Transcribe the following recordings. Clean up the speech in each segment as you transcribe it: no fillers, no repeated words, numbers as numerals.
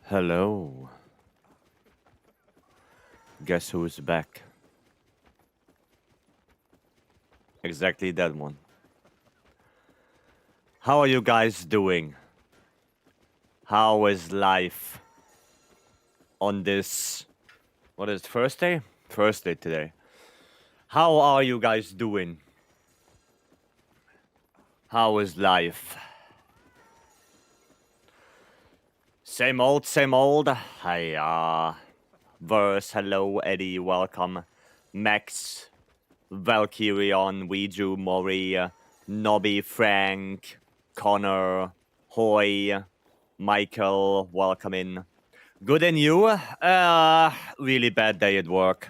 Hello. Guess who's back? Exactly that one. How are you guys doing? How is life on this... What is it, Thursday? Thursday today. How are you guys doing? How is life? Same old, same old. Hiya. Verse, hello, Eddie, welcome. Max, Valkyrion, Weiju, Mori, Nobby, Frank, Connor, Hoy, Michael, welcome in. Good and you? Really bad day at work.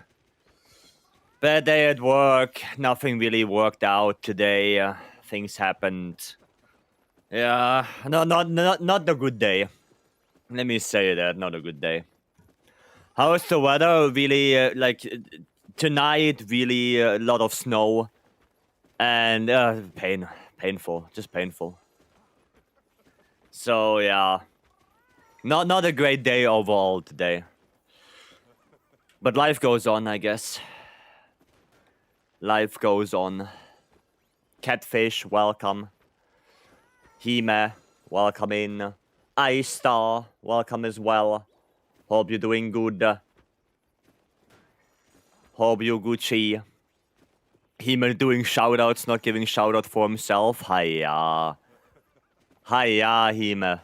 Bad day at work. Nothing really worked out today. Things happened. Yeah, no, not a good day. Let me say that, not a good day. How is the weather? Really, tonight, really a lot of snow. And painful, just painful. So yeah, not a great day overall today. But life goes on, I guess. Life goes on. Catfish, welcome. Hime, welcome in. Ice Star, welcome as well. Hope you're doing good. Hope you're Gucci. Hime doing shoutouts, not giving shoutout for himself. Hiya. Hiya, Hime.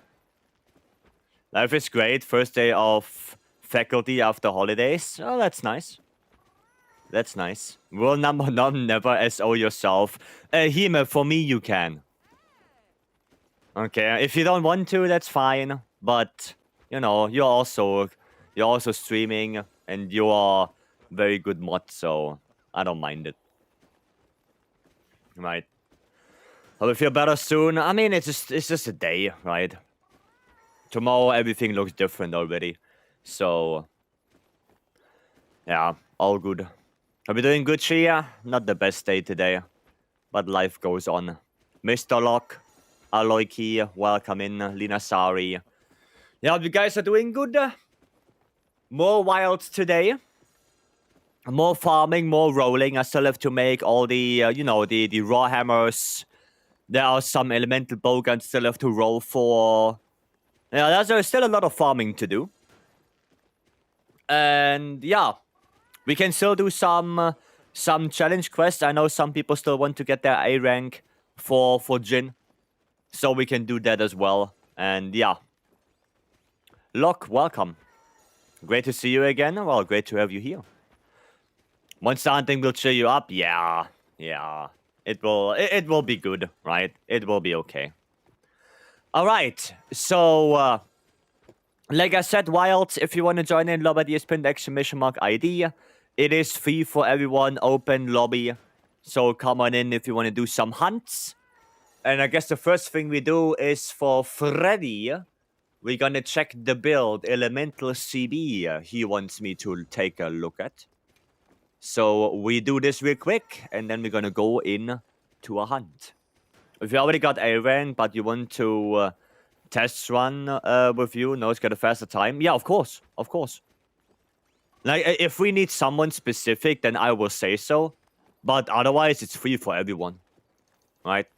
Life is great. First day of faculty after holidays. Oh, that's nice. That's nice. Rule number none, never SO yourself. Hime, for me, you can. Okay, if you don't want to, that's fine. But, you know, you're also streaming, and you are very good mod, so I don't mind it. Right. Hope you feel better soon. I mean, it's just a day, right? Tomorrow, everything looks different already. So, yeah, all good. Are we doing good, Shia? Not the best day today, but life goes on. Mr. Locke, Aloyki, welcome in. Lina Sari. Yeah, you guys are doing good. More wilds today. More farming, more rolling. I still have to make all the, the raw hammers. There are some elemental bowguns still have to roll for. Yeah, there's still a lot of farming to do. And yeah, we can still do some challenge quests. I know some people still want to get their A rank for Jin, so we can do that as well. And yeah, Locke, welcome. Great to see you again. Well, great to have you here. Monster hunting will cheer you up. Yeah. It will be good, right? It will be okay. All right. So, like I said, Wilds, if you want to join in, lobby !pin !ID. It is free for everyone, open lobby. So come on in if you want to do some hunts. And I guess the first thing we do is for Freddy. We're gonna check the build, Elemental CB. He wants me to take a look at. So we do this real quick, and then we're gonna go in to a hunt. If you already got a rank, but you want to test run with you, it's got a faster time. Yeah, of course. Like, if we need someone specific, then I will say so. But otherwise, it's free for everyone. Right?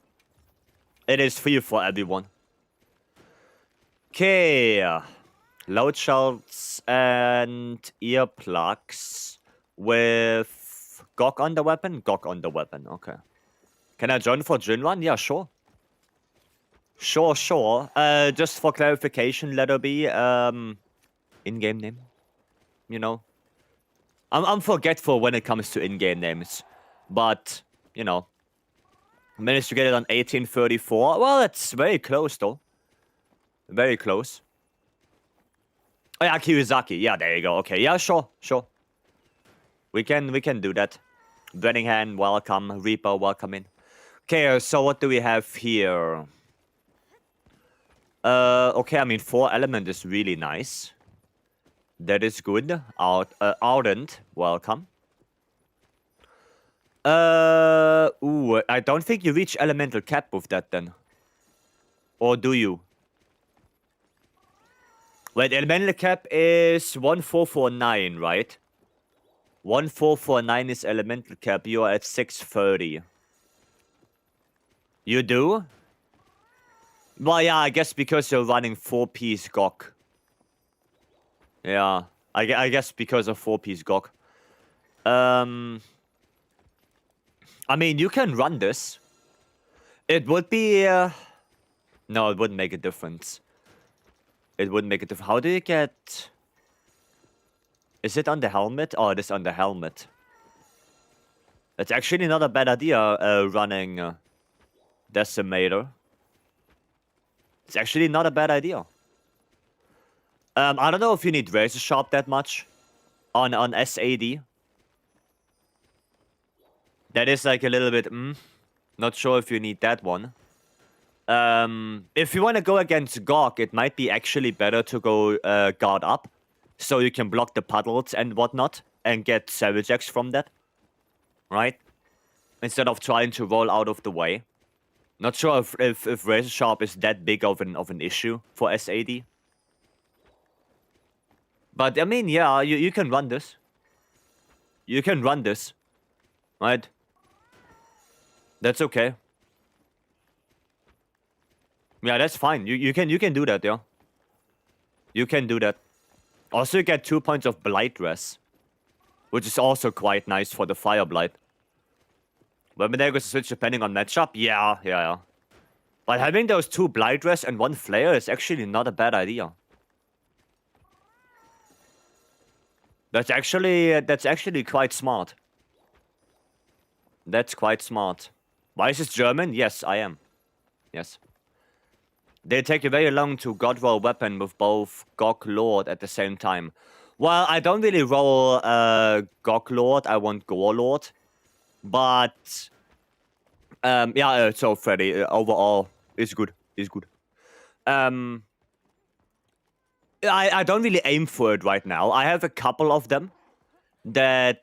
It is free for everyone. Okay. Load shells and earplugs with Gok on the weapon? Gok on the weapon, okay. Can I join for Jin Run? Yeah, sure. Sure. Just for clarification, let her be in-game name. You know? I'm forgetful when it comes to in-game names. But, you know. Managed to get it on 1834. Well, that's very close, though. Very close. Oh, yeah, Kirizaki. Yeah, there you go. Okay, yeah, sure. We can do that. Brenningham, welcome. Reaper, welcome in. Okay, so what do we have here? Okay, I mean, 4 element is really nice. That is good. Ardent, welcome. I don't think you reach elemental cap with that then. Or do you? Wait, elemental cap is 1449, right? 1449 is elemental cap. You are at 630. You do? Well, yeah, I guess because you're running 4-piece GOG. Yeah, I guess because of 4-piece GOG. I mean, you can run this. It would be... No, it wouldn't make a difference. It wouldn't make a difference. How do you get... Is it on the helmet? Oh, it is on the helmet. It's actually not a bad idea, running Decimator. It's actually not a bad idea. I don't know if you need Razor Sharp that much on SAD. That is like a little bit, not sure if you need that one. If you want to go against GOG, it might be actually better to go guard up, so you can block the puddles and whatnot, and get Savage X from that. Right? Instead of trying to roll out of the way. Not sure if Razor Sharp is that big of an issue for SAD. But, I mean, yeah, you can run this. You can run this. Right? That's okay. Yeah, that's fine. You can do that, yeah. You can do that. Also, you get 2 points of Blight Dress, which is also quite nice for the Fire Blight. But when they go to switch depending on matchup, yeah. But having those 2 Blight Dress and 1 Flare is actually not a bad idea. That's actually quite smart. That's quite smart. Why is this German? Yes, I am. Yes. They take you very long to god roll weapon with both GOG Lord at the same time. Well, I don't really roll GOG Lord, I want Gore Lord. But yeah, so Freddy, overall is good. I don't really aim for it right now. I have a couple of them that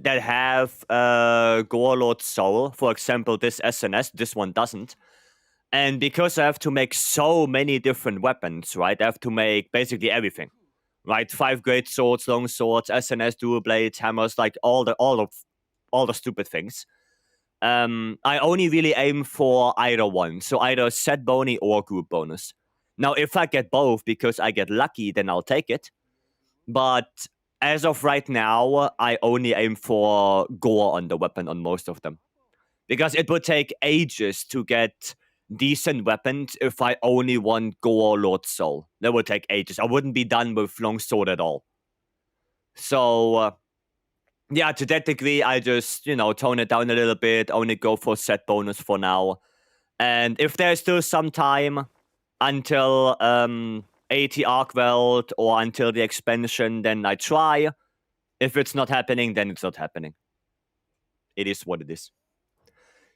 have Gore Lord Soul. For example, this SNS, this one doesn't. And because I have to make so many different weapons, right? I have to make basically everything, right? 5 great swords, long swords, SNS, dual blades, hammers, like all the stupid things. I only really aim for either one, so either set bony or group bonus. Now, if I get both because I get lucky, then I'll take it. But as of right now, I only aim for gore on the weapon on most of them. Because it would take ages to get decent weapons if I only want Gore Lord Soul. That would take ages. I wouldn't be done with Longsword at all. So, yeah, to that degree, I just, tone it down a little bit, only go for set bonus for now. And if there's still some time until 80 Arcweld or until the expansion, then I try. If it's not happening, then it's not happening. It is what it is.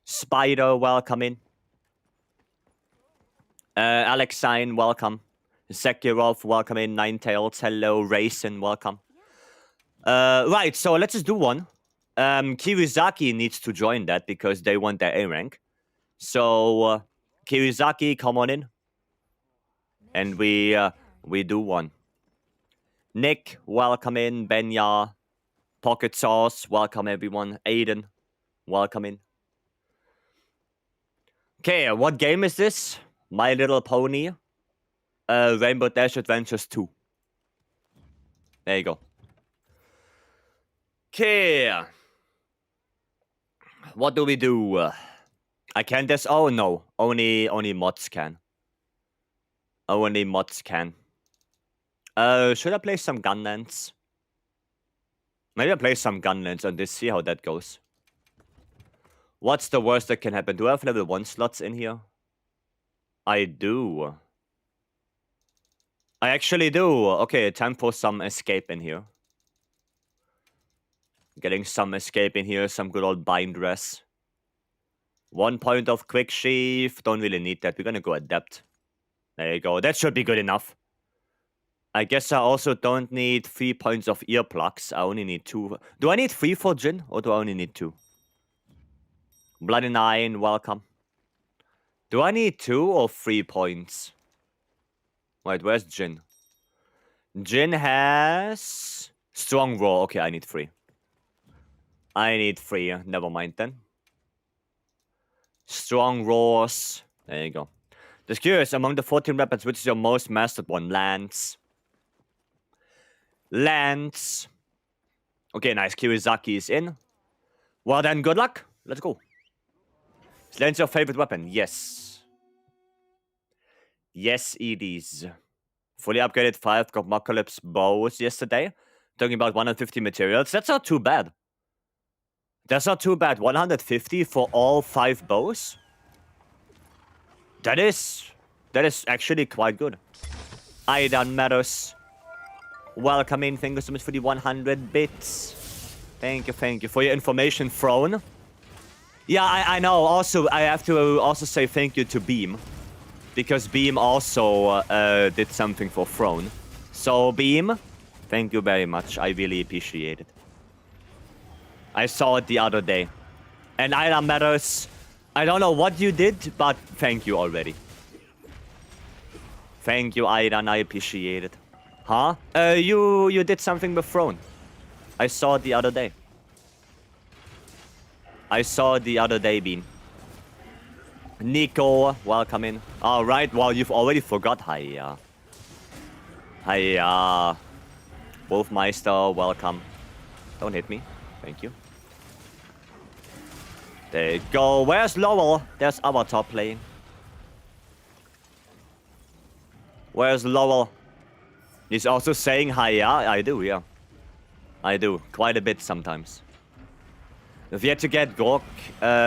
Spider, welcome in. Alexine, welcome. Sekirov, welcome in. Ninetales, hello. Raisin, welcome. Right, so let's just do one. Kirizaki needs to join that because they want their A rank. So, Kirizaki, come on in. And we do one. Nick, welcome in. Benya, Pocket Sauce, welcome everyone. Aiden, welcome in. Okay, what game is this? My Little Pony. Rainbow Dash Adventures 2. There you go. Okay. What do we do? I can this? Oh no, only mods can. Only mods can. Should I play some Gunlands? Maybe I play some Gunlands and just see how that goes. What's the worst that can happen? Do I have level 1 slots in here? I do. I actually do. Okay, time for some escape in here. Getting some escape in here, some good old bind dress. 1 point of quick sheath. Don't really need that. We're gonna go adept. There you go. That should be good enough. I guess I also don't need 3 points of earplugs. I only need 2. Do I need 3 for Jin? Or do I only need 2? Bloody 9, welcome. Do I need 2 or 3 points? Wait, where's Jin? Jin has strong roar. Okay, I need 3. I need 3. Never mind then. Strong roars. There you go. Just curious, among the 14 weapons, which is your most mastered one? Lance. Lance. Okay, nice. Kirizaki is in. Well then, good luck. Let's go. Is Lance your favorite weapon? Yes. Yes, it is. Fully upgraded 5 Apocalypse bows yesterday. Talking about 150 materials. That's not too bad. That's not too bad. 150 for all 5 bows? That is actually quite good. Aidan Meadows. Welcome in. Thank you so much for the 100 bits. Thank you for your information, Throne. Yeah, I know. Also, I have to also say thank you to Beam. Because Beam also did something for Throne. So, Beam, thank you very much. I really appreciate it. I saw it the other day. And Aidan Matters, I don't know what you did, but thank you already. Thank you, Aidan. I appreciate it. Huh? You did something with Throne. I saw it the other day. I saw it the other day, Bean. Nico, welcome in. Alright, well, you've already forgot. Hiya. Hiya. Wolfmeister, welcome. Don't hit me. Thank you. There you go. Where's Lowell? There's our top playing. Where's Lowell? He's also saying hi. Yeah, I do, yeah. I do. Quite a bit sometimes. If you had to get Gork,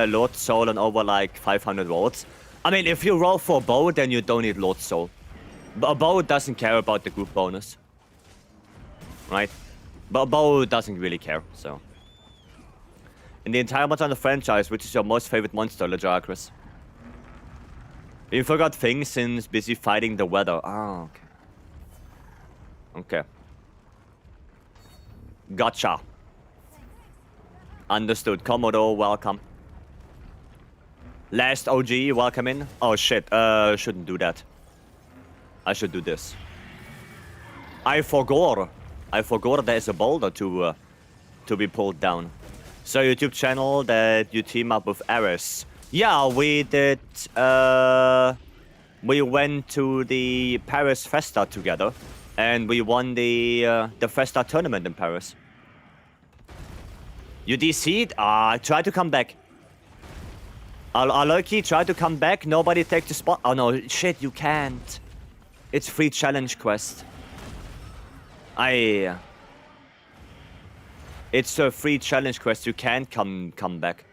Lord Soul, and over like 500 volts. I mean, if you roll for bow, then you don't need Lord Soul. But a bow doesn't care about the group bonus. Right? But a bow doesn't really care, so. In the entire Monster Hunter franchise, which is your most favorite monster, Legiacris? You forgot things since busy fighting the weather. Ah, okay. Okay. Gotcha. Understood. Commodore, welcome. Last OG, welcome in. Oh shit, shouldn't do that. I should do this. I forgot there's a boulder to be pulled down. So YouTube channel that you team up with Ares. Yeah, we did, we went to the Paris Festa together. And we won the Festa tournament in Paris. You DC'd? Try to come back. Aloki, try to come back. Nobody take the spot. Oh no, shit, you can't. It's free challenge quest. It's a free challenge quest. You can't come back.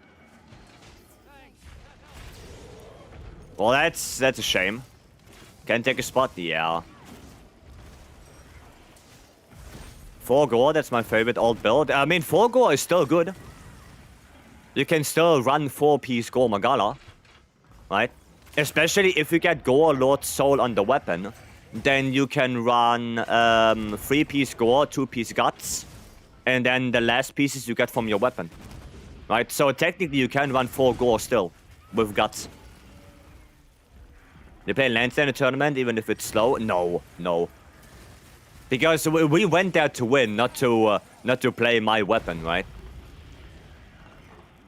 Well, that's a shame. Can take a spot? Yeah. Forgore, that's my favorite old build. I mean, Forgore is still good. You can still run 4-piece Gore Magala, right? Especially if you get Gore Lord Soul on the weapon, then you can run 3-piece Gore, 2-piece Guts, and then the last pieces you get from your weapon, right? So technically you can run 4 Gore still with Guts. You play Lance in a tournament even if it's slow? No. Because we went there to win, not to play my weapon, right?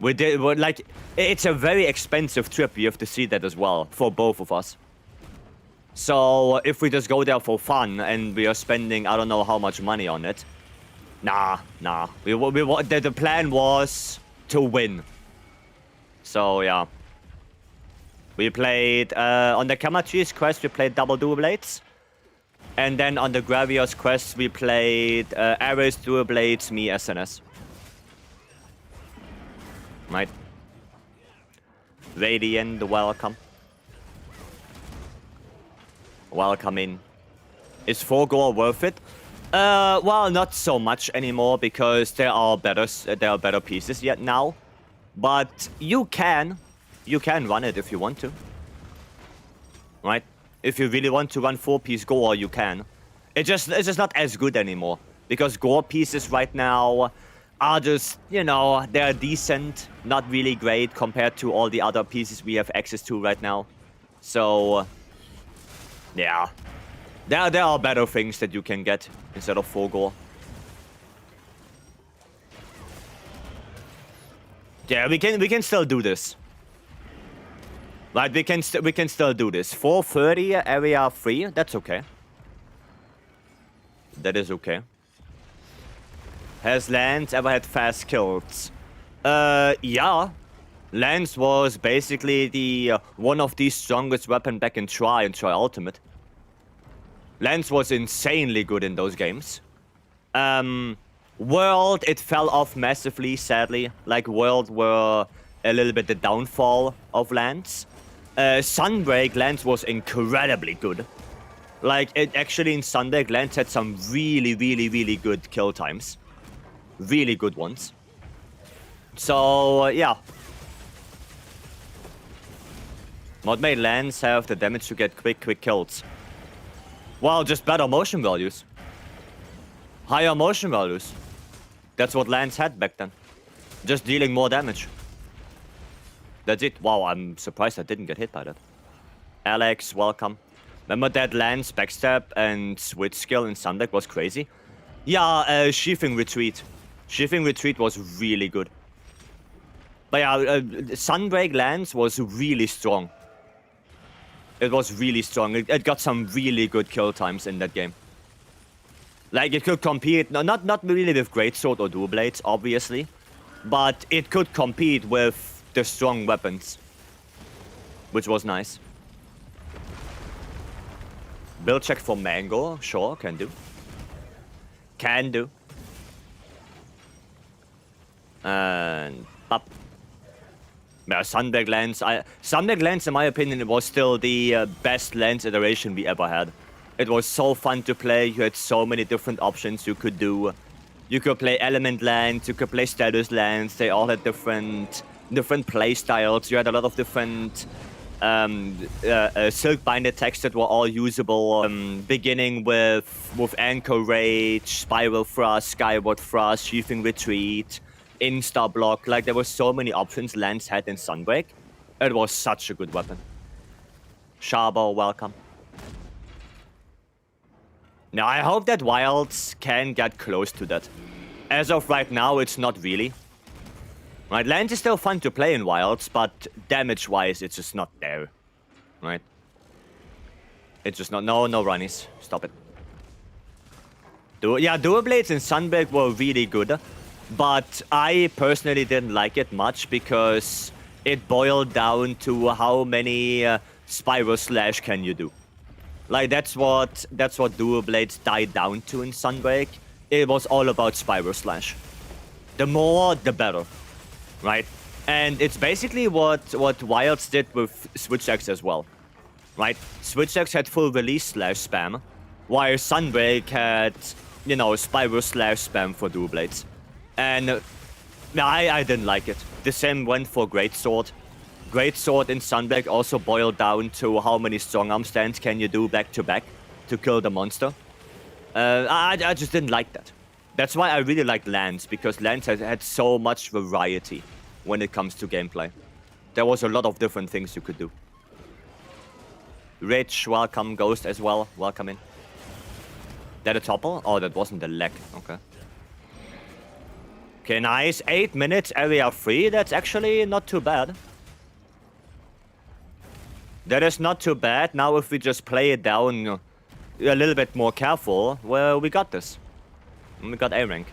Like, it's a very expensive trip. You have to see that as well for both of us. So if we just go there for fun and we are spending I don't know how much money on it, nah. The plan was to win. So yeah, we played on the Kamachi's quest. We played double dual blades. And then on the Gravios quest, we played Ares, Dual Blades, me, SNS. Right. Radiant, welcome. Welcome in. Is Forgore worth it? Well, not so much anymore because there are better pieces yet now. But you can run it if you want to. Right? If you really want to run 4-piece Gore, you can. It's just not as good anymore. Because Gore pieces right now are just, you know, they're decent. Not really great compared to all the other pieces we have access to right now. So, yeah. There are better things that you can get instead of 4 gore. Yeah, we can still do this. Right, we can still do this. 430 area 3, that's okay. That is okay. Has Lance ever had fast kills? Yeah. Lance was basically the one of the strongest weapon back in Try and Try Ultimate. Lance was insanely good in those games. World, it fell off massively, sadly. Like, World were a little bit the downfall of Lance. Sunbreak, Lance was incredibly good. Like, actually in Sunbreak, Lance had some really, really, really good kill times. Really good ones. So, yeah. What made Lance have the damage to get quick kills? Well, just better motion values. Higher motion values. That's what Lance had back then. Just dealing more damage. That's it. Wow, I'm surprised I didn't get hit by that. Alex, welcome. Remember that Lance backstab and switch skill in Sundeck was crazy? Yeah, Sheathing Retreat. Sheathing Retreat was really good. But yeah, Sunbreak Lance was really strong. It was really strong. It got some really good kill times in that game. Like, it could compete, not really with Greatsword or Dual Blades, obviously. But it could compete with the strong weapons. Which was nice. Build check for Mango. Sure, can do. Can do. And... up. Yeah, Sunbreak Lance. Sunbreak Lance, in my opinion, it was still the best Lance iteration we ever had. It was so fun to play. You had so many different options you could do. You could play Element Lance, you could play Status Lance. They all had different play styles. You had a lot of different Silkbind attacks that were all usable. Beginning with Anchor Rage, Spiral Thrust, Skyward Thrust, Sheathing Retreat, Insta Block. Like, there were so many options Lance had in Sunbreak. It was such a good weapon. Sharbo, welcome. Now, I hope that Wilds can get close to that. As of right now, it's not really. Right, Lance is still fun to play in Wilds, but damage-wise, it's just not there. Right? It's just not... No runnies. Stop it. Dual Blades in Sunbreak were really good. But I personally didn't like it much because it boiled down to how many Spiral Slash can you do. Like, that's what Dual Blades died down to in Sunbreak. It was all about Spiral Slash. The more, the better. Right? And it's basically what Wilds did with Switch X as well. Right? Switch X had full release slash spam, while Sunbreak had, you know, Spiral Slash spam for Dual Blades. And I didn't like it. The same went for Greatsword. Greatsword in Sunbreak also boiled down to how many strong arm stands can you do back to back to kill the monster. I just didn't like that. That's why I really liked Lance, because Lance had so much variety when it comes to gameplay. There was a lot of different things you could do. Rich, welcome. Ghost as well, welcome in. That a topple? Oh, that wasn't a leg. Okay. Okay, nice. 8 minutes, area 3. That's actually not too bad. That is not too bad. Now if we just play it down a little bit more careful, well, we got this. We got A rank.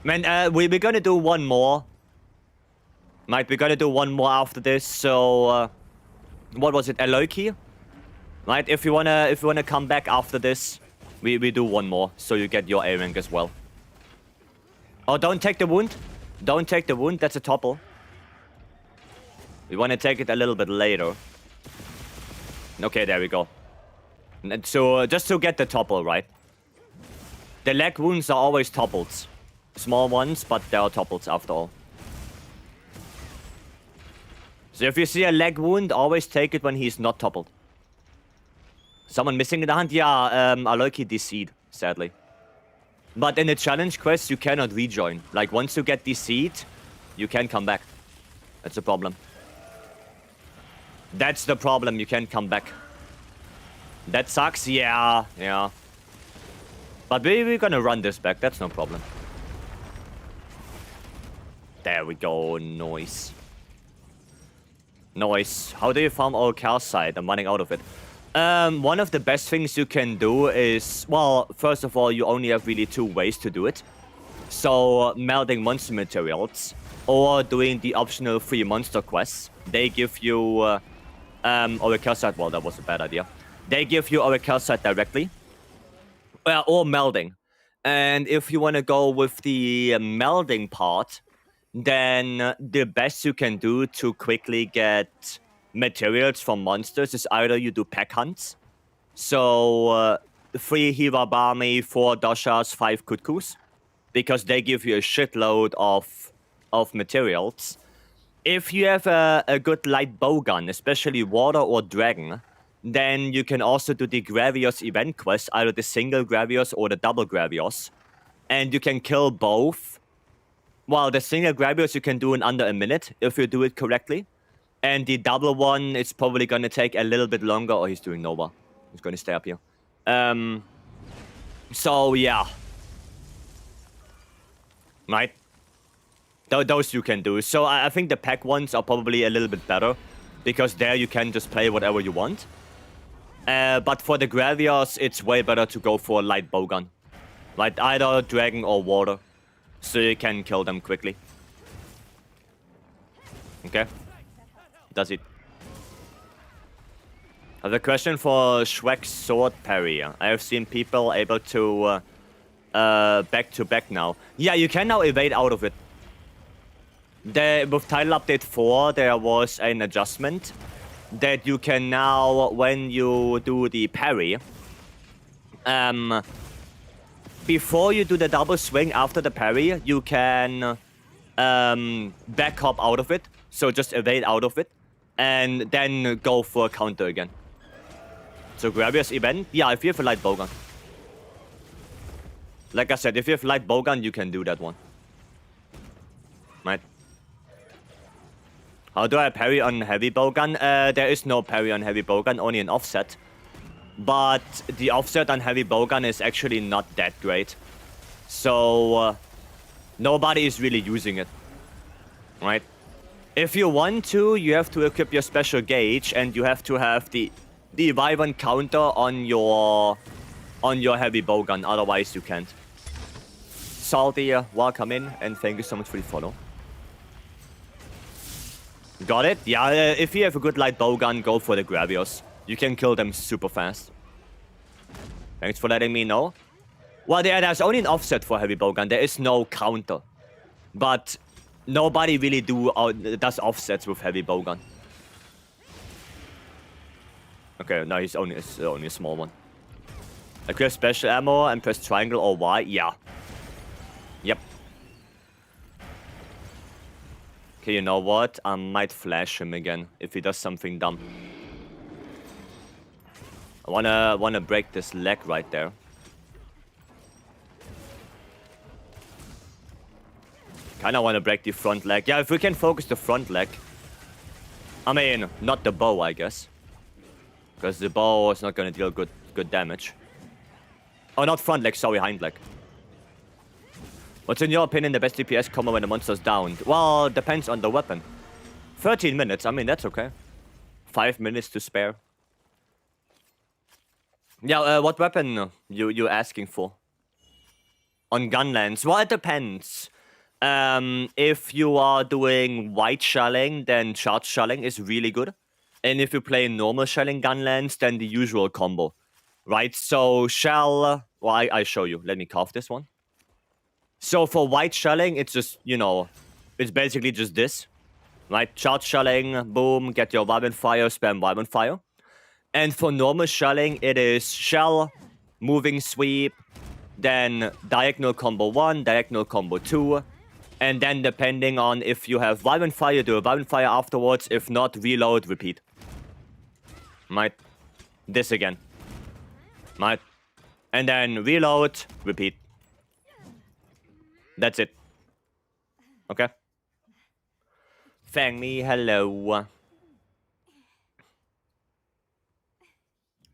Man, we're gonna do one more. Right, we're gonna do one more after this, so... what was it? Aloki? Right, if you wanna come back after this, we do one more, so you get your A rank as well. Oh, don't take the wound. Don't take the wound, that's a topple. We want to take it a little bit later. Okay, there we go. And so, just to get the topple, right? The leg wounds are always topples. Small ones, but they are topples after all. So if you see a leg wound, always take it when he's not toppled. Someone missing in the hand? Yeah, Aloki DC'd, sadly. But in the challenge quest, you cannot rejoin. Like, once you get DC'd, you can't come back. That's the problem. That's the problem, you can't come back. That sucks. Yeah, yeah. But we're gonna run this back. That's no problem. There we go. Nice. Nice. How do you farm our calcite? I'm running out of it. One of the best things you can do is, well, first of all, you only have really 2 ways to do it. So, melting monster materials, or doing the optional 3 monster quests. They give you, our calcite. Well, that was a bad idea. They give you our calcite directly. Or melding. And if you want to go with the melding part, then the best you can do to quickly get materials from monsters is either you do pack hunts. So, 3 Hirabami, 4 Doshas, 5 Kutkus. Because they give you a shitload of materials. If you have a good light bowgun, especially water or dragon, then you can also do the Gravios event quest, either the single Gravios or the double Gravios. And you can kill both. Well, the single Gravios you can do in under a minute if you do it correctly. And the double one, it's probably going to take a little bit longer. Oh, he's doing Nova. He's going to stay up here. So, yeah. Right? Those you can do. So I think the pack ones are probably a little bit better. Because there you can just play whatever you want. But for the Gravios, it's way better to go for a light bowgun. Right? Either dragon or water. So you can kill them quickly. Okay? Does it. I have a question for Shrek's sword parry. I have seen people able to back to back now. Yeah, you can now evade out of it. With title update 4, there was an adjustment that you can now, when you do the parry, before you do the double swing after the parry, you can back hop out of it. So just evade out of it. And then go for a counter again. So Gravios event, yeah, if you have a light bowgun. Like I said, if you have light bowgun, you can do that one. Right? How do I parry on heavy bowgun? There is no parry on heavy bowgun, only an offset. But the offset on heavy bowgun is actually not that great. So nobody is really using it. Right? If you want to, you have to equip your special gauge, and you have to have the Wyvern counter on your heavy bowgun. Otherwise, you can't. Salty, welcome in, and thank you so much for the follow. Got it? Yeah, if you have a good light bowgun, go for the Gravios. You can kill them super fast. Thanks for letting me know. Well, there's only an offset for heavy bowgun. There is no counter. But nobody really does offsets with heavy bowgun. Okay, no, it's only a small one. Equip special ammo and press triangle or Y. Yeah. Yep. Okay, you know what? I might flash him again if he does something dumb. I wanna break this leg right there. Kinda wanna break the front leg. Yeah, if we can focus the front leg. I mean, not the bow, I guess. Because the bow is not gonna deal good damage. Oh, not front leg, sorry, hind leg. What's in your opinion the best DPS combo when the monster's downed? Well, depends on the weapon. 13 minutes, I mean, that's okay. 5 minutes to spare. Yeah, what weapon you asking for? On gunlands? Well, it depends. If you are doing white shelling, then charge shelling is really good. And if you play normal shelling gunlands, then the usual combo. Right, so shell... Well, I show you. Let me carve this one. So for white shelling, it's just, you know, it's basically just this. Right, charge shelling, boom, get your Wyvern Fire, spam Wyvern Fire. And for normal shelling, it is shell, moving sweep, then diagonal combo 1, diagonal combo 2. And then depending on if you have Wyvern Fire, do a Wyvern Fire afterwards. If not, reload, repeat. Right, this again. Right, and then reload, repeat. That's it. Okay. Fang me, hello.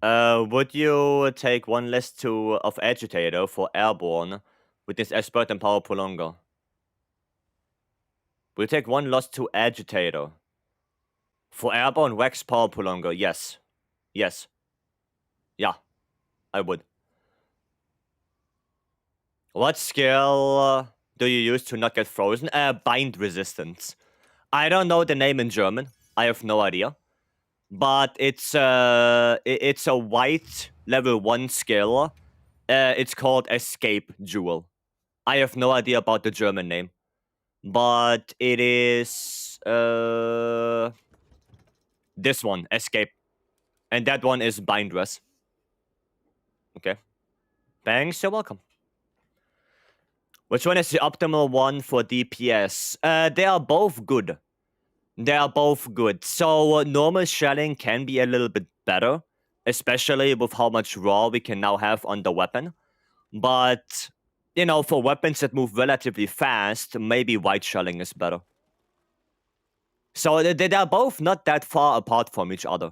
Would you take one less of Agitator for Airborne with this Expert and Power Prolonger? We'll take one loss to Agitator. For Airborne, Wax Power Prolonger, yes. Yes. Yeah, I would. What skill do you use to not get frozen? Bind Resistance. I don't know the name in German. I have no idea. But it's a white level 1 skill. It's called Escape Jewel. I have no idea about the German name. But it is this one, Escape. And that one is Bind Res. Okay. Thanks, you're welcome. Which one is the optimal one for DPS? They are both good. They are both good. So normal shelling can be a little bit better, especially with how much raw we can now have on the weapon. But, you know, for weapons that move relatively fast, maybe white shelling is better. So they are both not that far apart from each other.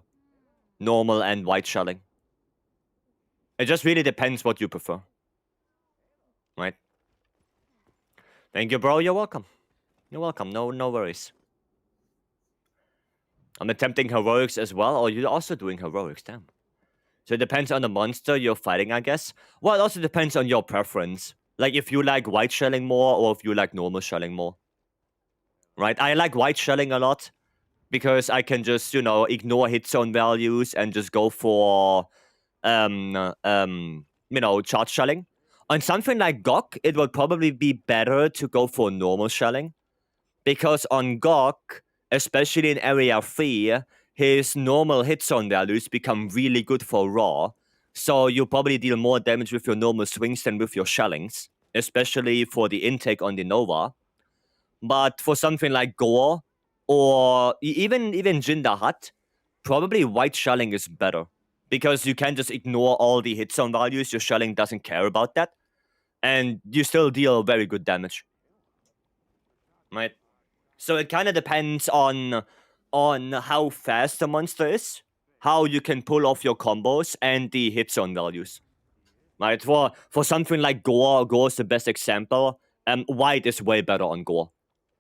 Normal and white shelling. It just really depends what you prefer. Right? Thank you, bro. You're welcome. You're welcome. No worries. I'm attempting heroics as well. Or you're also doing heroics, damn. So it depends on the monster you're fighting, I guess. Well, it also depends on your preference. Like, if you like white shelling more, or if you like normal shelling more. Right? I like white shelling a lot, because I can just, you know, ignore hit zone values and just go for, you know, charge shelling. On something like Gok, it would probably be better to go for normal shelling. Because on Gok, especially in Area 3, his normal hit zone values become really good for raw. So you probably deal more damage with your normal swings than with your shellings, especially for the intake on the Nova. But for something like Gore, or even Jinder Hut, probably white shelling is better. Because you can just ignore all the hit zone values, your shelling doesn't care about that. And you still deal very good damage. Right? So it kind of depends on how fast the monster is, how you can pull off your combos, and the hit zone values. Right? For something like Gore is the best example. White is way better on Gore.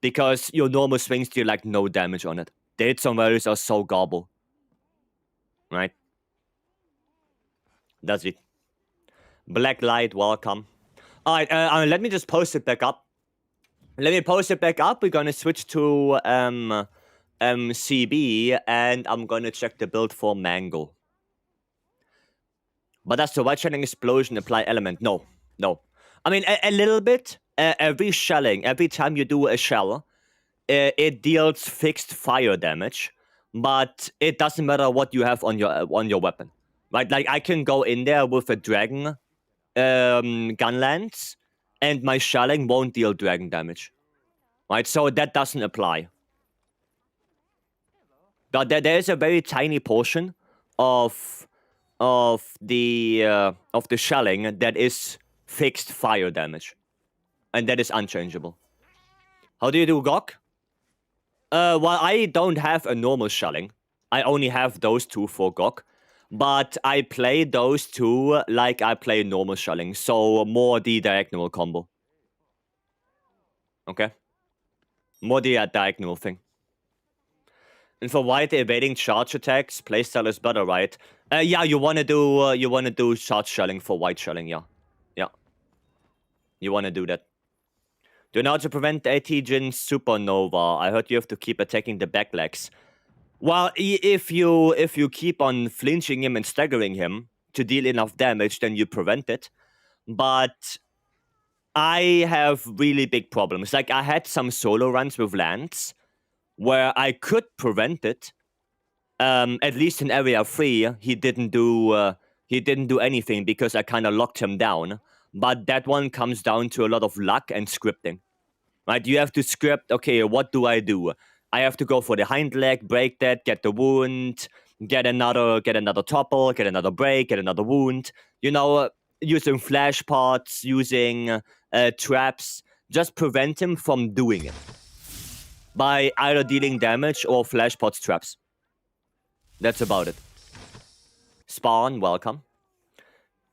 Because your normal swings do like no damage on it. The hit zone values are so gobble. Right? That's it. Black Light, welcome. Alright, let me just post it back up. We're gonna switch to CB, and I'm gonna check the build for Mango. But that's the white shelling explosion apply element. No. I mean, a little bit. Every time you do a shell, it deals fixed fire damage, but it doesn't matter what you have on your weapon, right? Like, I can go in there with a dragon gun lance, and my shelling won't deal dragon damage, right? So that doesn't apply. But there is a very tiny portion of the shelling that is fixed fire damage, and that is unchangeable. How do you do Gok? Well, I don't have a normal shelling. I only have those two for Gok, but I play those two like I play normal shelling, so more the diagonal combo. Okay, more the diagonal thing. And for white, evading charge attacks, playstyle is better, right? Yeah, you wanna do charge shelling for white shelling, yeah. You wanna do that. Do you know how to prevent AT Jin Supernova? I heard you have to keep attacking the back legs. Well, if you keep on flinching him and staggering him to deal enough damage, then you prevent it. But I have really big problems. Like, I had some solo runs with Lance where I could prevent it. At least in Area 3, he didn't do anything because I kind of locked him down. But that one comes down to a lot of luck and scripting. Right? You have to script, okay, what do? I have to go for the hind leg, break that, get the wound, get another topple, get another break, get another wound. You know, using flash pots, using traps, just prevent him from doing it by either dealing damage or flash pots traps. That's about it. Spawn, welcome.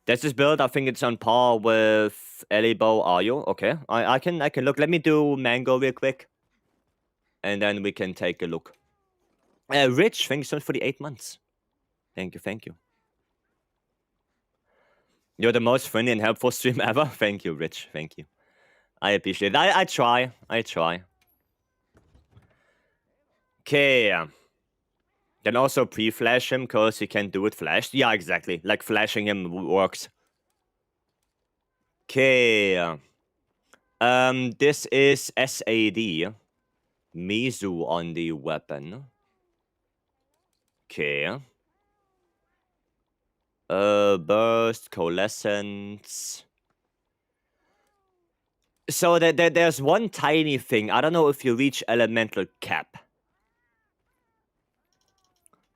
There's this build, I think it's on par with Elibo. Are you? Okay, I can look. Let me do Mango real quick. And then we can take a look. Rich, thank you so much for the 8 months. Thank you, thank you. You're the most friendly and helpful stream ever. Thank you, Rich. Thank you. I appreciate it. I try. Okay. Then also pre-flash him, because he can do it flashed. Yeah, exactly. Like, flashing him works. Okay. This is SAD. Mizu on the weapon. Okay. Burst, Coalescence. So there's one tiny thing. I don't know if you reach Elemental Cap.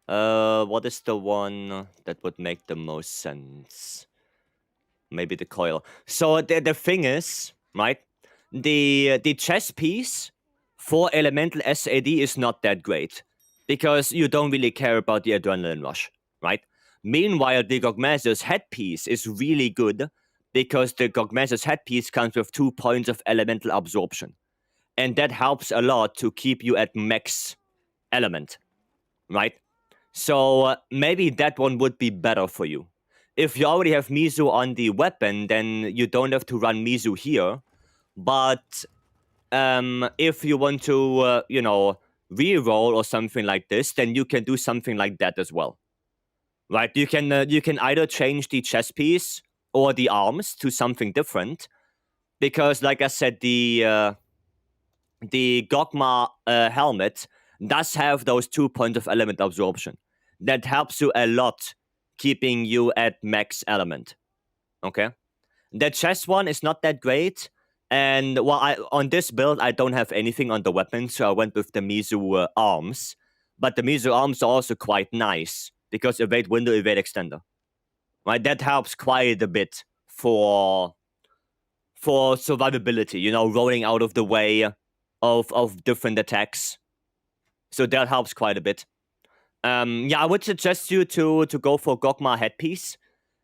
What is the one that would make the most sense? Maybe the coil. So the thing is, right? The chess piece for Elemental SAD is not that great, because you don't really care about the adrenaline rush, right? Meanwhile, the Gogmaster's headpiece is really good, because the Gogmaster's headpiece comes with 2 points of elemental absorption. And that helps a lot to keep you at max element, right? So maybe that one would be better for you. If you already have Mizu on the weapon, then you don't have to run Mizu here. But if you want to, re-roll or something like this, then you can do something like that as well. Right? You can either change the chest piece or the arms to something different. Because, like I said, the Gogma helmet does have those 2 points of element absorption. That helps you a lot, keeping you at max element. Okay? The chest one is not that great. And on this build, I don't have anything on the weapon, so I went with the Mizu arms. But the Mizu arms are also quite nice, because evade window, evade extender. Right? That helps quite a bit for survivability, rolling out of the way of different attacks. So that helps quite a bit. I would suggest you to go for Gogma headpiece,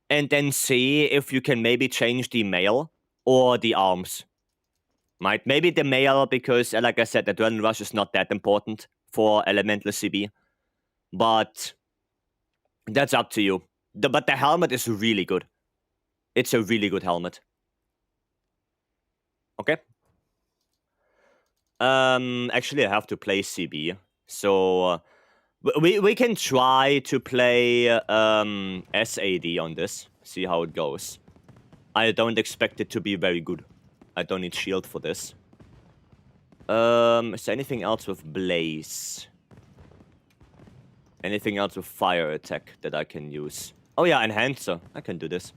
and then see if you can maybe change the mail or the arms. Right? Maybe the mail, because, like I said, the adrenaline rush is not that important for Elemental CB. But that's up to you. But the helmet is really good. It's a really good helmet. Okay. Actually, I have to play CB. So we can try to play SAD on this. See how it goes. I don't expect it to be very good. I don't need shield for this. Is there anything else with Blaze? Anything else with fire attack that I can use? Oh yeah, Enhancer. I can do this.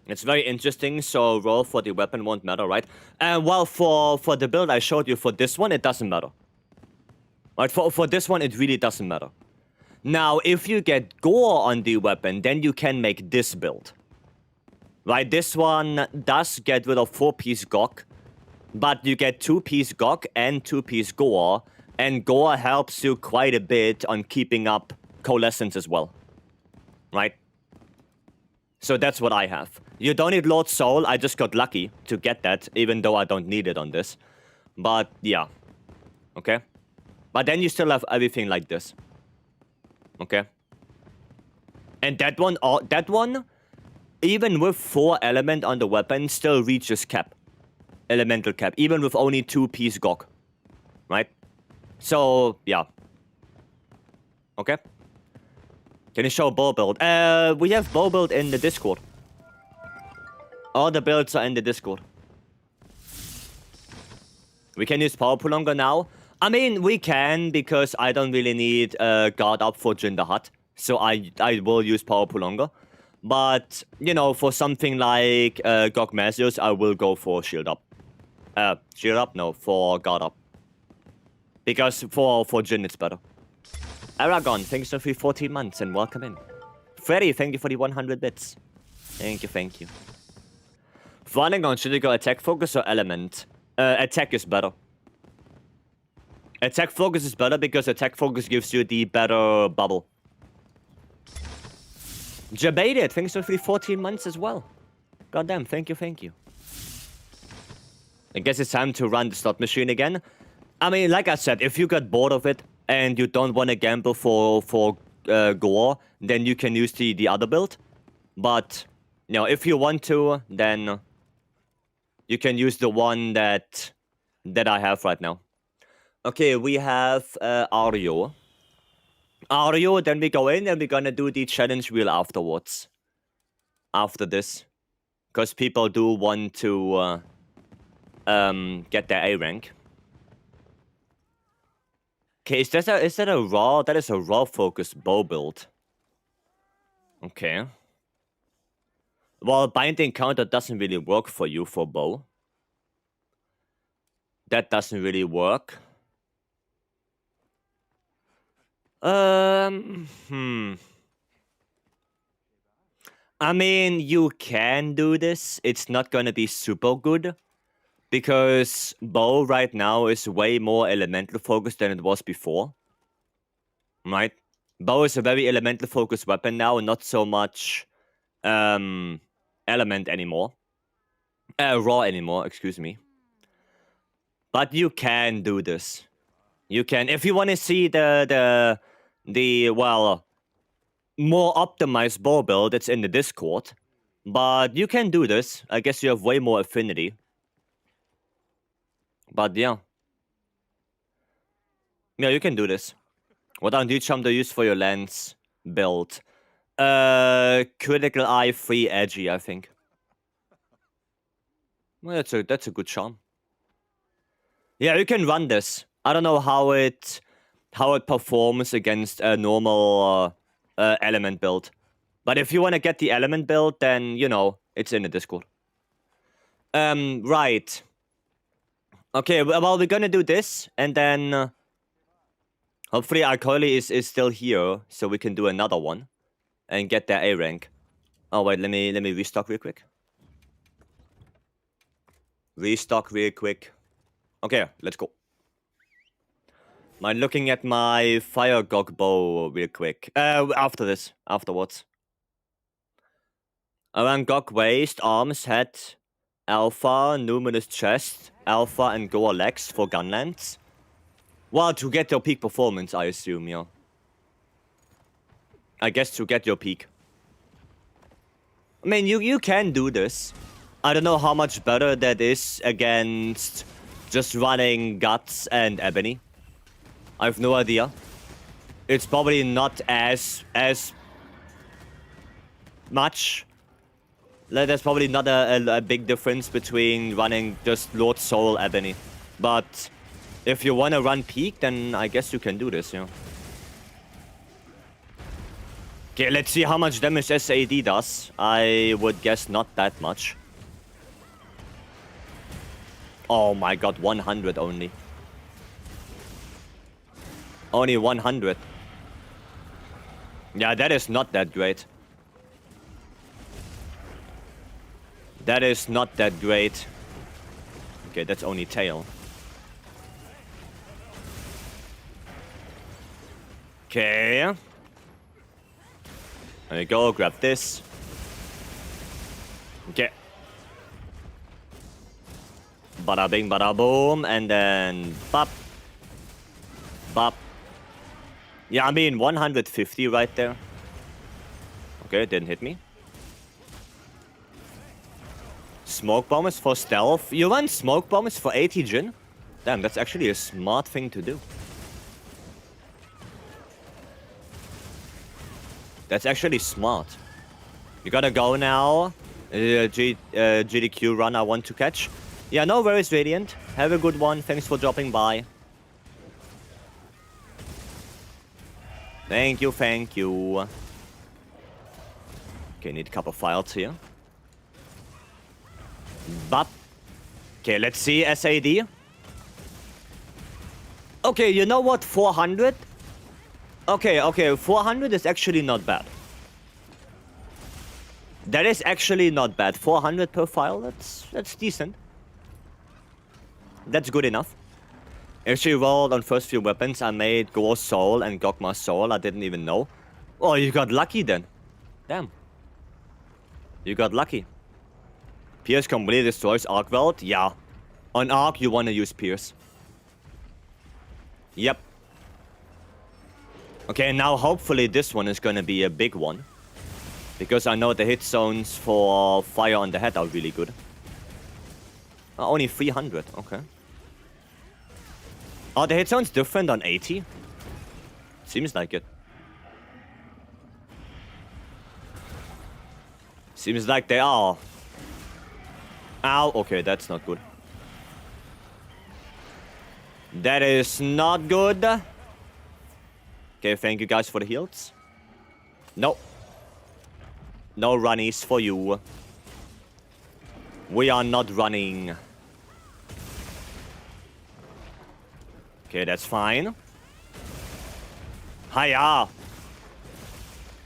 It's very interesting, so roll for the weapon won't matter, right? Well, for the build I showed you, for this one, it doesn't matter. Right, for this one, it really doesn't matter. Now, if you get gore on the weapon, then you can make this build. Right, this one does get rid of 4-piece Gok, but you get 2-piece Gok and 2-piece gore, and gore helps you quite a bit on keeping up Coalescence as well. Right? So that's what I have. You don't need Lord Soul. I just got lucky to get that, even though I don't need it on this. But yeah. Okay? But then you still have everything like this. Okay? And that one, even with 4 element on the weapon, still reaches cap. Elemental cap. Even with only 2-piece Gok. Right? So, yeah. Okay? Can you show bow build? We have bow build in the Discord. All the builds are in the Discord. We can use Power Prolonger now. I mean, we can, because I don't really need guard up for Jin the Hutt. So I will use Power Prolonger. But, for something like Gogmasios, I will go for shield up. Shield up? No, for guard up. Because for Jin, it's better. Aragon, thanks for 14 months and welcome in. Freddy, thank you for the 100 bits. Thank you. Running on, should you go attack focus or element? Attack is better. Attack focus is better because attack focus gives you the better bubble. Jabaited, thanks for the 14 months as well. Goddamn, thank you, thank you. I guess it's time to run the slot machine again. I mean, like I said, if you got bored of it and you don't want to gamble for gore, then you can use the other build. But, you know, if you want to, then you can use the one that I have right now. Okay, we have Ario. Ario, then we go in and we're gonna do the challenge wheel afterwards. After this. Because people do want to get their A rank. Okay, is that a raw? That is a raw focus bow build. Okay. Well, binding counter doesn't really work for you for bow. That doesn't really work. I mean, you can do this. It's not gonna be super good. Because bow right now is way more elemental focused than it was before. Right? Bow is a very elemental focused weapon now, not so much element anymore. Raw anymore, excuse me. But you can do this. You can. If you want to see the well, more optimized bow build, it's in the Discord. But you can do this. I guess you have way more affinity. But yeah. Yeah, you can do this. What are you chum to use for your lens build? Critical eye, free edgy, I think. Well, that's a good charm. Yeah, you can run this. I don't know how it performs against a normal element build. But if you want to get the element build, then, you know, it's in the Discord. Right. Okay, well, we're gonna do this, and then hopefully Arcoli is still here, so we can do another one and get their A rank. Oh wait, let me restock real quick. Restock real quick. Okay, let's go. I'm looking at my fire gog bow real quick. Afterwards. Around gog waist, arms, head, alpha, numerous chest, alpha, and gore legs for gunlands. Well, to get your peak performance, I assume, yeah. I guess to get your peak. I mean, you can do this. I don't know how much better that is against just running Guts and Ebony. I have no idea. It's probably not as much. There's probably not a big difference between running just Lord Soul Ebony. But if you want to run peak, then I guess you can do this, yeah. Okay, let's see how much damage SAD does. I would guess not that much. Oh my god, 100 only. Only 100. Yeah, that is not that great. That is not that great. Okay, that's only tail. Okay. There you go, grab this. Okay. Bada bing, bada boom, and then bop. Bop. Yeah, I mean 150 right there. Okay, it didn't hit me. Smoke bombs for stealth. You run smoke bombs for 80 Jin? Damn, that's actually a smart thing to do. That's actually smart. You gotta go now. GDQ run I want to catch. Yeah, no worries, Radiant. Have a good one. Thanks for dropping by. Thank you, thank you. Okay, need a couple files here. Bop. Okay, let's see SAD. Okay, you know what? 400? Okay, 400 is actually not bad. That is actually not bad. 400 per file, that's decent. That's good enough. Actually rolled on first few weapons. I made Gore's Soul and Gogma's Soul. I didn't even know. Oh, you got lucky then. Damn. You got lucky. Pierce completely destroys Arc Weld. Yeah. On Arc, you want to use Pierce. Yep. Okay, now hopefully this one is gonna be a big one. Because I know the hit zones for fire on the head are really good. Only 300, okay. Are the hit zones different on 80? Seems like it. Seems like they are. Ow, okay, that's not good. That is not good. Okay, thank you guys for the heals. No. No runnies for you. We are not running. Okay, that's fine. Hiya!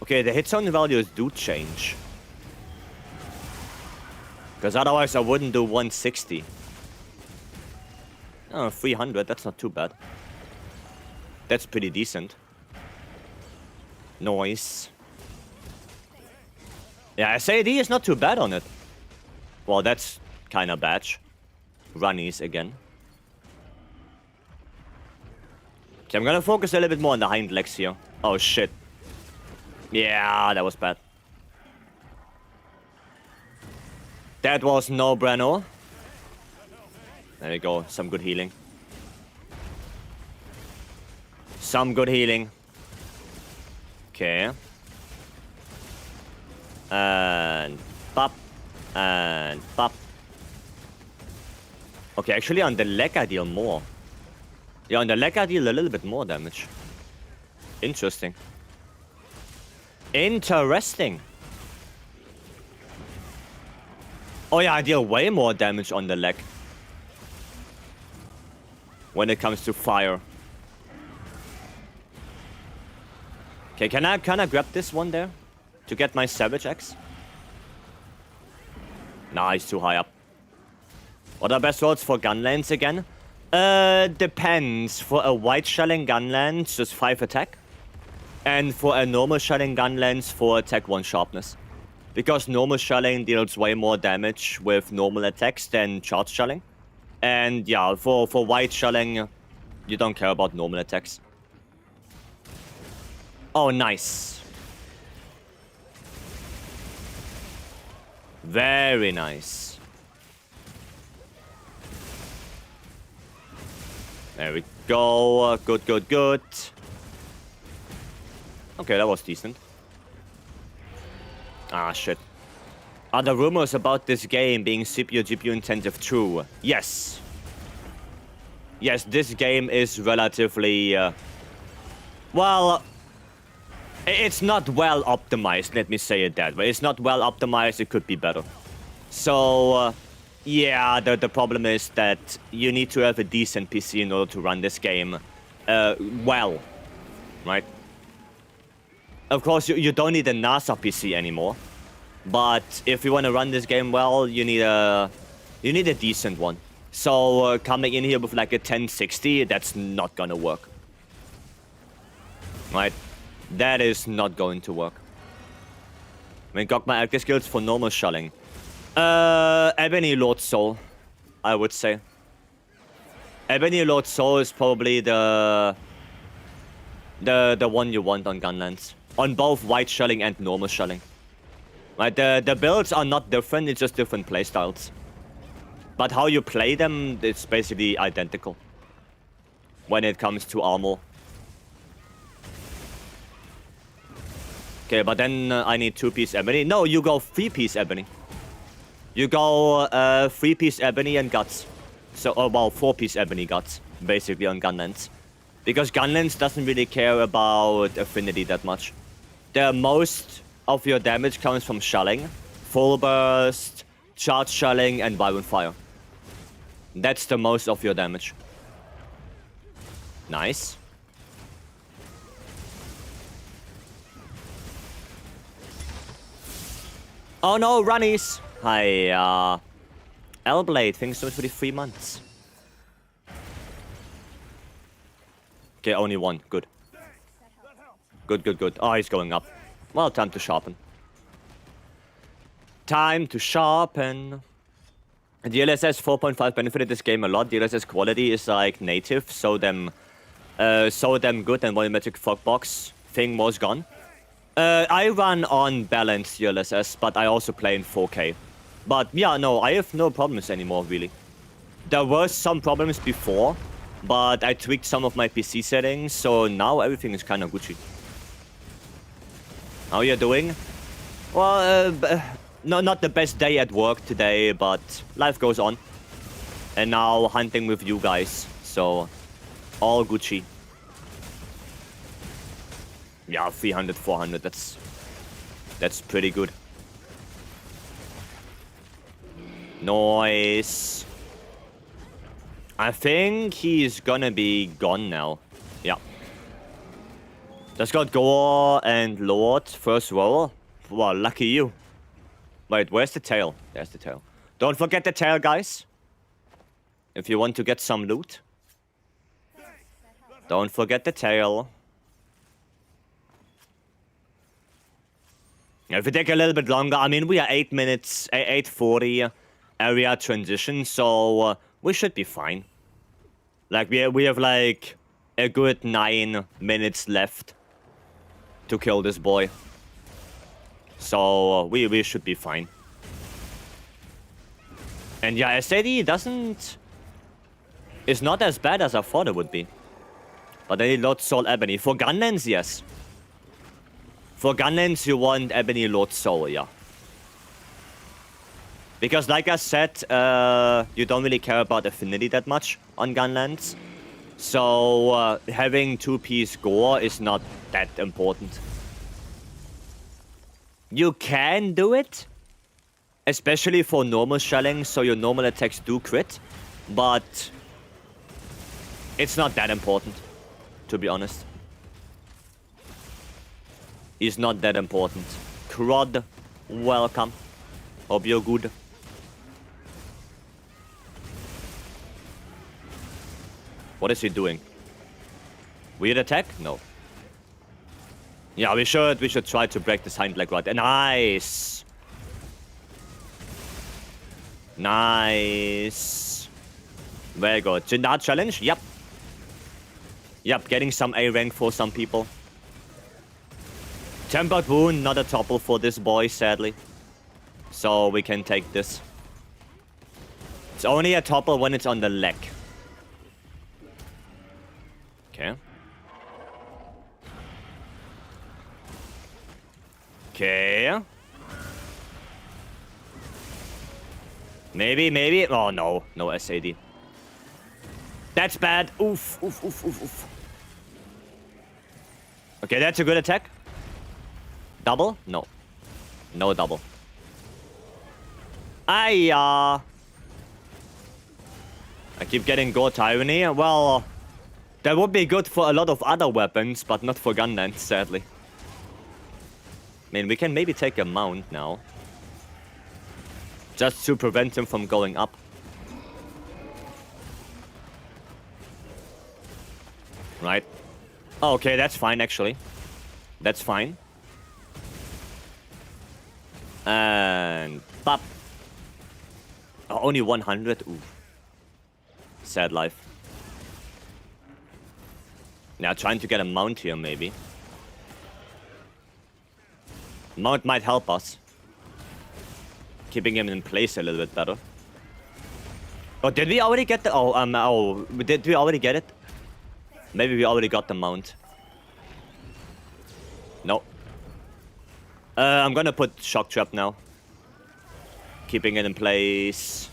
Okay, the hit zone values do change. Because otherwise I wouldn't do 160. Oh, 300, that's not too bad. That's pretty decent. Noise. Yeah, SAD is not too bad on it. Well, that's kind of bad. Runnies again. Okay, I'm gonna focus a little bit more on the hind legs here. Oh, shit. Yeah, that was bad. That was no bueno. There we go, some good healing. Some good healing. Okay. And pop. And pop. Okay, actually on the leg I deal more. Yeah, on the leg I deal a little bit more damage. Interesting. Interesting. Oh yeah, I deal way more damage on the leg. When it comes to fire. Okay, can I grab this one there? To get my Savage Axe? Nah, he's too high up. What are best rolls for gun lance again? Depends. For a white shelling gun lance, just 5 attack. And for a normal shelling gun lance, 4 attack, 1 sharpness. Because normal shelling deals way more damage with normal attacks than charged shelling. And yeah, for white shelling, you don't care about normal attacks. Oh, nice. Very nice. There we go. Good, good, good. Okay, that was decent. Ah, shit. Are the rumors about this game being CPU, GPU intensive true? Yes. Yes, this game is relatively... well... It's not well optimized, let me say it that way. It's not well optimized, it could be better. So, yeah, the problem is that you need to have a decent PC in order to run this game well, right? Of course, you don't need a NASA PC anymore. But if you want to run this game well, you need a decent one. So, coming in here with like a 1060, that's not gonna work. Right? That is not going to work. I mean, got my active skills for normal shelling. Ebony Lord Soul, I would say. Ebony Lord Soul is probably the one you want on Gunlands. On both white shelling and normal shelling. Right, the builds are not different, it's just different playstyles. But how you play them, it's basically identical. When it comes to armor. Okay, but then I need 2-piece ebony. No, you go 3-piece ebony. You go 3-piece ebony and guts. So, oh, well, 4-piece ebony guts, basically, on Gunlands. Because Gunlands doesn't really care about affinity that much. The most of your damage comes from shelling, full burst, charge shelling, and violent fire. That's the most of your damage. Nice. Oh no, runnies! Hi, L-Blade, thanks so much for the 3 months. Okay, only one. Good. Good, good, good. Oh, he's going up. Well, time to sharpen. Time to sharpen. DLSS 4.5 benefited this game a lot. DLSS quality is like native, so damn good, and volumetric fogbox thing was gone. I run on balanced DLSS, but I also play in 4K. But yeah, no, I have no problems anymore, really. There were some problems before, but I tweaked some of my PC settings, so now everything is kind of Gucci. How are you doing? Well, no, not the best day at work today, but life goes on. And now hunting with you guys, so all Gucci. Yeah, 300, 400, that's pretty good. Nice. I think he's gonna be gone now. Yeah. Just got Gore and Lord first roll. Well, lucky you. Wait, where's the tail? There's the tail. Don't forget the tail, guys. If you want to get some loot. Don't forget the tail. If we take a little bit longer, I mean, we are 8 minutes, 8:40 area transition, so we should be fine. Like, we have like a good 9 minutes left to kill this boy. So we should be fine. And yeah, SAD is not as bad as I thought it would be. But I need Lord Soul Ebony. For Gunlands, yes. For Gunlands, you want Ebony Lord Soul, yeah. Because like I said, you don't really care about affinity that much on Gunlands. So having 2-piece Gore is not that important. You can do it, especially for normal shelling, so your normal attacks do crit, but it's not that important, to be honest. It's not that important. Crod, welcome. Hope you're good. What is he doing? Weird attack? No. Yeah, we should try to break this hind leg right. Nice. Nice. Very good. Jindar challenge? Yep. Yep, getting some A rank for some people. Tempered Wound, not a topple for this boy, sadly. So we can take this. It's only a topple when it's on the leg. Okay. Okay. Maybe. Oh, no. No SAD. That's bad. Oof, oof, oof, oof, oof. Okay, that's a good attack. Double? No. No double. I keep getting Gore Tyranny. Well, that would be good for a lot of other weapons, but not for Gunlands, sadly. I mean, we can maybe take a mount now. Just to prevent him from going up. Right. Okay, that's fine, actually. That's fine. And... pop. Oh, only 100? Ooh. Sad life. Now, trying to get a mount here, maybe. Mount might help us. Keeping him in place a little bit better. Oh, did we already get the... oh, did we already get it? Maybe we already got the mount. No. I'm gonna put Shock Trap now. Keeping it in place.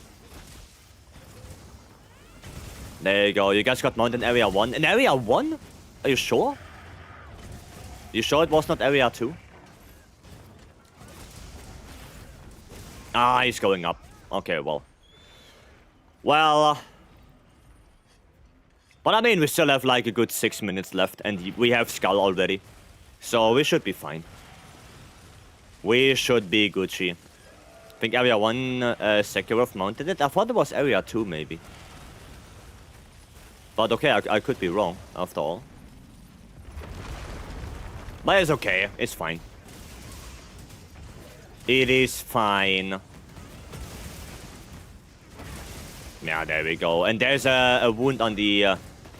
There you go. You guys got mount in Area 1. In Area 1? Are you sure? You sure it was not Area 2? Ah, he's going up. Okay, well. Well... but I mean, we still have like a good 6 minutes left, and we have Skull already. So we should be fine. We should be Gucci. I think Area 1 Sekirov mounted it. I thought it was Area 2, maybe. But okay, I could be wrong, after all. But it's okay. It's fine. It is fine. Yeah, there we go. And there's a wound on the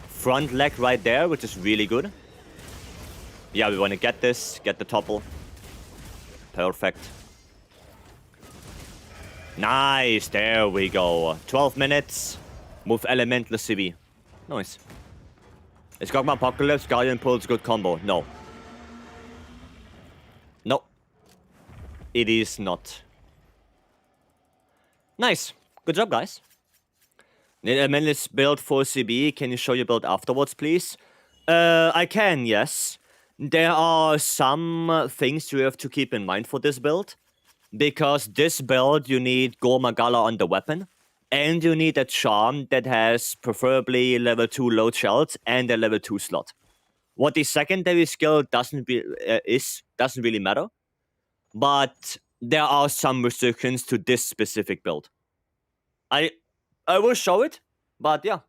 front leg right there, which is really good. Yeah, we want to get this. Get the topple. Perfect. Nice. There we go. 12 minutes. Move Elemental CV. Nice. Is Gogma Apocalypse, Guardian Pulse good combo? No. No. It is not. Nice. Good job, guys. Need a Menace build for CB. Can you show your build afterwards, please? I can, yes. There are some things you have to keep in mind for this build. Because this build, you need Gore Magala on the weapon. And you need a charm that has preferably level 2 load shells and a level 2 slot. What the secondary skill doesn't really matter. But there are some restrictions to this specific build. I will show it, but yeah.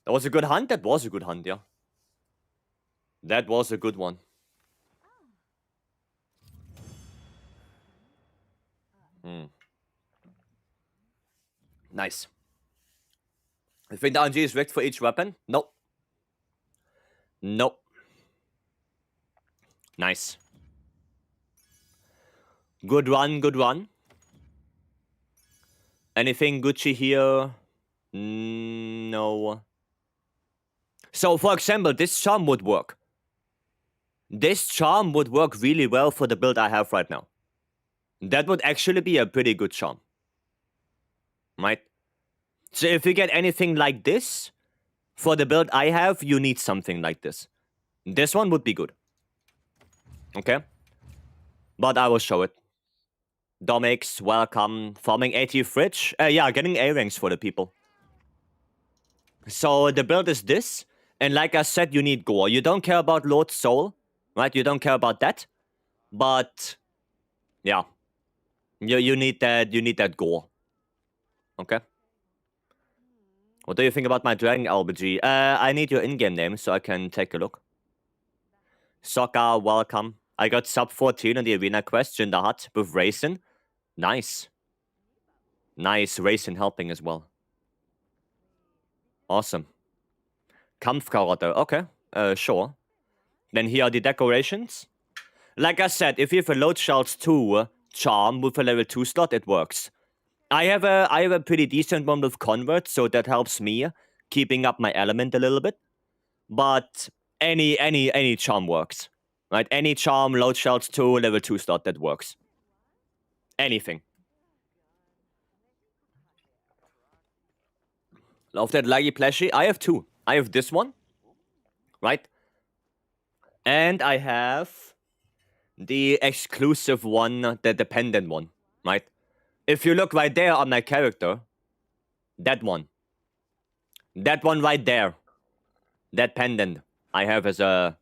That was a good hunt? That was a good hunt, yeah. That was a good one. Nice. I think the RNG is rigged for each weapon? Nope. Nope. Nice. Good run, good run. Anything Gucci here? No. So, for example, this charm would work. This charm would work really well for the build I have right now. That would actually be a pretty good charm. Right? So if you get anything like this, for the build I have, you need something like this. This one would be good. Okay? But I will show it. Domix, welcome. Farming 80 fridge. Yeah, getting A-ranks for the people. So the build is this. And like I said, you need gore. You don't care about Lord Soul. Right? You don't care about that. But yeah. You need that gore. Okay? What do you think about my Dragon LBG? I need your in-game name so I can take a look. Sokka, welcome. I got sub 14 on the arena quest in the hut with Raisin. Nice. Nice. Raisin helping as well. Awesome. Kampfkarotte. Okay. Sure. Then here are the decorations. Like I said, if you have a Load Shells 2 charm with a level 2 slot, it works. I have a pretty decent one with Convert, so that helps me keeping up my element a little bit. But any charm works. Right? Any charm, Load Shells 2, level 2 slot, that works. Anything. Love that laggy plushie. I have two. I have this one. Right? And I have the exclusive one, the dependent one. Right? If you look right there on my character, that one. That one right there. That pendant I have as a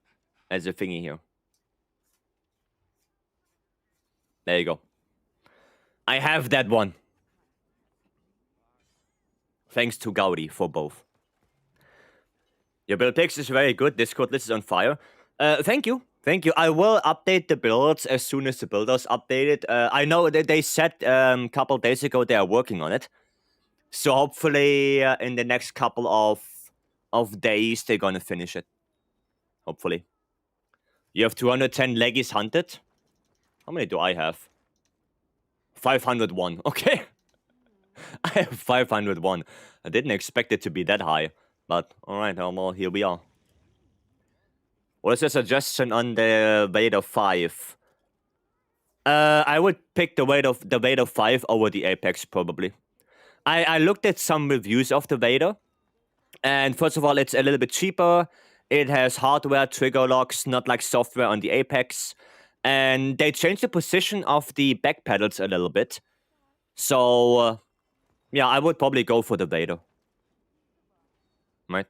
thingy here. There you go. I have that one. Thanks to Gaudi for both. Your build picks is very good. Discord list is on fire. Thank you. Thank you. I will update the builds as soon as the builders update it. I know that they said a couple days ago they are working on it. So hopefully in the next couple of days they're gonna finish it. Hopefully. You have 210 leggies hunted. How many do I have? 501. Okay. I have 501. I didn't expect it to be that high. But alright, well, here we are. What is the suggestion on the Vader 5? I would pick the Vader 5 over the Apex, probably. I looked at some reviews of the Vader. And first of all, it's a little bit cheaper. It has hardware trigger locks, not like software on the Apex. And they changed the position of the back pedals a little bit. So, yeah, I would probably go for the Vader. Right?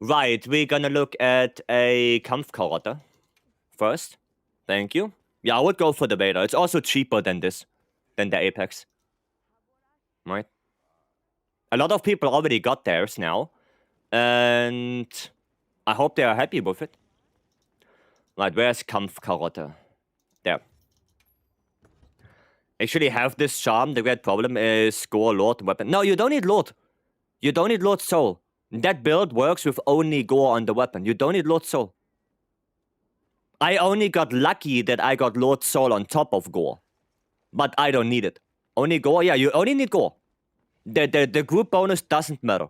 Right, we're gonna look at a Kampfkarotte first. Thank you. Yeah, I would go for the Vader. It's also cheaper than this, than the Apex. Right? A lot of people already got theirs now. And I hope they are happy with it. Right, where's Kampfkarotte? There. Actually have this charm. The great problem is score Lord weapon. No, you don't need Lord. You don't need Lord Soul. That build works with only Gore on the weapon. You don't need Lord Soul. I only got lucky that I got Lord Soul on top of Gore. But I don't need it. Only Gore? Yeah, you only need Gore. The group bonus doesn't matter.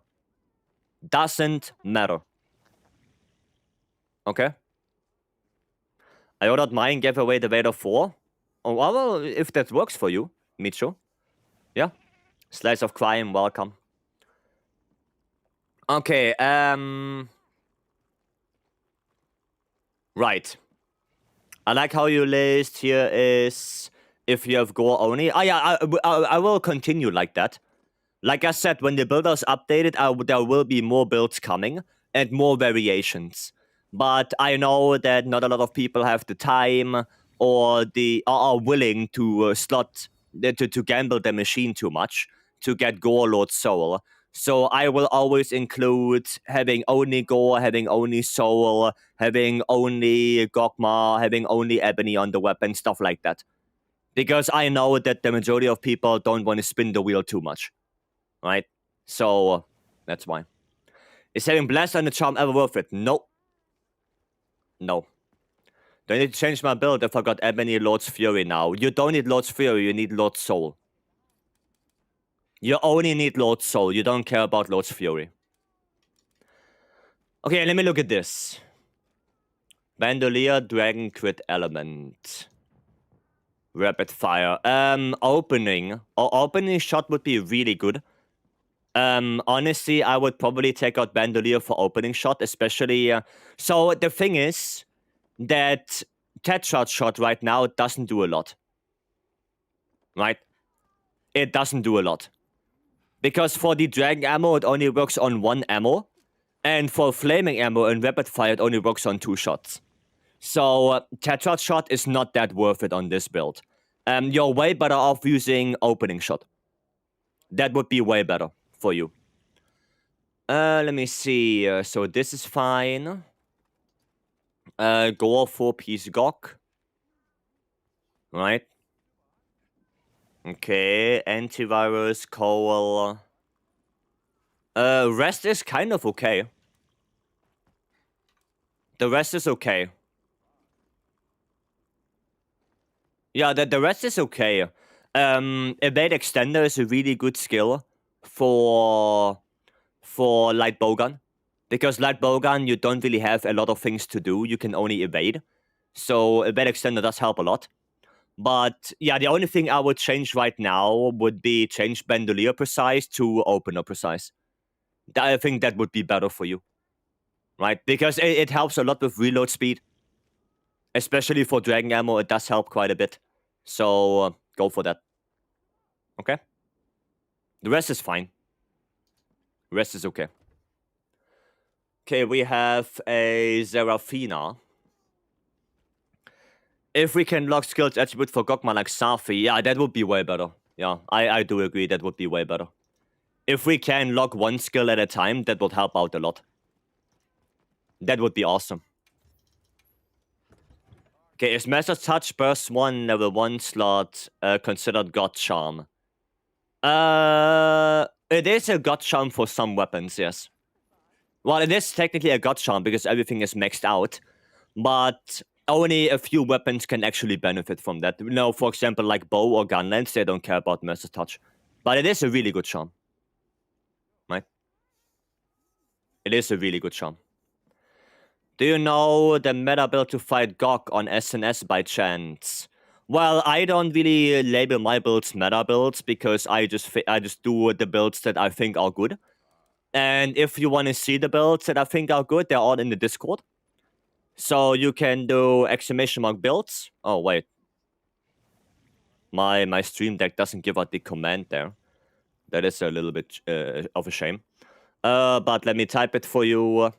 Doesn't matter. Okay? I ordered mine, gave away the Vader 4. Oh, well, if that works for you, Micho. Yeah. Slice of crime, welcome. Okay, right. I like how you list here is if you have Gore only. Oh yeah, I will continue like that. Like I said, when the builders updated, there will be more builds coming and more variations. But I know that not a lot of people have the time or are willing to to gamble the machine too much to get Gore Lord Soul. So I will always include having only Gore, having only Soul, having only Gogma, having only Ebony on the weapon, stuff like that. Because I know that the majority of people don't want to spin the wheel too much. Right? So, that's why. Is having Blast on the Charm ever worth it? No. No. Do I need to change my build if I got Ebony Lord's Fury now? You don't need Lord's Fury, you need Lord's Soul. You only need Lord's Soul, you don't care about Lord's Fury. Okay, let me look at this. Bandolier, Dragon Crit Element. Rapid Fire. Opening shot would be really good. Honestly, I would probably take out Bandolier for opening shot, especially... so the thing is that Tetrad shot right now doesn't do a lot. Right? It doesn't do a lot. Because for the Dragon ammo, it only works on 1 ammo. And for Flaming ammo and Rapid Fire, it only works on 2 shots. So Tetrad shot is not that worth it on this build. You're way better off using opening shot. That would be way better for you. Let me see. So this is fine. Gore 4-piece Gok. Right. Okay. Antivirus, Coal. Rest is kind of okay. The rest is okay. Yeah, the rest is okay. Evade Extender is a really good skill for Light Bowgun. Because Light Bowgun, you don't really have a lot of things to do. You can only evade. So Evade Extender does help a lot. But yeah, the only thing I would change right now would be change Bandolier Precise to Opener Precise. I think that would be better for you. Right? Because it helps a lot with reload speed. Especially for Dragon Ammo, it does help quite a bit. So go for that. Okay? The rest is fine. The rest is okay. Okay, we have a Serafina. If we can lock skills attribute for Gogma like Safi, yeah, that would be way better. Yeah, I do agree, that would be way better. If we can lock 1 skill at a time, that would help out a lot. That would be awesome. Okay, is Master's Touch Burst 1 level 1 slot considered God Charm? It is a God Charm for some weapons, yes. Well, it is technically a God Charm because everything is maxed out. But only a few weapons can actually benefit from that. You know, for example, like bow or gunlance, they don't care about Master's Touch. But it is a really good charm. Right? It is a really good charm. Do you know the meta build to fight Gok on SNS by chance? Well, I don't really label my builds meta builds because I just do the builds that I think are good. And if you want to see the builds that I think are good, they're all in the Discord. So you can do ! builds. Oh, wait. My stream deck doesn't give out the command there. That is a little bit of a shame. But let me type it for you.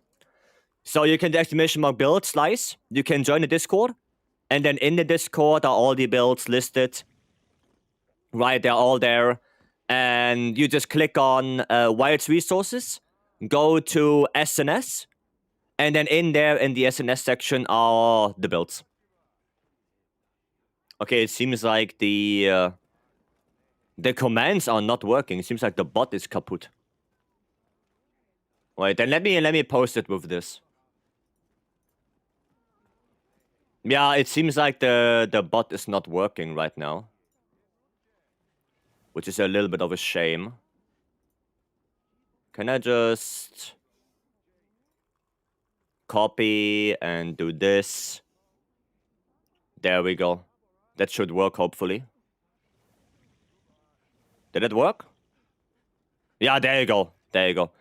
So you can do ! build slice. You can join the Discord. And then in the Discord are all the builds listed. Right, they're all there. And you just click on Wild's Resources. Go to SNS. And then in there, in the SNS section, are the builds. Okay, it seems like the commands are not working. It seems like the bot is kaput. Wait, then let me post it with this. Yeah, it seems like the bot is not working right now, which is a little bit of a shame. Can I just copy and do this? There we go. That should work, hopefully. Did it work? Yeah, there you go. There you go.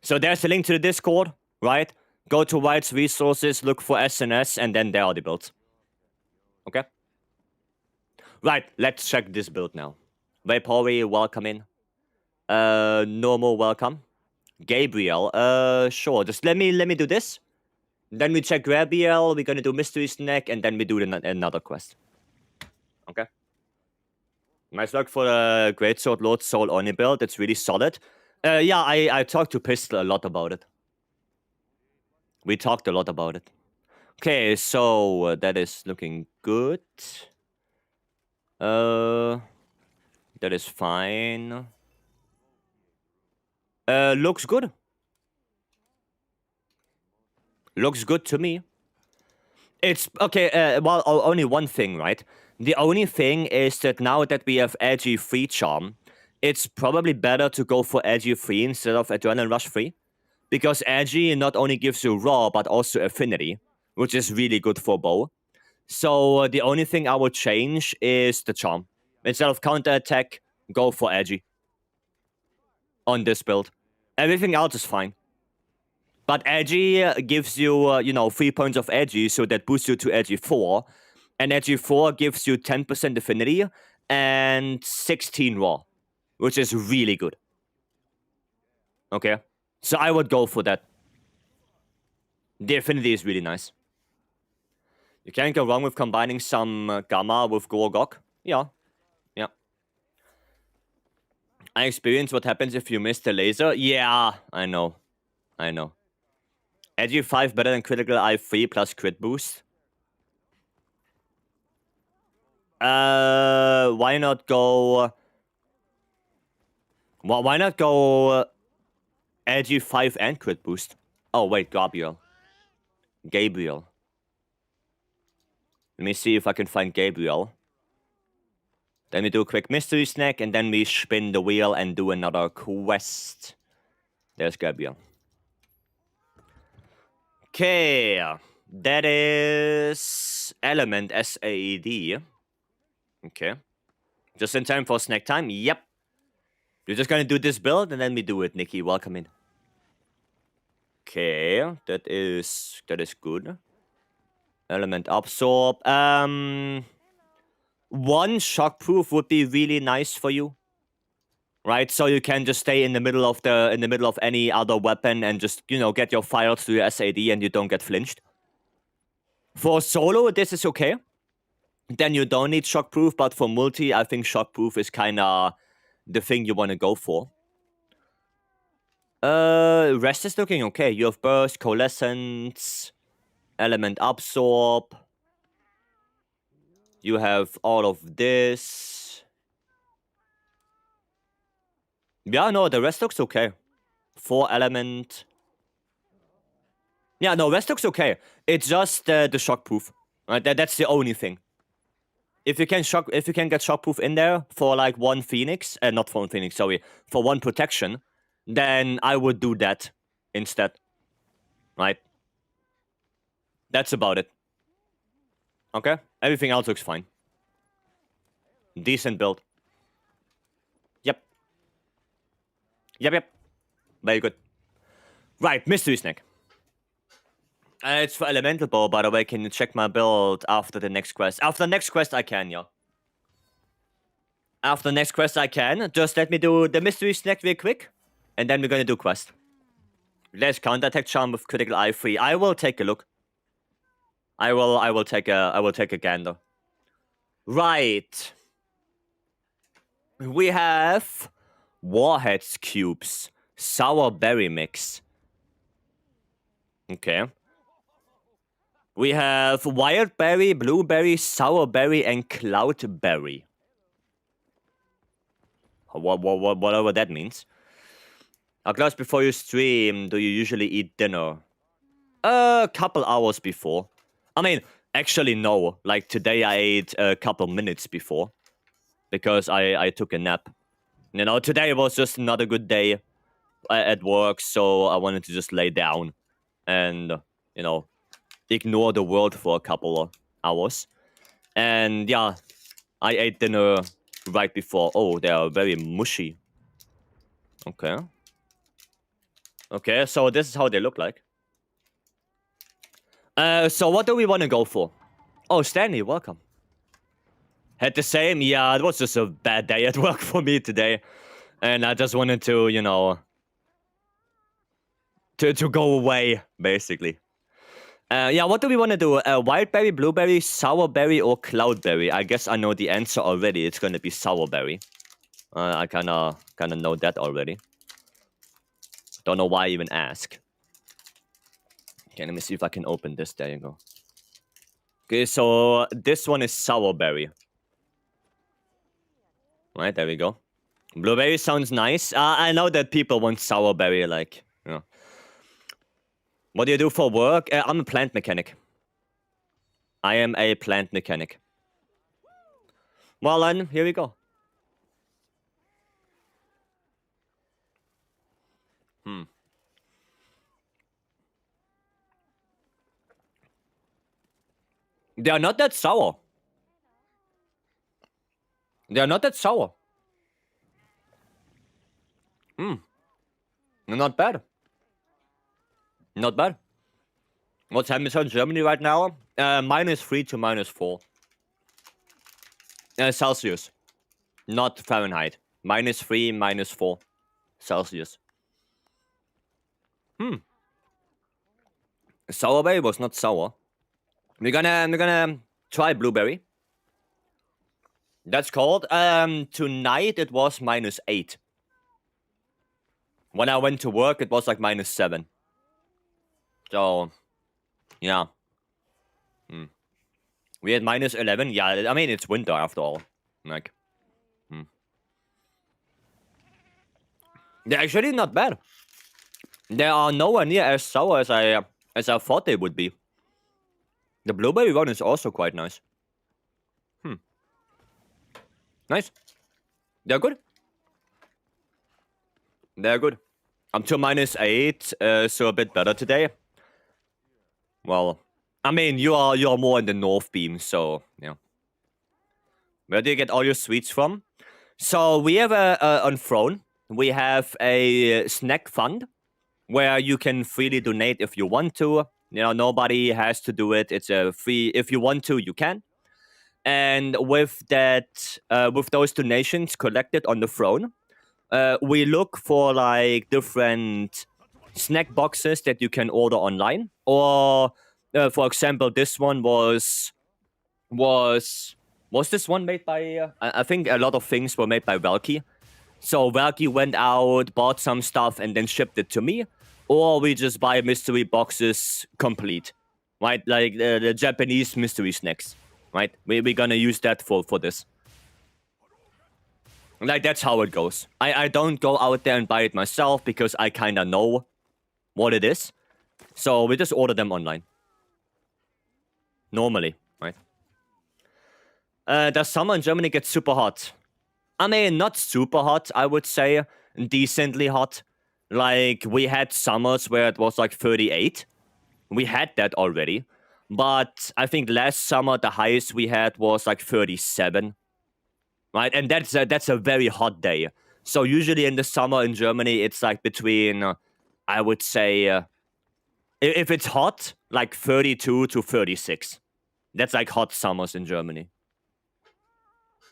So there's a link to the Discord, right? Go to White's resources, look for SNS, and then there are the builds. Okay? Right, let's check this build now. Vapory, welcome in. Normal, welcome. Gabriel, sure. Just let me do this. Then we check Gabriel, we're gonna do Mystery Snack, and then we do another quest. Okay? Nice luck for the Greatsword Lord Soul Oni build. It's really solid. Yeah, I talked to Pistol a lot about it. We talked a lot about it. Okay, so that is looking good. That is fine. Looks good. Looks good to me. It's okay. Well, only one thing, right? The only thing is that now that we have Edgy 3 Charm, it's probably better to go for Edgy 3 instead of Adrenaline Rush 3. Because Edgy not only gives you Raw, but also Affinity, which is really good for bow. So the only thing I would change is the Charm. Instead of Counter Attack, go for Edgy on this build. Everything else is fine. But Edgy gives you, 3 points of Edgy, so that boosts you to Edgy 4. And Edgy 4 gives you 10% Affinity and 16 Raw, which is really good. Okay? So I would go for that. The Affinity is really nice. You can't go wrong with combining some Gamma with Gorgok. Yeah. Yeah. I experienced what happens if you miss the laser. Yeah, I know. I know. Edgy 5 better than Critical Eye 3 plus crit boost. Why not go... Well, why not go Edgy 5 and crit boost? Oh, wait, Gabriel. Gabriel. Let me see if I can find Gabriel. Then we do a quick mystery snack, and then we spin the wheel and do another quest. There's Gabriel. Okay. That is Element SAED. Okay. Just in time for snack time? Yep. You're just gonna do this build, and then we do it, Nikki. Welcome in. Okay, that is good. Element Absorb. One shockproof would be really nice for you. Right? So you can just stay in the middle of any other weapon and just, get your files to your SAD and you don't get flinched. For solo, this is okay. Then you don't need shockproof, but for multi, I think shockproof is kinda the thing you wanna go for. Rest is looking okay. You have Burst, Coalescence, Element Absorb. You have all of this. Yeah, no, the rest looks okay. 4 element. Yeah, no, rest looks okay. It's just the shockproof. Right, that's the only thing. If you can get shockproof in there for like one Phoenix, not for one Phoenix, sorry, for one protection, then I would do that instead. Right? That's about it. Okay? Everything else looks fine. Decent build. Yep. Yep. Very good. Right, Mystery Snack. It's for Elemental Bow, by the way. Can you check my build after the next quest? After the next quest, I can, yeah. After the next quest, I can. Just let me do the Mystery Snack real quick, and then we're gonna do quest. Let's Counter Attack Charm with Critical Eye 3. I will take a look. I will take a gander. Right. We have Warheads Cubes, Sour Berry Mix, Okay. We have wild berry, blueberry, sour berry, and cloudberry. Whatever that means. How close before you stream do you usually eat dinner? A couple hours before. I mean, actually no. Like today I ate a couple minutes before. Because I took a nap. You know, today was just not a good day at work, so I wanted to just lay down and, you know, ignore the world for a couple of hours. And yeah, I ate dinner right before. Oh, they are very mushy. Okay. Okay, so this is how they look like. So what do we want to go for? Oh, Stanley, welcome. Had the same? Yeah, it was just a bad day at work for me today. And I just wanted to, you know, to go away, basically. Yeah, what do we want to do? Wildberry, blueberry, sourberry, or cloudberry? I guess I know the answer already. It's gonna be sourberry. I kinda know that already. Don't know why I even ask. Okay, let me see if I can open this. There you go. Okay, so this one is sourberry. Right, there we go. Blueberry sounds nice. I know that people want sourberry, like, you know. What do you do for work? I'm a plant mechanic. I am a plant mechanic. Well, then, here we go. They are not that sour. They are not that sour. Not bad. Not bad. What's temperature in Germany right now? -3 to -4. Celsius. Not Fahrenheit. -3, -4 Celsius. Sourberry was not sour. We're gonna try blueberry. That's cold. Tonight it was -8. When I went to work, it was like -7. So, yeah. We had -11. Yeah, I mean, it's winter after all. Like, they're actually not bad. They are nowhere near as sour as I thought they would be. The blueberry one is also quite nice. Nice. They're good. They're good. I'm to -8, so a bit better today. Well, I mean, you're more in the North Beam, so yeah. Where do you get all your sweets from? So we have on Throne, we have a snack fund where you can freely donate if you want to. You know, nobody has to do it. It's a free. If you want to, you can. And with that, with those donations collected on the Throne, we look for like different snack boxes that you can order online. Or, for example, this one was this one made by? I think a lot of things were made by Valky. So Valky went out, bought some stuff, and then shipped it to me. Or we just buy mystery boxes complete, right? Like the Japanese mystery snacks, right? We're gonna use that for this. Like, that's how it goes. I don't go out there and buy it myself because I kind of know what it is. So we just order them online. Normally, right? Does summer in Germany get super hot? I mean, not super hot, I would say. Decently hot. Like, we had summers where it was like 38. We had that already. But I think last summer, the highest we had was like 37. Right? And that's a very hot day. So usually in the summer in Germany, it's like between, I would say, if it's hot, like 32 to 36. That's like hot summers in Germany.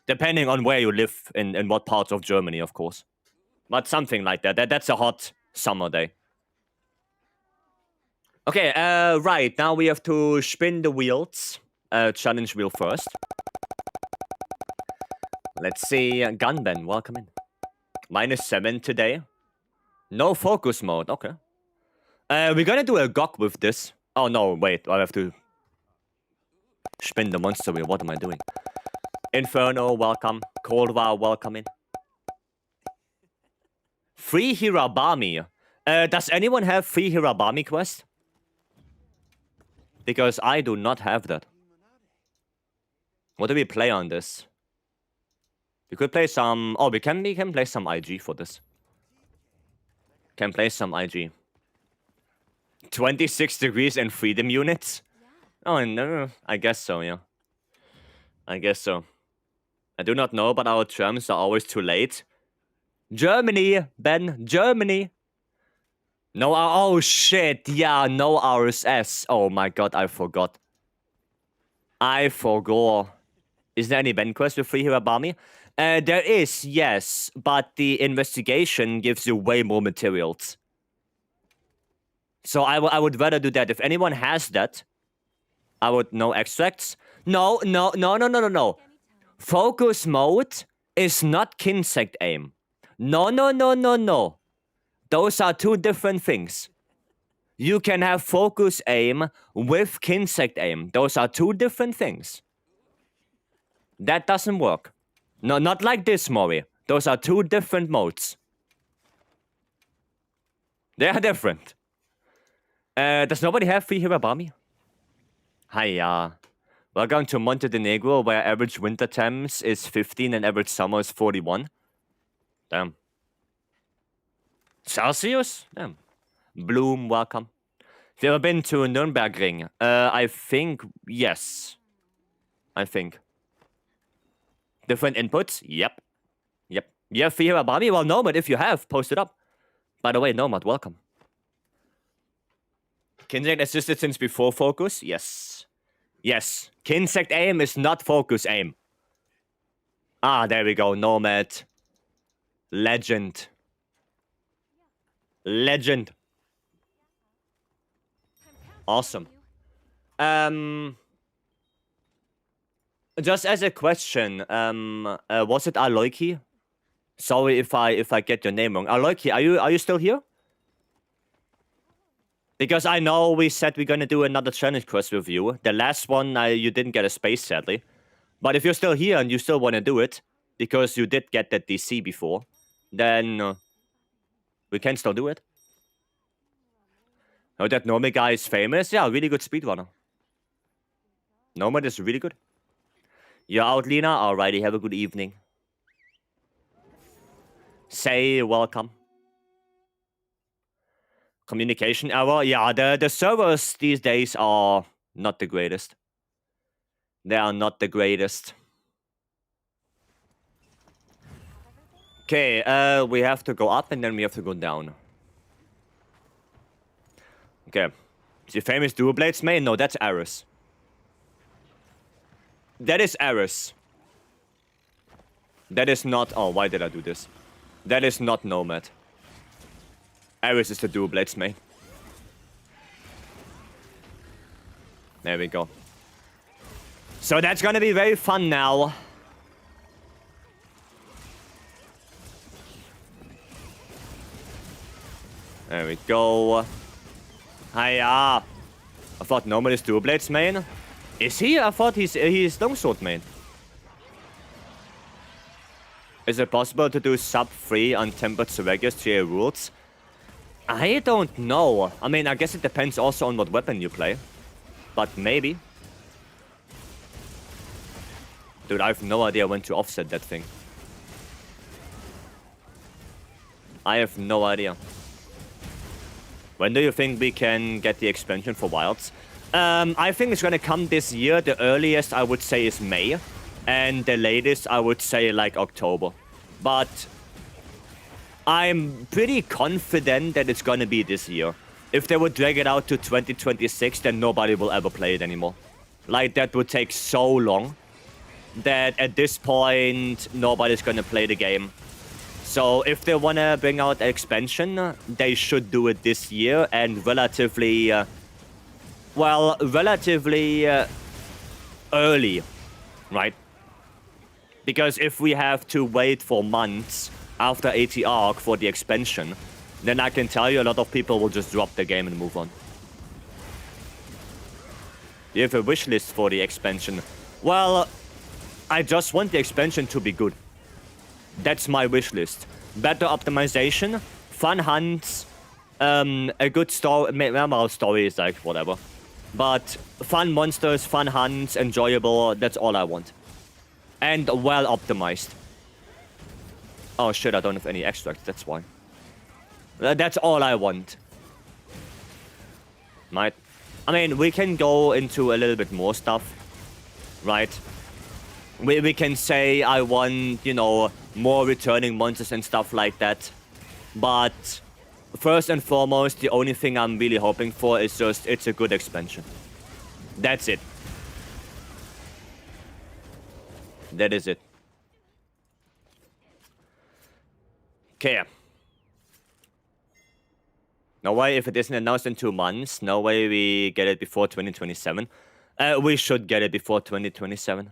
Depending on where you live in what parts of Germany, of course. But something like that. That's a hot summer day. Okay, right. Now we have to spin the wheels. Challenge wheel first. Let's see. Gunben, welcome in. -7 today. No focus mode. Okay. We're gonna do a GOG with this. Oh no, wait, I have to spin the monster wheel. What am I doing? Inferno, welcome. Cold War, welcome in. Free Hirabami. Does anyone have free Hirabami quest? Because I do not have that. What do we play on this? We could play some... Oh, we can play some IG for this. Can play some IG. 26 degrees and freedom units? Oh, no. I guess so, yeah. I guess so. I do not know, but our terms are always too late. Germany, Ben. Germany. No, oh shit. Yeah, no RSS. Oh my god, I forgot. I forgot. Is there any Ben quest with free Hirabami? There is, yes. But the investigation gives you way more materials. So I would rather do that. If anyone has that, I would know extracts. No. Focus mode is not Kinsect aim. No. Those are two different things. You can have focus aim with Kinsect aim. Those are two different things. That doesn't work. No, not like this, Mori. Those are two different modes. They are different. Does nobody have free Hirabami? Hiya. Welcome to Montenegro, where average winter temps is 15 and average summer is 41. Damn. Celsius? Damn. Bloom, welcome. Have you ever been to Nürnbergring? I think, yes. I think. Different inputs? Yep. You have free Hirabami? Well, Nomad, if you have, post it up. By the way, Nomad, welcome. Kinsect assisted since before focus? Yes. Kinsect aim is not focus aim. Ah, there we go. Nomad. Legend. Awesome. Just as a question, was it Aloiki? Sorry if I get your name wrong. Aloiki, are you still here? Because I know we said we're gonna do another challenge quest with you. The last one, you didn't get a space, sadly. But if you're still here and you still want to do it, because you did get that DC before, then we can still do it. Oh, that Nomad guy is famous? Yeah, really good speedrunner. Nomad is really good. You're out, Lena? Alrighty, have a good evening. Say welcome. Communication error? Yeah, the servers these days are not the greatest. They are not the greatest. Okay, we have to go up and then we have to go down. Okay. Is your famous dual blades main? No, that's Aris. That is Aris. That is not... Oh, why did I do this? That is not Nomad. Aris is the dual blades main. There we go. So that's gonna be very fun now. There we go. Hiya. I thought Nomad is dual blades main. Is he? I thought he's longsword main. Is it possible to do sub 3 untempered Sevegus GA rules? I don't know. I mean, I guess it depends also on what weapon you play. But maybe. Dude, I have no idea when to offset that thing. I have no idea. When do you think we can get the expansion for Wilds? I think it's gonna come this year. The earliest I would say is May. And the latest I would say like October. But I'm pretty confident that it's gonna be this year. If they would drag it out to 2026, then nobody will ever play it anymore. Like, that would take so long that at this point, nobody's gonna play the game. So if they wanna bring out an expansion, they should do it this year and relatively... relatively early, right? Because if we have to wait for months after AT Arc for the expansion, then I can tell you a lot of people will just drop the game and move on. You have a wish list for the expansion. Well, I just want the expansion to be good. That's my wish list. Better optimization, fun hunts, a good story. Well, story is like whatever. But fun monsters, fun hunts, enjoyable, that's all I want. And well optimized. Oh shit, I don't have any extracts, that's why. That's all I want. Right? I mean, we can go into a little bit more stuff. Right? We can say I want, you know, more returning monsters and stuff like that. But first and foremost, the only thing I'm really hoping for is just it's a good expansion. That's it. That is it. Okay. No way if it isn't announced in 2 months. No way we get it before 2027. We should get it before 2027.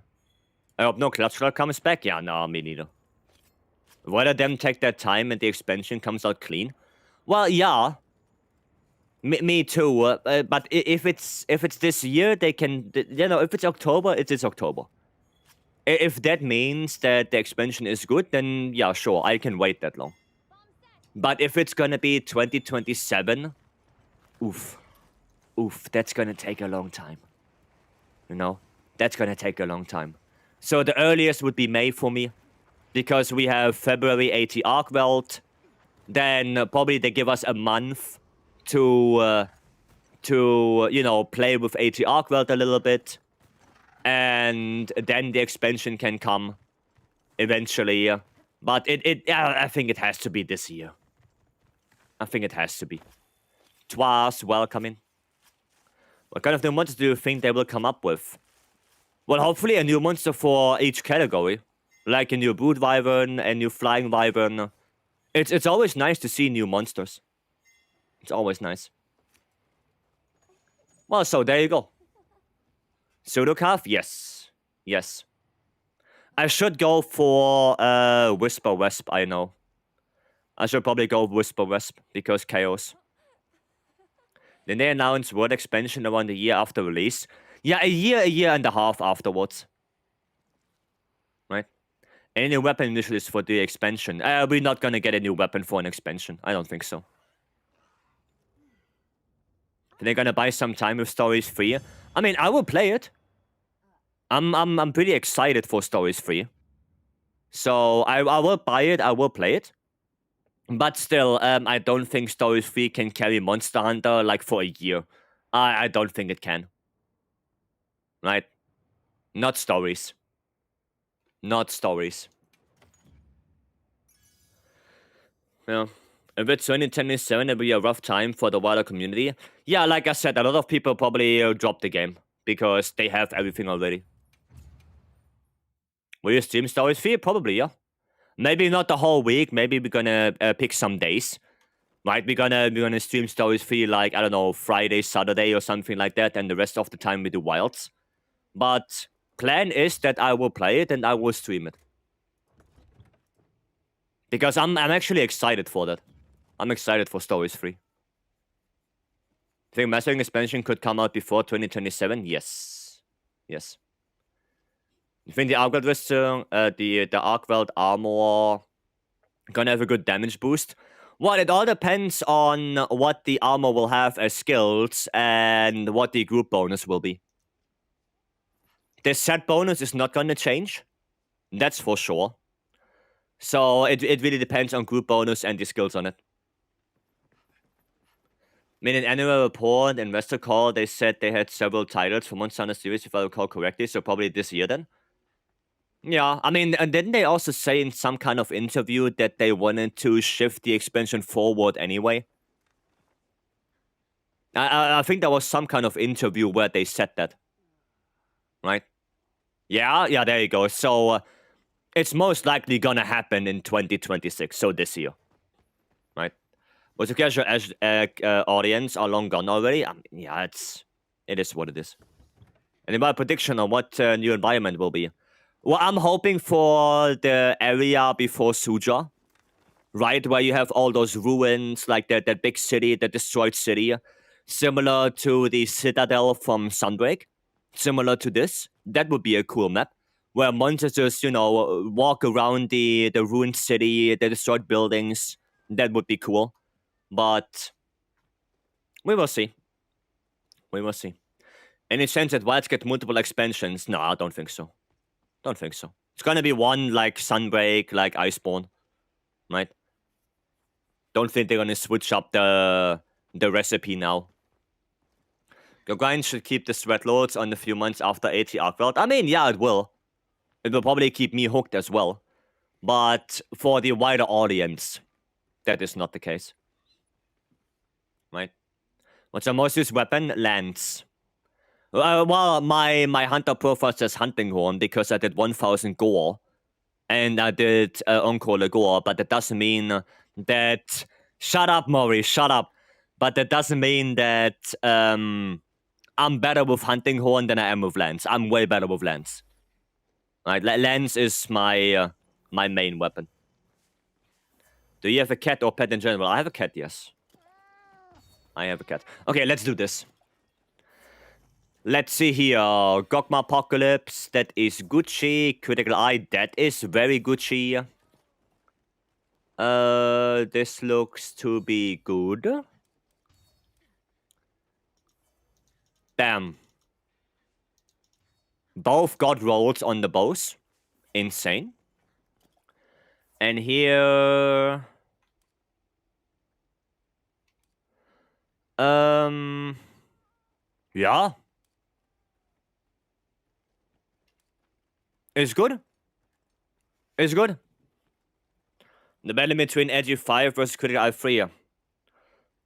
I hope no Clutchroll comes back. Yeah, no, me neither. Whether them take their time and the expansion comes out clean. Well, yeah. Me too. But if it's this year, they can. You know, if it's October, it is October. If that means that the expansion is good, then yeah, sure, I can wait that long. But if it's gonna be 2027, oof, that's gonna take a long time. You know, that's gonna take a long time. So the earliest would be May for me, because we have February MHWilds. Then probably they give us a month to you know, play with MHWilds a little bit, and then the expansion can come eventually. But I think it has to be this year. I think it has to be. Twas welcoming. What kind of new monsters do you think they will come up with? Well, hopefully a new monster for each category. Like a new Brood Wyvern, a new Flying Wyvern. It's always nice to see new monsters. It's always nice. Well, so there you go. Pseudocalf? Yes. Yes. I should go for Whisper Wisp, I know. I should probably go Whisper Wisp, because Chaos. Then they announced World Expansion around a year after release. Yeah, a year and a half afterwards. Right? Any new weapon initially for the expansion? We're not gonna get a new weapon for an expansion. I don't think so. They're gonna buy some time with Stories 3. I mean, I will play it. I'm pretty excited for Stories 3. So I will buy it, I will play it. But still, I don't think Stories 3 can carry Monster Hunter like for a year. I don't think it can. Right? Not Stories. Not Stories. Yeah. If it's 2027, it'll be a rough time for the wider community. Yeah, like I said, a lot of people probably drop the game because they have everything already. Will you stream Stories 3? Probably, yeah. Maybe not the whole week. Maybe we're gonna pick some days. Right? We're gonna stream Stories 3 like, I don't know, Friday, Saturday or something like that, and the rest of the time we do Wilds. But plan is that I will play it and I will stream it. Because I'm actually excited for that. I'm excited for Stories 3. Think Mastering Expansion could come out before 2027? Yes. Yes. You think the Arcweld the Arcweld armor gonna have a good damage boost? Well, it all depends on what the armor will have as skills and what the group bonus will be. The set bonus is not gonna change. That's for sure. So it really depends on group bonus and the skills on it. I mean, in annual report, investor call, they said they had several titles for Monster Hunter series, if I recall correctly, so probably this year then. Yeah, I mean, and didn't they also say in some kind of interview that they wanted to shift the expansion forward anyway? I think there was some kind of interview where they said that. Right? Yeah, there you go. So, it's most likely gonna happen in 2026, so this year. Right? Was the casual audience are long gone already? I mean, yeah, it is what it is. Any prediction on what new environment will be? Well, I'm hoping for the area before Suja. right? Where you have all those ruins, like that big city, the destroyed city, similar to the Citadel from Sunbreak, similar to this. That would be a cool map where monsters just, walk around the ruined city, the destroyed buildings. That would be cool. But we will see. We will see. Any chance that Wilds get multiple expansions? No, I don't think so. Don't think so. It's gonna be one like Sunbreak, like Iceborne, right? Don't think they're gonna switch up the recipe now. Your grind should keep the sweat loads on a few months after 80 Arcworld. I mean, yeah, it will. It will probably keep me hooked as well. But for the wider audience, that is not the case. Right? What's your most used weapon? Lance. Well, my hunter profile says hunting horn because I did 1000 gore. And I did Encore gore, but that doesn't mean that... Shut up, Maury, shut up. But that doesn't mean that I'm better with hunting horn than I am with lance. I'm way better with lance. Right, lance is my my main weapon. Do you have a cat or pet in general? I have a cat, yes. I have a cat. Okay, let's do this. Let's see here. Gogma Apocalypse, that is Gucci. Critical Eye, that is very Gucci. This looks to be good. Damn. Both got rolls on the bows. Insane. And here... Yeah. It's good. It's good. The battle between Edgy 5 versus Critical Eye 3.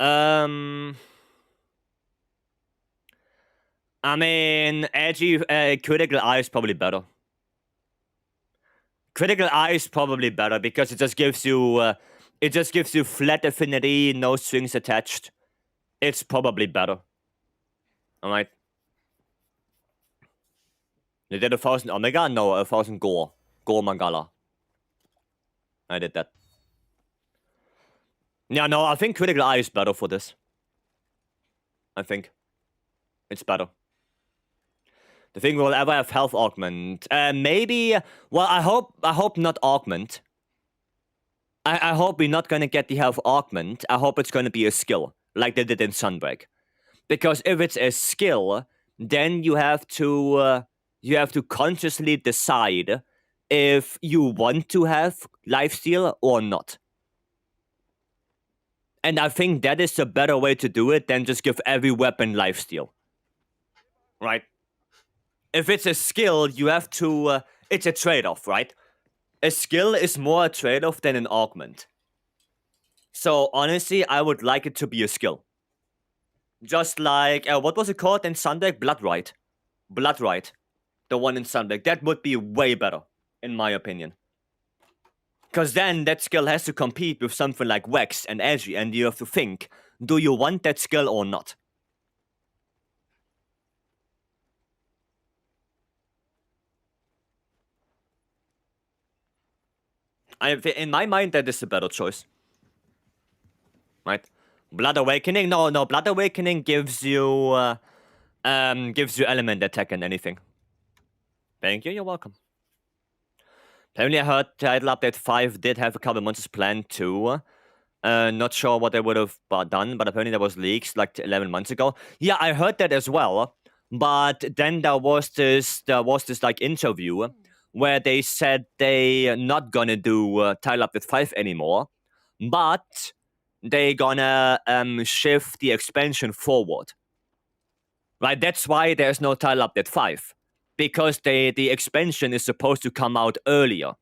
I mean, Edgy Critical Eye is probably better. Critical Eye is probably better because it just gives you flat affinity, no strings attached. It's probably better. Alright. You did 1000 Omega? No, 1000 Gore. Gore Mangala. I did that. Yeah, no, I think Critical Eye is better for this. I think. It's better. The thing will ever have health augment. Maybe... Well, I hope not augment. I hope we're not gonna get the health augment. I hope it's gonna be a skill, like they did in Sunbreak. Because if it's a skill, then you have to consciously decide if you want to have lifesteal or not. And I think that is a better way to do it than just give every weapon lifesteal. Right? If it's a skill, you have to... it's a trade-off, right? A skill is more a trade-off than an augment. So, honestly, I would like it to be a skill. Just like... what was it called in Sundeck? Bloodright. Bloodright. The one in Sundeck. That would be way better, in my opinion. Because then that skill has to compete with something like Wax and Edgy, and you have to think, do you want that skill or not? In my mind, that is a better choice. Right? Blood Awakening? No, Blood Awakening gives you element attack and anything. Thank you, you're welcome. Apparently I heard Title Update 5 did have a couple months planned too. Not sure what they would have done, but apparently there was leaks like 11 months ago. Yeah, I heard that as well. But then there was this like interview where they said they're not gonna do Title Update 5 anymore, but they gonna shift the expansion forward. Right, that's why there's no Title Update 5. Because the expansion is supposed to come out earlier.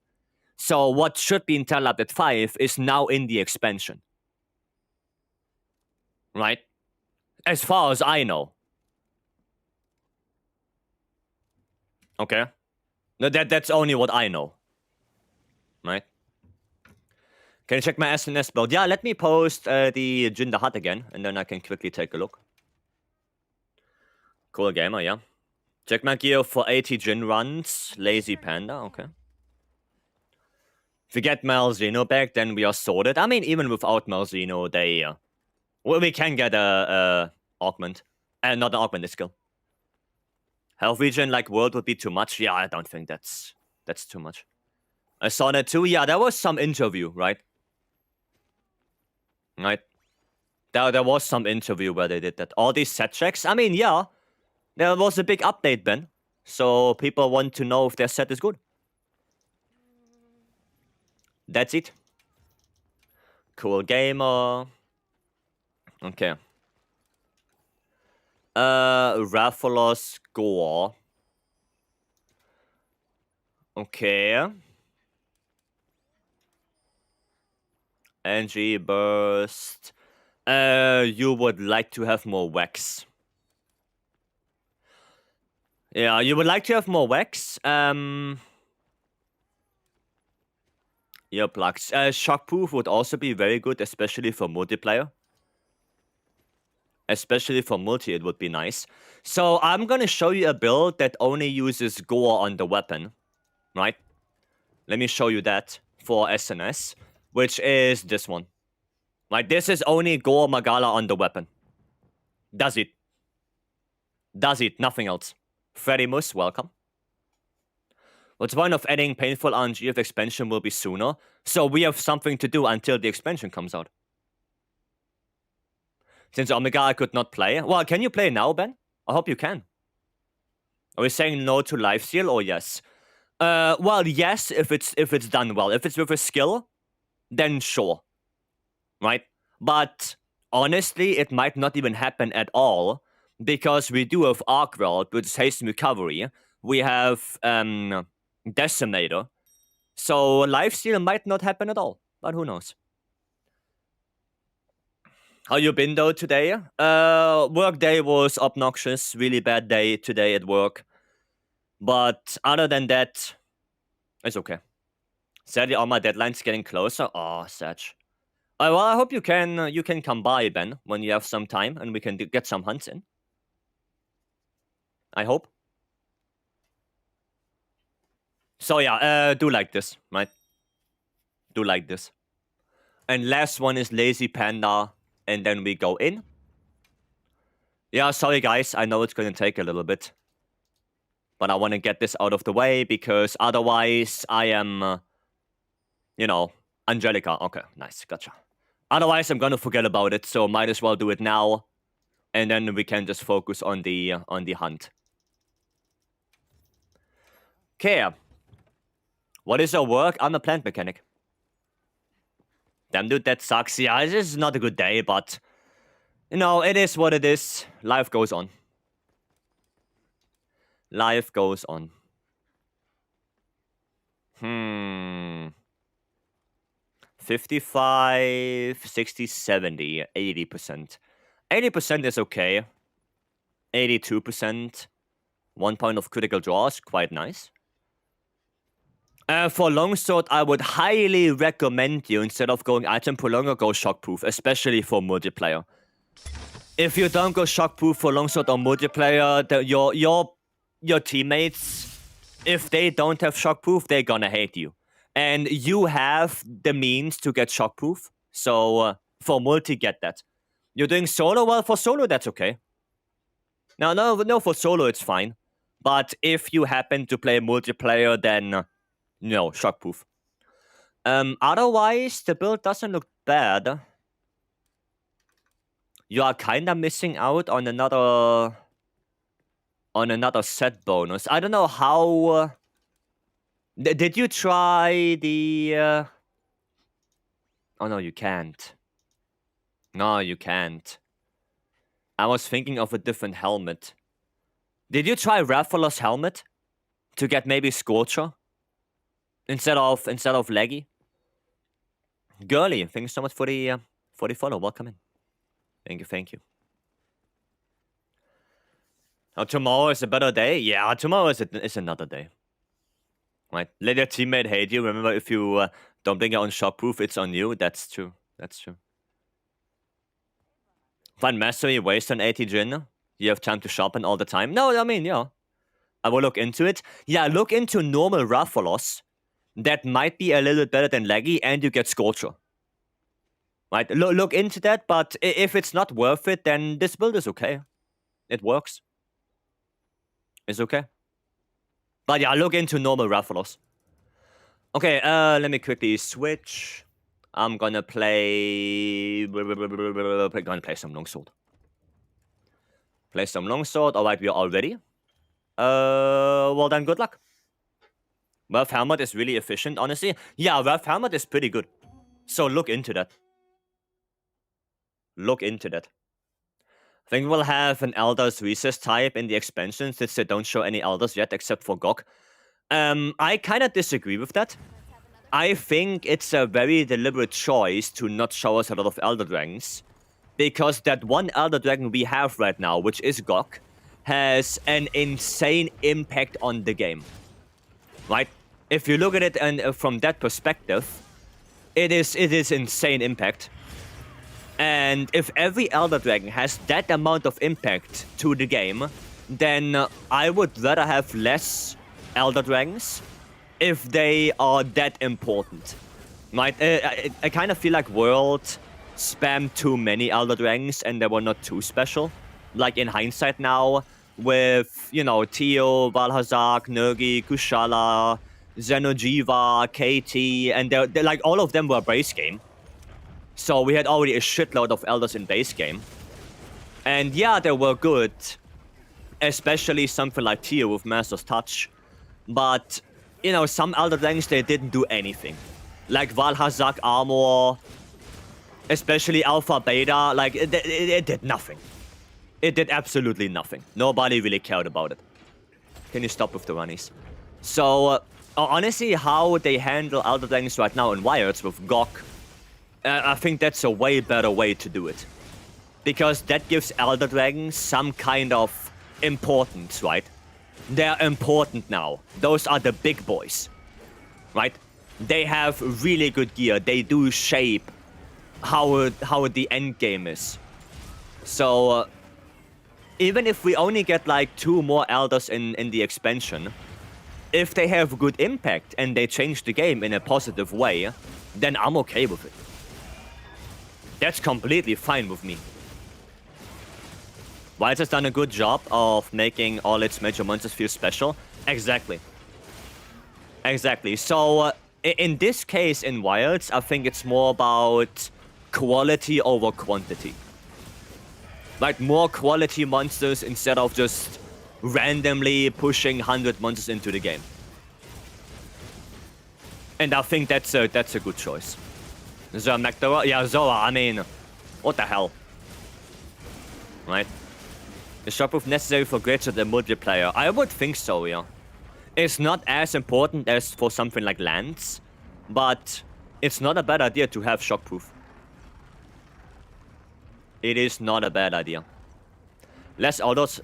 So what should be in Title Update 5 is now in the expansion. Right? As far as I know. Okay? No, that's only what I know. Right? Can you check my SNS build? Yeah, let me post the Jin the Hut again, and then I can quickly take a look. Cool gamer, yeah. Check my gear for 80 Jin runs. Lazy Panda, okay. If we get Malzeno back, then we are sorted. I mean, even without Malzeno, they... well, we can get a augment. Not an augment, a skill. Health regen like World would be too much. Yeah, I don't think that's too much. A Sonnet 2, yeah, there was some interview, right? Right. There was some interview where they did that. All these set checks, I mean, yeah. There was a big update, Ben. So people want to know if their set is good. That's it. Cool gamer. Okay. Rathalos Gore. Okay. Energy burst. You would like to have more wax. Yeah, you would like to have more wax. Earplugs. Shockproof would also be very good, especially for multiplayer. Especially for multi, it would be nice. So I'm gonna show you a build that only uses gore on the weapon, right? Let me show you that for SNS, which is this one. Right, this is only gore Magala on the weapon. Does it? Does it? Nothing else. Fredimus, welcome. What's the point of adding painful RNG if expansion will be sooner? So we have something to do until the expansion comes out. Since Omega I could not play. Well, can you play now, Ben? I hope you can. Are we saying no to life steal or yes? Well, yes, if it's done well. If it's with a skill, then sure. Right? But honestly, it might not even happen at all, because we do have Arc World, which is haste and recovery. We have Decimator. So life steal might not happen at all, but who knows? How you been though today? Work day was obnoxious, really bad day today at work. But other than that, it's okay. Sadly, all my deadlines getting closer. Oh, Sag. Well, I hope you can come by, Ben, when you have some time, and we can get some hunts in. I hope. So yeah, do like this, right? Do like this. And last one is Lazy Panda, and then we go in. Yeah, sorry guys, I know it's gonna take a little bit. But I want to get this out of the way, because otherwise I am, you know, Angelica. Okay, nice, gotcha. Otherwise I'm gonna forget about it, so might as well do it now. And then we can just focus on the hunt. Okay. What is your work? I'm a plant mechanic. Damn, dude, that sucks. Yeah, this is not a good day, but... you know, it is what it is. Life goes on. Life goes on. 55, 60, 70, 80%. 80% is okay. 82%. 1 point of critical draws, quite nice. For longsword, I would highly recommend you, instead of going item prolonger, go shockproof, especially for multiplayer. If you don't go shockproof for longsword or multiplayer, your teammates, if they don't have shockproof, they're gonna hate you. And you have the means to get shockproof, so for multi, get that. You're doing solo? Well, for solo, that's okay. No, for solo, it's fine. But if you happen to play multiplayer, then... no, shockproof. Otherwise, the build doesn't look bad. You are kinda missing out on another set bonus. I don't know how... did you try the... oh, no, you can't. No, you can't. I was thinking of a different helmet. Did you try Rathalos helmet? To get maybe Scorcher? Instead of Leggy? Girly, thank you so much for the follow. Welcome in. Thank you. Oh, tomorrow is a better day? Yeah, tomorrow is another day. Right? Let your teammate hate you. Remember, if you don't bring your own shockproof, it's on you. That's true. That's true. Find mastery waste on 80 Jin. You have time to sharpen all the time. No, I mean, yeah. I will look into it. Yeah, look into normal Rathalos. that might be a little bit better than Leggy, and you get Scorcher. Right? Look into that, but if it's not worth it, then this build is okay. It works. It's okay. But yeah, look into normal Rathalos. Okay, let me quickly switch. I'm gonna play... gonna play some Longsword. Play some Longsword. Alright, we are all ready. Well then, good luck. Werf Helmet is really efficient, honestly. Yeah, Werf Helmet is pretty good. So look into that. Look into that. I think we'll have an Elders Recess type in the expansion, since they don't show any Elders yet, except for Gok. I kind of disagree with that. I think it's a very deliberate choice to not show us a lot of Elder Dragons, because that one Elder Dragon we have right now, which is Gok, has an insane impact on the game. Right? If you look at it and from that perspective, it is insane impact. And if every Elder Dragon has that amount of impact to the game, then I would rather have less Elder Dragons if they are that important. Right? I kind of feel like World spammed too many Elder Dragons and they were not too special. Like in hindsight now, with, you know, Tio, Valhazak, Nergi, Kushala, Xenojiva, KT, and they're like all of them were base game. So we had already a shitload of Elders in base game. And yeah, they were good. Especially something like Tio with Master's Touch. But, you know, some Elder Dragons, they didn't do anything. Like Valhazak Armor, especially Alpha Beta, like, it did nothing. It did absolutely nothing. Nobody really cared about it. Can you stop with the runnies? So, honestly, how they handle Elder Dragons right now in Wilds with Gok, I think that's a way better way to do it. Because that gives Elder Dragons some kind of importance, right? They're important now. Those are the big boys, right? They have really good gear. They do shape how the end game is. So, even if we only get like 2 more Elders in the expansion, if they have good impact and they change the game in a positive way, then I'm okay with it. That's completely fine with me. Wilds has done a good job of making all its major monsters feel special. Exactly. Exactly. So, in this case, in Wilds, I think it's more about quality over quantity. Like, more quality monsters instead of just randomly pushing 100 monsters into the game. And I think that's a good choice. Magdara? Yeah, Zoa, I mean, what the hell? Right? Is Shockproof necessary for grades of the multiplayer? I would think so, yeah. It's not as important as for something like Lance, but it's not a bad idea to have Shockproof. It is not a bad idea. Less Elders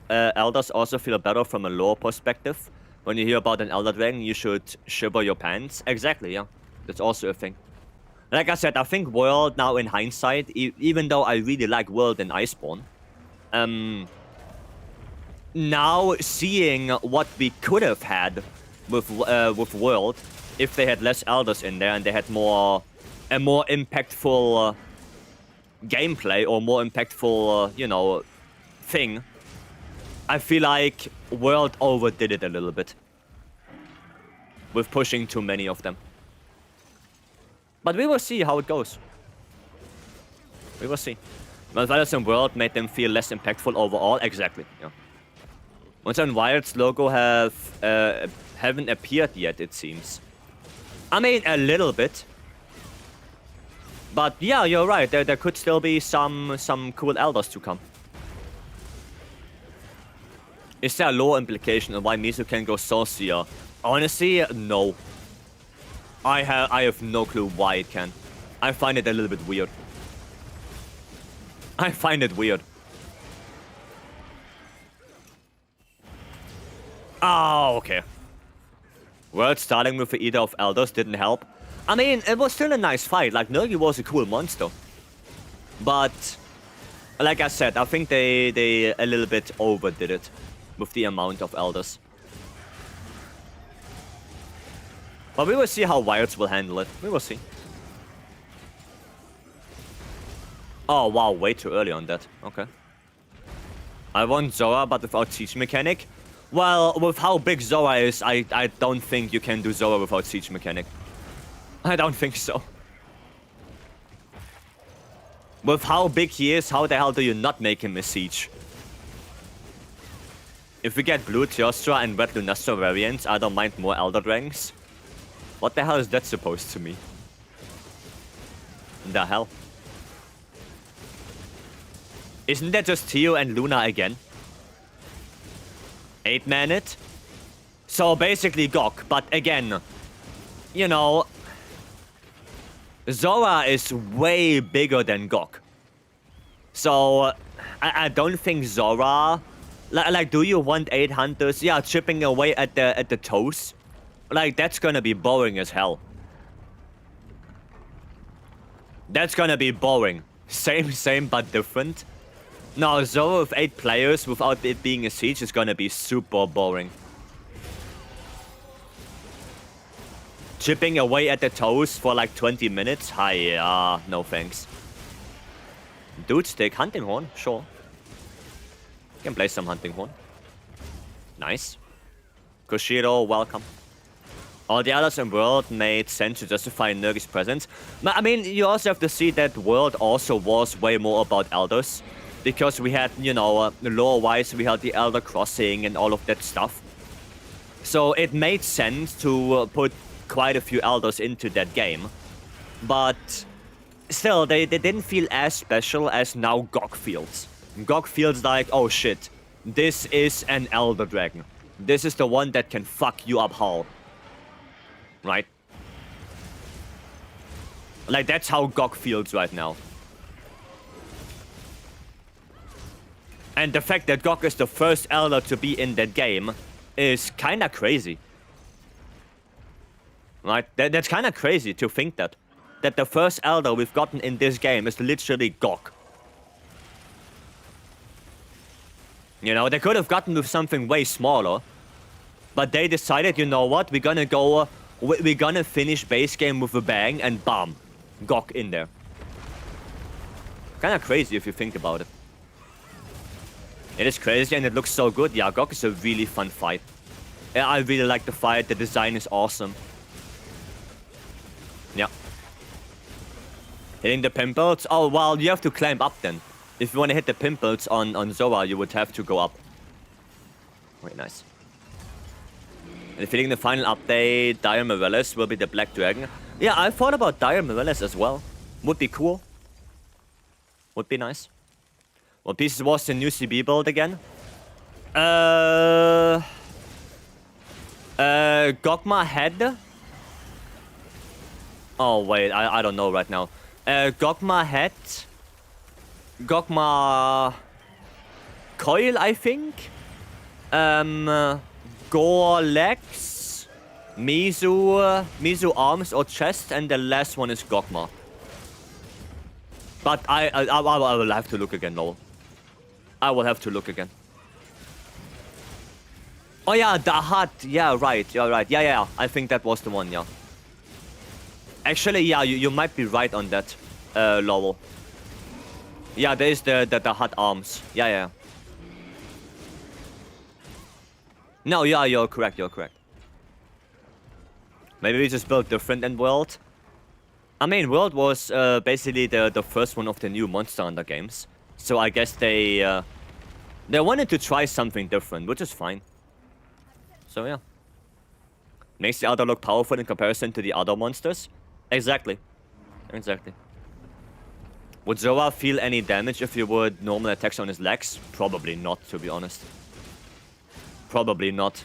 also feel better from a lore perspective. When you hear about an Elder Dragon, you should shiver your pants. Exactly, yeah. That's also a thing. Like I said, I think World now in hindsight, even though I really like World and Iceborne, now seeing what we could have had with World, if they had less Elders in there and they had a more impactful gameplay or more impactful, you know, thing, I feel like World overdid it a little bit with pushing too many of them. But we will see how it goes. We will see. But Wilds and World made them feel less impactful overall. Exactly, yeah. Monster and Wilds logo haven't appeared yet, it seems. I mean, a little bit. But yeah, you're right. There could still be some cool Elders to come. Is there a lore implication on why Mizu can go Sorcerer? Honestly, no. I have no clue why it can. I find it a little bit weird. I find it weird. Oh, okay. World starting with the Eater of Elders didn't help. I mean, it was still a nice fight. Like, Nergi was a cool monster. But, like I said, I think they a little bit overdid it with the amount of Elders. But we will see how Wilds will handle it. We will see. Oh, wow, way too early on that. Okay. I want Zora, but without Siege Mechanic. Well, with how big Zora is, I don't think you can do Zora without Siege Mechanic. I don't think so. With how big he is, how the hell do you not make him a Siege? If we get Blue Teostra and Red Lunastra variants, I don't mind more Elder Dragons. What the hell is that supposed to mean? The hell? Isn't that just Teo and Luna again? 8-man it? So basically Gok, but again, you know, Zora is way bigger than Gok. So I don't think Zora, like do you want 8 hunters? Yeah, chipping away at the toes. Like that's gonna be boring as hell. That's gonna be boring. Same but different. No, Zora with 8 players without it being a siege is gonna be super boring. Chipping away at the toes for like 20 minutes? Hi, no thanks. Dude stick, hunting horn, sure. You can play some hunting horn. Nice. Kushiro, welcome. All the others in World made sense to justify Nurgi's presence. I mean, you also have to see that World also was way more about elders. Because we had, you know, lore-wise, we had the Elder Crossing and all of that stuff. So it made sense to put quite a few elders into that game. But still, they didn't feel as special as now Gok feels. Gok feels like, oh shit, this is an Elder Dragon. This is the one that can fuck you up whole. Right? Like, that's how Gok feels right now. And the fact that Gok is the first Elder to be in that game is kinda crazy. Right? That's kinda crazy to think that. That the first Elder we've gotten in this game is literally Gok. You know, they could have gotten with something way smaller. But they decided, you know what, we're gonna finish base game with a bang and bam, Gok in there. Kinda crazy if you think about it. It is crazy and it looks so good. Yeah, Gok is a really fun fight. I really like the fight. The design is awesome. Yeah. Hitting the pimples? Oh, well, you have to climb up then. If you want to hit the pimples on Zora, you would have to go up. Very nice. And hitting the final update, Dire Morales will be the Black Dragon. Yeah, I thought about Dire Morales as well. Would be cool. Would be nice. What piece was the new CB build again? Gokma head? Oh wait, I don't know right now. Gokma head. Gokma coil, I think. Gore legs. Mizu arms or chest, and the last one is Gokma. But I will have to look again, lol. I will have to look again. Oh yeah, the hut. Yeah, right. You're right. Yeah. I think that was the one, yeah. Actually, yeah, you might be right on that, Lowell. Yeah, there is the hut arms. Yeah. No, yeah, you're correct. Maybe we just built different in World. I mean, World was basically the first one of the new Monster Hunter games. So I guess they wanted to try something different, which is fine. So yeah. Makes the other look powerful in comparison to the other monsters? Exactly. Would Zora feel any damage if you would normal attacks on his legs? Probably not, to be honest. Probably not.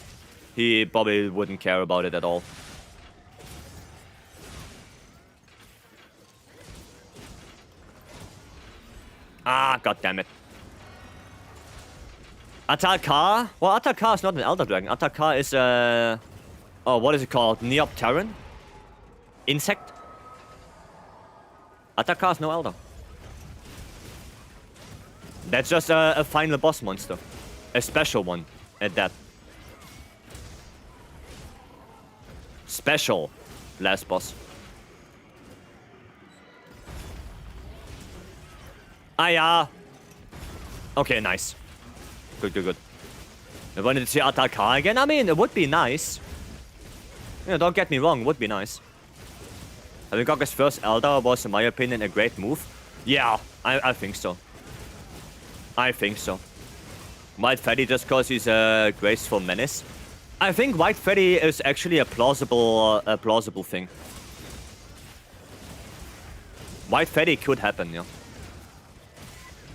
He probably wouldn't care about it at all. Ah, goddammit. Atakar? Well, Atakar is not an Elder Dragon. Atakar is oh, what is it called? Neopteran? Insect? Atakar is no Elder. That's just a final boss monster. A special one, at that. Special. Last boss. Ah, yeah. Okay, nice. Good. I wanted to see Ataka again. I mean, it would be nice. Don't get me wrong, it would be nice. Having Gokka's first Elder was, in my opinion, a great move. Yeah, I think so. I think so. White Freddy just because he's a graceful menace. I think White Freddy is actually a plausible thing. White Freddy could happen, yeah.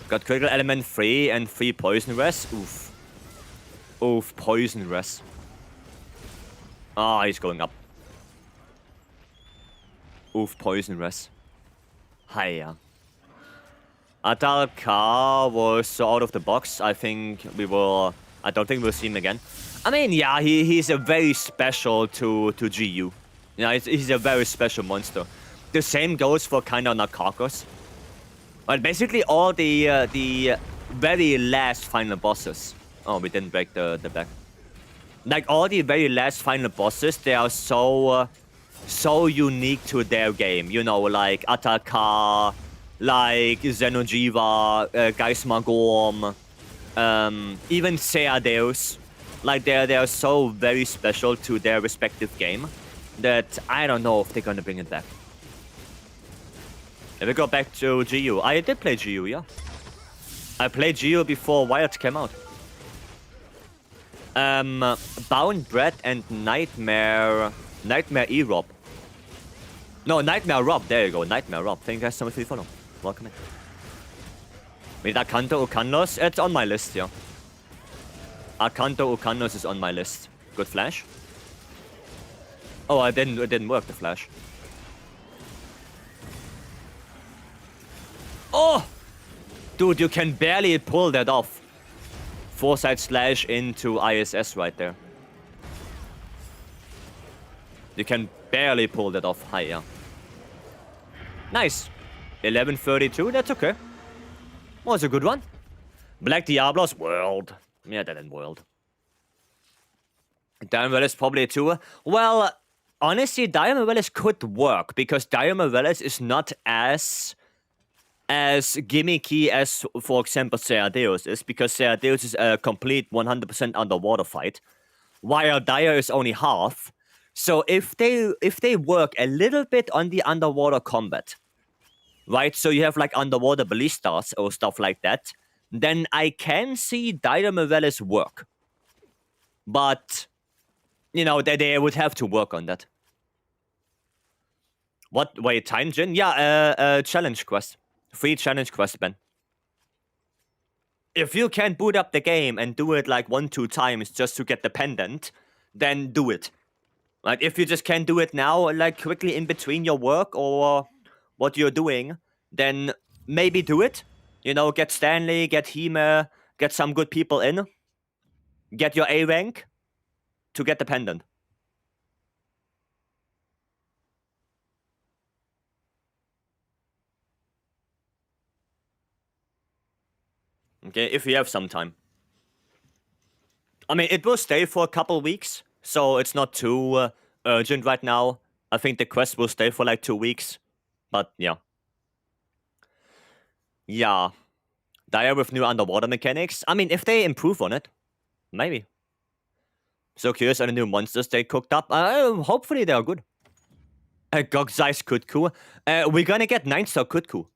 Got critical element 3 and 3 poison res. Oof. Oof, poison res. Ah, he's going up. Oof, poison res. Hiya. Atalka was so out of the box. I don't think we'll see him again. I mean, yeah, he's a very special to GU. Yeah, he's a very special monster. The same goes for kind of Nakakos. But basically all the very last final bosses. Oh, we didn't break the back. Like all the very last final bosses, they are so unique to their game. You know, like Ataka, like Xenojiva, Geismagorm, even Seadeus. Like they're so very special to their respective game that I don't know if they're gonna bring it back. Let me go back to GU. I did play GU, yeah. I played GU before Wild came out. Bound Bread and Nightmare E-Rob. No, Nightmare Rob. There you go, Nightmare Rob. Thank you guys so much for the follow. Welcome in. With Akanto Ukanos, it's on my list, yeah. Akanto Ukanos is on my list. Good flash. Oh, it didn't work, the flash. Oh! Dude, you can barely pull that off. Foresight slash into ISS right there. You can barely pull that off. Hi, yeah. Nice. 1132, that's okay. Was a good one. Black Diablos, World. Yeah, that in World. Diamond Wells probably a 2. Well, honestly, Diamond Wells could work because Diamond Wells is not as gimmicky as, for example, Seadeus is, because Seadeus is a complete 100% underwater fight, while Dire is only half. So if they work a little bit on the underwater combat, right? So you have like underwater ballistas or stuff like that, then I can see Dire Morales work. But, you know, they would have to work on that. What? Wait, time gen? Yeah, challenge quest. Free challenge quest, Ben. If you can boot up the game and do it like 1-2 times just to get the pendant, then do it. Like, if you just can't do it now, like, quickly in between your work or what you're doing, then maybe do it. You know, get Stanley, get Hime, get some good people in. Get your A rank to get the pendant. Okay, if you have some time. I mean, it will stay for a couple weeks, so it's not too urgent right now. I think the quest will stay for like 2 weeks, but yeah. Yeah. Dire with new underwater mechanics. I mean, if they improve on it, maybe. So curious on the new monsters they cooked up. Hopefully they are good. Gogzai's Kutku. We're gonna get 9-star Kutku.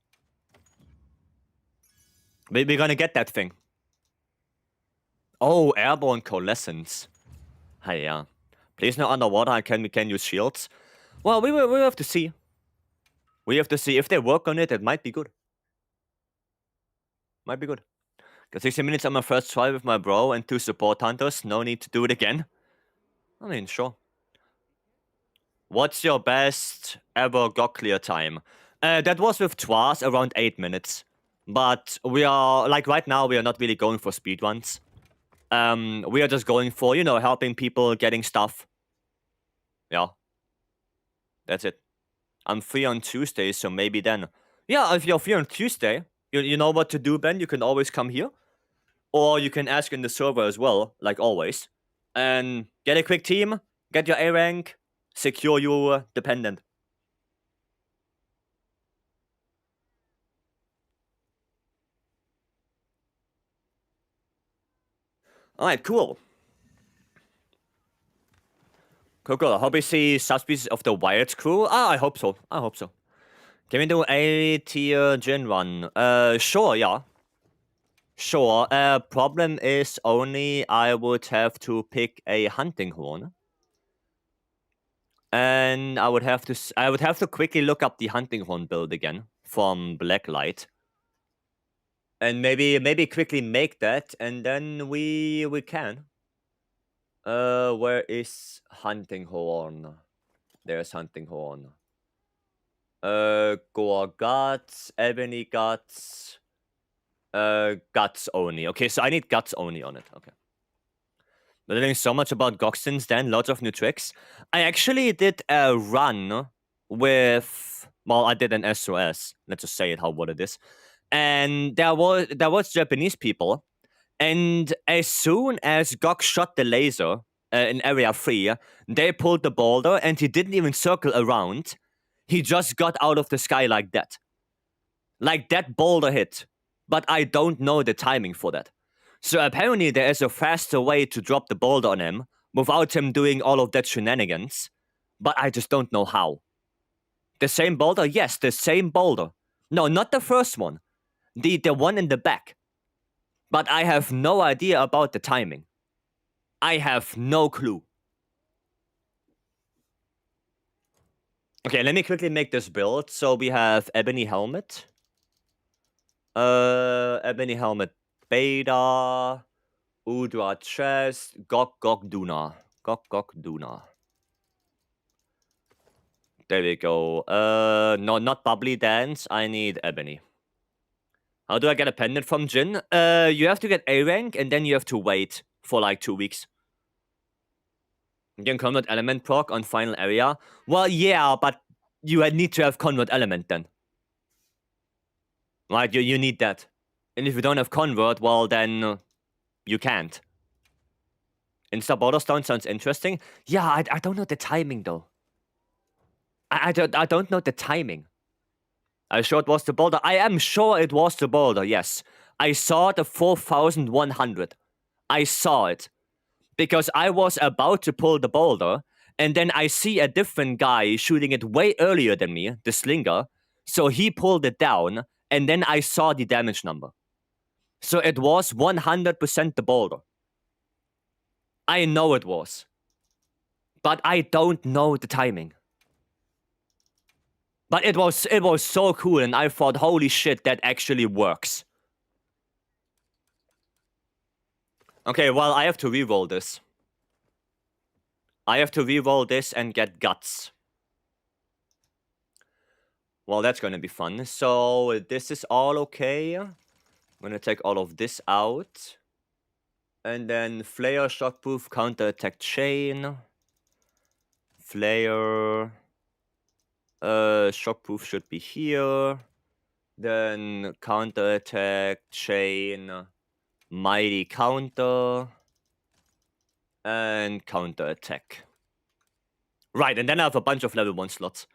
We're gonna get that thing. Oh, airborne coalescence. Hey, yeah. Please no underwater, we can use shields. Well, we have to see. We have to see. If they work on it, it might be good. Might be good. Got 60 minutes on my first try with my bro and 2 support hunters. No need to do it again. I mean, sure. What's your best ever GOG clear time? That was with Twas, around 8 minutes. But we are, like right now, we are not really going for speedruns. We are just going for, you know, helping people getting stuff. Yeah. That's it. I'm free on Tuesday, so maybe then. Yeah, if you're free on Tuesday, you know what to do, Ben. You can always come here. Or you can ask in the server as well, like always. And get a quick team, get your A rank, secure your dependent. Alright, cool. Cool. I hope we see subspecies of the Wired crew. I hope so. Can we do a tier gin run? Sure, yeah. Sure. Problem is only I would have to pick a hunting horn. And I would have to quickly look up the hunting horn build again from Blacklight. And maybe quickly make that, and then we can. Where is hunting horn? There's hunting horn. Gore guts, ebony guts, guts only. Okay, so I need guts only on it. Okay. Been learning so much about GOG since then. Lots of new tricks. I actually did a run with. Well, I did an SOS. Let's just say what it is. And there was Japanese people, and as soon as GOG shot the laser in area 3, they pulled the boulder, and he didn't even circle around. He just got out of the sky like that. Like that boulder hit. But I don't know the timing for that. So apparently there is a faster way to drop the boulder on him without him doing all of that shenanigans. But I just don't know how. The same boulder? Yes, the same boulder. No, not the first one. The one in the back. But I have no idea about the timing. I have no clue. Okay, let me quickly make this build. So we have ebony helmet. Ebony helmet beta. Udra chest. Gok Duna. Gok Duna. There we go. No, not bubbly dance. I need ebony. How do I get a pendant from Jin? You have to get A rank, and then you have to wait for like 2 weeks. You can convert element proc on final area. Well, yeah, but you need to have convert element then. Right, you need that. And if you don't have convert, well then you can't. Insta border stone sounds interesting. Yeah, I don't know the timing though. I don't know the timing. Are you sure it was the boulder? I am sure it was the boulder, yes. I saw the 4100. I saw it. Because I was about to pull the boulder, and then I see a different guy shooting it way earlier than me, the slinger. So he pulled it down, and then I saw the damage number. So it was 100% the boulder. I know it was. But I don't know the timing. But it was so cool, and I thought, holy shit, that actually works. Okay, well, I have to reroll this. I have to reroll this and get guts. Well, that's gonna be fun. So, this is all okay. I'm gonna take all of this out. And then flare, shockproof, counterattack chain. Flare. Shockproof should be here. Then counterattack chain. Mighty counter. And counterattack. Right, and then I have a bunch of level 1 slots.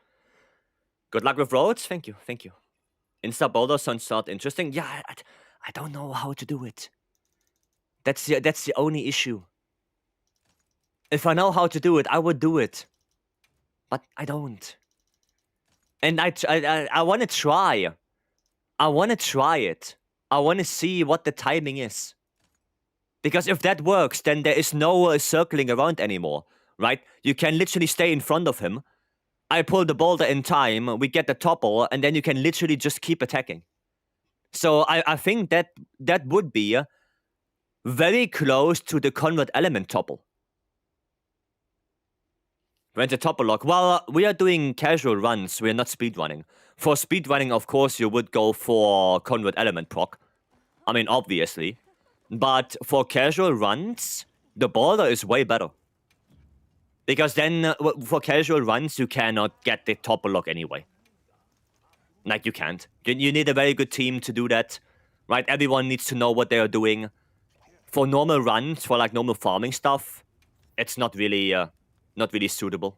Good luck with roads. Thank you. Insta boulder sounds not interesting. Yeah, I don't know how to do it. That's the only issue. If I know how to do it, I would do it. But I don't. And I want to try. I want to try it. I want to see what the timing is. Because if that works, then there is no circling around anymore, right? You can literally stay in front of him. I pull the boulder in time, we get the topple, and then you can literally just keep attacking. So I think that would be very close to the convert element topple. When the topple lock, well, we are doing casual runs, we are not speedrunning. For speedrunning, of course, you would go for convert element proc. I mean, obviously. But for casual runs, the boulder is way better. Because then, for casual runs, you cannot get the topple lock anyway. Like, you can't. You need a very good team to do that. Right? Everyone needs to know what they are doing. For normal runs, for like normal farming stuff, it's not really suitable.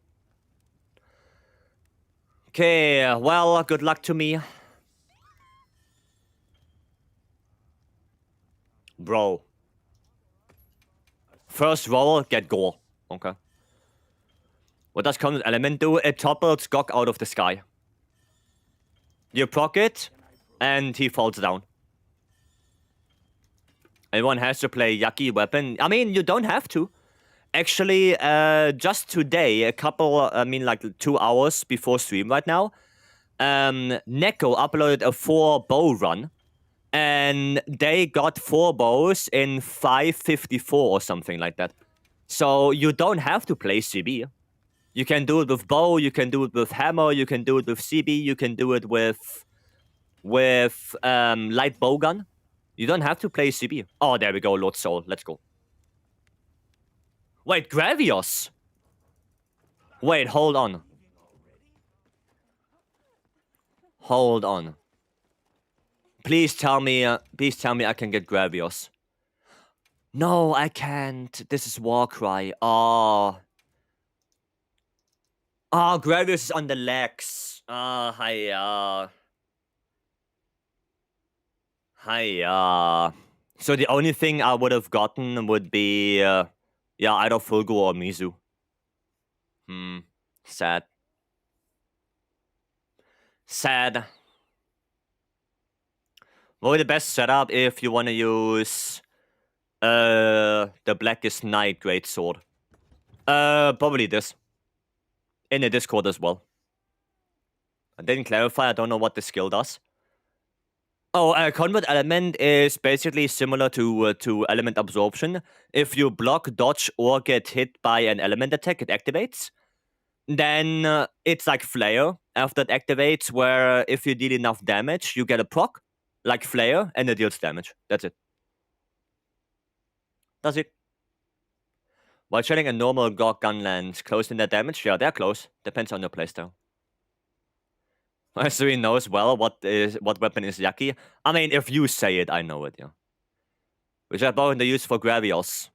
Okay, well, good luck to me. Bro. First roll, get gore. Okay. What does Common Element do? It topples Gok out of the sky. You proc it, and he falls down. Everyone has to play Yucky Weapon. I mean, you don't have to. Actually, just today, like 2 hours before stream right now, Neko uploaded a 4 bow run, and they got 4 bows in 5:54 or something like that. So you don't have to play CB. You can do it with bow, you can do it with hammer, you can do it with CB, you can do it with light bowgun. You don't have to play CB. Oh, there we go, Lord Soul. Let's go. Wait, Gravios? Wait, hold on. Hold on. Please tell me I can get Gravios. No, I can't. This is Warcry. Oh. Oh, Gravios is on the legs. Hiya. Hiya. So the only thing I would have gotten would be, either Fulgo or Mizu. Sad. Sad. What would be the best setup if you want to use the Blackest Knight Greatsword? Probably this. In the Discord as well. I didn't clarify, I don't know what the skill does. Oh, Convert Element is basically similar to Element Absorption. If you block, dodge, or get hit by an element attack, it activates. Then it's like Flare after it activates, where if you deal enough damage, you get a proc, like Flare, and it deals damage. That's it. That's it. While shooting a normal Gog gun lands close in their damage, yeah, they're close. Depends on your playstyle. So he knows well what weapon is Yucky. I mean, if you say it, I know it, yeah. Which I bought in the use for Gravios.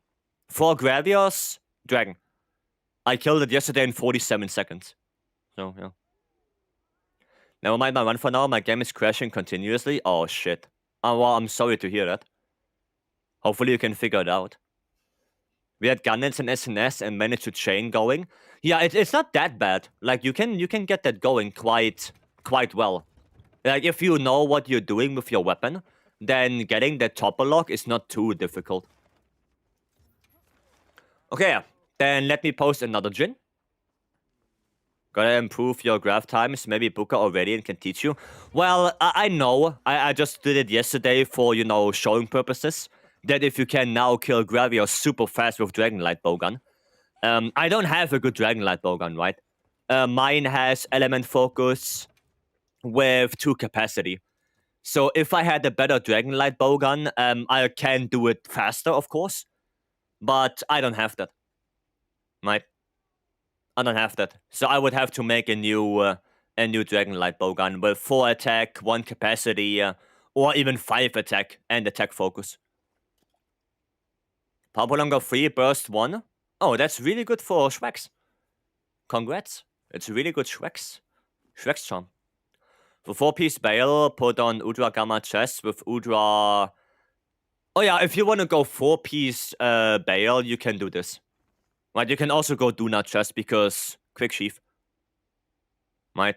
For Gravios, Dragon. I killed it yesterday in 47 seconds. So, yeah. Never mind my run for now, my game is crashing continuously. Oh, shit. Oh, well, I'm sorry to hear that. Hopefully you can figure it out. We had Gunnets and SNS and managed to chain going. Yeah, it's not that bad. Like, you can get that going quite well. Like, if you know what you're doing with your weapon, then getting the topper lock is not too difficult. Okay, then let me post another Jin. Gotta improve your graph times. Maybe Booker or Radiant can teach you. Well, I know. I just did it yesterday for, showing purposes. That if you can now kill Gravios super fast with Dragonlight Bowgun. I don't have a good Dragonlight Bowgun, right? Mine has element focus with 2 capacity. So if I had a better Dragonlight Bowgun, I can do it faster, of course. But I don't have that. Right? I don't have that. So I would have to make a new Dragonlight Bowgun with 4 attack, 1 capacity, or even 5 attack and attack focus. Power Longer 3, Burst 1. Oh, that's really good for Shrex. Congrats. It's really good Shrex charm. For 4-piece Bale, put on Udra Gamma chest with Udra... Oh yeah, if you want to go 4-piece Bale, you can do this. Right, you can also go Duna chest because Quick Sheath. Right?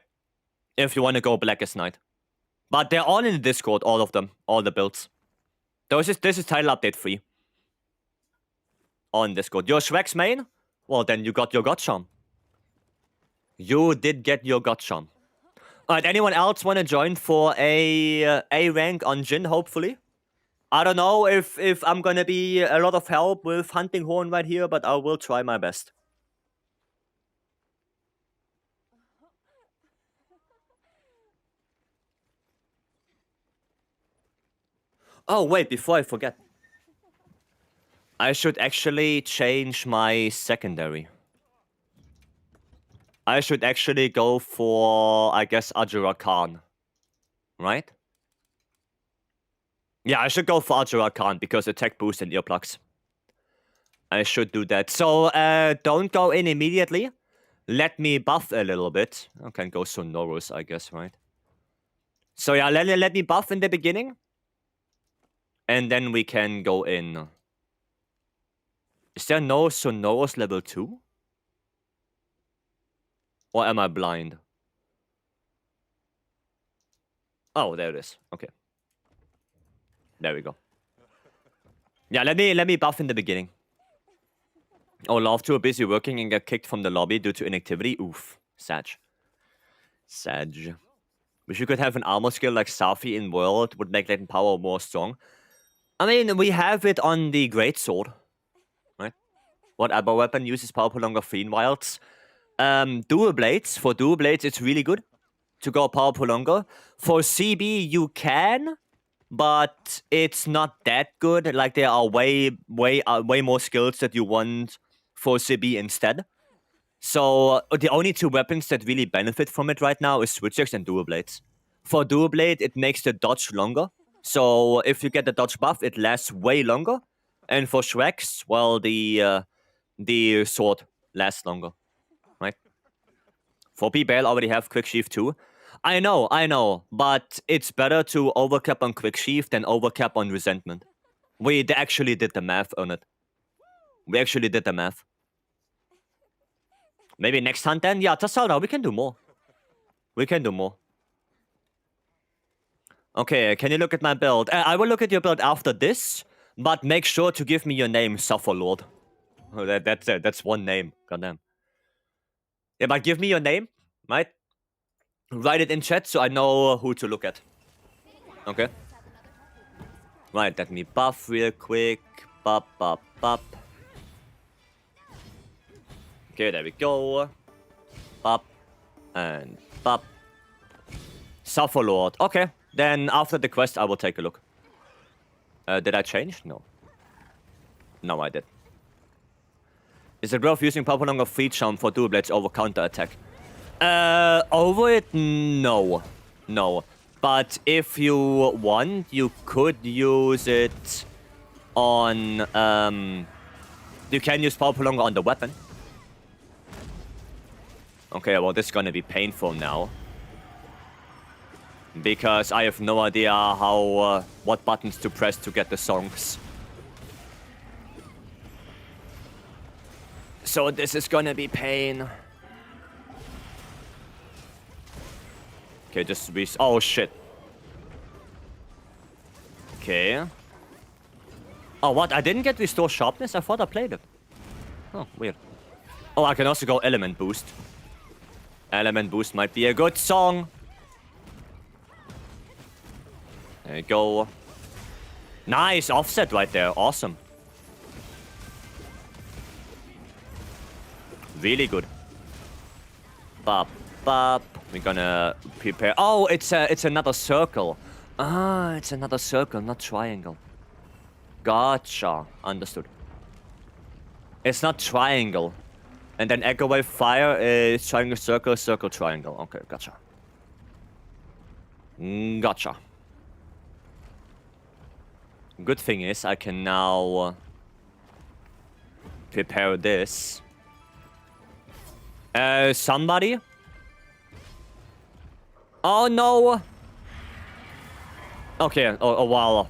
If you want to go Blackest Knight. But they're all in the Discord, all of them. All the builds. This is title update 3. All in Discord. Your Shrex main? Well, then you got your God Charm. You did get your God Charm. Alright, anyone else want to join for a rank on Jin, hopefully? I don't know if I'm gonna be a lot of help with Hunting Horn right here, but I will try my best. Oh, wait, before I forget. I should actually change my secondary. I should actually go for, I guess, Ajura Khan. Right? Yeah, I should go for Ajura Khan because attack boost and earplugs. I should do that. So, don't go in immediately. let me buff a little bit. I can go Sonorous, I guess, right? So yeah, let me buff in the beginning. And then we can go in. Is there no Sonorous level 2? Or am I blind? Oh, there it is. Okay. There we go. Yeah, let me buff in the beginning. Oh, Love 2 are busy working and get kicked from the lobby due to inactivity. Oof. Sag. Wish you could have an armor skill like Safi in World, would make latent power more strong. I mean, we have it on the Greatsword, right? What other weapon uses power prolonger Fiend Wilds? Dual Blades. For Dual Blades, it's really good to go power prolonger. For CB, you can, but it's not that good. Like, there are way more skills that you want for CB instead. So the only two weapons that really benefit from it right now is Switch-Axe and Dual Blades. For Dual Blade, it makes the dodge longer. So if you get the dodge buff, it lasts way longer. And for Shreks, well, the sword lasts longer, right? For PBL already have Quick Sheath too. I know, but it's better to overcap on Quick Sheath than overcap on Resentment. We actually did the math on it. We actually did the math. Maybe next hunt then? Yeah, Tassalda, we can do more. We can do more. Okay, can you look at my build? I will look at your build after this, but make sure to give me your name, Sufferlord. Oh, that's one name. Goddamn. Yeah, but give me your name, right? Write it in chat so I know who to look at. Okay. Right, let me buff real quick. Bup. Okay, there we go. Bup. And bup. Sufferlord. Okay. Then after the quest, I will take a look. Did I change? No. No, I did. Is the growth using power prolonger free jump for dual blades over counter attack? Over it? No. No. But if you want, you could use it on, you can use power prolonger on the weapon. Okay, well, this is gonna be painful now. Because I have no idea how, what buttons to press to get the songs. So this is gonna be pain. Okay, just oh shit. Okay. Oh, what? I didn't get Restore Sharpness? I thought I played it. Oh, weird. Oh, I can also go Element Boost. Element Boost might be a good song. There you go. Nice offset right there. Awesome. Really good. Bop. We're gonna prepare. Oh, it's another circle. Ah, it's another circle, not triangle. Gotcha. Understood. It's not triangle. And then Echo Wave Fire is triangle, circle, triangle. Okay, gotcha. Gotcha. Good thing is I can now prepare this. Somebody? Oh no! Okay, a while.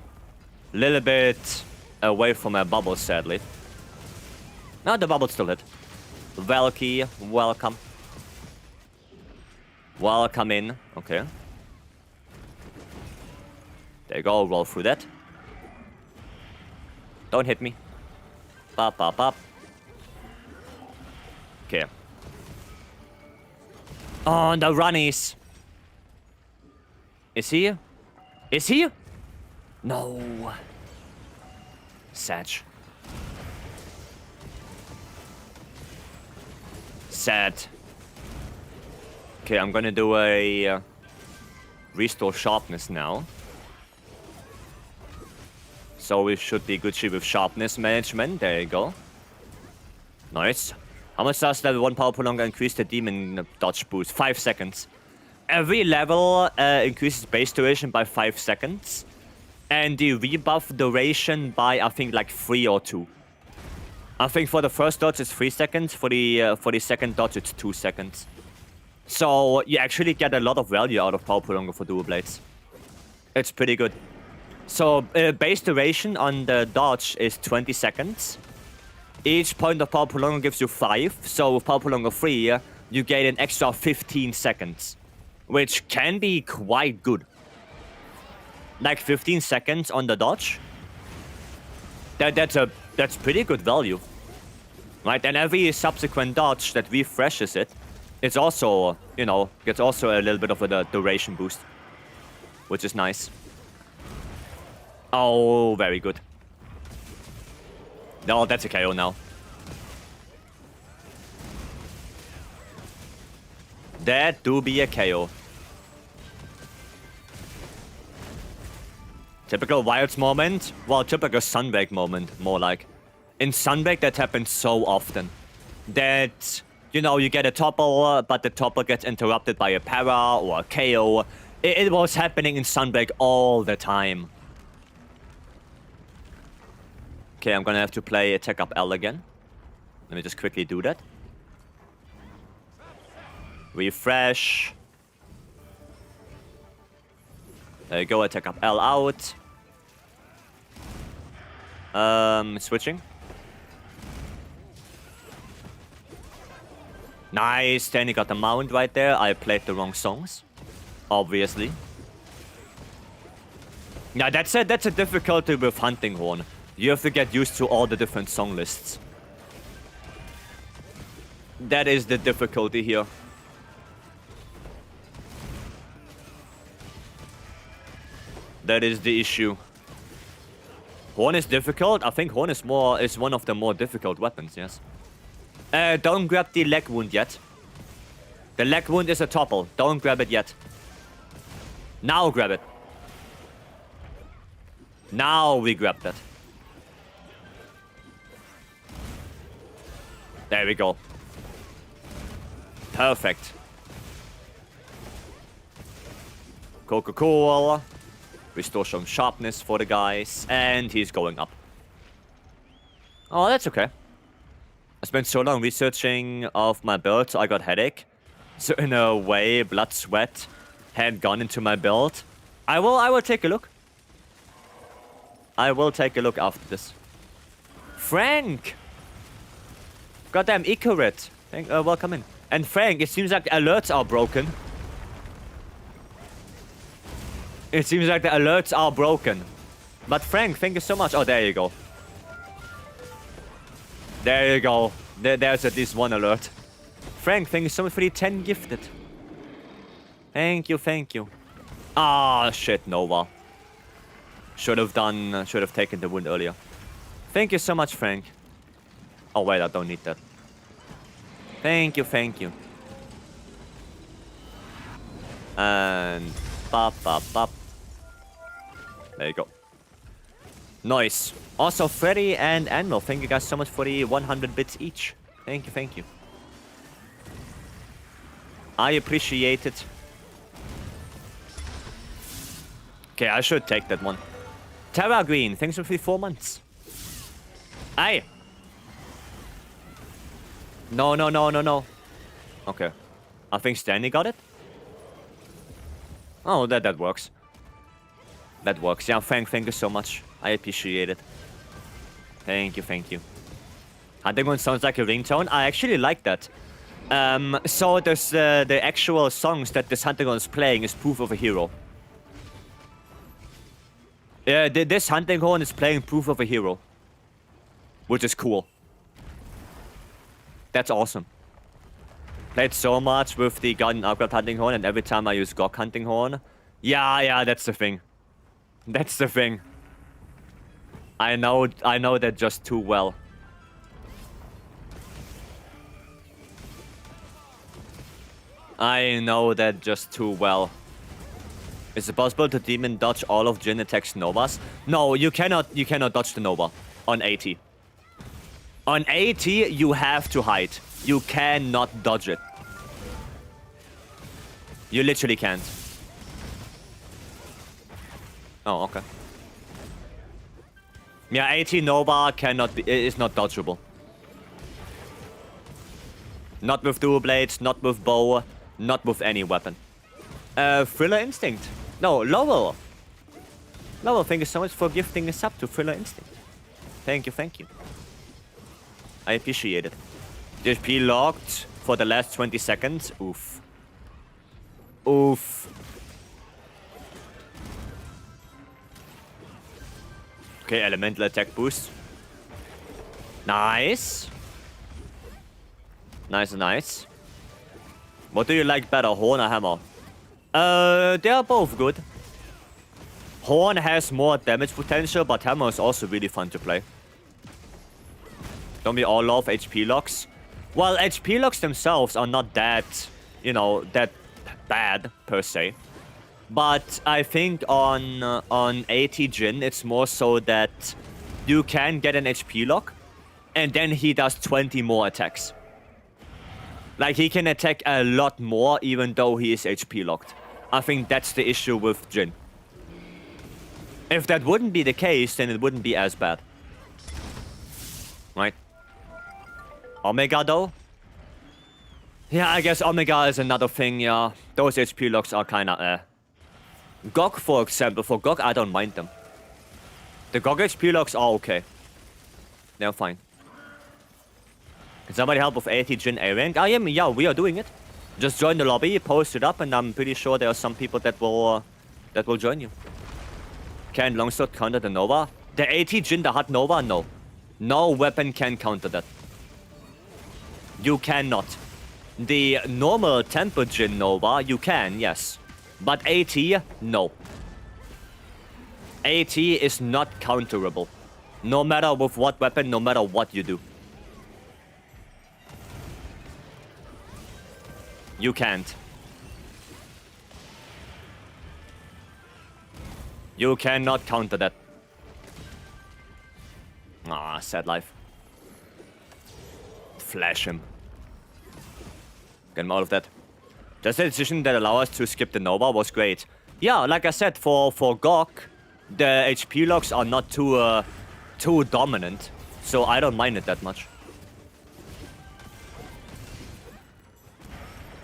Little bit away from my bubble, sadly. No, the bubble's still hit. Valky, welcome. Welcome in. Okay. There you go, roll through that. Don't hit me. Pop. Okay. Oh, the runnies. Is he? Is he? No. Sad. Sad. Okay, I'm gonna do a Restore Sharpness now. So we should be Gucci with Sharpness management. There you go. Nice. How much does level 1 power prolonger increase the demon dodge boost? 5 seconds. Every level increases base duration by 5 seconds. And the rebuff duration by, I think, like 3 or 2. I think for the first dodge it's 3 seconds. For the second dodge it's 2 seconds. So you actually get a lot of value out of Power Prolonger for dual blades. It's pretty good. So base duration on the dodge is 20 seconds. Each point of Power Prolonger gives you 5. So with Power Prolonger 3, you get an extra 15 seconds. Which can be quite good. Like 15 seconds on the dodge. That's pretty good value. Right? And every subsequent dodge that refreshes it, it's also, you know, gets also a little bit of a duration boost. Which is nice. Oh, very good. No, that's a KO now. That do be a KO. Typical Wilds moment. Well, typical Sunbreak moment, more like. In Sunbreak, that happens so often. That, you know, you get a topple, but the topple gets interrupted by a para or a KO. It was happening in Sunbreak all the time. Okay, I'm gonna have to play Attack Up L again. Let me just quickly do that. Refresh. There you go, Attack Up L out. Switching. Nice, then he got the mount right there. I played the wrong songs. Obviously. Now that's a difficulty with Hunting Horn. You have to get used to all the different song lists. That is the difficulty here. That is the issue. Horn is difficult. I think Horn is one of the more difficult weapons, yes. Don't grab the leg wound yet. The leg wound is a topple. Don't grab it yet. Now grab it. Now we grab that. There we go. Perfect. Coca-Cola. Restore some sharpness for the guys. And he's going up. Oh, that's okay. I spent so long researching of my build, so I got headache. So in a way, blood, sweat had gone into my build. I will take a look. I will take a look after this. Frank! Goddamn Icarit. Welcome in. And Frank, it seems like the alerts are broken. It seems like the alerts are broken. But Frank, thank you so much. Oh, there you go. There you go. There's at least one alert. Frank, thank you so much for the 10 gifted. Thank you, thank you. Ah, shit, Nova. Should have taken the wound earlier. Thank you so much, Frank. Oh, wait, I don't need that. Thank you, thank you. And... Bop, bop, bop. There you go. Nice. Also, Freddy and Anvil, thank you guys so much for the 100 bits each. Thank you, thank you. I appreciate it. Okay, I should take that one. Terra Green, thanks for the 4 months. Aye. No, no, no, no, no. Okay. I think Stanley got it. Oh, that works. That works. Yeah, thank you so much. I appreciate it. Thank you, thank you. Hunting One sounds like a ringtone. I actually like that. So there's the actual songs that this Hunting Horn is playing is Proof of a Hero. Yeah, this Hunting Horn is playing Proof of a Hero. Which is cool. That's awesome. Played so much with the Garden Upgrade Hunting Horn, and every time I use Gok Hunting Horn. Yeah, that's the thing. That's the thing. I know that just too well. I know that just too well. Is it possible to demon dodge all of Jin attacks Novas? No, you cannot dodge the Nova on 80. On 80, you have to hide. You cannot dodge it. You literally can't. Oh, okay. Yeah, 80 Nova is not dodgeable. Not with dual blades, not with bow, not with any weapon. Thriller Instinct. No, Lowell. Lowell, thank you so much for gifting a sub to Thriller Instinct. Thank you, thank you. I appreciate it. DHP locked for the last 20 seconds. Oof. Oof. Okay, elemental attack boost. Nice. Nice, nice. What do you like better, Horn or Hammer? They are both good. Horn has more damage potential, but Hammer is also really fun to play. Don't we all love HP locks? Well, HP locks themselves are not that, you know, that bad per se. But I think on AT Jin, it's more so that you can get an HP lock, and then he does 20 more attacks. Like, he can attack a lot more, even though he is HP locked. I think that's the issue with Jin. If that wouldn't be the case, then it wouldn't be as bad. Right? Omega, though? Yeah, I guess Omega is another thing, yeah. Those HP locks are kinda GOG, for example. For GOG, I don't mind them. The GOG HP locks are okay. They're fine. Can somebody help with AT Jin A rank? Yeah, we are doing it. Just join the lobby, post it up, and I'm pretty sure there are some people that will join you. Can Longsword counter the Nova? The AT Jin, the hot Nova? No. No weapon can counter that. You cannot. The normal Temper Jin Nova, you can, yes. But AT, no. AT is not counterable. No matter with what weapon, no matter what you do. You can't. You cannot counter that. Ah, sad life. Flash him. Get him out of that. Just the decision that allows us to skip the Nova was great. Yeah, like I said, for GOG, the HP locks are not too dominant, so I don't mind it that much.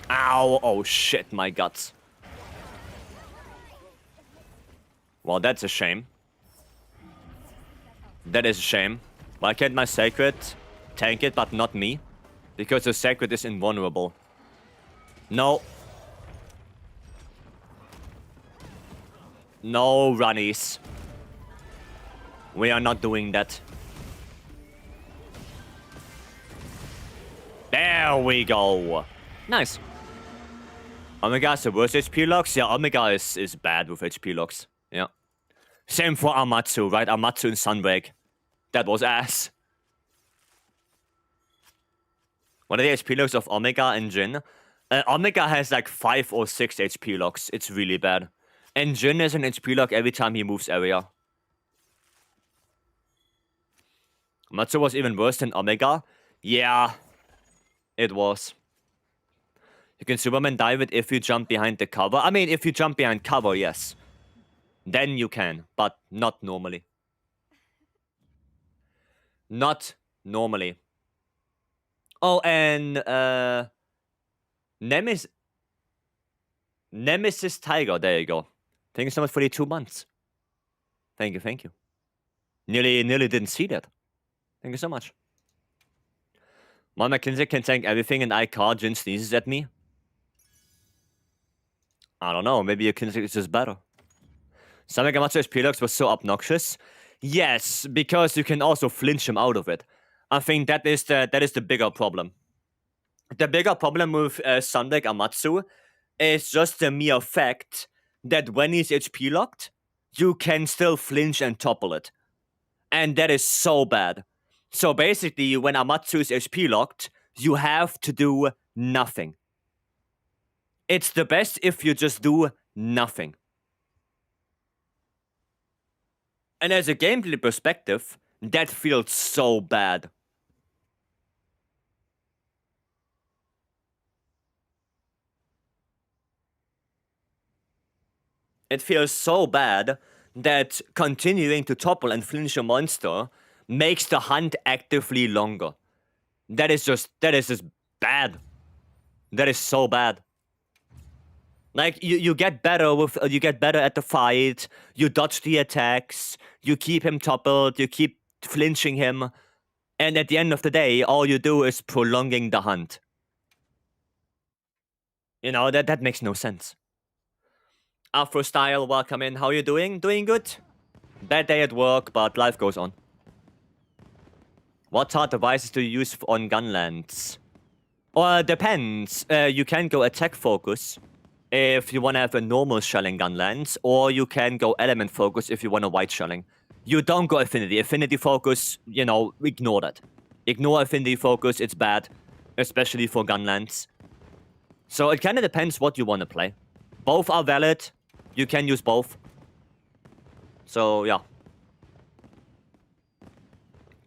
Ow, oh shit, my guts. Well, that's a shame. That is a shame. Why can't my Sacred tank it, but not me? Because the Sacred is invulnerable. No. No, runnies. We are not doing that. There we go. Nice. Omega has the worst HP locks? Yeah, Omega is bad with HP locks. Yeah. Same for Amatsu, right? Amatsu in Sunbreak. That was ass. What are the HP locks of Omega and Jin? Omega has like 5 or 6 HP locks. It's really bad. And Jin has an HP lock every time he moves area. Amatsu was even worse than Omega? Yeah. It was. You can Superman dive it if you jump behind the cover. I mean, if you jump behind cover, yes. Then you can, but not normally. Not normally. Oh, and Nemesis Tiger, there you go. Thank you so much for the 2 months. Thank you, thank you. Nearly didn't see that. Thank you so much. Mon McKinsey can tank everything and I call Jin sneezes at me. I don't know, maybe your Kinsey is just better. Sonic Amatsu's P-Lux was so obnoxious. Yes, because you can also flinch him out of it. I think that is the bigger problem. The bigger problem with Sonic Amatsu is just the mere fact that when he's HP locked, you can still flinch and topple it. And that is so bad. So basically, when Amatsu is HP locked, you have to do nothing. It's the best if you just do nothing. And as a gameplay perspective, that feels so bad. It feels so bad that continuing to topple and flinch a monster makes the hunt actively longer. That is just bad. That is so bad. Like, you get better with you get better at the fight, you dodge the attacks, you keep him toppled, you keep flinching him, and at the end of the day, all you do is prolonging the hunt. You know, that makes no sense. Afro Style, welcome in. How you doing? Doing good? Bad day at work, but life goes on. What hard devices do you use on Gunlands? Well, depends. You can go attack focus if you want to have a normal shelling Gunlands, or you can go element focus if you want a white shelling. You don't go affinity. Affinity focus, you know, ignore that. Ignore affinity focus, it's bad, especially for Gunlands. So it kind of depends what you want to play. Both are valid. You can use both. So, yeah.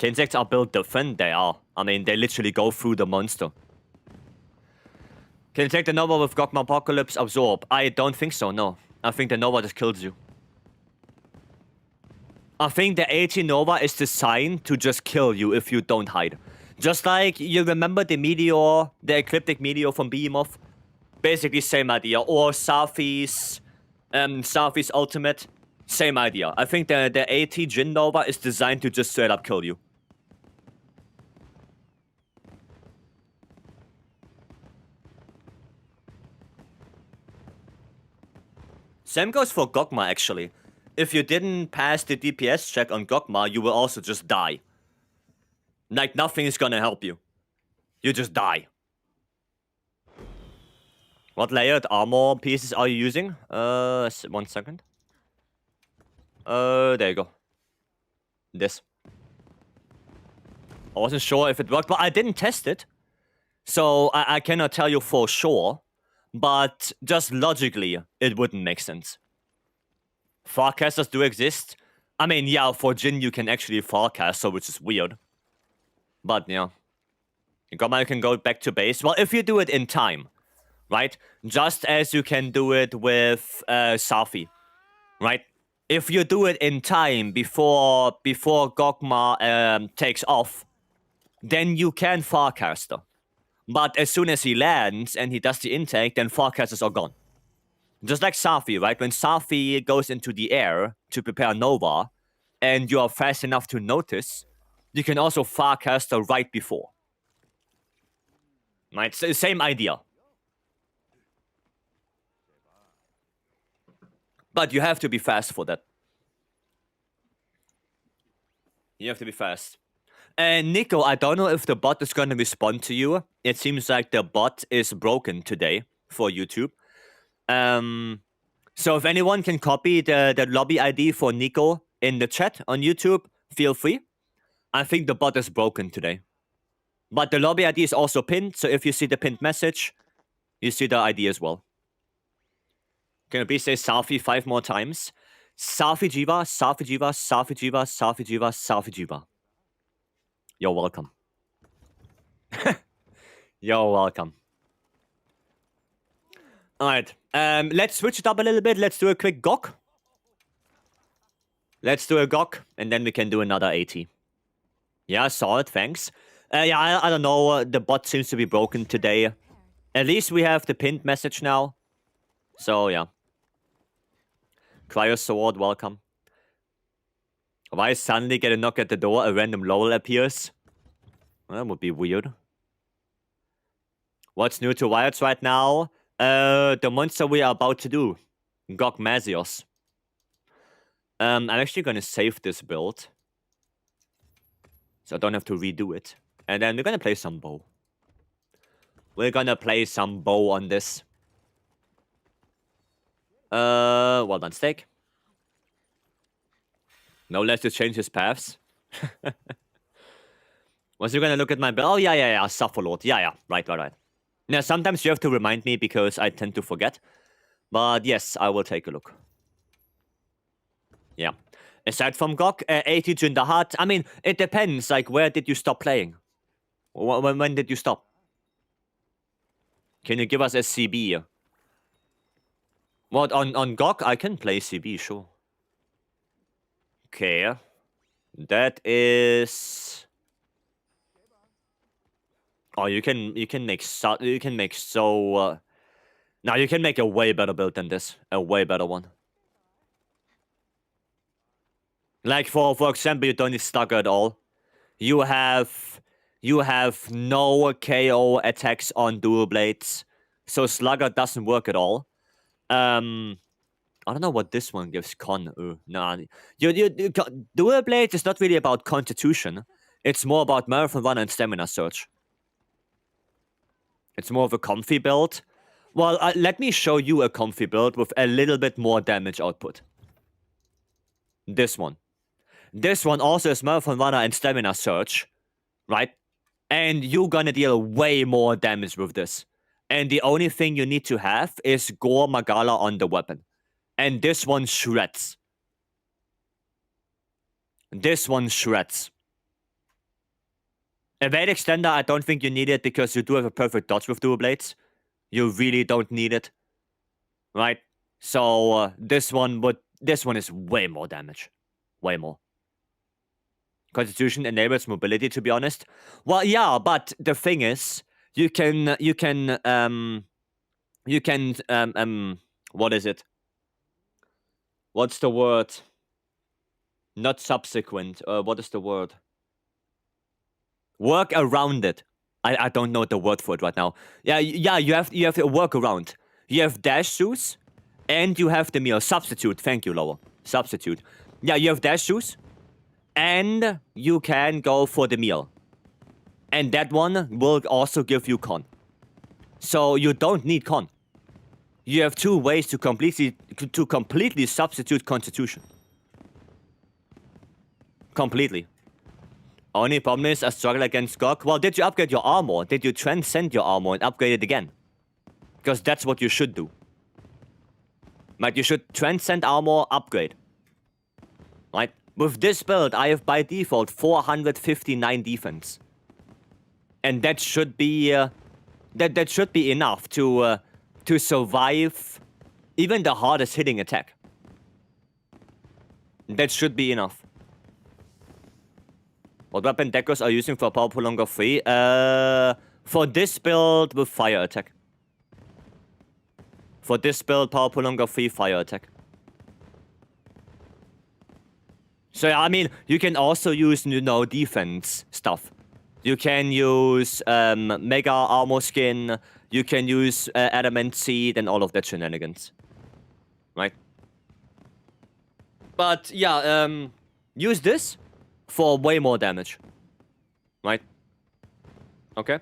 Insects are built different. They are. I mean, they literally go through the monster. Can you take the Nova with Gogma Apocalypse Absorb? I don't think so, no. I think the Nova just kills you. I think the AT Nova is designed to just kill you if you don't hide. Just like, you remember the Meteor, the Ecliptic Meteor from Behemoth? Basically same idea. Or Safi's Ultimate. Same idea. I think the AT Jin Nova is designed to just straight up kill you. Same goes for Gogma, actually. If you didn't pass the DPS check on Gogma, you will also just die. Like, nothing is gonna help you. You just die. What layered armor pieces are you using? 1 second. There you go. This. I wasn't sure if it worked, but I didn't test it. So I cannot tell you for sure. But just logically, it wouldn't make sense. Farcasters do exist. I mean, yeah, for Jin you can actually Farcast, so which is weird. But, yeah. You can go back to base. Well, if you do it in time, right? Just as you can do it with Safi, right? If you do it in time before Gogma takes off, then you can Farcaster. But as soon as he lands and he does the intake, then Farcasters are gone. Just like Safi, right? When Safi goes into the air to prepare Nova, and you are fast enough to notice, you can also Farcaster right before. Right? So, same idea. But you have to be fast for that. You have to be fast. And Nico, I don't know if the bot is going to respond to you. It seems like the bot is broken today for YouTube. So if anyone can copy the lobby ID for Nico in the chat on YouTube, feel free. I think the bot is broken today. But the lobby ID is also pinned, so if you see the pinned message, you see the ID as well. Can you please say Safi 5 more times? Safi Jiva, Safi Jiva, Safi Jiva, Safi Jiva, Safi Jiva. You're welcome. You're welcome. Alright, let's switch it up a little bit. Let's do a quick GOG. Let's do a GOG, and then we can do another AT. Yeah, I saw it, thanks. Yeah, I don't know, the bot seems to be broken today. At least we have the pinned message now. So, yeah. Cryo Sword, welcome. Why suddenly get a knock at the door, a random LOL appears? Well, that would be weird. What's new to Wilds right now? The monster we are about to do. GOG Mazios. I'm actually gonna save this build. So I don't have to redo it. And then we're gonna play some bow. We're gonna play some bow on this. Well done, Steak. No less to change his paths. Was you gonna look at my build? Oh, yeah, Sufferlord. Yeah, right. Now, sometimes you have to remind me because I tend to forget. But yes, I will take a look. Yeah. Aside from GOG, 80 in the heart. I mean, it depends. Like, where did you stop playing? When did you stop? Can you give us a CB? What, on GOG? I can play CB, sure. Okay. That is... Oh, you can make so now you can make a way better build than this. A way better one. Like for example, you don't need Stagger at all. You have no KO attacks on dual blades, so Slugger doesn't work at all. I don't know what this one gives. Con. Nah. Dual blades is not really about constitution. It's more about marathon run and stamina surge. It's more of a comfy build. Well, let me show you a comfy build with a little bit more damage output. This one. This one also is marathon runner and stamina surge, right? And you're gonna deal way more damage with this. And the only thing you need to have is Gore Magala on the weapon. And this one shreds. This one shreds. Evade Extender, I don't think you need it because you do have a perfect dodge with dual blades. You really don't need it. Right? So this one is way more damage. Way more. Constitution enables mobility, to be honest. Well, yeah, but the thing is, you can what is it? What's the word? Not subsequent. What is the word? Work around it. I don't know the word for it right now. Yeah, you have to work around. You have dash shoes, and you have the meal. Substitute. Thank you, Lower. Substitute. Yeah, you have dash shoes, and you can go for the meal. And that one will also give you con. So you don't need con. You have two ways to completely substitute constitution. Completely. Only problem is I struggle against Gok. Well, did you upgrade your armor? Did you transcend your armor and upgrade it again? Because that's what you should do. Right, you should transcend armor, upgrade. Right? With this build, I have by default 459 defense. And that should be that should be enough to survive even the hardest hitting attack. That should be enough. What weapon deckers are using for power prolonger 3? For this build with fire attack. For this build, power prolonger 3 fire attack. So I mean, you can also use, defense stuff. You can use Mega Armor Skin, you can use Adamant Seed and all of that shenanigans. Right? But yeah, use this for way more damage. Right? Okay?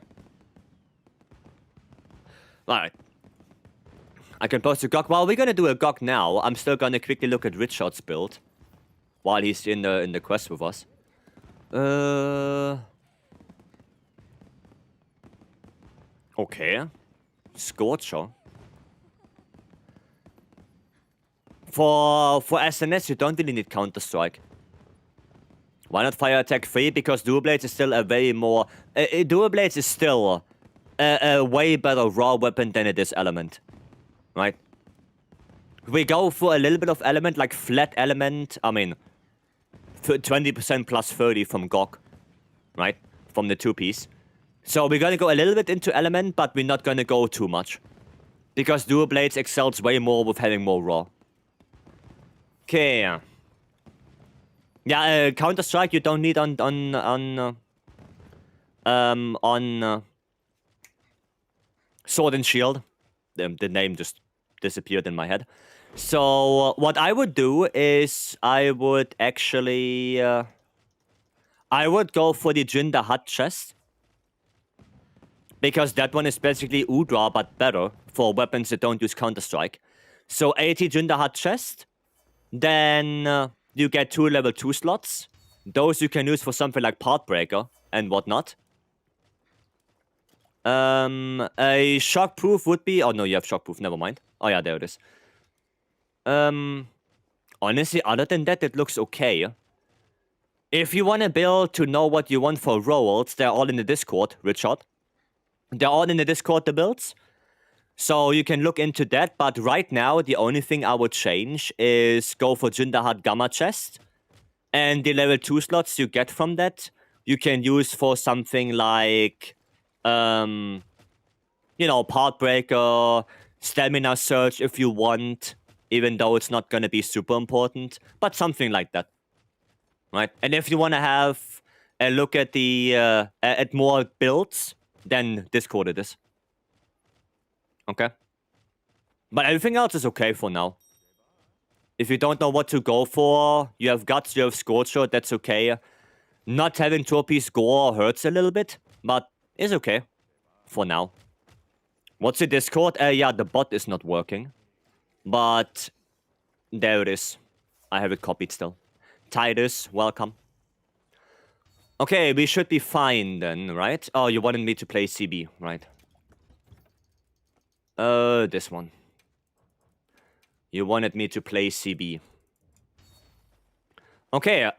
Alright. I can post a Gok. Well, we're gonna do a Gok now. I'm still gonna quickly look at Richard's build while he's in the quest with us. Okay. Scorcher. For SNS, you don't really need Counter-Strike. Why not Fire Attack 3? Because Dual Blades is still a very more... Dual Blades is still a way better raw weapon than it is Element. Right? We go for a little bit of Element, like Flat Element. I mean, 20% plus 30 from Gok. Right? From the two-piece. So we're gonna go a little bit into Element, but we're not gonna go too much. Because Dual Blades excels way more with having more raw. Okay. Yeah, Counter-Strike you don't need on Sword and Shield. The name just disappeared in my head. So what I would do is I would actually I would go for the Jin the Hutt chest. Because that one is basically Udra, but better for weapons that don't use Counter-Strike. So 80 Jin the Hutt chest. Then you get 2 level 2 slots. Those you can use for something like Part Breaker and whatnot. A Shockproof would be... Oh, no, you have Shockproof. Never mind. Oh, yeah, there it is. Honestly, other than that, it looks okay. If you want to build to know what you want for rolls, they're all in the Discord, Richard. They're all in the Discord, the builds. So you can look into that, but right now, the only thing I would change is go for Jin the Hutt Gamma chest. And the level 2 slots you get from that, you can use for something like You know, Part Breaker, Stamina Surge if you want, even though it's not gonna be super important, but something like that, right? And if you want to have a look at the at more builds, then Discord it is. Okay. But everything else is okay for now. If you don't know what to go for, you have Guts, you have Scorcher, that's okay. Not having Trophy score hurts a little bit, but it's okay for now. What's the Discord? Yeah, the bot is not working. But there it is. I have it copied still. Titus, welcome. Okay, we should be fine then, right? Oh, you wanted me to play CB, right? This one. You wanted me to play CB. Okay,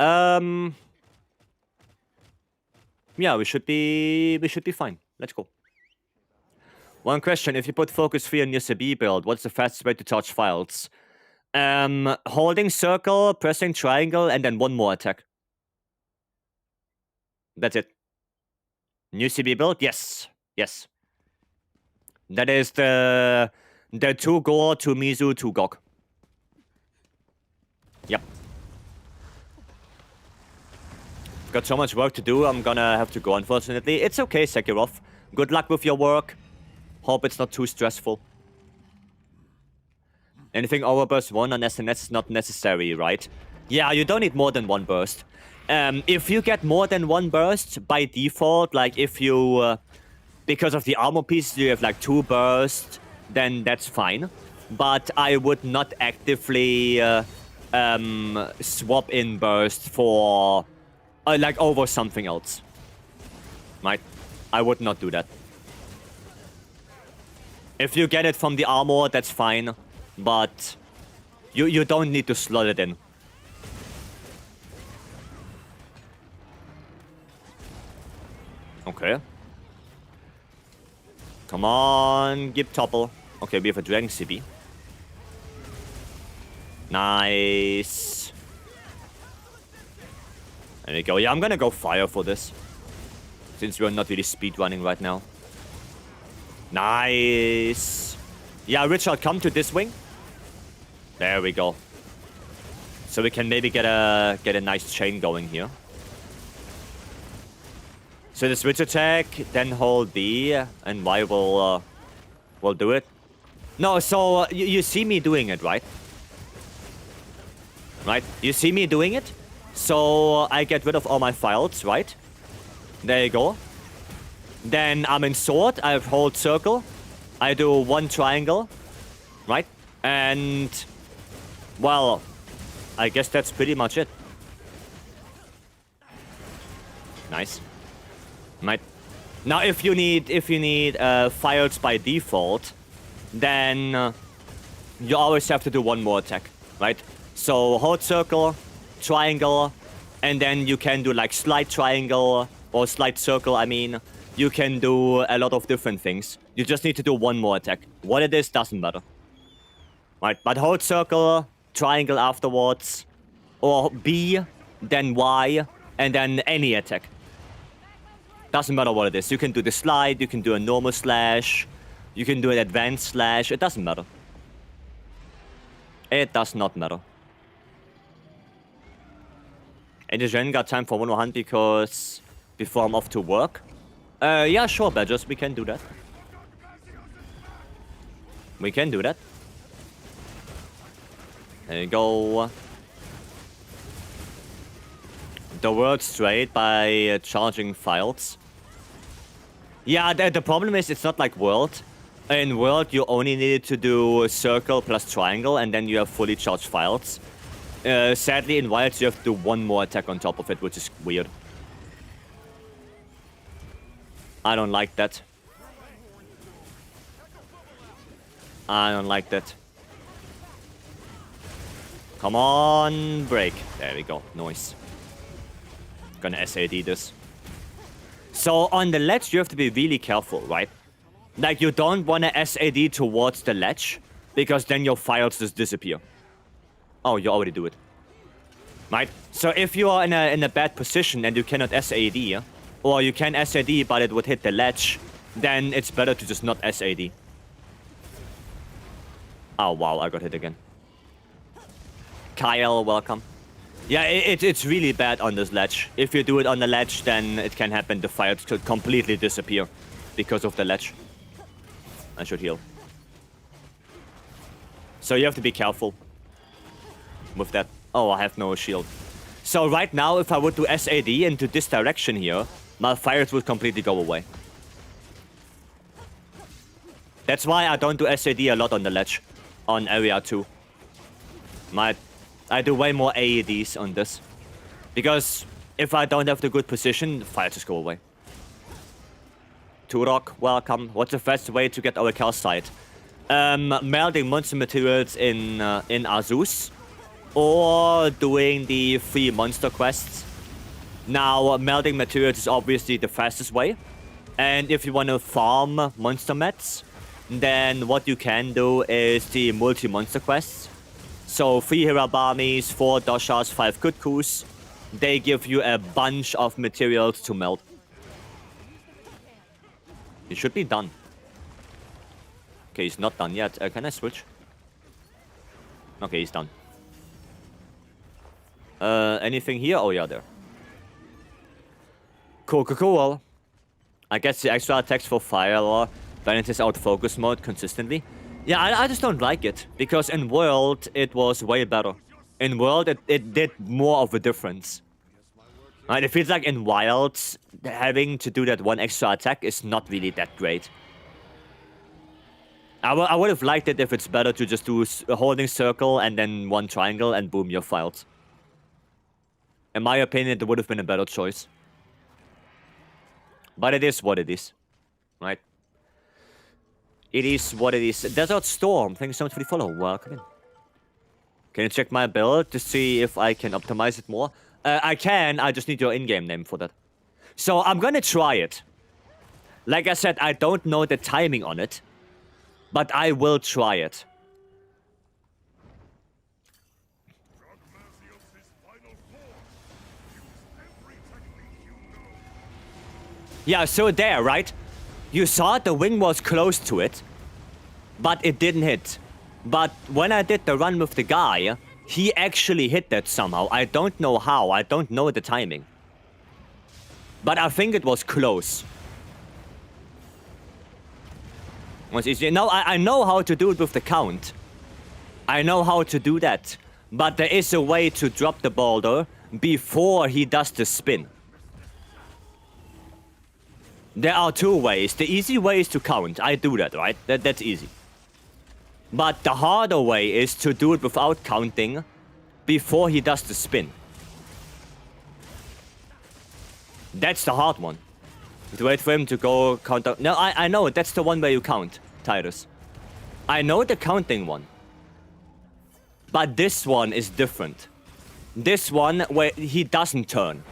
yeah, we should be fine. Let's go. One question, if you put focus 3 on your CB build, what's the fastest way to charge files? Holding circle, pressing triangle, and then one more attack. That's it. New CB build? Yes. Yes. That is the 2 Gore, 2 Mizu, 2 Gog. Yep. Got so much work to do, I'm gonna have to go, unfortunately. It's okay, Sekirov. Good luck with your work. Hope it's not too stressful. Anything over burst 1 on SNS is not necessary, right? Yeah, you don't need more than 1 burst. If you get more than 1 burst, by default, like if you... because of the armor pieces, you have like 2 bursts, then that's fine. But I would not actively swap in burst for... like over something else. Right? I would not do that. If you get it from the armor, that's fine. But you don't need to slot it in. Okay. Come on, Gib Topple. Okay, we have a Dragon CB. Nice. There we go. Yeah, I'm gonna go fire for this. Since we're not really speedrunning right now. Nice. Yeah, Richard, come to this wing. There we go. So we can maybe get a nice chain going here. So the switch attack, then hold B, and Y will do it. No, so you see me doing it, right? Right? You see me doing it? So I get rid of all my files, right? There you go. Then I'm in sword, I hold circle. I do 1 triangle, right? And, well, I guess that's pretty much it. Nice. Right. Now, if you need files by default, then you always have to do 1 more attack, right? So hold circle, triangle, and then you can do like slide triangle or slide circle. I mean, you can do a lot of different things. You just need to do 1 more attack. What it is doesn't matter, right? But hold circle, triangle afterwards, or B, then Y, and then any attack. Doesn't matter what it is. You can do the slide, you can do a normal slash, you can do an advanced slash. It doesn't matter. It does not matter. And is Ren got time for one more hunt because before I'm off to work? Yeah, sure, Badgers, we can do that. We can do that. There you go. The word straight by charging files. Yeah, the problem is it's not like World. In World, you only needed to do circle plus triangle, and then you have fully charged files. Sadly, in Wilds, you have to do 1 more attack on top of it, which is weird. I don't like that. I don't like that. Come on, break. There we go. Nice. Gonna SAD this. So on the ledge, you have to be really careful, right? Like, you don't want to SAD towards the ledge, because then your files just disappear. Oh, you already do it. Right? So if you are in a bad position and you cannot SAD, or you can SAD but it would hit the ledge, then it's better to just not SAD. Oh wow, I got hit again. Kyle, welcome. Yeah, it's really bad on this ledge. If you do it on the ledge, then it can happen the fire could completely disappear because of the ledge. I should heal. So you have to be careful with that. Oh, I have no shield. So right now, if I would do SAD into this direction here, my fires would completely go away. That's why I don't do SAD a lot on the ledge, on area 2. I do way more AEDs on this. Because if I don't have the good position, the fire just go away. Turok, welcome. What's the best way to get our calcite? Melding monster materials in Azus. Or doing the free monster quests. Now, melding materials is obviously the fastest way. And if you want to farm monster mets, then what you can do is the multi-monster quests. So 3 Hirabamis, 4 Doshas, 5 Kutkus. They give you a bunch of materials to melt. It should be done. Okay, he's not done yet. Can I switch? Okay, he's done. Anything here? Oh, yeah, there. Cool. I guess the extra attacks for fire balances out focus mode consistently. Yeah, I just don't like it. Because in World, it was way better. In World, it did more of a difference. Right, it feels like in Wilds, having to do that one extra attack is not really that great. I would have liked it if it's better to just do a holding circle and then one triangle and boom, you're filed. In my opinion, it would have been a better choice. But it is what it is. Right? It is what it is. Desert Storm, thank you so much for the follow. Welcome in. Can you check my build to see if I can optimize it more? I can, I just need your in-game name for that. So I'm gonna try it. Like I said, I don't know the timing on it. But I will try it. Yeah, so there, right? You saw the wing was close to it, but it didn't hit. But when I did the run with the guy, he actually hit that somehow. I don't know how, I don't know the timing. But I think it was close. Was easy. No, I know how to do it with the count. I know how to do that. But there is a way to drop the boulder before he does the spin. There are 2 ways. The easy way is to count. I do that, right? That's easy. But the harder way is to do it without counting before he does the spin. That's the hard one. To wait for him to go count out. No, I know. That's the one where you count, Tyrus. I know the counting one. But this one is different. This one where he doesn't turn.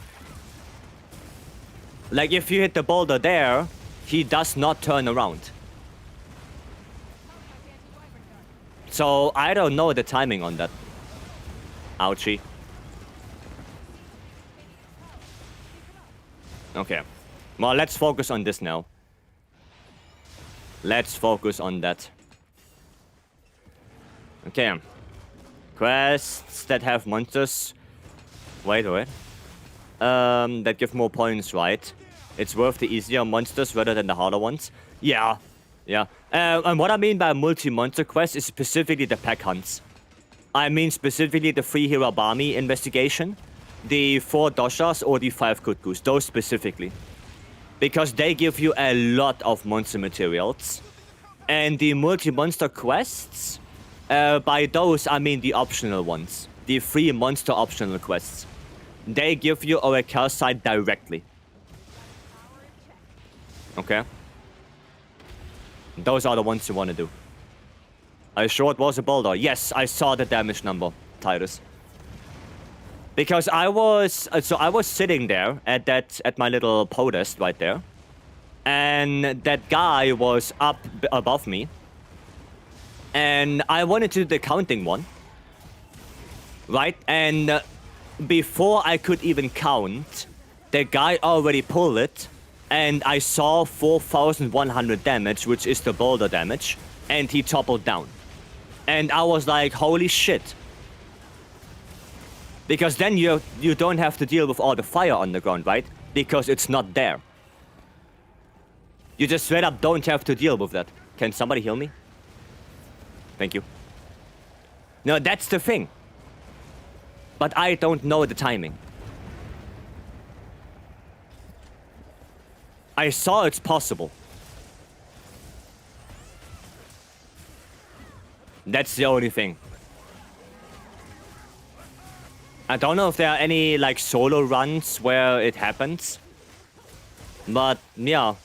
Like if you hit the boulder there, he does not turn around. So I don't know the timing on that. Ouchie. Okay. Well, let's focus on this now. Let's focus on that. Okay. Quests that have monsters. Wait. That give more points, right? It's worth the easier monsters rather than the harder ones. Yeah. And what I mean by multi-monster quest is specifically the pack hunts. I mean specifically the 3 Hirabami investigation, the 4 Doshas, or the 5 Kutkus. Those specifically. Because they give you a lot of monster materials. And the multi-monster quests, by those I mean the optional ones. The 3 monster optional quests. They give you our calcite directly. Okay? Those are the ones you want to do. Are you sure it was a boulder? Yes, I saw the damage number, Titus. Because I was sitting there at my little podest right there. And that guy was up above me. And I wanted to do the counting one. Right? And before I could even count, the guy already pulled it and I saw 4,100 damage, which is the boulder damage, and he toppled down. And I was like, holy shit. Because then you don't have to deal with all the fire on the ground, right? Because it's not there. You just straight up don't have to deal with that. Can somebody heal me? Thank you. No, that's the thing. But I don't know the timing. I saw it's possible. That's the only thing. I don't know if there are any, like, solo runs where it happens. But, yeah.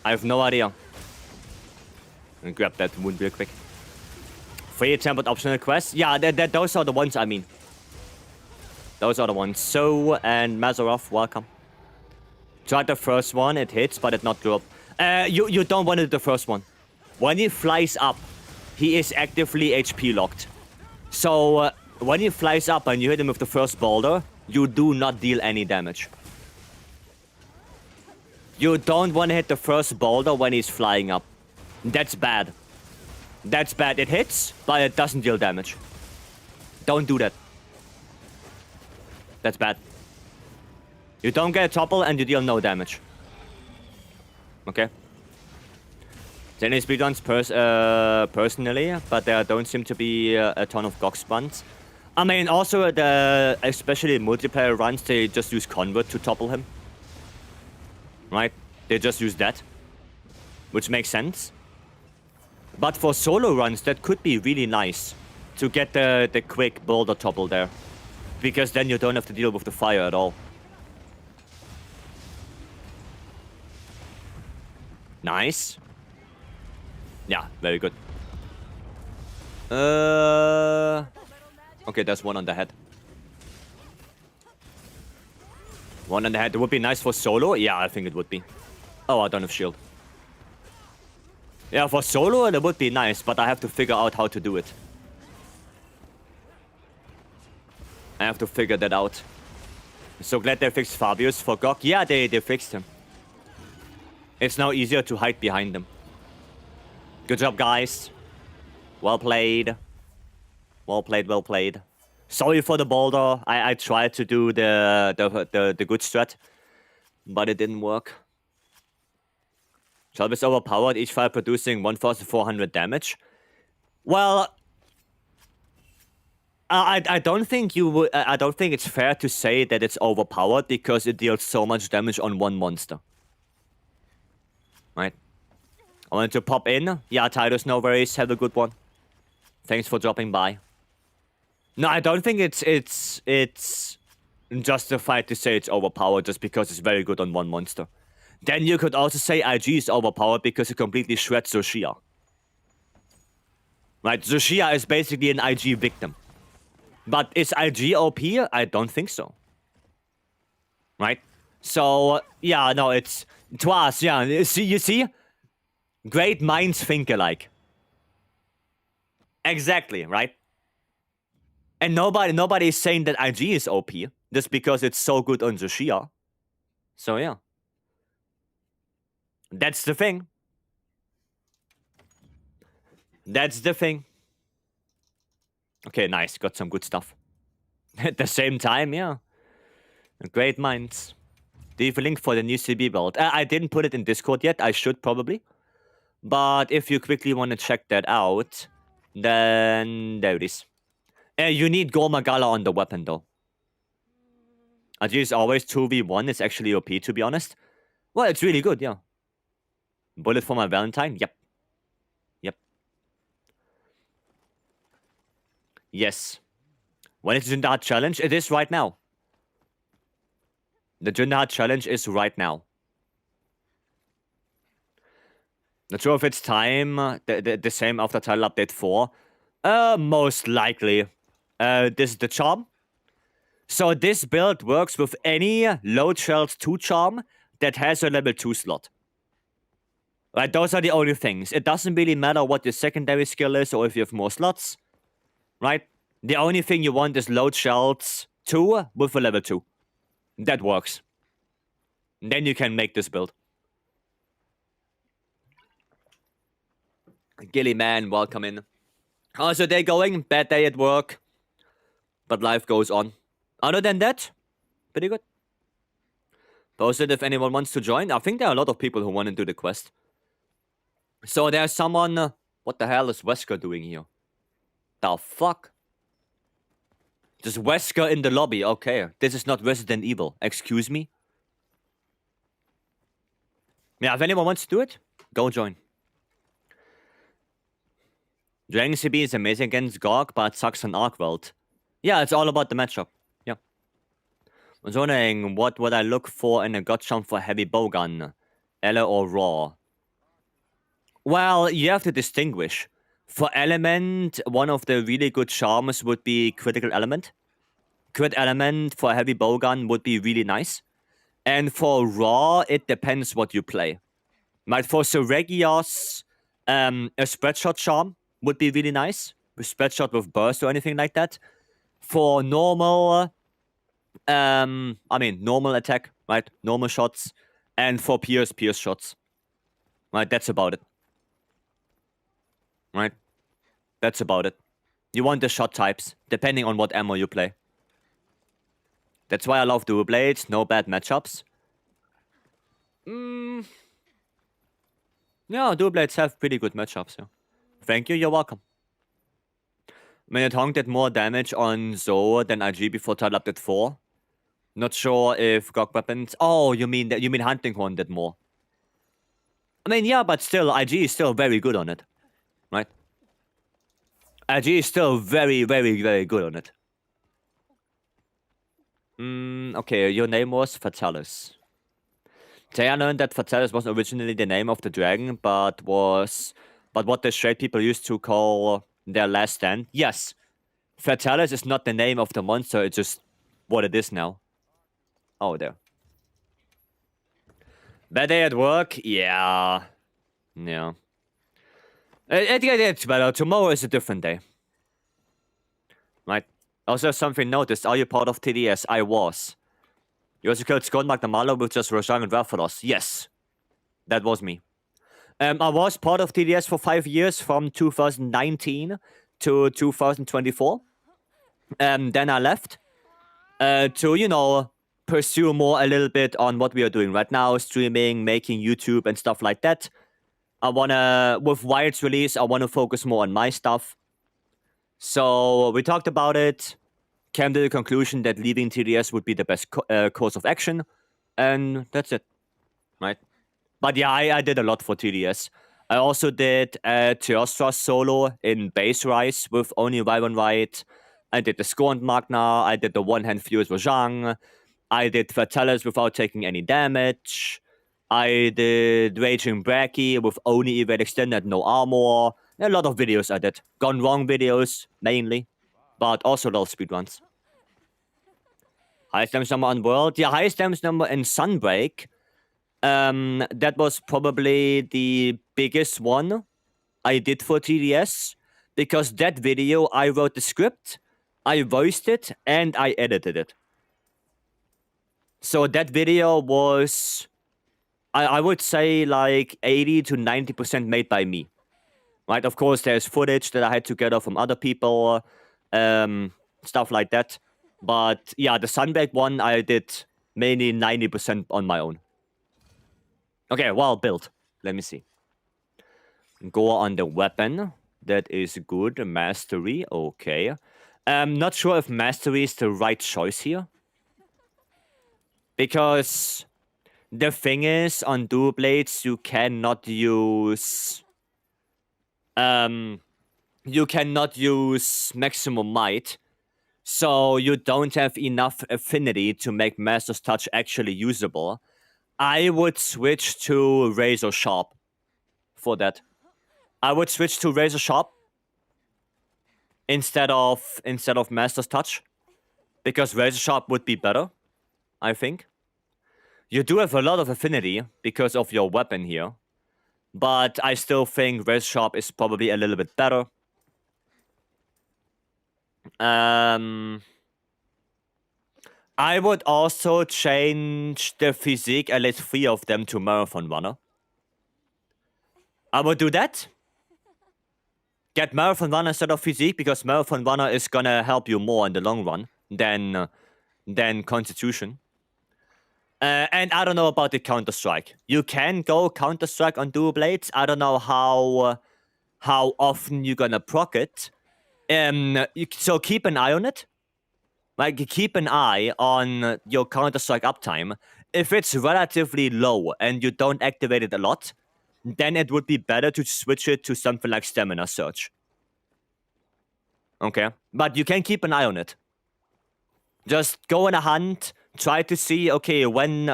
I have no idea. And grab that wound real quick. Free tempered optional quests? Yeah, those are the ones I mean. Those are the ones. So, and Mazarov, welcome. Tried the first one, it hits, but it not drop. You don't want to do the first one. When he flies up, he is actively HP locked. So, when he flies up and you hit him with the first boulder, you do not deal any damage. You don't want to hit the first boulder when he's flying up. That's bad. That's bad. It hits, but it doesn't deal damage. Don't do that. That's bad. You don't get a topple and you deal no damage. Okay. Then it speedruns personally, but there don't seem to be a ton of GOG spawns. I mean, also, especially in multiplayer runs, they just use Convert to topple him. Right? They just use that. Which makes sense. But for solo runs, that could be really nice. To get the quick boulder topple there. Because then you don't have to deal with the fire at all. Nice. Yeah, very good. Okay, there's one on the head. One on the head. It would be nice for solo. Yeah, I think it would be. Oh, I don't have shield. Yeah, for solo it would be nice, but I have to figure out how to do it. I have to figure that out. So glad they fixed Fabius for GOG. Yeah, they fixed him. It's now easier to hide behind them. Good job, guys. Well played. Well played, well played. Sorry for the boulder. I tried to do the good strat, but it didn't work. Shelby is overpowered, each fire producing 1,400 damage. Well, I don't think you would. I don't think it's fair to say that it's overpowered because it deals so much damage on one monster. Right. I wanted to pop in. Yeah, Titus, no worries. Have a good one. Thanks for dropping by. No, I don't think it's justified to say it's overpowered just because it's very good on one monster. Then you could also say IG is overpowered because it completely shreds Zoshia. Right, Zoshia is basically an IG victim. But is IG OP? I don't think so. Right? So, yeah, no, it's... Twas, yeah, you see? Great minds think alike. Exactly, right? And nobody is saying that IG is OP just because it's so good on Zoshia. So, yeah. That's the thing. That's the thing. Okay, nice. Got some good stuff. At the same time, yeah. Great minds. Do you have a link for the new CB build? I didn't put it in Discord yet. I should probably. But if you quickly want to check that out, then there it is. You need Gormagala on the weapon, though. IG is always 2v1. It's actually OP, to be honest. Well, it's really good, yeah. Bullet for my Valentine? Yep. Yep. Yes. When is the Jindahad challenge? It is right now. The Jindahad challenge is right now. Not sure if it's time, the same after title update 4. Most likely. This is the charm. So this build works with any load shells 2 charm that has a level 2 slot. Right, those are the only things. It doesn't really matter what your secondary skill is or if you have more slots. Right? The only thing you want is load shells 2 with a level 2. That works. Then you can make this build. Gilly man, welcome in. How's your day going? Bad day at work. But life goes on. Other than that, pretty good. Posted if anyone wants to join. I think there are a lot of people who want to do the quest. So there's someone... what the hell is Wesker doing here? The fuck? Just Wesker in the lobby. Okay, this is not Resident Evil. Excuse me? Yeah, if anyone wants to do it, go join. Dragon CB is amazing against Gorg, but sucks on Arkweld. Yeah, it's all about the matchup. Yeah. I was wondering, what would I look for in a gut jump for heavy bowgun? Ele or Raw? Well, you have to distinguish. For Element, one of the really good charms would be Critical Element. Crit Element for heavy bowgun would be really nice. And for Raw, it depends what you play. Right, for Seregios, a spread shot charm would be really nice. A spread shot with burst or anything like that. For normal, normal attack, right? Normal shots. And for Pierce shots. Right, that's about it. Right? That's about it. You want the shot types, depending on what ammo you play. That's why I love dual blades, no bad matchups. Yeah, dual blades have pretty good matchups, yeah. Thank you, you're welcome. Minute did more damage on Zoe than IG before Title Up did 4. Not sure if GOG weapons... Oh, you mean Hunting Horn did more. I mean, yeah, but still, IG is still very good on it. Right? IG is still very, very, very good on it. Okay, your name was Fatalis. Today I learned that Fatalis wasn't originally the name of the dragon, but what the straight people used to call their last stand. Yes, Fatalis is not the name of the monster, it's just what it is now. Oh, there. Bad day at work? Yeah. Yeah. It's better. Tomorrow is a different day. Right? Also, something noticed. Are you part of TDS? I was. You also killed Scott McNamara with just Roshan and Rafalos. Yes. That was me. I was part of TDS for 5 years, from 2019 to 2024. Then I left to, pursue more a little bit on what we are doing right now, streaming, making YouTube and stuff like that. With Wild's release, I want to focus more on my stuff. So we talked about it, came to the conclusion that leaving TDS would be the best course of action, and that's it, right? But yeah, I did a lot for TDS. I also did Teostra solo in Base Rise with only Wyvern Right. I did the Scorned Magna, I did the one-hand Fuse with Zhang, I did Fatalis without taking any damage, I did Raging Bracky with only evade extended, no armor. A lot of videos I did. Gone wrong videos, mainly. But also a lot of speedruns. Highest damage number on World. Yeah, highest damage number in Sunbreak. That was probably the biggest one I did for TDS. Because that video, I wrote the script, I voiced it, and I edited it. So that video was... I would say like 80 to 90% made by me. Right? Of course, there's footage that I had to gather from other people, stuff like that. But yeah, the Sunbreak one, I did mainly 90% on my own. Okay, well built. Let me see. Go on the weapon. That is good. Mastery. Okay. Not sure if Mastery is the right choice here. Because... the thing is, on dual blades, you cannot use... you cannot use maximum might. So you don't have enough affinity to make Master's Touch actually usable. I would switch to Razor Sharp for that. I would switch to Razor Sharp instead of Master's Touch. Because Razor Sharp would be better, I think. You do have a lot of affinity because of your weapon here. But I still think Razor Sharp is probably a little bit better. I would also change the physique, at least 3 of them, to Marathon Runner. I would do that. Get Marathon Runner instead of physique, because Marathon Runner is gonna help you more in the long run than Constitution. And I don't know about the Counter-Strike. You can go Counter-Strike on dual blades. I don't know how often you're gonna proc it. So keep an eye on it. Like, keep an eye on your Counter-Strike uptime. If it's relatively low and you don't activate it a lot, then it would be better to switch it to something like Stamina Surge. Okay? But you can keep an eye on it. Just go on a hunt, try to see, okay,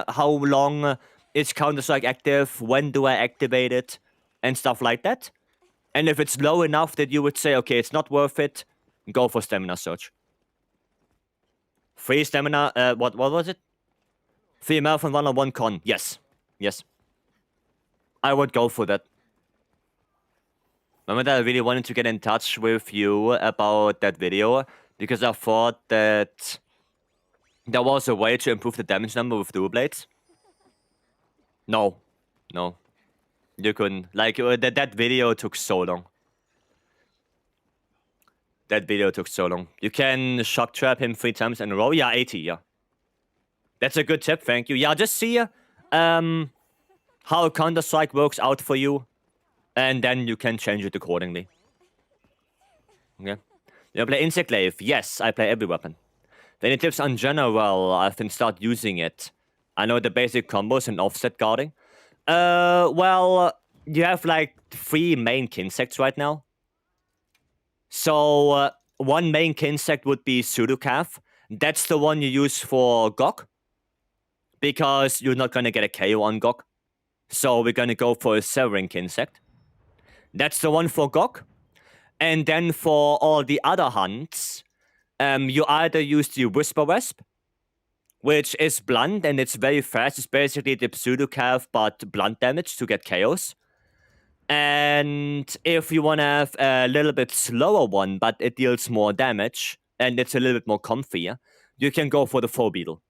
how long is Counter-Strike active, when do I activate it, and stuff like that. And if it's low enough that you would say, okay, it's not worth it, go for Stamina Surge. 3 stamina, what was it? 3 Marathon Runner, 1 Con. Yes. Yes. I would go for that. Remember that I really wanted to get in touch with you about that video, because I thought that there was a way to improve the damage number with dual blades. No. You couldn't. Like, that video took so long. You can shock trap him 3 times in a row. Yeah, 80, yeah. That's a good tip, thank you. Yeah, just see how Counter-Strike works out for you, and then you can change it accordingly. Okay. You play Insect Glaive? Yes, I play every weapon. Any tips on general? I can start using it. I know the basic combos and offset guarding. Well, you have like 3 main Kinsects right now. So, one main Kinsect would be Pseudocav. That's the one you use for Gok, because you're not gonna get a KO on Gok. So we're gonna go for a Severing Kinsect. That's the one for Gok. And then for all the other hunts, you either use the Whisper Wasp, which is blunt and it's very fast. It's basically the Pseudocav but blunt damage to get KOs. And if you want to have a little bit slower one, but it deals more damage, and it's a little bit more comfy, you can go for the Foe Beetle.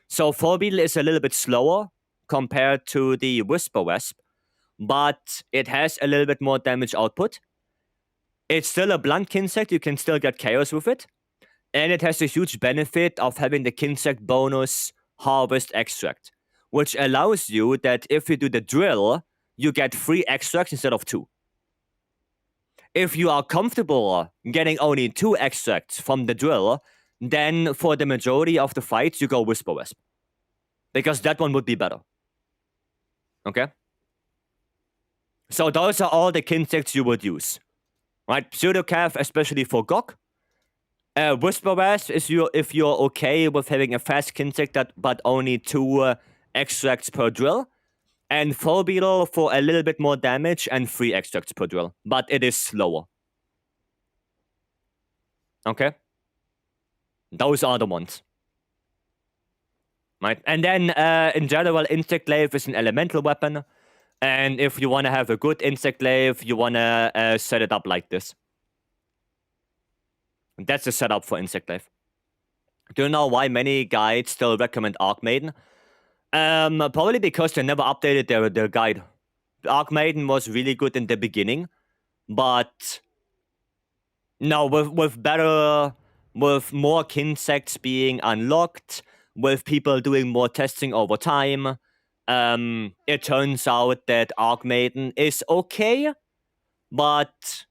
So Foe Beetle is a little bit slower compared to the Whisper Wasp, but it has a little bit more damage output. It's still a blunt Kinsect, you can still get KOs with it. And it has the huge benefit of having the Kinsect bonus Harvest Extract, which allows you that if you do the drill, you get 3 extracts instead of 2. If you are comfortable getting only 2 extracts from the drill, then for the majority of the fights, you go Whisper Wasp, because that one would be better. Okay? So those are all the Kinsects you would use. Right? Pseudocav, especially for Gok. Whisper Wasp is if you're okay with having a fast Kinsect but only 2 extracts per drill. And Foe Beetle for a little bit more damage and 3 extracts per drill. But it is slower. Okay? Those are the ones. Right? And then, in general, Insect Glaive is an elemental weapon. And if you want to have a good Insect Glaive, you want to set it up like this. That's the setup for Insect Glaive. Do you know why many guides still recommend Arc Maiden? Probably because they never updated their guide. Arc Maiden was really good in the beginning, but no, with more Kinsects being unlocked, with people doing more testing over time, it turns out that Arc Maiden is okay, but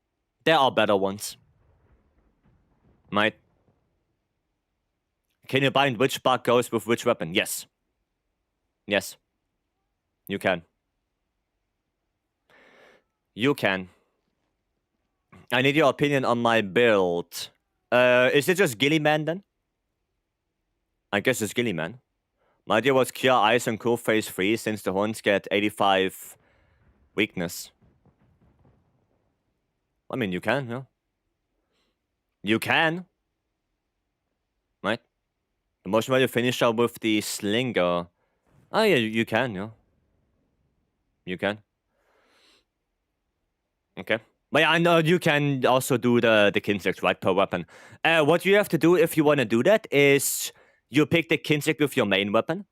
there are better ones. Right? Can you bind which bug goes with which weapon? Yes. Yes. You can. You can. I need your opinion on my build. Is it just Gilliman then? I guess it's Gilliman. My idea was Cure Ice and Cool Phase 3 since the horns get 85 weakness. I mean, you can, yeah. You can. Right? The motion value finisher with the slinger. Oh yeah, you can, yeah. You can. Okay. But yeah, I know you can also do the Kinsects, right, per weapon. What you have to do if you want to do that is you pick the Kinsect with your main weapon,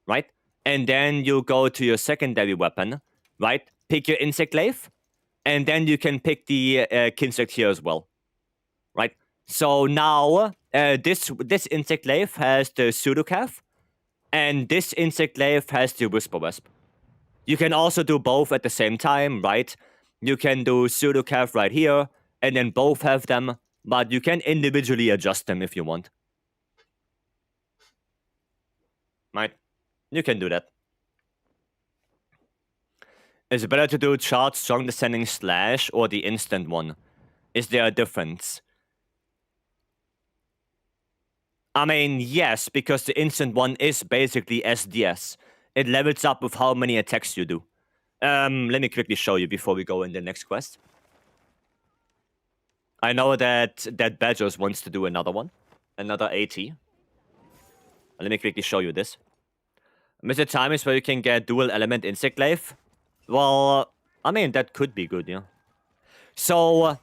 right? And then you go to your secondary weapon, right? Pick your insect glaive, and then you can pick the Kinsect here as well, right? So now this insect glaive has the pseudocav, and this insect glaive has the whisper wisp. You can also do both at the same time, right? You can do pseudocav right here, and then both have them, but you can individually adjust them if you want. Right? You can do that. Is it better to do charge, strong descending slash, or the instant one? Is there a difference? I mean, yes, because the instant one is basically SDS. It levels up with how many attacks you do. Let me quickly show you before we go in the next quest. I know that Badgers wants to do another one. Another AT. Let me quickly show you this. Mr. Time is where you can get dual element insect glaive. Well, I mean, that could be good, yeah. So,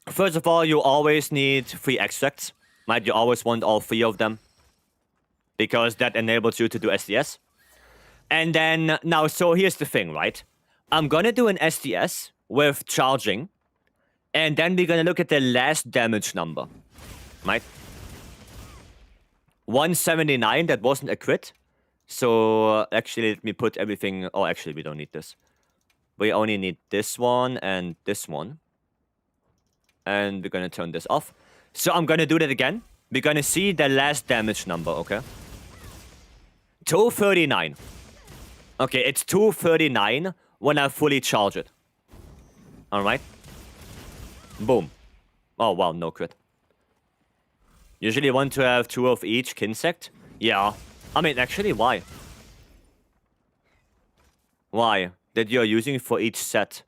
first of all, you always need 3 extracts. Right? You always want all 3 of them. Because that enables you to do SDS. And then, now, so here's the thing, right? I'm gonna do an SDS with charging. And then we're gonna look at the last damage number. Right? 179, that wasn't a crit. So, actually, let me put everything... Oh, actually, we don't need this. We only need this one and this one. And we're gonna turn this off. So, I'm gonna do that again. We're gonna see the last damage number, okay? 239. Okay, it's 239 when I fully charge it. Alright? Boom. Oh, wow, no crit. Usually want to have 2 of each Kinsect? Yeah. I mean, actually, why? Why? That you're using for each set.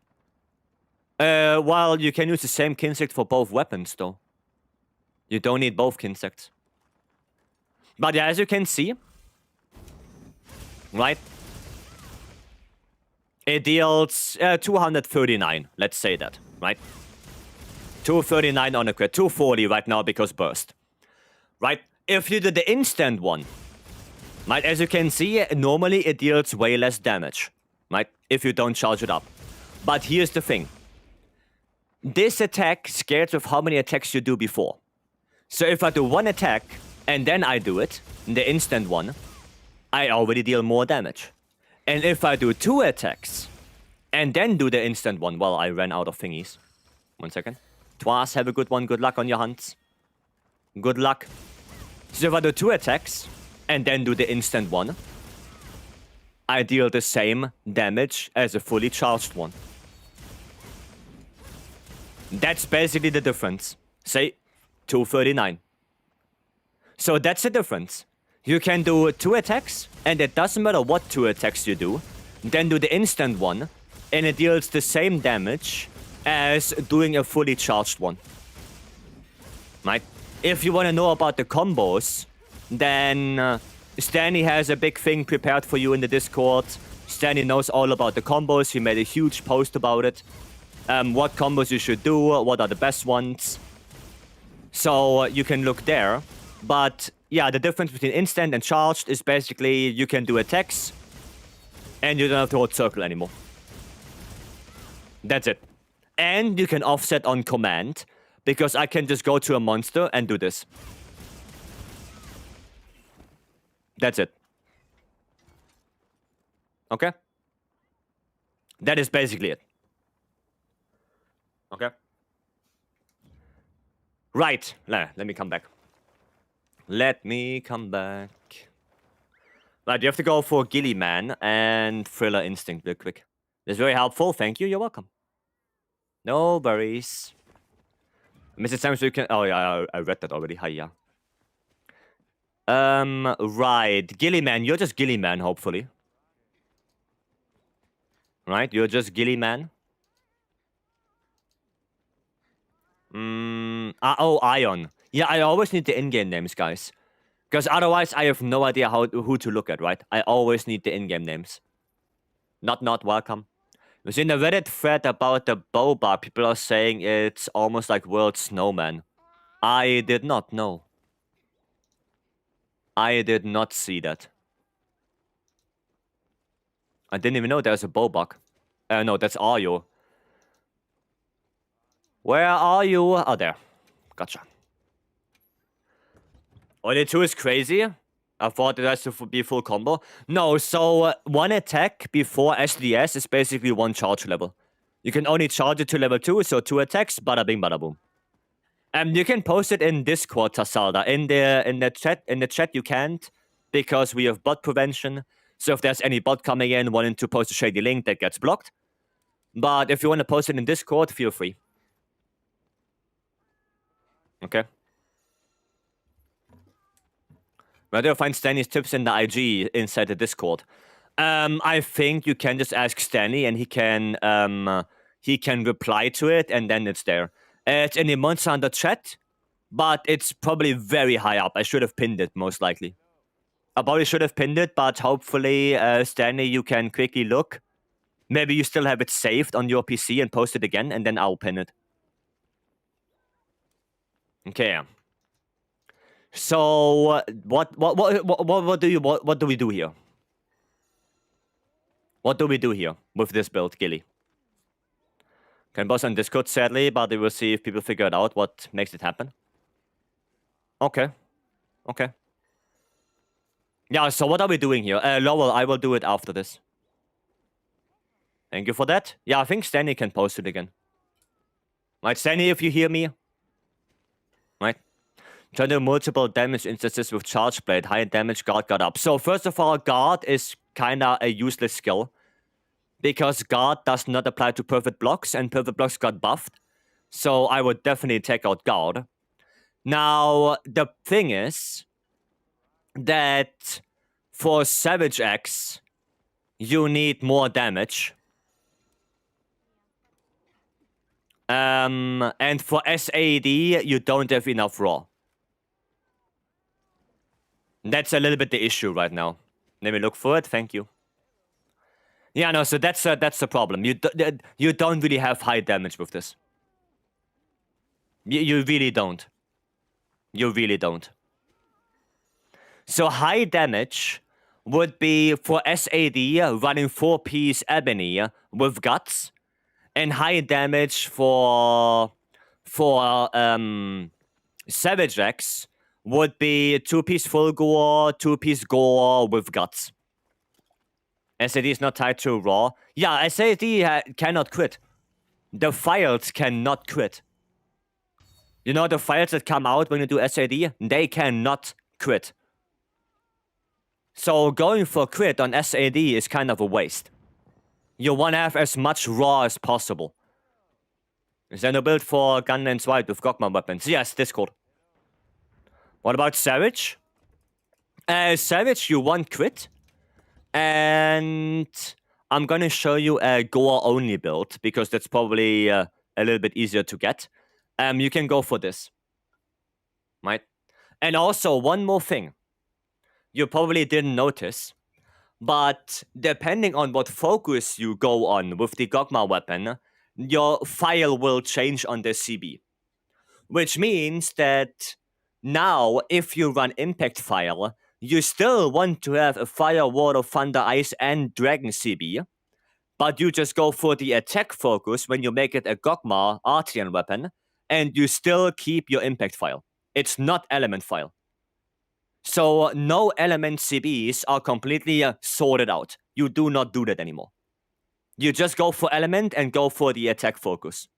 Well, you can use the same Kinsect for both weapons, though. You don't need both Kinsects. But yeah, as you can see... Right? It deals 239, let's say that, right? 239 on a crit, 240 right now because burst. Right? If you do the instant one, right, as you can see, normally it deals way less damage, right? If you don't charge it up. But here's the thing. This attack scales with how many attacks you do before. So if I do 1 attack, and then I do it, the instant one, I already deal more damage. And if I do 2 attacks, and then do the instant one, well, I ran out of thingies. 1 second. Twas, have a good one, good luck on your hunts. Good luck. So if I do 2 attacks, and then do the instant one, I deal the same damage as a fully charged one. That's basically the difference. Say, 239. So that's the difference. You can do 2 attacks, and it doesn't matter what 2 attacks you do. Then do the instant one, and it deals the same damage as doing a fully charged one. Right? If you want to know about the combos, then Stanley has a big thing prepared for you in the Discord. Stanley knows all about the combos. He made a huge post about it. What combos you should do, what are the best ones. So you can look there. But yeah, the difference between instant and charged is basically you can do attacks and you don't have to hold circle anymore. That's it. And you can offset on command because I can just go to a monster and do this. That's it. Okay? That is basically it. Okay? Right. Let me come back. Let me come back. Right, you have to go for Gillyman and Thriller Instinct real quick. That's very helpful. Thank you. You're welcome. No worries. Mr. Samus, you can... Oh, yeah, I read that already. Hiya. Right. Gillyman. You're just Gillyman, hopefully. Right? You're just Gillyman. Oh, Ion. Yeah, I always need the in-game names, guys. Because otherwise, I have no idea who to look at, right? I always need the in-game names. Not welcome. I was in a Reddit thread about the boba. People are saying it's almost like World Snowman. I did not know. I did not see that. I didn't even know there's a bow bug. No, that's Ario. Where are you? Oh, there. Gotcha. Only 2 is crazy. I thought it has to be full combo. No, so 1 attack before SDS is basically 1 charge level. You can only charge it to level 2, so 2 attacks, bada bing, bada boom. You can post it in Discord, Tassalda. In the chat you can't, because we have bot prevention. So if there's any bot coming in wanting to post a shady link, that gets blocked. But if you want to post it in Discord, feel free. Okay. Where do you find Stanley's tips in the IG inside the Discord? I think you can just ask Stanley, and he can reply to it, and then it's there. It's in the Monster Hunter chat, but it's probably very high up. I should have pinned it, most likely. I probably should have pinned it, but hopefully, Stanley, you can quickly look. Maybe you still have it saved on your PC and post it again, and then I'll pin it. Okay. So what do we do here? What do we do here with this build, Gilly? Can post on Discord, sadly, but we will see if people figure it out what makes it happen. Okay. Okay. Yeah, so what are we doing here? Lowell, I will do it after this. Thank you for that. Yeah, I think Stanley can post it again. Right, Stanley, if you hear me. Right. Try to do multiple damage instances with Charge Blade. High damage, Guard got up. So first of all, Guard is kinda a useless skill. Because Guard does not apply to Perfect Blocks, and Perfect Blocks got buffed. So I would definitely take out Guard. Now, the thing is that for Savage X, you need more damage. And for SAD, you don't have enough raw. That's a little bit the issue right now. Let me look for it. Thank you. Yeah, no, so that's the problem. You don't really have high damage with this. You really don't. You really don't. So high damage would be for SAD running 4-piece Ebony with Guts, and high damage for Savage X would be 2-piece full gore, 2-piece gore with Guts. SAD is not tied to raw. Yeah, SAD cannot crit. The files cannot crit. You know, the files that come out when you do SAD, they cannot crit. So going for crit on SAD is kind of a waste. You want to have as much raw as possible. Is there no build for Gunland's White with Gogma weapons? Yes, Discord. What about Savage? Savage, you want crit. And I'm gonna show you a gore-only build, because that's probably a little bit easier to get. You can go for this. Right? And also, one more thing. You probably didn't notice, but depending on what focus you go on with the Gogma weapon, your file will change on the CB. Which means that now, if you run Impact File, you still want to have a Fire, Water, Thunder, Ice, and Dragon CB, but you just go for the attack focus when you make it a Gogma Artian weapon, and you still keep your Impact File. It's not Element File. So no Element CBs are completely sorted out. You do not do that anymore. You just go for Element and go for the attack focus.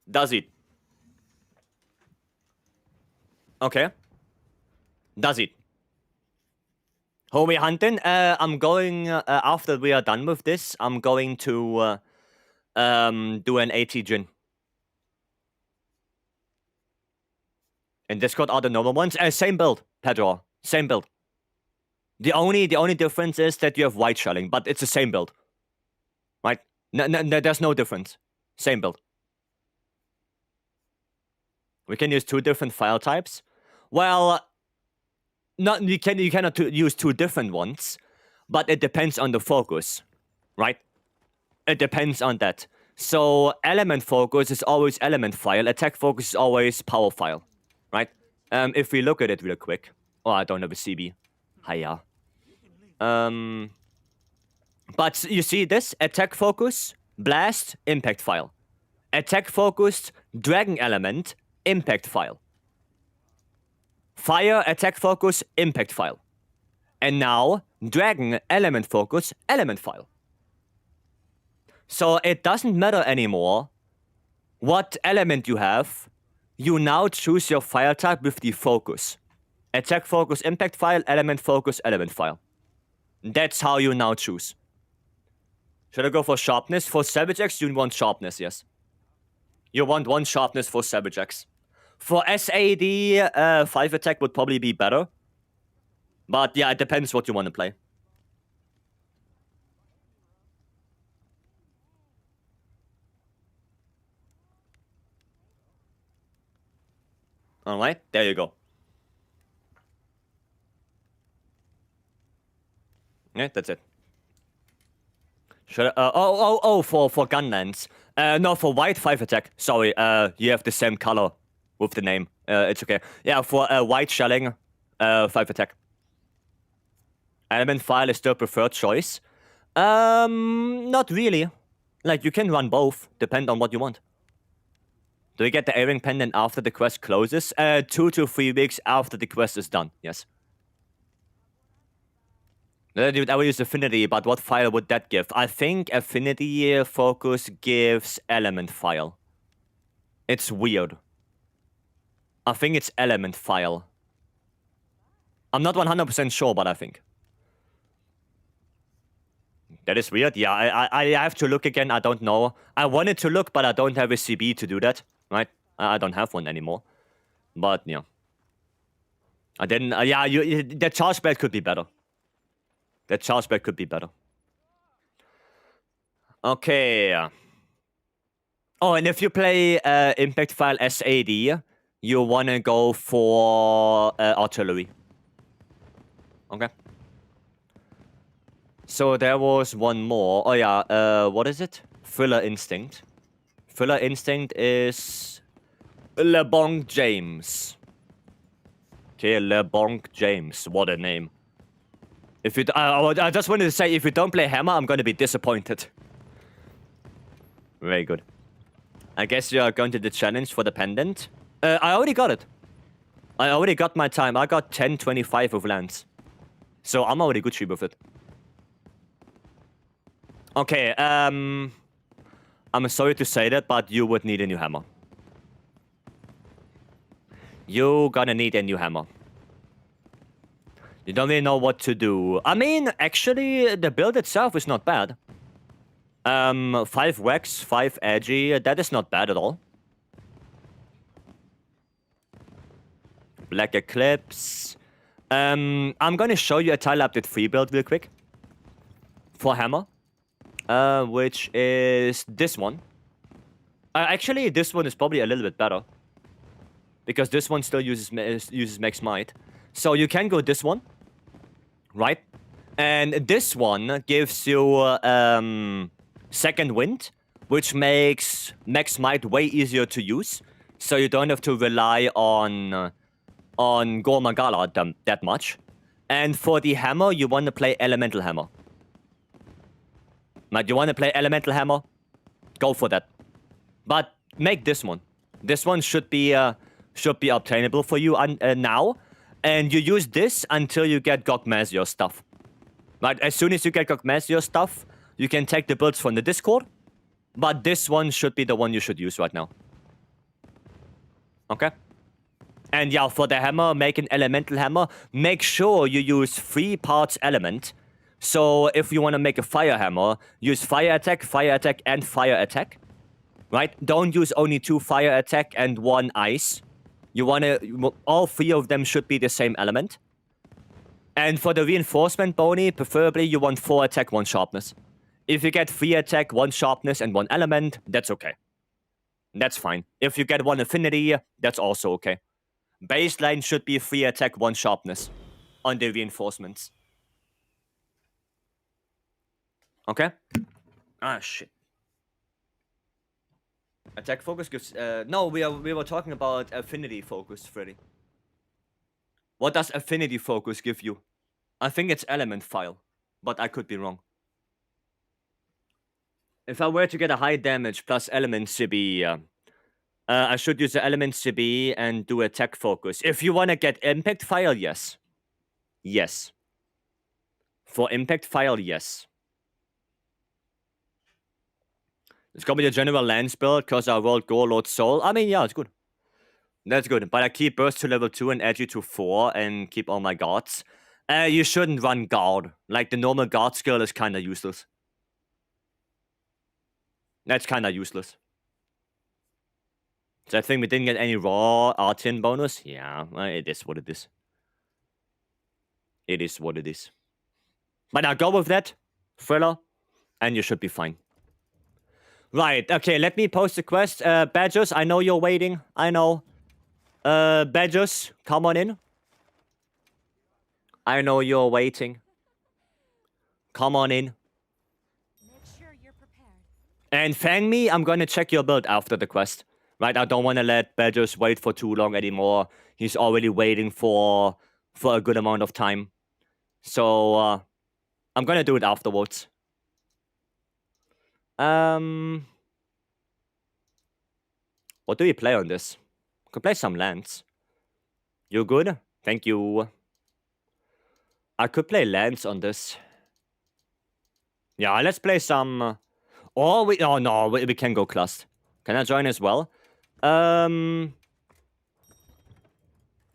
Does it? Okay. Does it? Homie hunting? I'm going, after we are done with this, I'm going to do an AT Jin. In Discord are the normal ones. Same build, Pedro. Same build. The only difference is that you have white shelling, but it's the same build. Right? There's no difference. Same build. We can use 2 different file types. Well, you cannot use 2 different ones, but it depends on the focus, right? It depends on that. So element focus is always element file. Attack focus is always power file, right? If we look at it real quick. Oh, I don't have a CB. Hiya. But you see this? Attack focus, blast, impact file. Attack focused, dragon element, impact file. Fire, attack focus, impact file. And now, dragon, element focus, element file. So it doesn't matter anymore what element you have. You now choose your file type with the focus. Attack focus, impact file, element focus, element file. That's how you now choose. Should I go for sharpness? For Savage X, you want sharpness, yes. You want 1 sharpness for Savage X. For SAD, 5 attack would probably be better. But yeah, it depends what you want to play. Alright, there you go. Yeah, that's it. Should I, for Gunlands. No, for white 5 attack. Sorry, you have the same color with the name. It's okay. Yeah, for white shelling, 5 attack. Element file is still preferred choice. Not really. Like, you can run both, depend on what you want. Do you get the A-Ring pendant after the quest closes? 2 to 3 weeks after the quest is done, yes. I would use Affinity, but what file would that give? I think Affinity Focus gives Element File. It's weird. I think it's Element File. I'm not 100% sure, but I think. That is weird. Yeah, I have to look again. I don't know. I wanted to look, but I don't have a CB to do that, right? I don't have one anymore. But, yeah. I didn't... yeah, the charge belt could be better. The charge belt could be better. Okay. Oh, and if you play Impact File SAD, you want to go for artillery. Okay. So there was one more. Oh yeah, what is it? Thriller Instinct. Thriller Instinct is LeBlanc James. Okay, LeBlanc James. What a name. If you, I just wanted to say, if you don't play Hammer, I'm going to be disappointed. Very good. I guess you are going to the challenge for the pendant. I already got it. I already got my time. I got 10:25 with Lance. So I'm already Gucci with it. Okay, I'm sorry to say that, but you would need a new hammer. You're gonna need a new hammer. You don't really know what to do. I mean, actually, the build itself is not bad. 5 Wax, 5 Edgy, that is not bad at all. Black Eclipse. I'm gonna show you a tile update 3 build real quick. For hammer. Which is this one. Actually, this one is probably a little bit better. Because this one still uses max might. So you can go this one. Right? And this one gives you second wind, which makes max might way easier to use. So you don't have to rely on Gormagala that much. And for the hammer, you want to play Elemental Hammer. Like, you want to play Elemental Hammer? Go for that. But make this one. This one should be obtainable for you now. And you use this until you get Gogmazio stuff. Right? As soon as you get Gogmazio stuff, you can take the builds from the Discord. But this one should be the one you should use right now. Okay? And yeah, for the hammer, make an Elemental Hammer. Make sure you use 3 parts element. So if you want to make a fire hammer, use fire attack, and fire attack. Right? Don't use only 2 fire attack and 1 ice. You want to... all 3 of them should be the same element. And for the reinforcement bony, preferably you want 4 attack, 1 sharpness. If you get 3 attack, 1 sharpness, and 1 element, that's okay. That's fine. If you get 1 affinity, that's also okay. Baseline should be 3 attack, 1 sharpness on the reinforcements. Okay? Ah, shit. Attack focus gives... no, we were talking about affinity focus, Freddy. What does affinity focus give you? I think it's element file, but I could be wrong. If I were to get a high damage plus element CB, I should use the element CB and do attack focus. If you want to get impact file, yes. Yes. For impact file, yes. It's gonna be the general lance build because I rolled Gore Lord Soul. I mean, yeah, it's good. That's good. But I keep burst to level 2 and edge you to 4 and keep all my guards. You shouldn't run guard. Like, the normal guard skill is kind of useless. That's kind of useless. So I think we didn't get any raw R10 bonus. Yeah, it is what it is. It is what it is. But now go with that, Thriller, and you should be fine. Right, okay, let me post the quest. Badgers, I know you're waiting. I know. Badgers, come on in. I know you're waiting. Come on in. Make sure you're prepared. And Fang me, I'm gonna check your build after the quest. Right, I don't want to let Badgers wait for too long anymore. He's already waiting for a good amount of time. So, I'm gonna do it afterwards. What do we play on this? We could play some lands. You good? Thank you. I could play lands on this. Yeah, let's play some... Oh no, we can go clust. Can I join as well?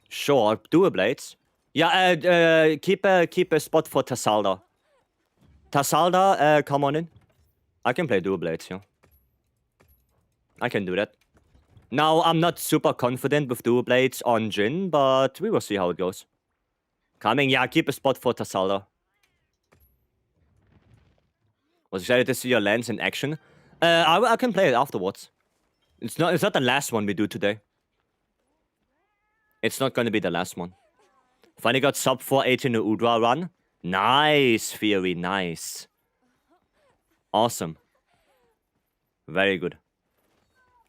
Sure, Dual Blades. Yeah, keep a spot for Tassalda. Tassalda, come on in. I can play Dual Blades, yeah. I can do that. Now, I'm not super confident with Dual Blades on Jhin, but we will see how it goes. Coming, yeah, keep a spot for Tassalda. Was excited to see your lands in action. I can play it afterwards. It's not the last one we do today. It's not going to be the last one. Finally got sub 480 in the Udra run. Nice, Vycery, nice. Awesome. Very good.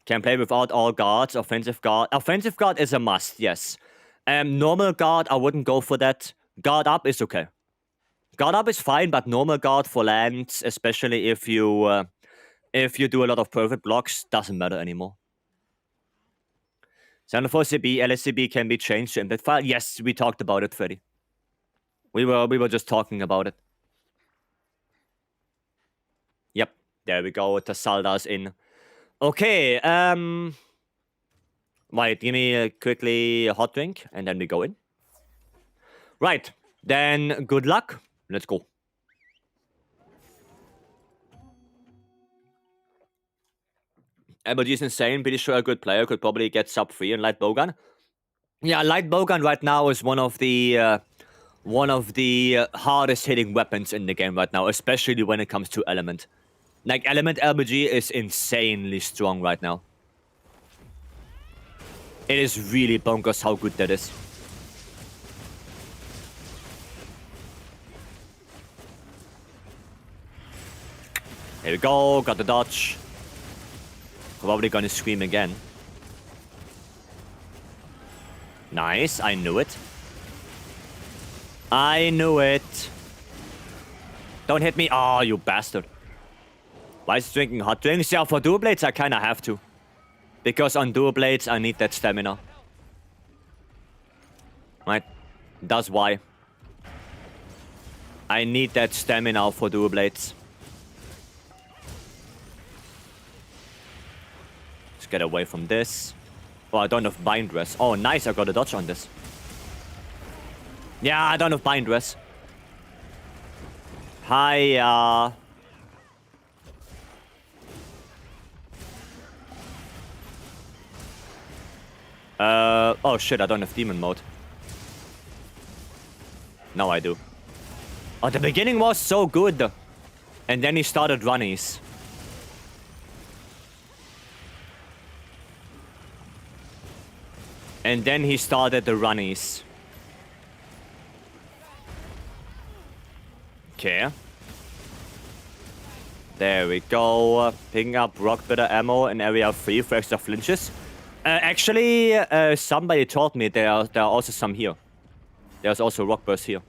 Can play without all guards. Offensive guard. Offensive guard is a must, yes. Normal guard, I wouldn't go for that. Guard up is okay. Guard up is fine, but normal guard for lands, especially if you do a lot of perfect blocks, doesn't matter anymore. 74CB, LSCB can be changed to impact file. Yes, we talked about it, Freddy. We were just talking about it. Yep, there we go. Tassalda's in. Okay, Wait, give me quickly a hot drink, and then we go in. Right, then good luck. Let's go. MHWilds is insane. Pretty sure a good player could probably get sub 3 in Light Bowgun. Yeah, Light Bowgun right now is one of the hardest hitting weapons in the game right now, especially when it comes to Element. Like, Element LBG is insanely strong right now. It is really bonkers how good that is. Here we go, got the dodge. Probably gonna scream again. Nice, I knew it. I knew it. Don't hit me. Oh, you bastard. Why is he drinking hot drinks? Yeah, for Dual Blades I kinda have to. Because on Dual Blades I need that stamina. Right? That's why. I need that stamina for Dual Blades. Let's get away from this. Oh, I don't have Bind Dress. Oh, nice, I got a dodge on this. Yeah, I don't have Bind Dress. Hiya. Oh shit, I don't have Demon Mode. Now I do. Oh, the beginning was so good. And then he started runnies. And then he started the runnies. Okay. There we go. Picking up rock bitter ammo in area 3 for extra flinches. Actually, somebody told me there are also some here. There's also rock burst here.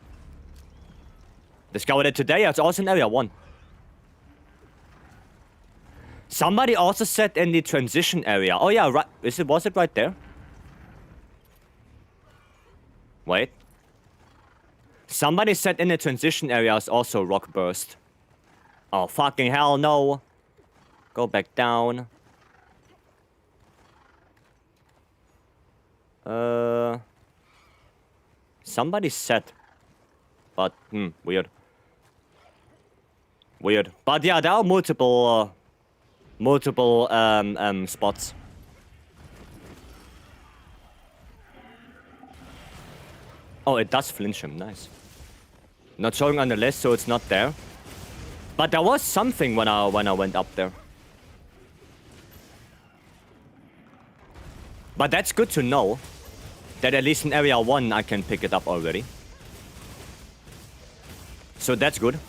Discovered it today. It's also in area 1. Somebody also said in the transition area. Oh yeah, right. Was it right there? Wait. Somebody said in the transition area is also rock burst. Oh fucking hell no. Go back down. Somebody said. But weird. Weird. But yeah, there are multiple spots. Oh, it does flinch him. Nice. Not showing on the list, so it's not there. But there was something when I went up there. But that's good to know. That at least in area 1 I can pick it up already. So that's good.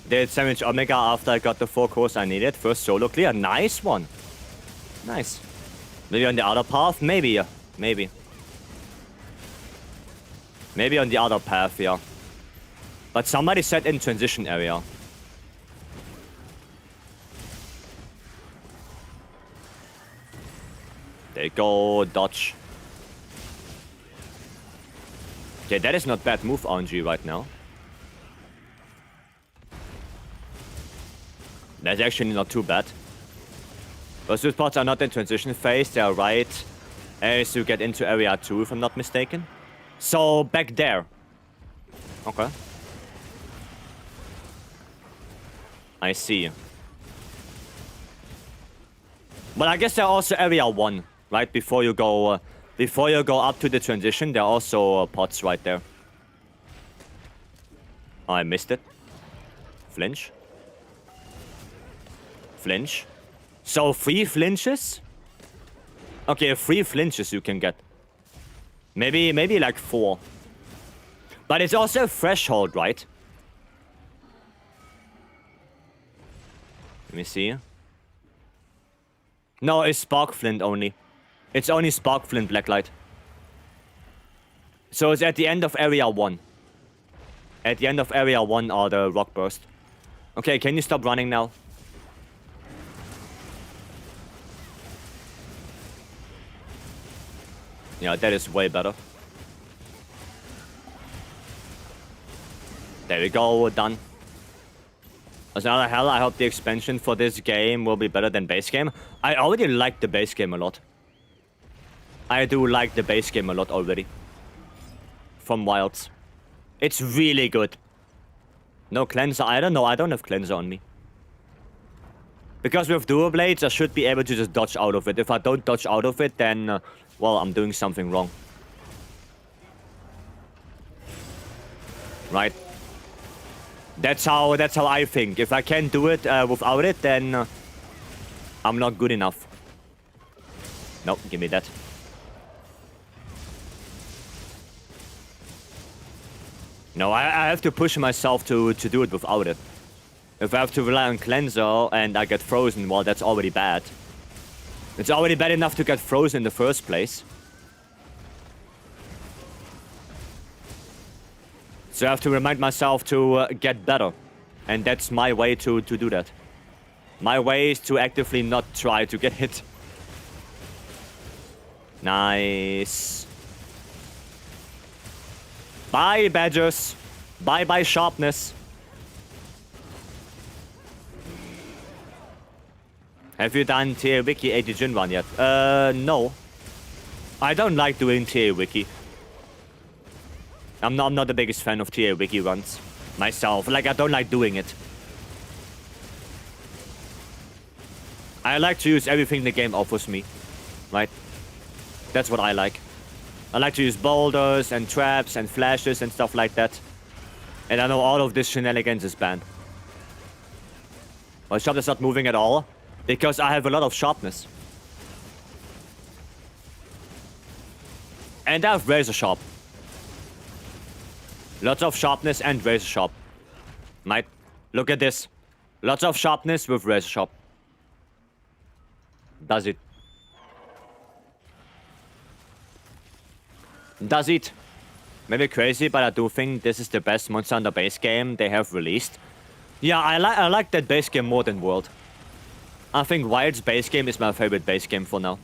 Did sandwich Omega after I got the 4 cores I needed. First solo clear. Nice one. Nice. Maybe on the other path? Maybe. Maybe. Maybe on the other path, yeah. But somebody said in transition area. There you go, dodge. Okay, that is not bad move RNG right now. That's actually not too bad. Those two spots are not in transition phase, they are right as you get into area 2 if I'm not mistaken. So, back there. Okay. I see. But I guess they're also area 1, right? Before you go up to the transition, there are also pots right there. Oh, I missed it. Flinch. Flinch. So 3 flinches? Okay, 3 flinches you can get. Maybe like 4. But it's also a threshold, right? Let me see. No, it's Spark Flint only. It's only Spark Flint Blacklight. So it's at the end of area 1. At the end of area 1 are the rock burst. Okay, can you stop running now? Yeah, that is way better. There we go, done. As another hell, I hope the expansion for this game will be better than base game. I already like the base game a lot. I do like the base game a lot already. From Wilds. It's really good. No cleanser, I don't know, I don't have cleanser on me. Because with dual blades, I should be able to just dodge out of it. If I don't dodge out of it, then, well, I'm doing something wrong. Right? That's how I think. If I can't do it without it, then I'm not good enough. Nope, give me that. No, I have to push myself to do it without it. If I have to rely on cleanser and I get frozen, well, that's already bad. It's already bad enough to get frozen in the first place. So I have to remind myself to get better. And that's my way to do that. My way is to actively not try to get hit. Nice. Bye, badgers. Bye-bye, sharpness. Have you done TA Wiki 80 Jin run yet? No. I don't like doing TA Wiki. I'm not the biggest fan of TA Wiki runs. Myself. Like, I don't like doing it. I like to use everything the game offers me. Right? That's what I like. I like to use boulders and traps and flashes and stuff like that. And I know all of this shenanigans is banned. My shop is not moving at all. Because I have a lot of sharpness. And I have razor sharp. Lots of sharpness and razor sharp. Right? Look at this. Lots of sharpness with razor sharp. Does it. Does it. Maybe crazy, but I do think this is the best Monster Hunter base game they have released. Yeah, I like that base game more than World. I think Wild's base game is my favorite base game for now.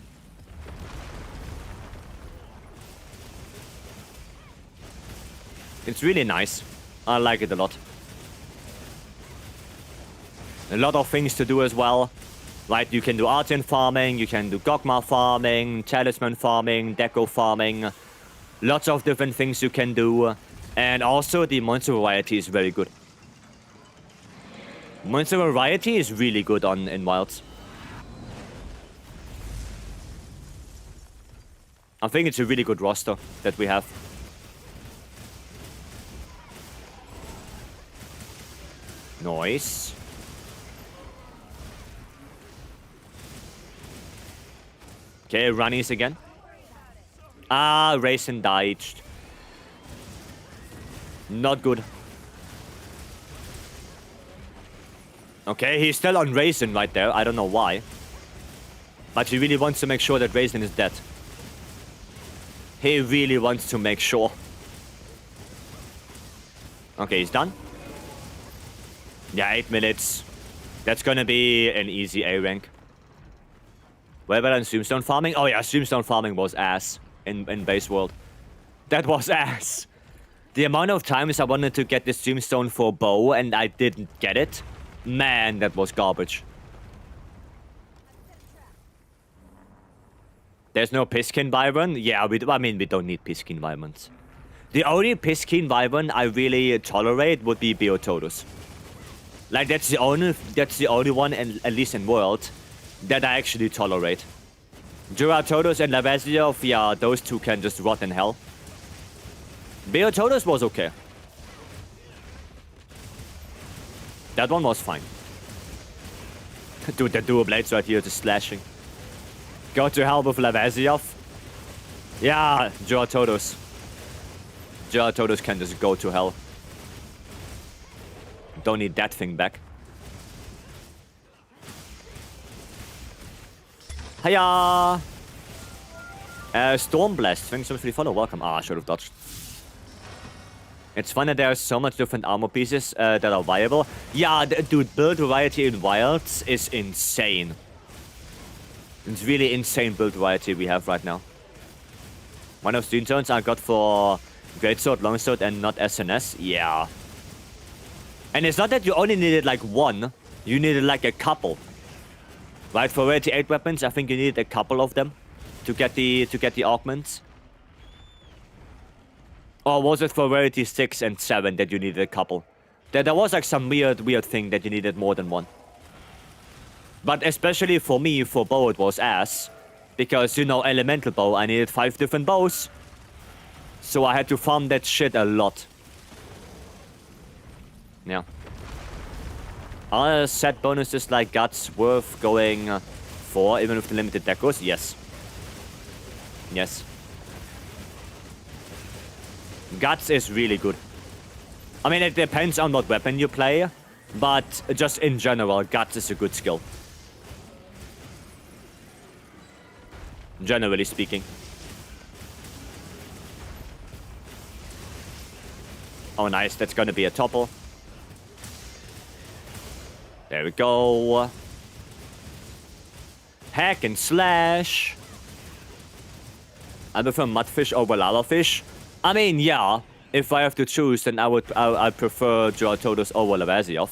It's really nice. I like it a lot. A lot of things to do as well. Right, you can do Artian farming, you can do Gogma farming, Talisman farming, Deco farming. Lots of different things you can do. And also the monster variety is very good. Monster variety is really good in Wilds. I think it's a really good roster that we have. Nice. Okay, Runnies again. Ah, Raisin died. Not good. Okay, he's still on Raisin right there. I don't know why. But he really wants to make sure that Raisin is dead. He really wants to make sure. Okay, he's done. Yeah, 8 minutes. That's gonna be an easy A rank. What about Tombstone farming? Oh yeah, Tombstone farming was ass in base world. That was ass. The amount of times I wanted to get this Tombstone for bow and I didn't get it. Man, that was garbage. There's no Piskin Wyvern? Yeah, I mean, we don't need Piskin Wyverns. The only Piskin Wyvern I really tolerate would be Beotodus. Like, that's the only one, and at least in World, that I actually tolerate. Duratodus and Lavaziov, yeah, those two can just rot in hell. Beotodus was okay. That one was fine. Dude, the dual blades right here just slashing. Go to hell with Lavaziov. Yeah, Duratodus. Duratodus can just go to hell. Don't need that thing back. Hiya! Stormblast, thanks so much for the follow. Welcome. Ah, I should have dodged. It's funny there are so much different armor pieces that are viable. Yeah, dude, build variety in Wilds is insane. It's really insane build variety we have right now. One of the Tones I got for Greatsword, Longsword, and not SNS. Yeah. And it's not that you only needed like one, you needed like a couple. Right, for rarity 8 weapons, I think you needed a couple of them to get the augments. Or was it for rarity 6 and 7 that you needed a couple? There was like some weird thing that you needed more than one. But especially for me, for bow it was ass. Because, you know, elemental bow, I needed 5 different bows. So I had to farm that shit a lot. Yeah. Are set bonuses like Guts worth going for, even with the limited decos? Yes. Yes. Guts is really good. I mean, it depends on what weapon you play, but just in general, Guts is a good skill. Generally speaking. Oh, nice. That's gonna be a topple. There we go. Hack and slash. I prefer mudfish over lavafish. I mean, yeah. If I have to choose, then I prefer Duratodus over Lavaziov.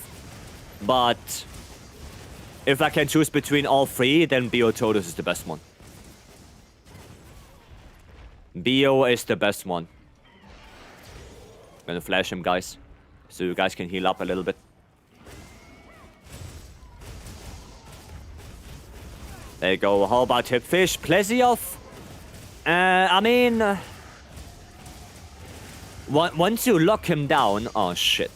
But if I can choose between all three, then Beotodus is the best one. Bio is the best one. I'm gonna flash him, guys, so you guys can heal up a little bit. There you go. How about Hipfish? Plesioff? I mean... once you lock him down... Oh, shit.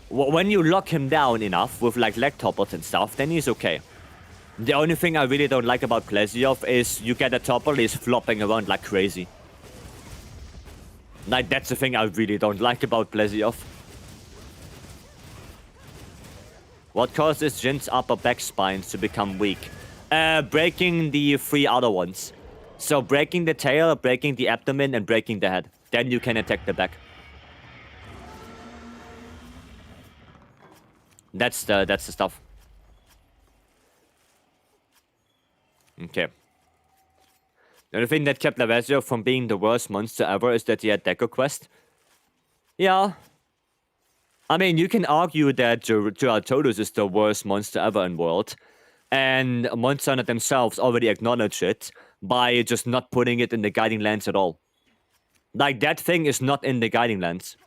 When you lock him down enough with, like, leg toppers and stuff, then he's okay. The only thing I really don't like about Plesioff is you get a topple, he's flopping around like crazy. Like, that's the thing I really don't like about Plesioff. What causes Jin's upper back spines to become weak? Breaking the 3 other ones. So breaking the tail, breaking the abdomen, and breaking the head. Then you can attack the back. That's the stuff. Okay. The only thing that kept Lavazio from being the worst monster ever is that he had Deco Quest. Yeah. I mean, you can argue that Geraltodus is the worst monster ever in World. And Monster Hunter themselves already acknowledge it by just not putting it in the Guiding Lands at all. Like, that thing is not in the Guiding Lands.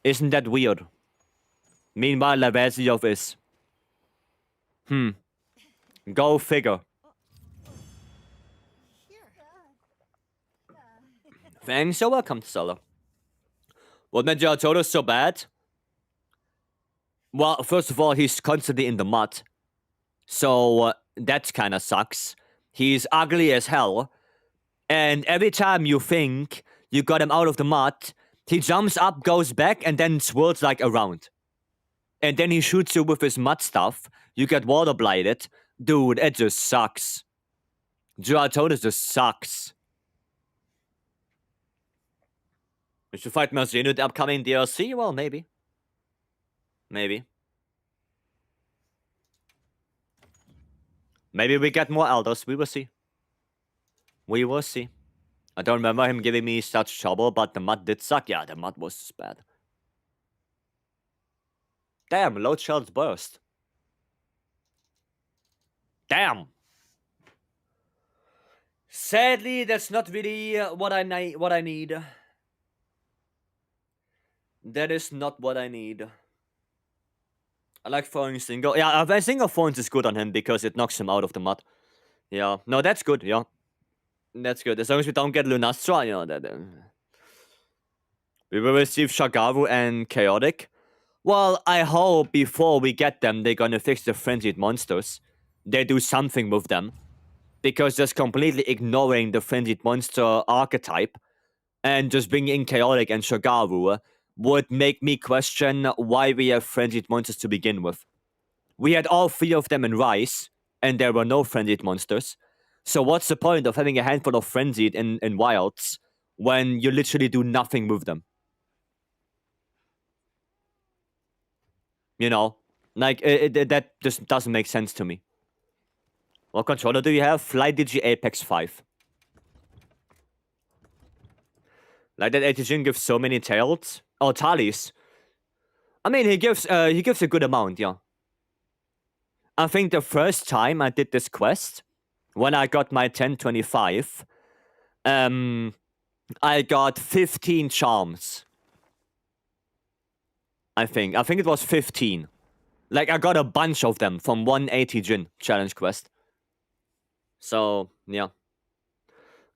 Isn't that weird? Meanwhile, Lavaziov is. Go figure. Thanks, you're welcome, Solo. What made Geraltodus so bad? Well, first of all, he's constantly in the mud. So, that kinda sucks. He's ugly as hell. And every time you think you got him out of the mud, he jumps up, goes back, and then swirls like around. And then he shoots you with his mud stuff. You get water blighted. Dude, it just sucks. Geraltodus just sucks. We should fight Marzino in the upcoming DLC? Well, maybe. Maybe. Maybe we get more Elders. We will see. We will see. I don't remember him giving me such trouble, but the mud did suck. Yeah, the mud was just bad. Damn, load shells burst. Damn. Sadly, that's not really what I need. That is not what I need. I like throwing single. Yeah, single thorns is good on him because it knocks him out of the mud. Yeah, no, that's good. Yeah, that's good. As long as we don't get Lunastra, you know that. We will receive Shagaru and Chaotic. Well, I hope before we get them, they're gonna fix the frenzied monsters. They do something with them. Because just completely ignoring the frenzied monster archetype and just bringing in Chaotic and Shagaru would make me question why we have frenzied monsters to begin with. We had all 3 of them in Rise, and there were no frenzied monsters. So what's the point of having a handful of frenzied in Wilds when you literally do nothing with them? You know? Like, that just doesn't make sense to me. What controller do you have? FlyDigi Apex 5. Like that ATGin gives so many tails. Oh, Talis. I mean, he gives a good amount, yeah. I think the first time I did this quest, when I got my 1025, I got 15 charms. I think it was 15. Like, I got a bunch of them from one ATGin challenge quest. So, yeah.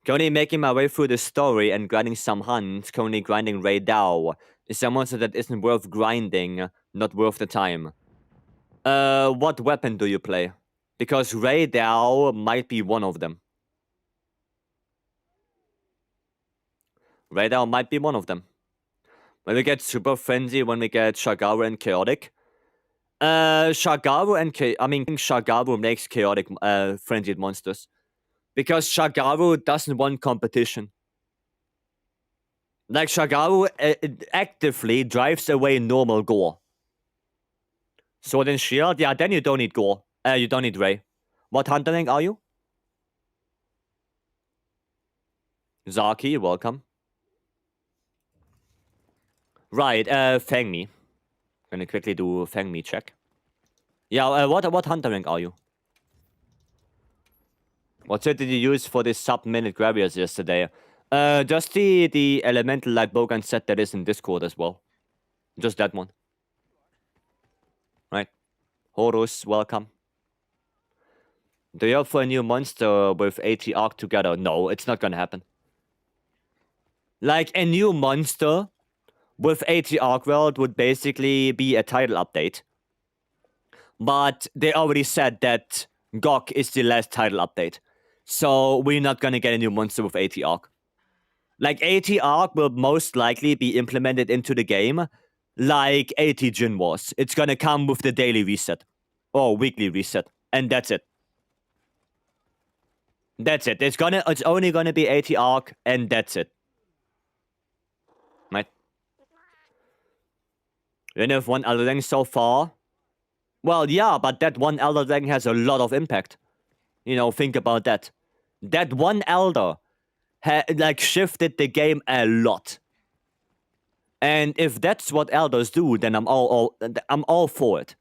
Currently making my way through the story and grinding some hunts, currently grinding Ray Dao. Is a monster that isn't worth grinding, not worth the time. What weapon do you play? Because Ray Dao might be one of them. Ray Dao might be one of them. When we get Super Frenzy, when we get Shagaru and Chaotic. Shagaru makes Chaotic frenzied monsters. Because Shagaru doesn't want competition. Like, Shagaru actively drives away normal gore. Sword and Shield? Yeah, then you don't need gore. You don't need Ray. What hunter rank are you? Zaki, welcome. Right, Fang Me. Gonna quickly do Fang Me check. Yeah, what hunter rank are you? What set did you use for this sub-minute Gravias yesterday? Just the elemental light bowgun set that is in Discord as well. Just that one. Right. Horus, welcome. Do you hope for a new monster with AT Arc together? No, it's not gonna happen. Like, a new monster with AT Arc World would basically be a title update. But they already said that Gok is the last title update. So we're not gonna get a new monster with AT Arc. Like, AT Arc will most likely be implemented into the game like 80 Jin was. It's gonna come with the daily reset or weekly reset, and that's it. That's it. It's only gonna be 80 arc, and that's it. Right? We only have one Elder Ring so far. Well, yeah, but that one Elder Ring has a lot of impact. You know, think about that. That one Elder shifted the game a lot. And if that's what Elders do, then I'm all for it.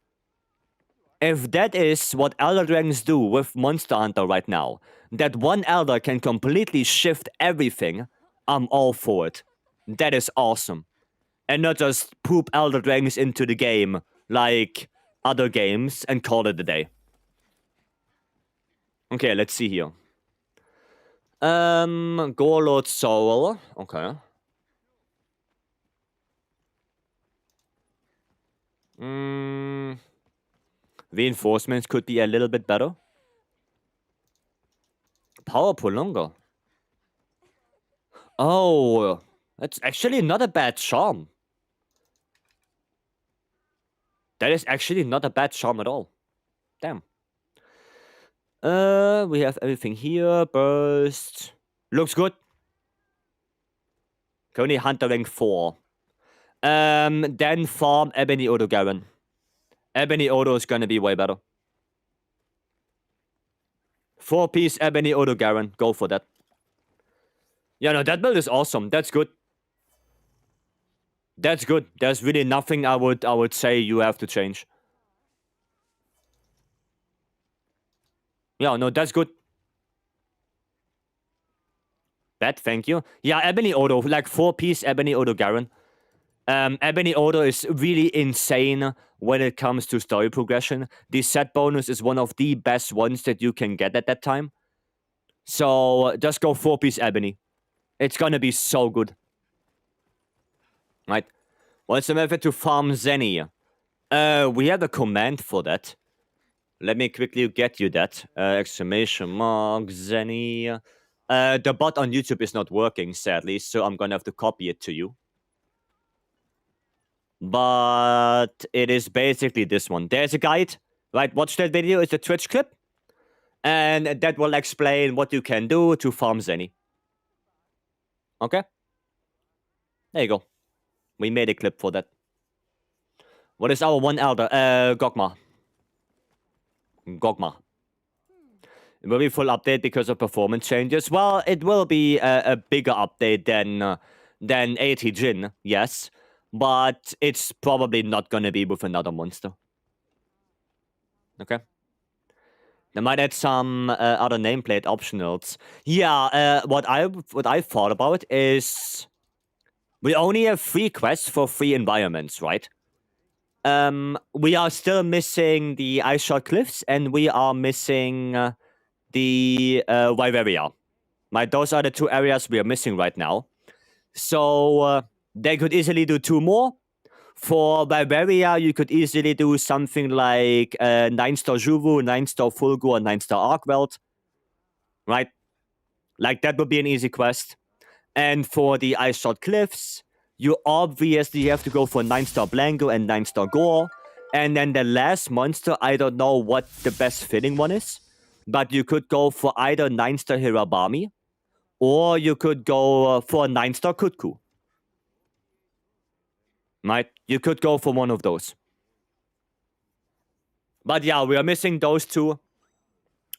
If that is what Elder Dragons do with Monster Hunter right now, that one Elder can completely shift everything, I'm all for it. That is awesome. And not just poop Elder Dragons into the game like other games and call it a day. Okay, let's see here. Gorlord Soul. Okay. Reinforcements could be a little bit better. Power Prolonger. Oh, that's actually not a bad charm. That is actually not a bad charm at all. Damn. We have everything here. Burst. Looks good. Only Hunter rank 4. Then farm Ebony Odo Garen. Ebony Odo is gonna be way better. 4-piece Ebony Odo Garen. Go for that. Yeah, no, that build is awesome. That's good. That's good. There's really nothing I would say you have to change. Yeah, no, that's good. Bad, thank you. Yeah, Ebony Odo, like 4-piece Ebony Odo Garen. Ebony Odo is really insane when it comes to story progression. The set bonus is one of the best ones that you can get at that time. So just go 4-piece Ebony. It's gonna be so good. Right. What's the method to farm Zenny? We have a command for that. Let me quickly get you that. Exclamation mark, Zenny. The bot on YouTube is not working, sadly, so I'm gonna have to copy it to you. But it is basically this one. There's a guide, right? Watch that video. It's a Twitch clip. And that will explain what you can do to farm Zenny. Okay? There you go. We made a clip for that. What is our one elder? Gogma. Gogma. It will be full update because of performance changes. Well, it will be a bigger update than 80 Jin, yes. But it's probably not going to be with another monster. Okay. They might add some other nameplate optionals. Yeah, what I thought about is we only have 3 quests for 3 environments, right? We are still missing the Ice Shot Cliffs, and we are missing the Vycery. Right, those are the 2 areas we are missing right now. So they could easily do 2 more. For Vycery, you could easily do something like 9-star Juvu, 9-star Fulgur, or 9-star Arkwelt. Right? Like, that would be an easy quest. And for the Ice Shot Cliffs, you obviously have to go for 9-star Blanco and 9-star Gore. And then the last monster, I don't know what the best fitting one is. But you could go for either 9-star Hirabami, or you could go for 9-star Kutku. Right? You could go for one of those. But yeah, we are missing those 2.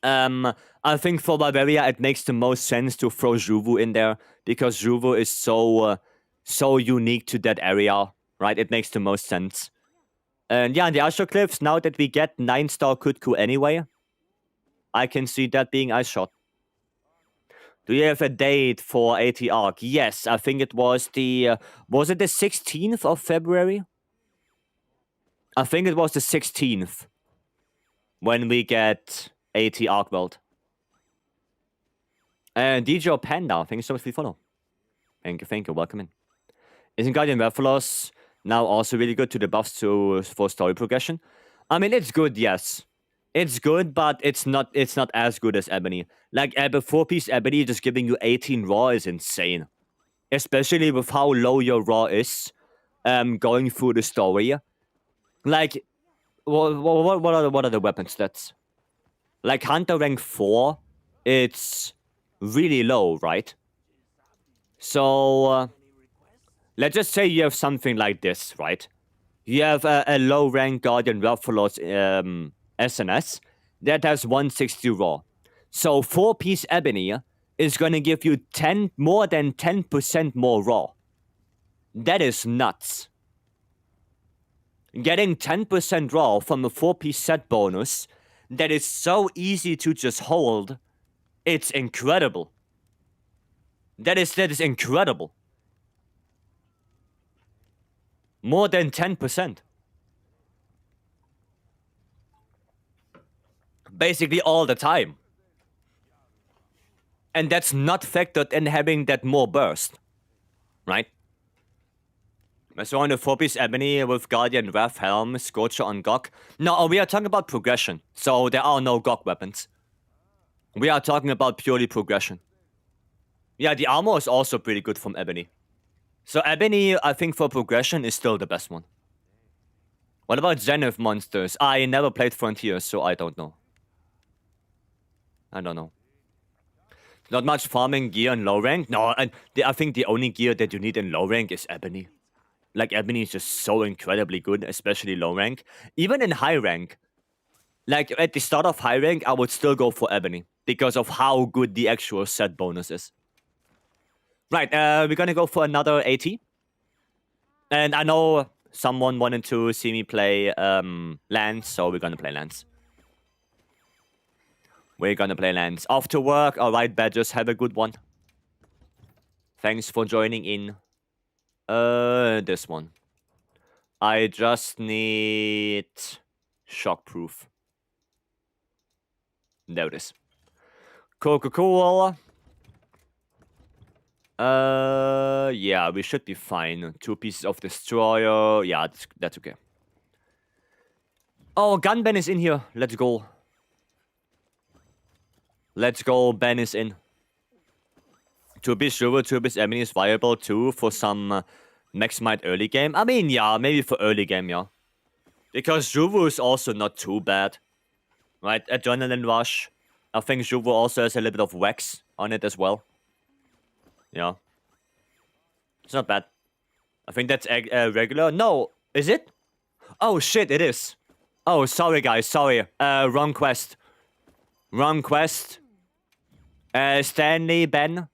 I think for Vycery, it makes the most sense to throw Juvu in there, because Juvu is so unique to that area, right? It makes the most sense. And yeah, in the Ice Shot Cliffs, now that we get 9-star Kutku anyway, I can see that being Ice Shot. Do you have a date for 80 Arc? Yes, I think it was was it the 16th of February? I think it was the 16th when we get 80 Arc World. And DJ Panda, thank you so much for the follow. Thank you, welcome in. Isn't Guardian Rathalos now also really good to the buffs for story progression? I mean, it's good, yes. It's good, but it's not as good as Ebony. Like, 4-piece Ebony just giving you 18 raw is insane. Especially with how low your raw is. going through the story. Like, what are the weapon stats? Like Hunter rank 4, it's really low, right? So let's just say you have something like this, right? You have a low rank Guardian Ruffalo's SNS that has 160 raw. So 4-piece Ebony is gonna give you more than 10% more raw. That is nuts. Getting 10% raw from a 4-piece set bonus that is so easy to just hold, it's incredible. That is incredible. More than 10%. Basically all the time. And that's not factored in having that more burst. Right? So on the 4-piece Ebony with Guardian Wrath Helm, Scorcher on Gok. No, we are talking about progression. So there are no Gok weapons. We are talking about purely progression. Yeah, the armor is also pretty good from Ebony. So Ebony, I think for progression, is still the best one. What about Zenith monsters? I never played Frontiers, so I don't know. I don't know. Not much farming gear in low rank? No, I think the only gear that you need in low rank is Ebony. Like, Ebony is just so incredibly good, especially low rank. Even in high rank, like, at the start of high rank, I would still go for Ebony because of how good the actual set bonus is. Right, we're gonna go for another AT. And I know someone wanted to see me play Lance, so we're gonna play Lance. We're gonna play Lance. Off to work. Alright, Badgers, have a good one. Thanks for joining in. This one. I just need shockproof. There it is. Coca-Cola. Yeah, we should be fine. 2 pieces of destroyer. Yeah, that's okay. Oh, gun Ben is in here. Let's go. Let's go. Ben is in. 2-piece Silver, 2-piece Ebony is viable too for some Max Might early game. I mean, yeah, maybe for early game, yeah. Because Juvu is also not too bad. Right? Adrenaline Rush. I think Juvu also has a little bit of wax on it as well. Yeah. It's not bad. I think that's regular. No, is it? Oh shit, it is. Oh, sorry guys, sorry. Wrong quest. Wrong quest. Stanley, Ben.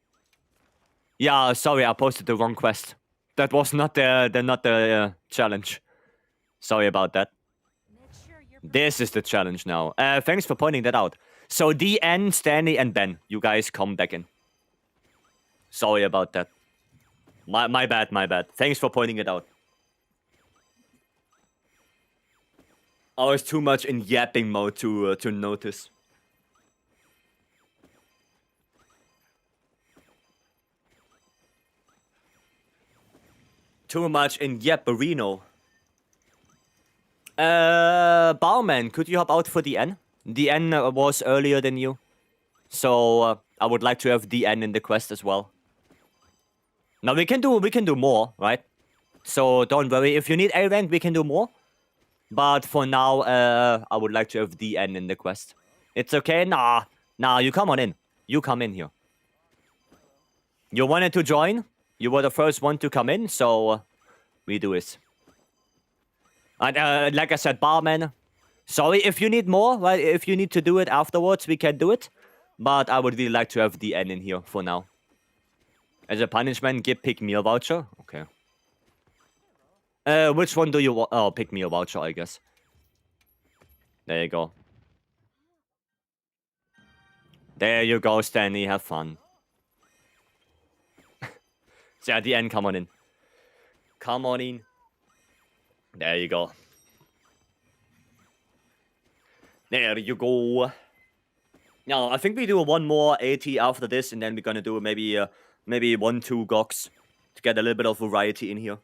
Yeah, sorry, I posted the wrong quest. That was not the challenge. Sorry about that. Make sure you're This is the challenge now. Thanks for pointing that out. So DN, Stanley, and Ben, you guys come back in. Sorry about that. My bad, my bad. Thanks for pointing it out. I was too much in yapping mode to notice. Too much in yapperino. Barman, could you help out for DN? DN was earlier than you. So I would like to have DN in the quest as well. Now we can do more, right? So don't worry, if you need A rank, we can do more. But for now, I would like to have DN in the quest. It's okay? Nah, you come on in. You come in here. You wanted to join? You were the first one to come in, so we do this. And like I said, Barman, sorry, if you need more, right? If you need to do it afterwards, we can do it. But I would really like to have DN in here for now. As a punishment, pick meal voucher. Okay. Which one do you want? Oh, pick meal voucher, I guess. There you go. There you go, Stanley. Have fun. So at the end, come on in. Come on in. There you go. There you go. Now, I think we do one more AT after this, and then we're gonna do maybe 1-2 Goks to get a little bit of variety in here.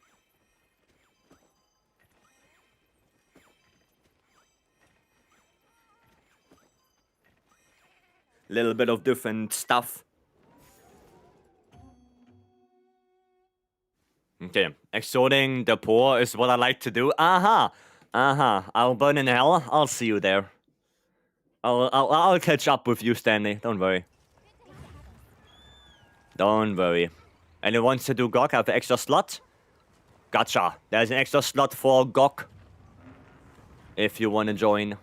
Little bit of different stuff. Okay, exhorting the poor is what I like to do. I'll burn in hell. I'll see you there. I'll catch up with you, Stanley. Don't worry. Don't worry. Anyone wants to do GOG? I have an extra slot. Gotcha. There's an extra slot for GOG. If you want to join.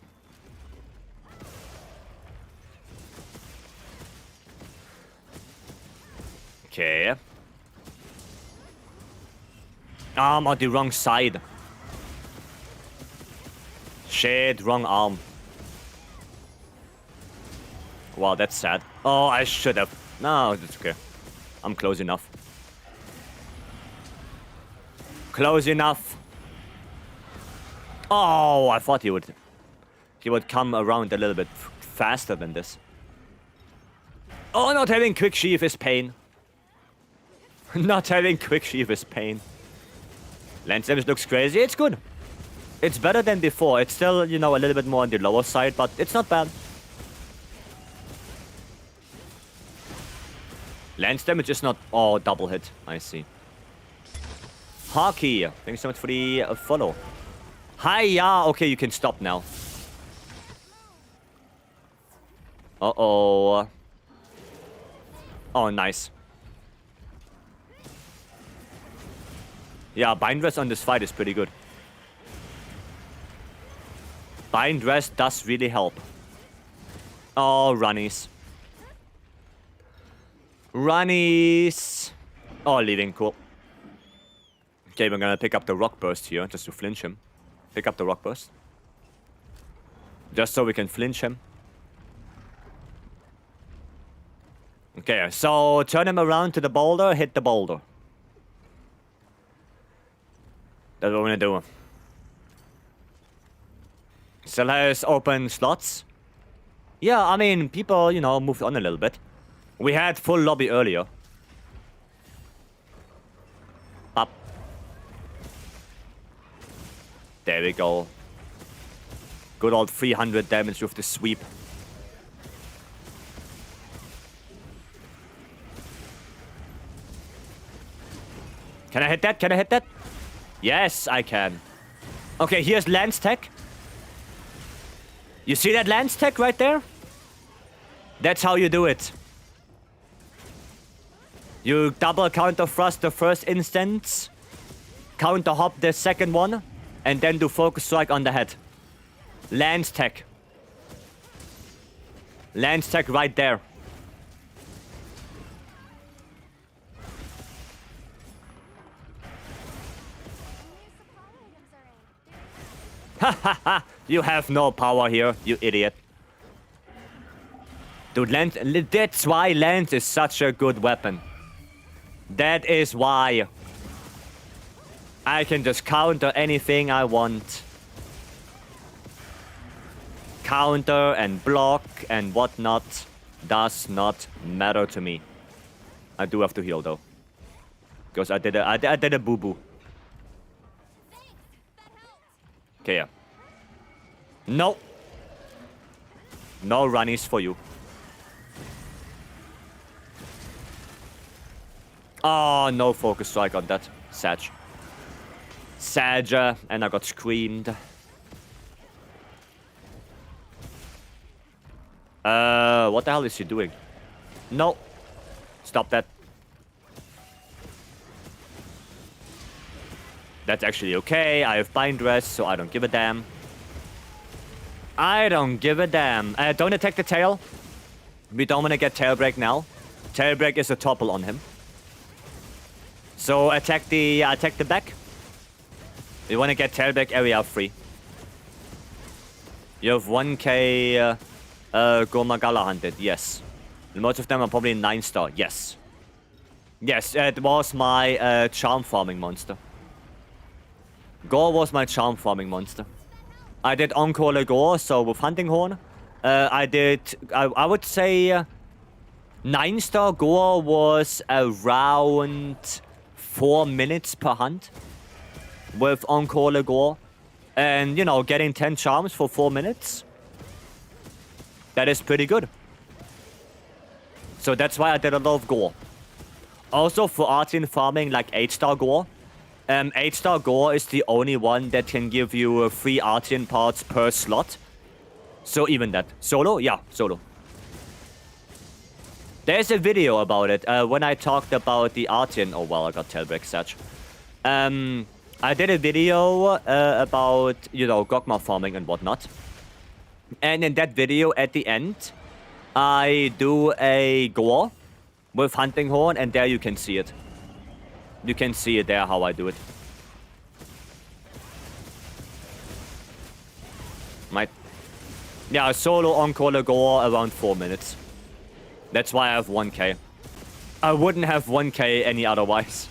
Okay. I'm on the wrong side. Shit, wrong arm. Wow, that's sad. Oh, I should have. No, it's okay. I'm close enough. Close enough. Oh, I thought he would come around a little bit faster than this. Oh, not having quick sheath is pain. Not having quick sheath is pain. Lance damage looks crazy. It's good. It's better than before. It's still, you know, a little bit more on the lower side, but it's not bad. Lance damage is not... Oh, double hit. I see. Hockey. Thanks so much for the follow. Hi, yeah. Okay, you can stop now. Uh-oh. Oh, nice. Yeah, bind rest on this fight is pretty good. Bind rest does really help. Oh, runnies. Runnies. Oh, leaving, cool. Okay, we're gonna pick up the rock burst here, just to flinch him. Pick up the rock burst. Just so we can flinch him. Okay, so turn him around to the boulder, hit the boulder. That's what we're gonna do. Still has open slots. Yeah, I mean, people, you know, moved on a little bit. We had full lobby earlier. Up. There we go. Good old 300 damage with the sweep. Can I hit that? Can I hit that? Yes, I can. Okay, here's Lance Tech. You see that Lance Tech right there? That's how you do it. You double counter thrust the first instance, counter hop the second one, and then do focus strike on the head. Lance Tech. Lance Tech right there. Hahaha, you have no power here, you idiot. Dude, Lance, that's why Lance is such a good weapon. That is why. I can just counter anything I want. Counter and block and whatnot does not matter to me. I do have to heal though. Because I did a boo-boo. Okay, yeah. No. No runnies for you. Oh, no focus strike on that. Sag. And I got screamed. What the hell is he doing? No. Stop that. That's actually okay. I have bind rest, so I don't give a damn. I don't give a damn. Don't attack the tail. We don't want to get tail break now. Tail break is a topple on him. So attack the back. We want to get tail break area free. You have 1k Gormagala hunted, yes. Most of them are probably 9-star, yes. Yes, it was my charm farming monster. Gore was my charm farming monster. I did Encore Gore, so with Hunting Horn. I would say 9-star Gore was around 4 minutes per hunt with Encore Gore. And, you know, getting 10 charms for 4 minutes. That is pretty good. So that's why I did a lot of Gore. Also for artisan farming like 8-star Gore, 8-star Gore is the only one that can give you 3 Artian parts per slot. So even that. Solo? Yeah, solo. There's a video about it. When I talked about the Artian... Oh, well, I got tailbreak such. I did a video about, you know, Gogma farming and whatnot. And in that video, at the end, I do a Gore with Hunting Horn, and there you can see it. You can see it there, how I do it. Might... Yeah, solo on-caller Gore around 4 minutes. That's why I have 1k. I wouldn't have 1k any otherwise.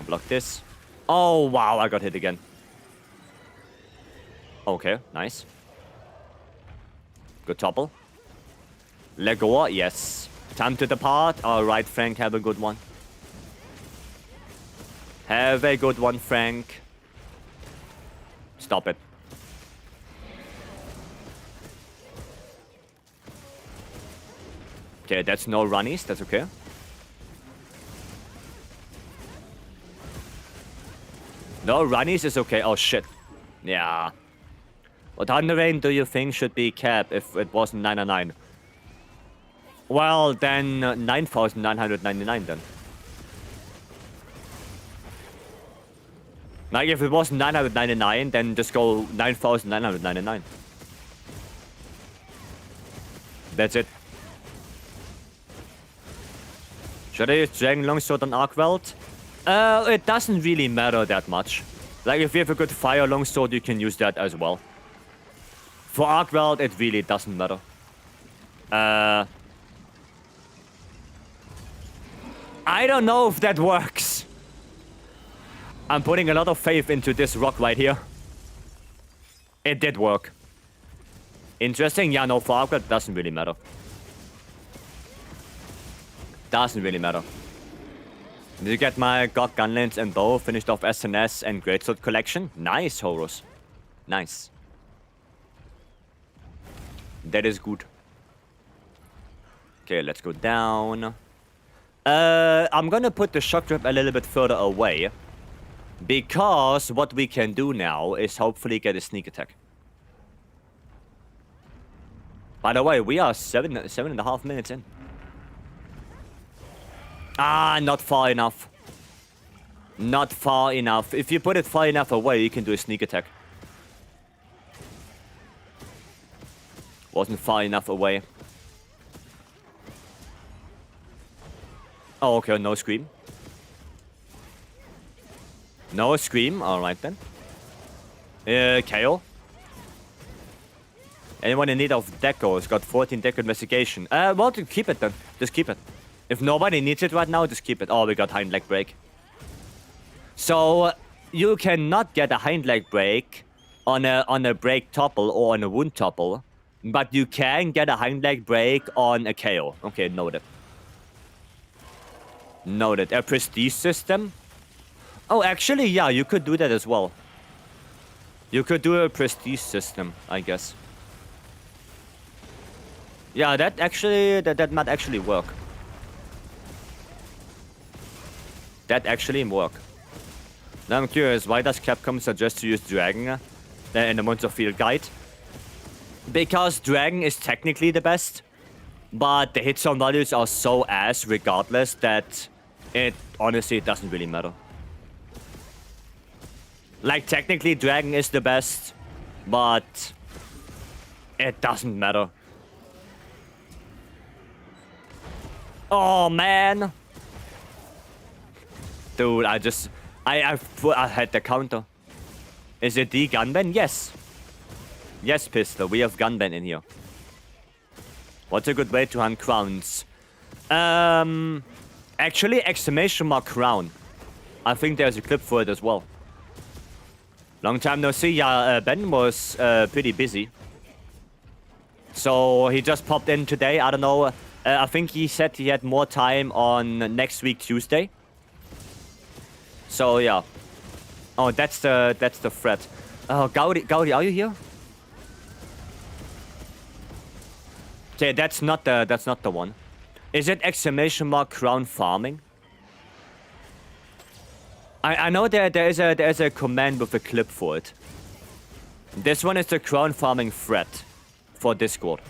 Block this. Oh, wow, I got hit again. Okay, nice. Good topple. Legor, yes. Time to depart. Alright, Frank, have a good one. Have a good one, Frank. Stop it. Okay, that's no runnies. That's okay. No runnies is okay. Oh, shit. Yeah. What underrain do you think should be capped if it wasn't 999? Well, then 9,999 then. Like, if it was 999, then just go 9,999. That's it. Should I use Dragon Longsword on Arkweld? It doesn't really matter that much. Like, if you have a good Fire Longsword, you can use that as well. For Arkweld, it really doesn't matter. I don't know if that works. I'm putting a lot of faith into this rock right here. It did work. Interesting. Yeah, no, for Arkweld, it doesn't really matter. Doesn't really matter. Did you get my GOG Gunlance and Bow finished off SNS and Greatsword collection? Nice, Horus. Nice. That is good. Okay, let's go down. I'm gonna put the shock trap a little bit further away. Because what we can do now is hopefully get a sneak attack. By the way, we are 7.5 minutes in. Ah, not far enough. Not far enough. If you put it far enough away, you can do a sneak attack. Wasn't far enough away. Oh, okay, no scream. No scream, alright then. KO. Anyone in need of deco has got 14 deco investigation. Well, to keep it then. Just keep it. If nobody needs it right now, just keep it. Oh, we got hind leg break. So, you cannot get a hind leg break on a break topple or on a wound topple. But you can get a hind leg break on a KO. Okay, noted. Noted. A prestige system? Oh, actually, yeah, you could do that as well. You could do a prestige system, I guess. Yeah, that actually, that might actually work. That actually work. Now I'm curious, why does Capcom suggest to use Dragon in the Months of Field guide? Because Dragon is technically the best, but the hit zone values are so ass regardless that it honestly doesn't really matter. Like, technically Dragon is the best, but it doesn't matter. Oh man. Dude, I had the counter. Is it the gunban? Yes. Yes, Pistol, we have gunban in here. What's a good way to hunt crowns? Actually, exclamation mark crown. I think there's a clip for it as well. Long time no see. Yeah, Ben was pretty busy. So he just popped in today. I don't know. I think he said he had more time on next week, Tuesday. So yeah. Oh, that's the threat. Oh, Gaudi, are you here? Okay, that's not the one. Is it exclamation mark crown farming? I know there's a command with a clip for it. This one is the crown farming thread for Discord.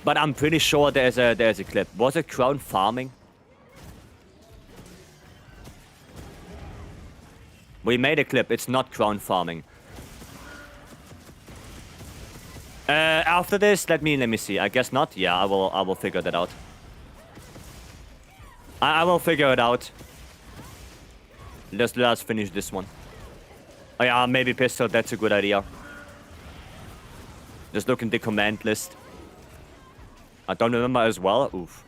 But I'm pretty sure there's a clip. Was it crown farming? We made a clip. It's not crown farming. After this, let me see. I guess not. Yeah, I will figure that out. I will figure it out. Let us finish this one. Oh yeah, maybe pistol. That's a good idea. Just look in the command list. I don't remember as well. Oof.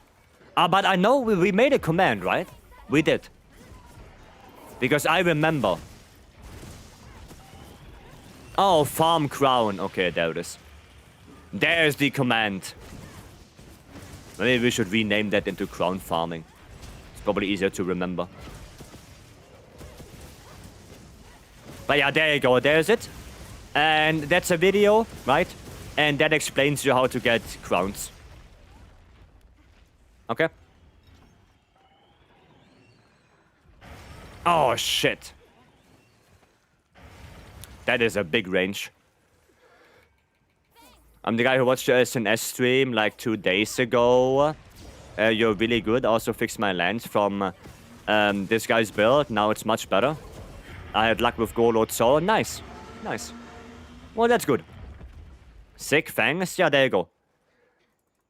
But I know we made a command, right? We did. Because I remember. Oh, farm crown. Okay, there it is. There's the command. Maybe we should rename that into crown farming. It's probably easier to remember. But yeah, there you go. There's it. And that's a video, right? And that explains you how to get crowns. Okay. Oh, shit. That is a big range. I'm the guy who watched your SNS stream like 2 days ago. You're really good. Also fixed my lens from this guy's build. Now it's much better. I had luck with Golod, so nice. Nice. Well, that's good. Sick fangs. Yeah, there you go.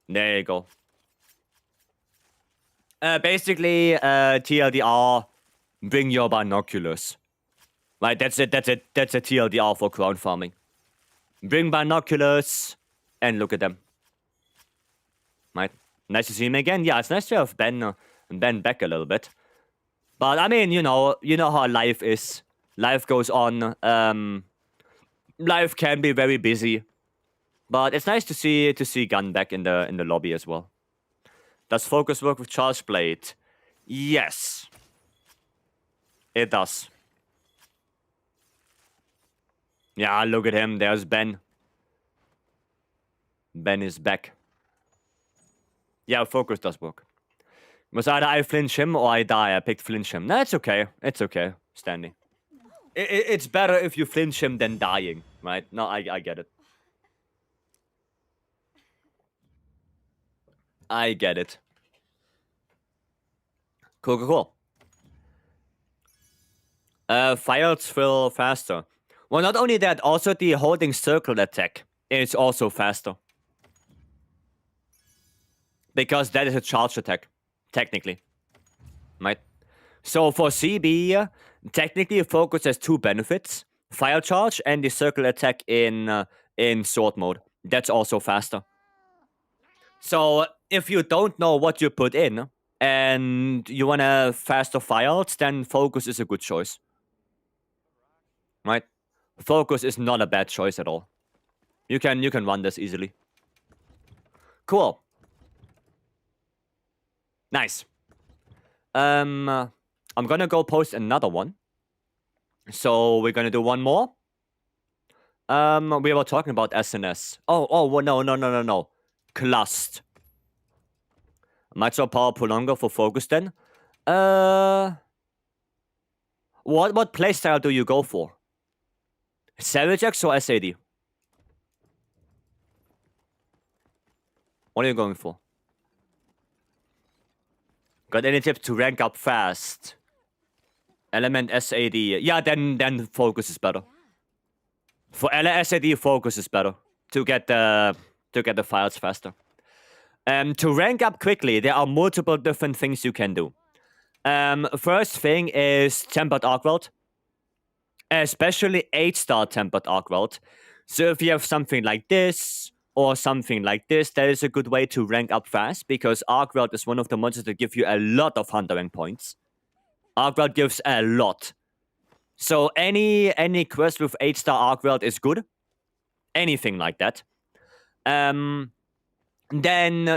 There you go. Basically, TLDR, bring your binoculars. Right, that's it. That's a TLDR for crown farming. Bring binoculars and look at them. Right. Nice to see him again. Yeah, it's nice to have Ben back a little bit. But I mean, you know how life is. Life goes on. Life can be very busy. But it's nice to see Gun back in the lobby as well. Does focus work with Charge Blade? Yes. It does. Yeah, look at him. There's Ben. Ben is back. Yeah, focus does work. It was either I flinch him or I die. I picked flinch him. No, it's okay. It's okay, Stanley. It's better if you flinch him than dying, right? No, I get it. I get it. Cool. Files fill faster. Well, not only that, also the holding circle attack is also faster. Because that is a charge attack, technically. Right? So for CB, technically focus has 2 benefits. Fire charge and the circle attack in sword mode. That's also faster. So if you don't know what you put in and you want to faster files, then focus is a good choice. Right? Focus is not a bad choice at all. You can run this easily. Cool. Nice. I'm gonna go post another one. So we're gonna do one more. We were talking about SNS. Oh, no. Clust. Macho power prolonger for focus then. What playstyle do you go for? Savage X or SAD? What are you going for? Got any tips to rank up fast? Element SAD. Yeah, then focus is better. For SAD, focus is better to get the files faster. To rank up quickly, there are multiple different things you can do. First thing is Tempered Arc Weld. Especially 8-star Tempered Arc Weld. So if you have something like this, or something like this, that is a good way to rank up fast, because Arc Weld is one of the monsters that give you a lot of hunter rank points. Arc Weld gives a lot. So any quest with 8-star Arc Weld is good. Anything like that. Then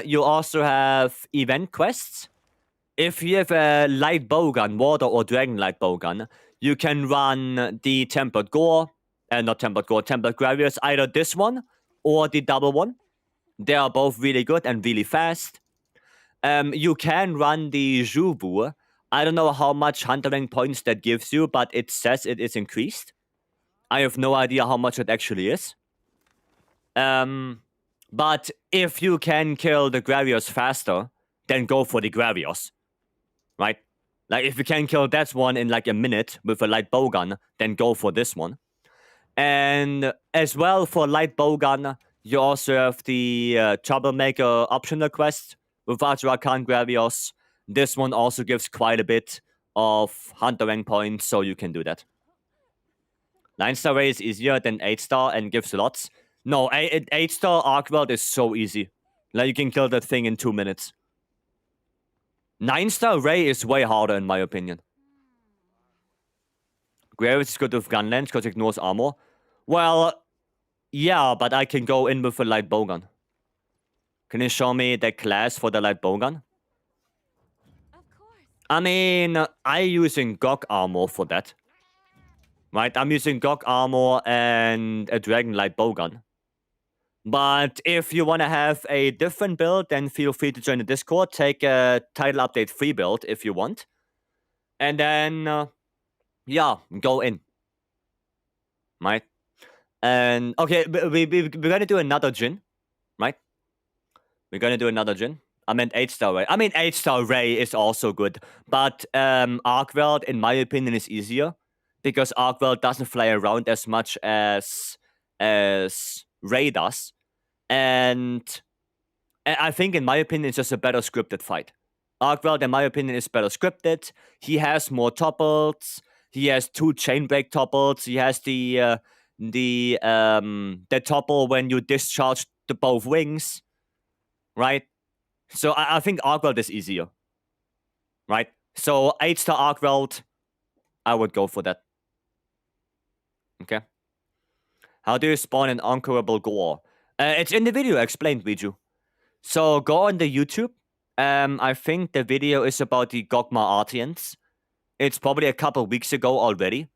you also have event quests. If you have a light bowgun, water or dragon light bowgun, you can run the Tempered Gore, Tempered Gravius, either this one or the double one. They are both really good and really fast. You can run the Juvu I don't know how much hunter rank points that gives you, but it says it is increased. I have no idea how much it actually is. But if you can kill the Gravios faster, then go for the Gravios, right? Like, if you can kill that one in like a minute with a light bowgun, then go for this one. And as well, for light bowgun, you also have the Troublemaker optional quest with Archer Arcan Gravios. This one also gives quite a bit of hunter rank points, so you can do that. 9-star Ray is easier than 8-star and gives lots. No, 8-star Arcworld is so easy. Like, you can kill that thing in 2 minutes. 9-star Ray is way harder, in my opinion. Gravis is good with Gunlands because it ignores armor. Well, yeah, but I can go in with a light bowgun. Can you show me the class for the light bowgun? Of course. I mean, I'm using GOG armor for that. Right, I'm using GOG armor and a Dragon Light bowgun. But if you want to have a different build, then feel free to join the Discord. Take a title update free build if you want. And then, yeah, go in. Right? And, okay, we're going to do another Jin. Right? We're going to do another Jin. I meant 8-star Ray. I mean, 8-star Ray is also good. But Arcworld, in my opinion, is easier. Because Arcworld doesn't fly around as much as Ray does. And I think, in my opinion, it's just a better scripted fight. Arcworld, in my opinion, is better scripted. He has more topples. He has 2 chain break topples. He has the topple when you discharge the both wings. Right? So I think Arcworld is easier. Right? So 8-star Arcworld, I would go for that. Okay. How do you spawn an uncoverable gore? It's in the video explained, Viju. So go on the YouTube. I think the video is about the Gogma Artians. It's probably a couple weeks ago already.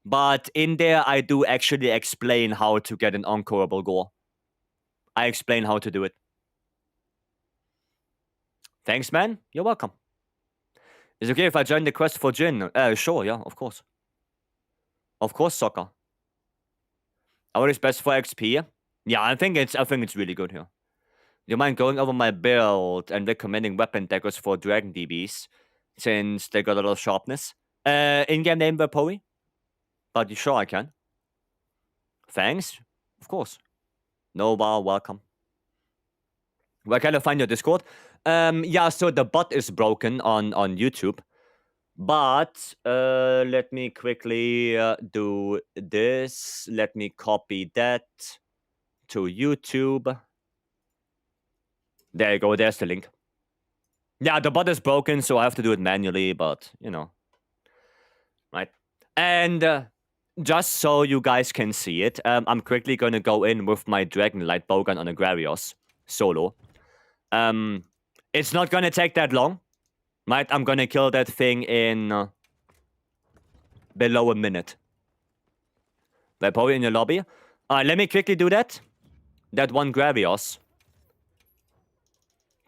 But in there, I do actually explain how to get an uncoverable gore. I explain how to do it. Thanks, man. You're welcome. Is it okay if I join the quest for Jin? Sure, yeah, of course. Of course, soccer. What is best for XP? Yeah, I think it's really good here. Do you mind going over my build and recommending weapon daggers for Dragon DBs, since they got a lot of sharpness? In-game name Vapori? But you sure I can? Thanks. Of course. Nova, welcome. Where can I find your Discord? Yeah, so the bot is broken on YouTube. But let me quickly do this. Let me copy that to YouTube. There you go. There's the link. Yeah, the bot is broken, so I have to do it manually, but, you know. Right. And just so you guys can see it, I'm quickly going to go in with my Dragon Light bowgun on a Gravios solo. It's not going to take that long. Right, I'm gonna kill that thing in below a minute. They're probably in your lobby. Let me quickly do that. That one Gravios.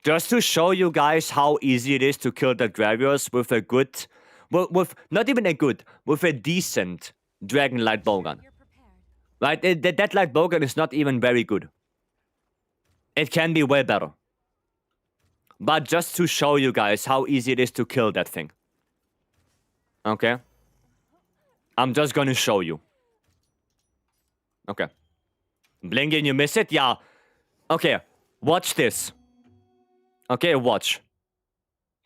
Just to show you guys how easy it is to kill that Gravios with a good... Well, with not even a good, with a decent Dragon Light bowgun. You're prepared. Right, that Light bowgun is not even very good. It can be way better. But just to show you guys how easy it is to kill that thing. Okay? I'm just gonna show you. Okay. Blink and you miss it? Yeah. Okay, watch this. Okay, watch.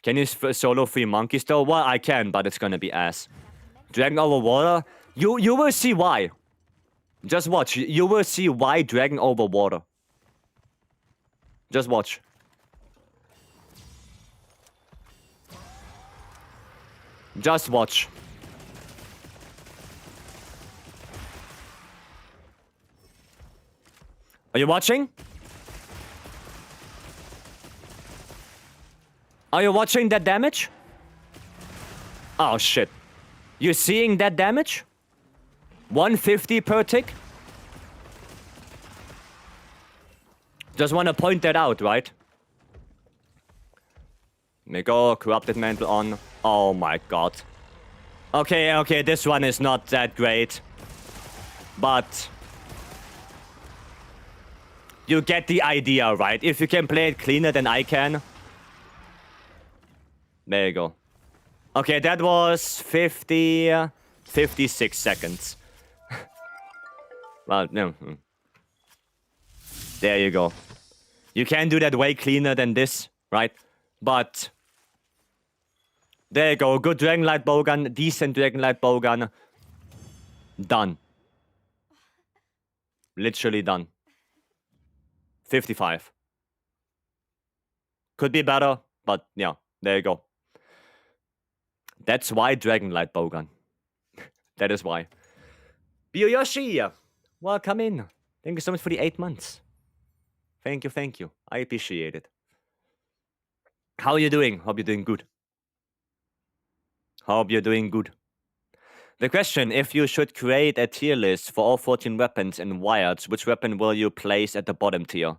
Can you solo 3 monkeys though? Well, I can, but it's gonna be ass. Dragon over water? You will see why. Just watch. You will see why Dragon over water. Just watch. Just watch. Are you watching? Are you watching that damage? Oh shit. You seeing that damage? 150 per tick? Just want to point that out, right? Let me go. Corrupted Mantle on. Oh my god. Okay, this one is not that great. But you get the idea, right? If you can play it cleaner than I can. There you go. Okay, that was 56 seconds. Well, no. There you go. You can do that way cleaner than this, right? But there you go. Good Dragonlight Bowgun, decent Dragonlight Bowgun. Done. Literally done. 55. Could be better, but yeah, there you go. That's why Dragonlight Bowgun. That is why. Bioyoshi, welcome in. Thank you so much for the 8 months. Thank you. I appreciate it. How are you doing? Hope you're doing good. Hope you're doing good. The question, if you should create a tier list for all 14 weapons in Wilds, which weapon will you place at the bottom tier?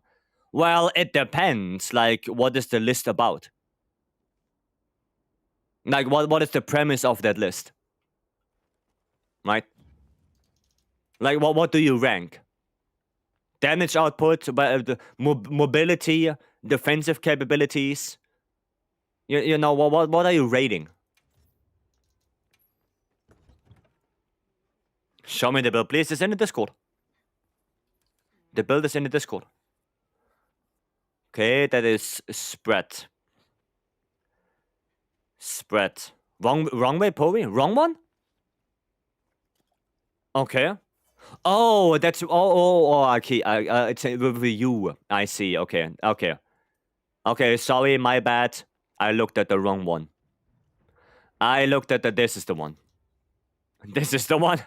Well, it depends. Like, what is the list about? Like, what is the premise of that list? Right? Like, what do you rank? Damage output, mobility, defensive capabilities. You know, what are you rating? Show me the build, please. It's in the Discord. The build is in the Discord. Okay, that is spread. Spread. Wrong way, Poe? Wrong one? Okay. Oh, that's okay. It's with you. I see. Okay. Sorry, my bad. I looked at the wrong one. This is the one. This is the one.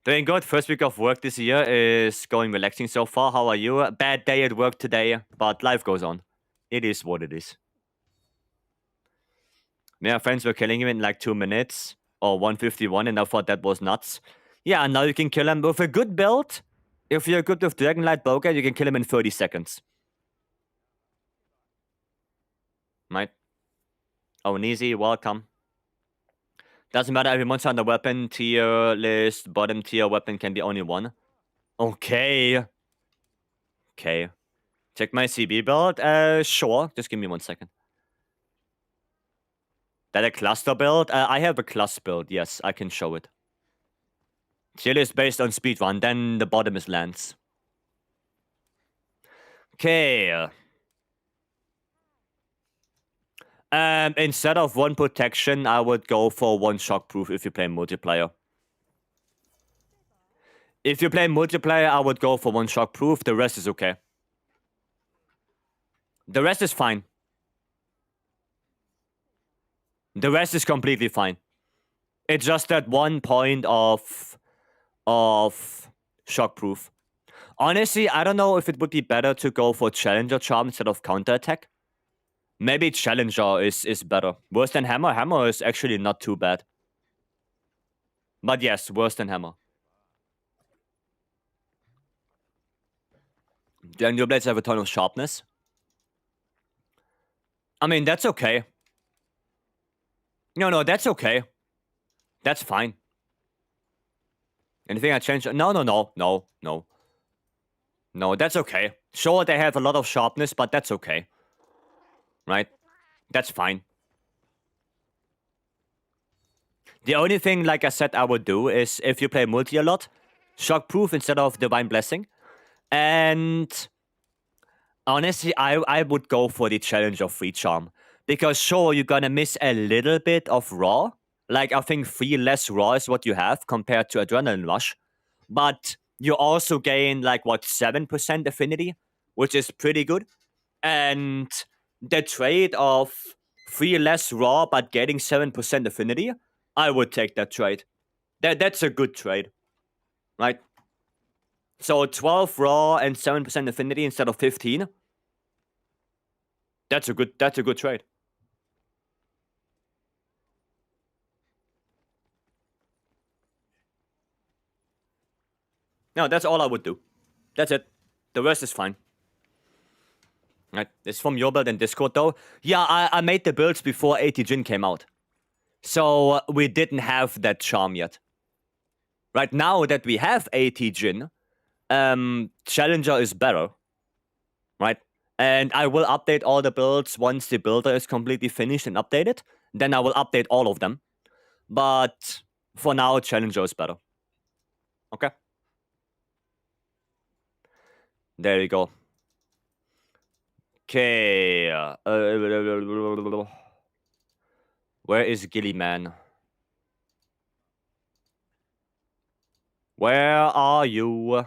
Doing good. First week of work this year is going relaxing so far. How are you? Bad day at work today, but life goes on. It is what it is. Yeah, friends were killing him in like 2 minutes or 151, and I thought that was nuts. Yeah, now you can kill him with a good build. If you're good with Dragonlight Bowgun, you can kill him in 30 seconds. Right? Oh, Neezy, welcome. Doesn't matter, every monster on the weapon tier list, bottom tier weapon can be only one. Okay. Check my CB build. Sure. Just give me 1 second. That a cluster build? I have a cluster build. Yes, I can show it. Tier list based on speedrun. Then the bottom is lands. Okay. Instead of 1 protection, I would go for 1 shockproof if you play multiplayer. If you play multiplayer, I would go for 1 shockproof. The rest is okay. The rest is fine. The rest is completely fine. It's just that 1 point of shockproof. Honestly, I don't know if it would be better to go for Challenger Charm instead of counterattack. Maybe Challenger is better. Worse than Hammer? Hammer is actually not too bad. But yes, worse than Hammer. Then your blades have a ton of sharpness. I mean, that's okay. No, that's okay. That's fine. Anything I change? No, that's okay. Sure, they have a lot of sharpness, but that's okay. Right? That's fine. The only thing, like I said, I would do is if you play multi a lot, shockproof instead of Divine Blessing. And honestly, I would go for the challenge of free charm. Because sure, you're gonna miss a little bit of raw. Like, I think 3 less raw is what you have compared to Adrenaline Rush. But you also gain, like, what, 7% affinity? Which is pretty good. And the trade of 3 less raw but getting 7% affinity, I would take that trade. That's a good trade. Right? So 12 raw and 7% affinity instead of 15. That's a good trade. No, that's all I would do. That's it. The rest is fine. Right, it's from your build in Discord though. Yeah, I made the builds before 80 Jin came out. So we didn't have that charm yet. Right now that we have 80 Jin, Challenger is better. Right? And I will update all the builds once the builder is completely finished and updated. Then I will update all of them. But for now, Challenger is better. Okay? There you go. Okay. Where is Gilly Man? Where are you?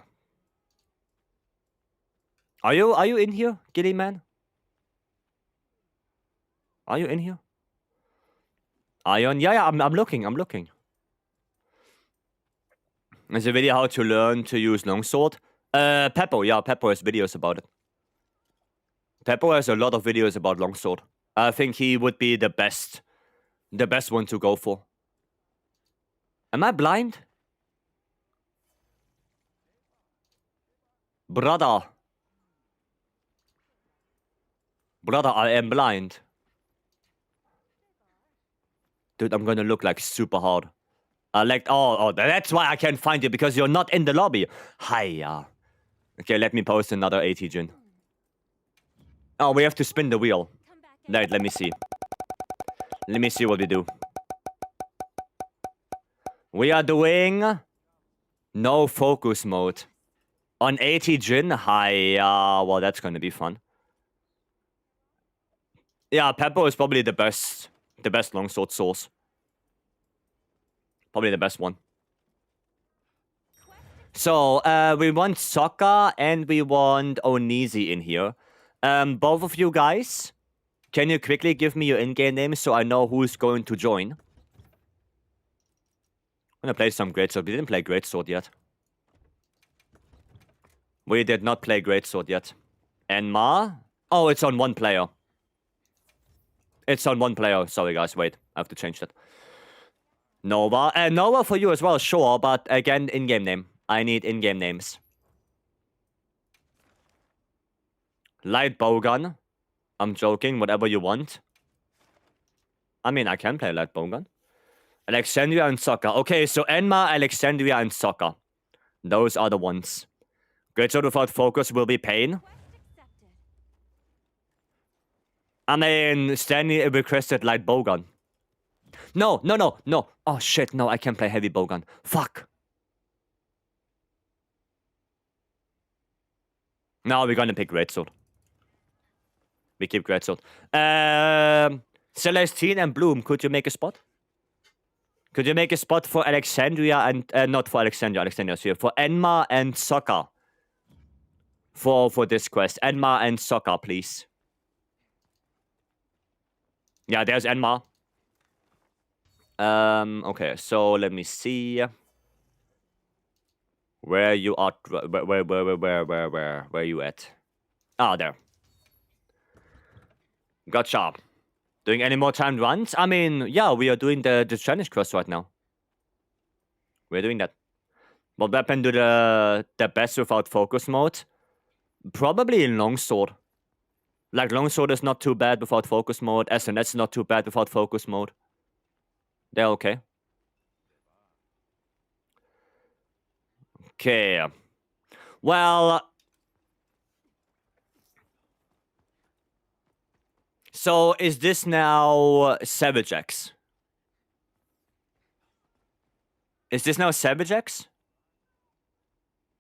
Are you in here, Gilly Man? Are you in here? Ion? Yeah, I'm looking. There's a video how to learn to use longsword. Peppo, yeah, Peppo has videos about it. Peppo has a lot of videos about longsword. I think he would be the best one to go for. Am I blind? Brother, I am blind. Dude, I'm gonna look like super hard. Oh, that's why I can't find you, because you're not in the lobby. Hiya. Okay, let me post another 80 Jin. Oh, we have to spin the wheel. Come back and Right, let me see. Let me see what we do. We are doing no focus mode. On 80 Jin, hiya. Well, that's gonna be fun. Yeah, Peppo is probably the best longsword source. Probably the best one. So, we want Sokka and we want Onizi in here. Both of you guys, can you quickly give me your in-game names so I know who's going to join? I'm gonna play some Greatsword. We didn't play Greatsword yet. We did not play Greatsword yet. Enma? Oh, it's on one player. It's on one player. Sorry, guys. Wait. I have to change that. Nova. Nova for you as well, sure. But again, in-game name. I need in-game names. Light Bowgun. I'm joking. Whatever you want. I mean, I can play Light Bowgun. Alexandria and Sokka. Okay, so Enma, Alexandria, and Sokka. Those are the ones. Greatsword without focus will be pain. request accepted. I mean, Stanley requested light bowgun. No. Oh, shit, no, I can't play heavy bowgun. Fuck. No, we're gonna pick Greatsword. We keep Greatsword. Celestine and Bloom, could you make a spot? Could you make a spot for Alexandria and... not for Alexandria, Alexandria's here. For Enma and Sokka. For this quest. Enma and Sokka, please. Yeah, there's Enma. Okay, so let me see. Where you are... Where you at? Ah, there. Gotcha. Doing any more timed runs? I mean, yeah, we are doing the challenge quest right now. We're doing that. What weapon do the best without focus mode? Probably in longsword. Like, longsword is not too bad without focus mode. SNS is not too bad without focus mode. They're okay. Okay. Well... So, is this now Savage X? Is this now Savage X?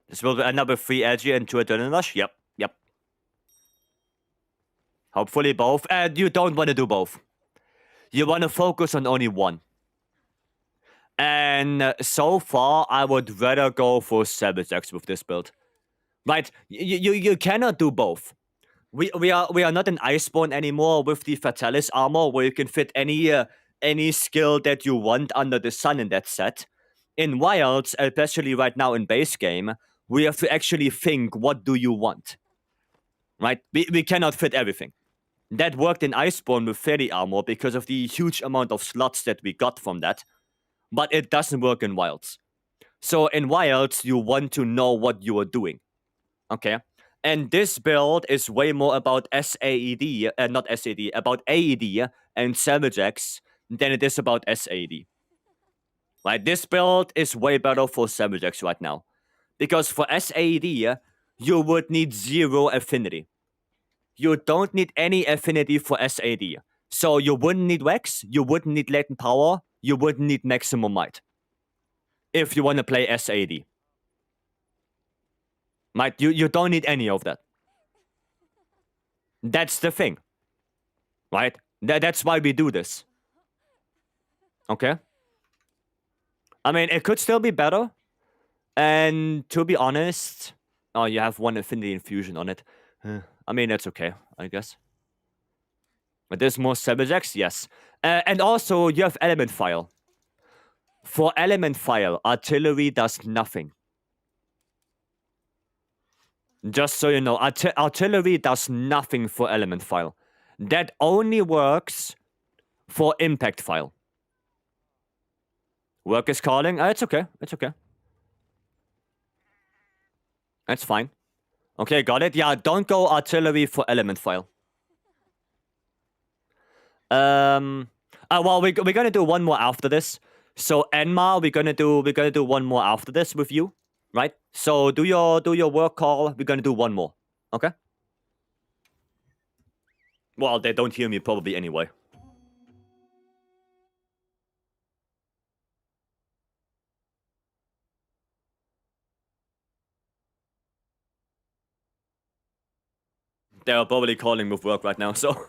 This will be another 3 Edgy and 2 Adrenaline Rush? Yep. Hopefully both. And you don't want to do both. You want to focus on only one. And so far, I would rather go for Savage X with this build. Right? You cannot do both. We are not in Iceborne anymore with the Fatalis armor, where you can fit any skill that you want under the sun in that set. In Wilds, especially right now in base game, we have to actually think, what do you want? Right? We cannot fit everything. That worked in Iceborne with Fairy armor because of the huge amount of slots that we got from that. But it doesn't work in Wilds. So in Wilds, you want to know what you are doing. Okay? And this build is way more about SAED, not SAD, about AED and Savage X than it is about SAD. Right? This build is way better for Savage X right now. Because for SAD, you would need 0 affinity. You don't need any affinity for SAD. So you wouldn't need Vex, you wouldn't need latent power, you wouldn't need maximum might. If you want to play SAD. Right? You don't need any of that. That's the thing. Right? That's why we do this. Okay? I mean, it could still be better. And to be honest... Oh, you have 1 affinity infusion on it. I mean, that's okay, I guess. But there's more Savage X? Yes. And also, you have Element File. For Element File, Artillery does nothing. Just so you know, Artillery does nothing for Element File. That only works for Impact File. Work is calling? It's okay. It's okay. That's fine. Okay, got it. Yeah, don't go Artillery for Element File. Well, we're gonna do one more after this. So Enma, we're gonna do one more after this with you, right? So do your work call. We're gonna do one more. Okay. Well, they don't hear me probably anyway. They're probably calling with work right now, so...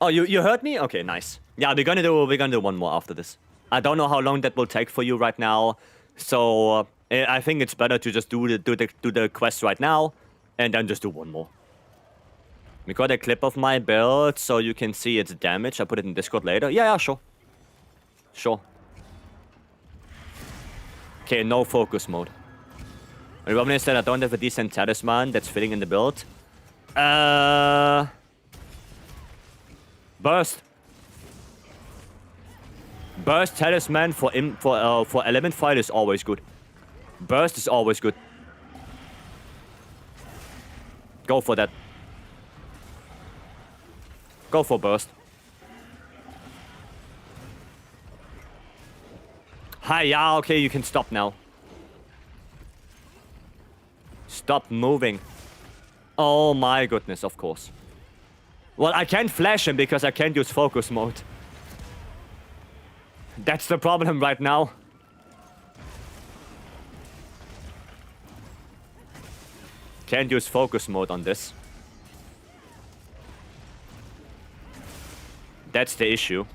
Oh, you heard me? Okay, nice. Yeah, we're gonna do one more after this. I don't know how long that will take for you right now, so I think it's better to just do the quest right now, and then just do one more. We got a clip of my build, so you can see its damage. I'll put it in Discord later. Yeah, sure. Sure. Okay, no focus mode. The problem is that I don't have a decent talisman that's fitting in the build. Burst. Burst talisman for element file is always good. Burst is always good. Go for that. Go for burst. Hi, yeah, okay, you can stop now. Stop moving. Oh my goodness, of course. Well, I can't flash him because I can't use focus mode. That's the problem right now. Can't use focus mode on this. That's the issue.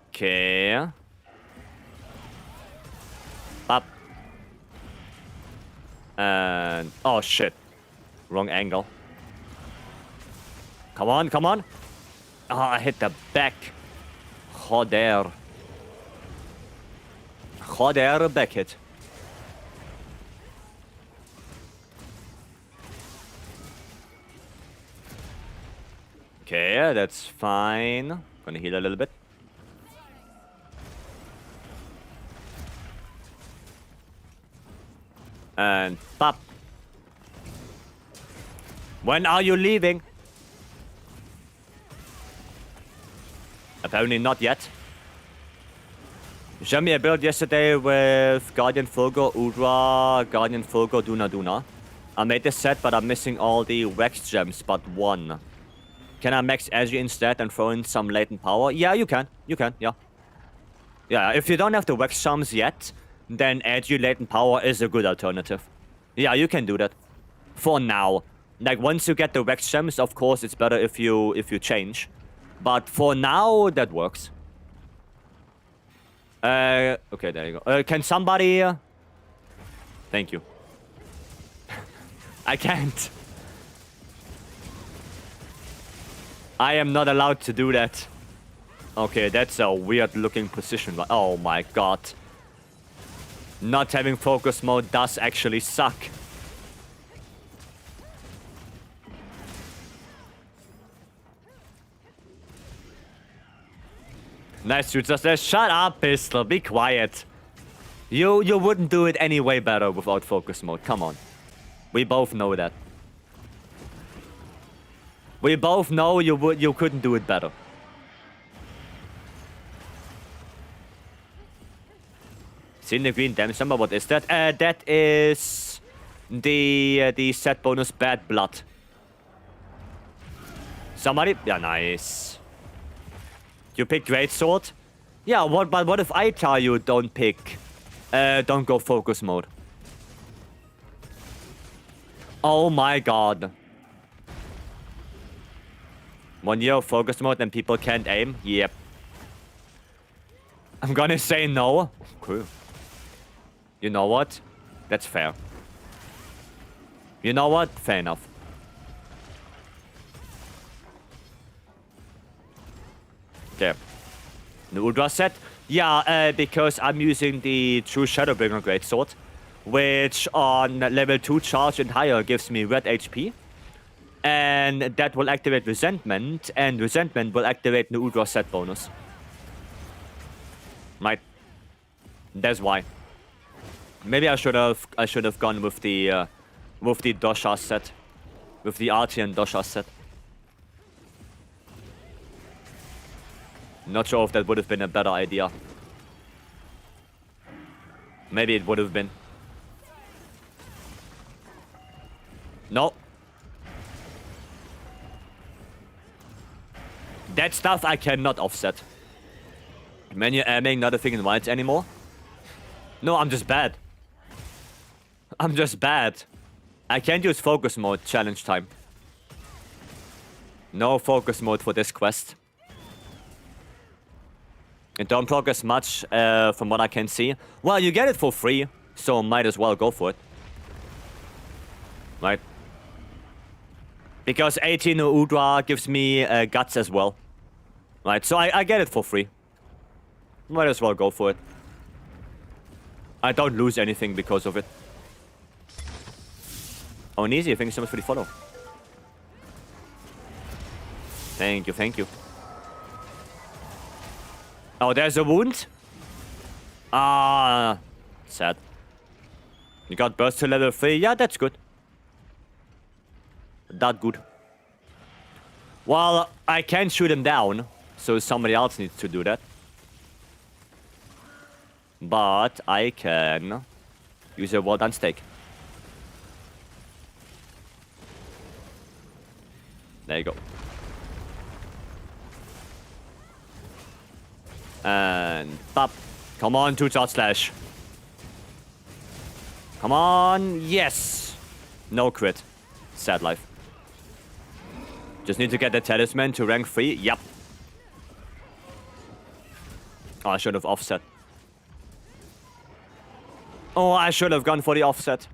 Okay. Up. And... oh shit. Wrong angle. Come on, come on. Oh, I hit the back. Joder. Joder, back hit. Okay, that's fine. Gonna heal a little bit. And pop. When are you leaving? Apparently not yet. You showed me a build yesterday with Guardian Fulgur, Udra, Guardian Fulgur, Duna. I made this set, but I'm missing all the Wax gems but one. Can I max Agi instead and throw in some latent power? Yeah, you can. You can, yeah. Yeah, if you don't have the Wax gems yet, then Agi latent power is a good alternative. Yeah, you can do that. For now. Like, once you get the Wax gems, of course, it's better if you change. But for now, that works. Okay, there you go. Can somebody... Thank you. I can't. I am not allowed to do that. Okay, that's a weird looking position. Oh my god. Not having focus mode does actually suck. Nice, you just said, shut up, pistol, be quiet. You wouldn't do it any way better without focus mode. Come on. We both know that. We both know you couldn't do it better. Seen the green damage number. What is that? That is the set bonus bad blood. Somebody? Yeah, nice. You pick greatsword? Yeah, but what if I tell you don't pick, don't go focus mode? Oh my god. 1 year of focus mode and people can't aim? Yep. I'm gonna say no. Cool. You know what? That's fair. You know what? Fair enough. Okay. The Ultra set? Yeah, because I'm using the True Shadowbringer Greatsword, which on level 2 charge and higher gives me red HP. And that will activate Resentment, and Resentment will activate the Ultra set bonus. Right. That's why. Maybe I should have gone with the Dosha set. With the Artian Dosha set. Not sure if that would have been a better idea. Maybe it would have been. No. That stuff I cannot offset. When you're aiming, not a thing in Wilds anymore. No, I'm just bad. I'm just bad. I can't use focus mode challenge time. No focus mode for this quest. It don't progress much from what I can see. Well, you get it for free, so might as well go for it. Right? Because 18 Udra gives me guts as well. Right, so I get it for free. Might as well go for it. I don't lose anything because of it. Oh, and easy, thank you so much for the follow. Thank you, thank you. Oh, there's a wound? Ah, sad. You got burst to level 3? Yeah, that's good. That good. Well, I can shoot him down, so somebody else needs to do that. But I can use a well done stake. There you go. And pop. Come on, 2-shot slash. Come on, yes. No crit. Sad life. Just need to get the talisman to rank 3. Yep. Oh, I should have offset. Oh, I should have gone for the offset.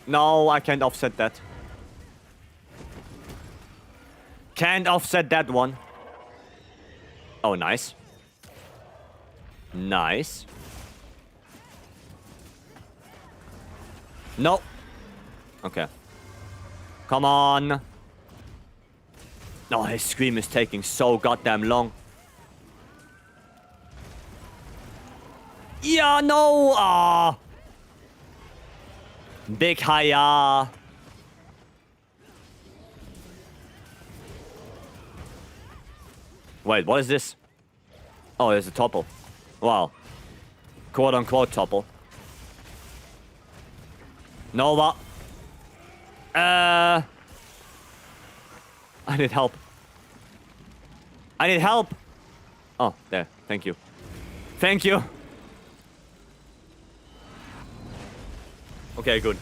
No, I can't offset that. Can't offset that one. Oh, nice. Nice. No. Okay. Come on. Oh, his scream is taking so goddamn long. Yeah, no! Ah! Big higher. Wait, what is this? Oh, there's a topple. Wow. Quote-unquote topple. Nova. I need help. I need help! Oh, there. Thank you. Thank you! Okay, good.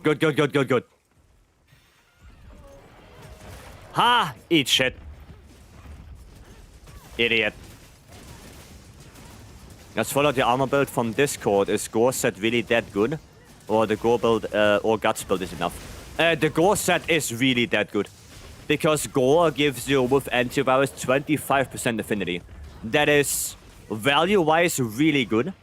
Good. Ha! Eat shit. Idiot. Let's follow the armor build from Discord. Is Gore set really that good? Or the Gore build or Guts build is enough? The Gore set is really that good. Because Gore gives you with antivirus 25% affinity. That is value-wise really good.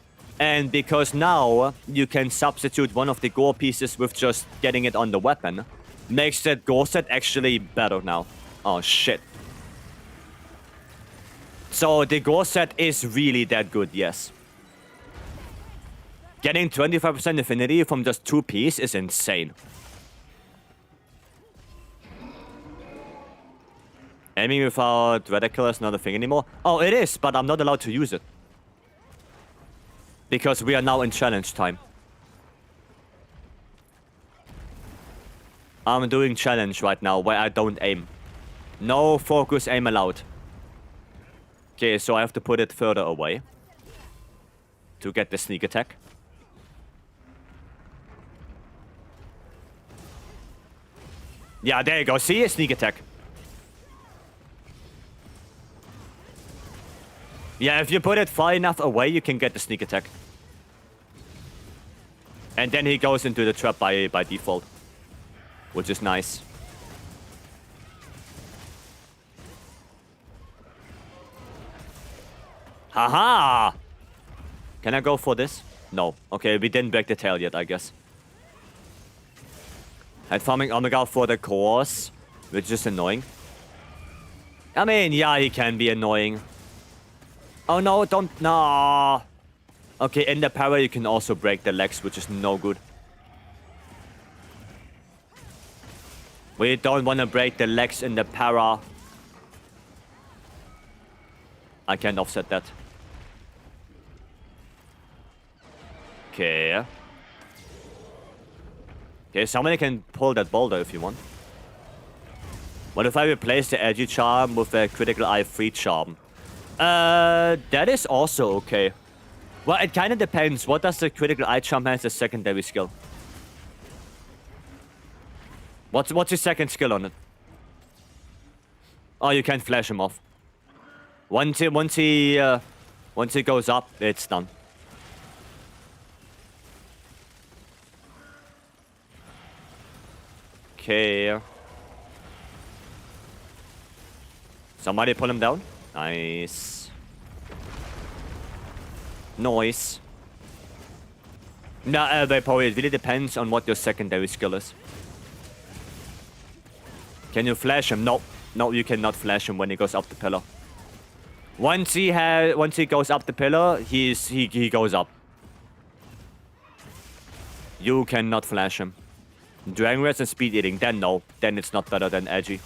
And because now you can substitute one of the Gore pieces with just getting it on the weapon, makes that Gore set actually better now. Oh shit. So the gore set is really that good, yes. Getting 25% affinity from just 2 Ps is insane. Aiming without reticle is not a thing anymore. Oh, it is, but I'm not allowed to use it. Because we are now in challenge time. I'm doing challenge right now where I don't aim. No focus aim allowed. Okay, so I have to put it further away. To get the sneak attack. Yeah, there you go. See? A sneak attack. Yeah, if you put it far enough away, you can get the sneak attack. And then he goes into the trap by default. Which is nice. Haha! Can I go for this? No. Okay, we didn't break the tail yet, I guess. And farming Omega for the cores, which is annoying. I mean, yeah, he can be annoying. Oh no, don't... No. Okay, in the para you can also break the legs, which is no good. We don't want to break the legs in the para. I can't offset that. Okay. Okay, somebody can pull that boulder if you want. What if I replace the edgy charm with a critical eye free charm? That is also okay. Well, it kind of depends. What does the critical eye charm have as a secondary skill? What's his second skill on it? Oh, you can't flash him off. Once he goes up, it's done. Okay. Somebody pull him down. Nice. Nice. No, Vapor, it really depends on what your secondary skill is. Can you flash him? No. No, you cannot flash him when he goes up the pillar. Once he goes up the pillar, he goes up. You cannot flash him. Dragon Rest and Speed Eating, then no. Then it's not better than Edgy.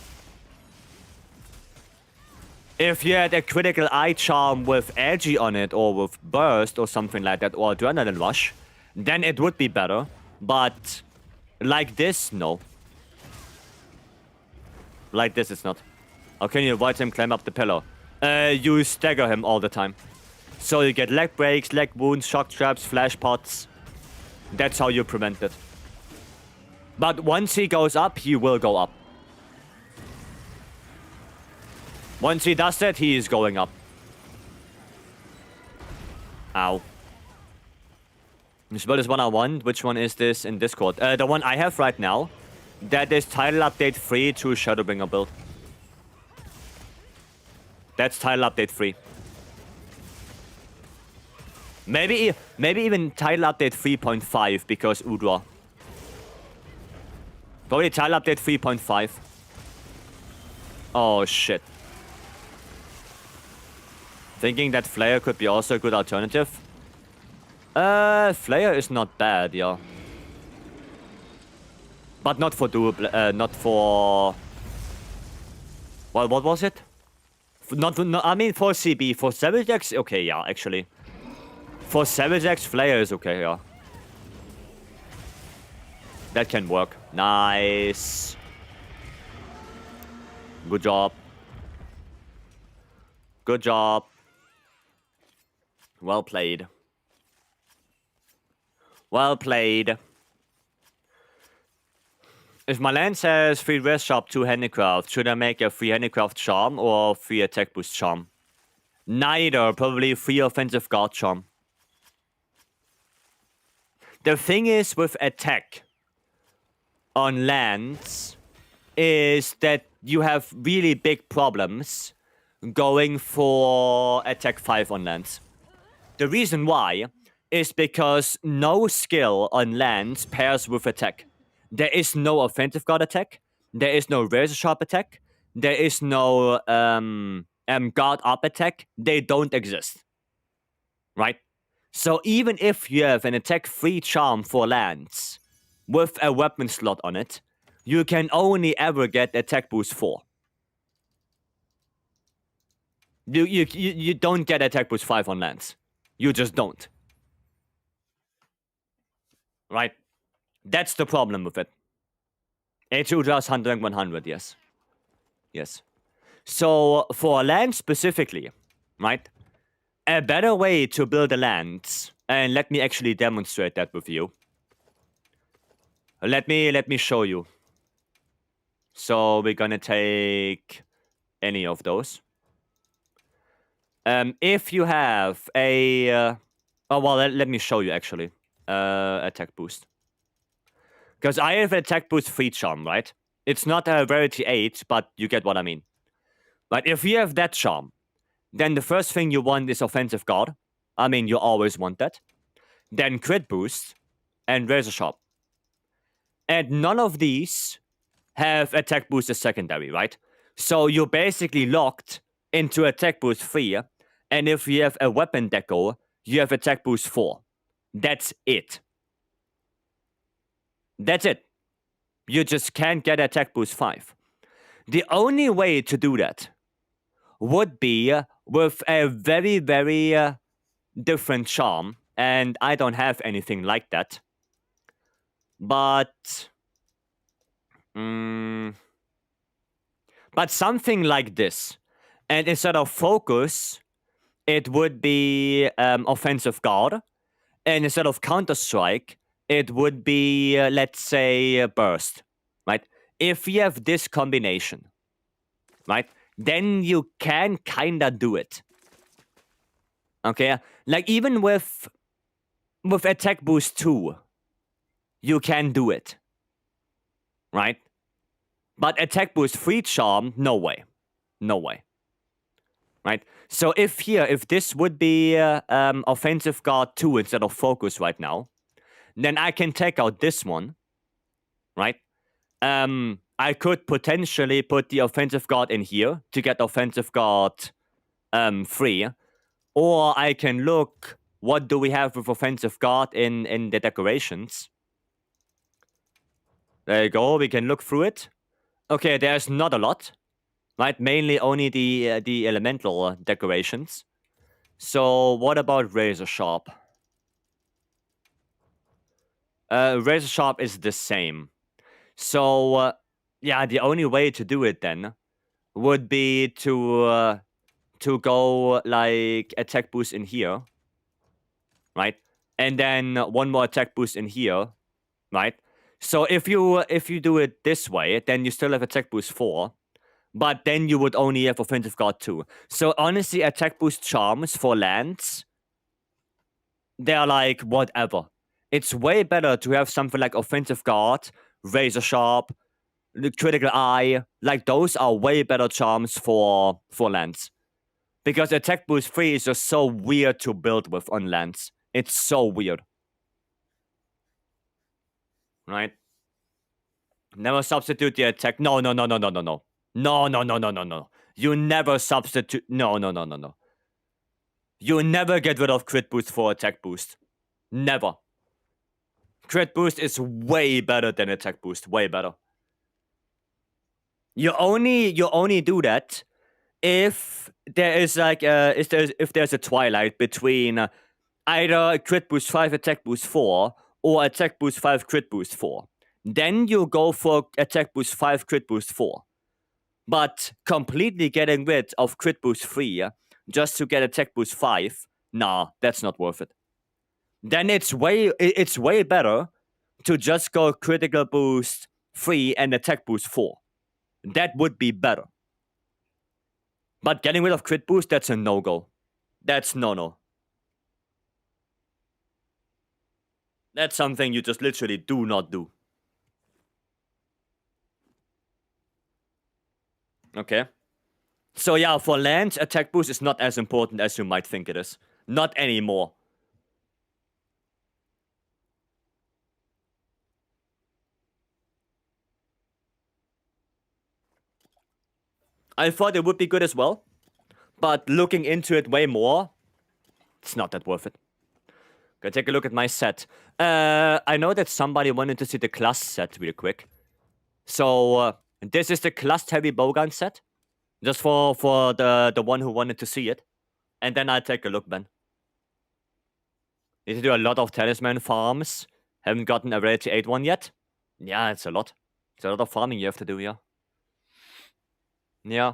If you had a critical eye charm with Edgy on it, or with Burst, or something like that, or Adrenaline Rush, then it would be better. But like this, no. Like this, it's not. How can you avoid him climb up the pillar? You stagger him all the time. So you get leg breaks, leg wounds, shock traps, flash pots. That's how you prevent it. But once he goes up, he will go up. Once he does that, he is going up. Ow. This build is one I want. Which one is this in Discord? The one I have right now. That is title update 3 to Shadowbringer build. That's title update 3. Maybe even title update 3.5 because Udra. Probably title update 3.5. Oh shit. Thinking that Flare could be also a good alternative. Flare is not bad, yeah. But not for not for... Well, what was it? I mean for CB. For Savage X, okay, yeah, actually. For Savage X, Flare is okay, yeah. That can work. Nice. Good job. Good job. Well played. Well played. If my lance has 3 rest sharp, 2 handicraft, should I make a 3 handicraft charm or 3 attack boost charm? Neither, probably 3 offensive guard charm. The thing is with attack on lands is that you have really big problems going for attack 5 on lands. The reason why is because no skill on lands pairs with attack. There is no offensive guard attack. There is no razor sharp attack. There is no guard up attack, they don't exist. Right? So even if you have an attack 3 charm for lands with a weapon slot on it, you can only ever get attack boost 4. You don't get attack boost 5 on lands. You just don't. Right? That's the problem with it. A2 does 100, yes. Yes. So for land specifically, right? A better way to build a land, and let me actually demonstrate that with you. Let me show you. So we're gonna take any of those. If you have a oh well, let me show you actually. Attack boost. Because I have an attack boost 3 charm, right? It's not a rarity 8, but you get what I mean. But if you have that charm, then the first thing you want is offensive guard. I mean, you always want that. Then crit boost and razor sharp. And none of these have attack boost as secondary, right? So you're basically locked into attack boost 3, and if you have a weapon deco, you have attack boost 4. That's it. That's it. You just can't get attack boost 5. The only way to do that would be with a very, very different charm, and I don't have anything like that. But something like this. And instead of focus, it would be offensive guard. And instead of counter-strike, it would be, let's say, burst. Right? If you have this combination, right, then you can kinda do it. Okay? Like, even with attack boost 2, you can do it. Right? But attack boost 3 charm, no way. No way. Right? So if this would be offensive guard 2 instead of focus right now, then I can take out this one. Right? I could potentially put the offensive guard in here to get offensive guard 3. Or I can look, what do we have with offensive guard in the decorations? There you go, we can look through it. Okay, there's not a lot. Right, mainly only the elemental decorations. So what about razor sharp? Razor sharp is the same. So yeah, the only way to do it then would be to go like attack boost in here, right? And then one more attack boost in here, right? So if you do it this way, then you still have attack boost 4. But then you would only have offensive guard 2. So honestly, attack boost charms for lands, they're like whatever. It's way better to have something like offensive guard, razor sharp, critical eye. Like those are way better charms for lands. Because attack boost 3 is just so weird to build with on lands. It's so weird. Right? Never substitute the attack. No. No. You never substitute. No. You never get rid of crit boost for attack boost. Never. Crit boost is way better than attack boost. Way better. You only do that if there is like if there's a twilight between either crit boost 5 attack boost 4 or attack boost 5 crit boost 4. Then you go for attack boost 5 crit boost 4. But completely getting rid of crit boost 3 just to get attack boost 5, nah, that's not worth it. Then it's way better to just go critical boost 3 and attack boost 4. That would be better. But getting rid of crit boost, that's a no-go. That's no. That's something you just literally do not do. Okay. So yeah, for land, attack boost is not as important as you might think it is. Not anymore. I thought it would be good as well. But looking into it way more, it's not that worth it. Go take a look at my set. I know that somebody wanted to see the class set real quick. So this is the class heavy bowgun set. Just for the one who wanted to see it. And then I'll take a look, Ben. Need to do a lot of talisman farms. Haven't gotten a rarity 8 one yet. Yeah, it's a lot. It's a lot of farming you have to do, yeah. Yeah.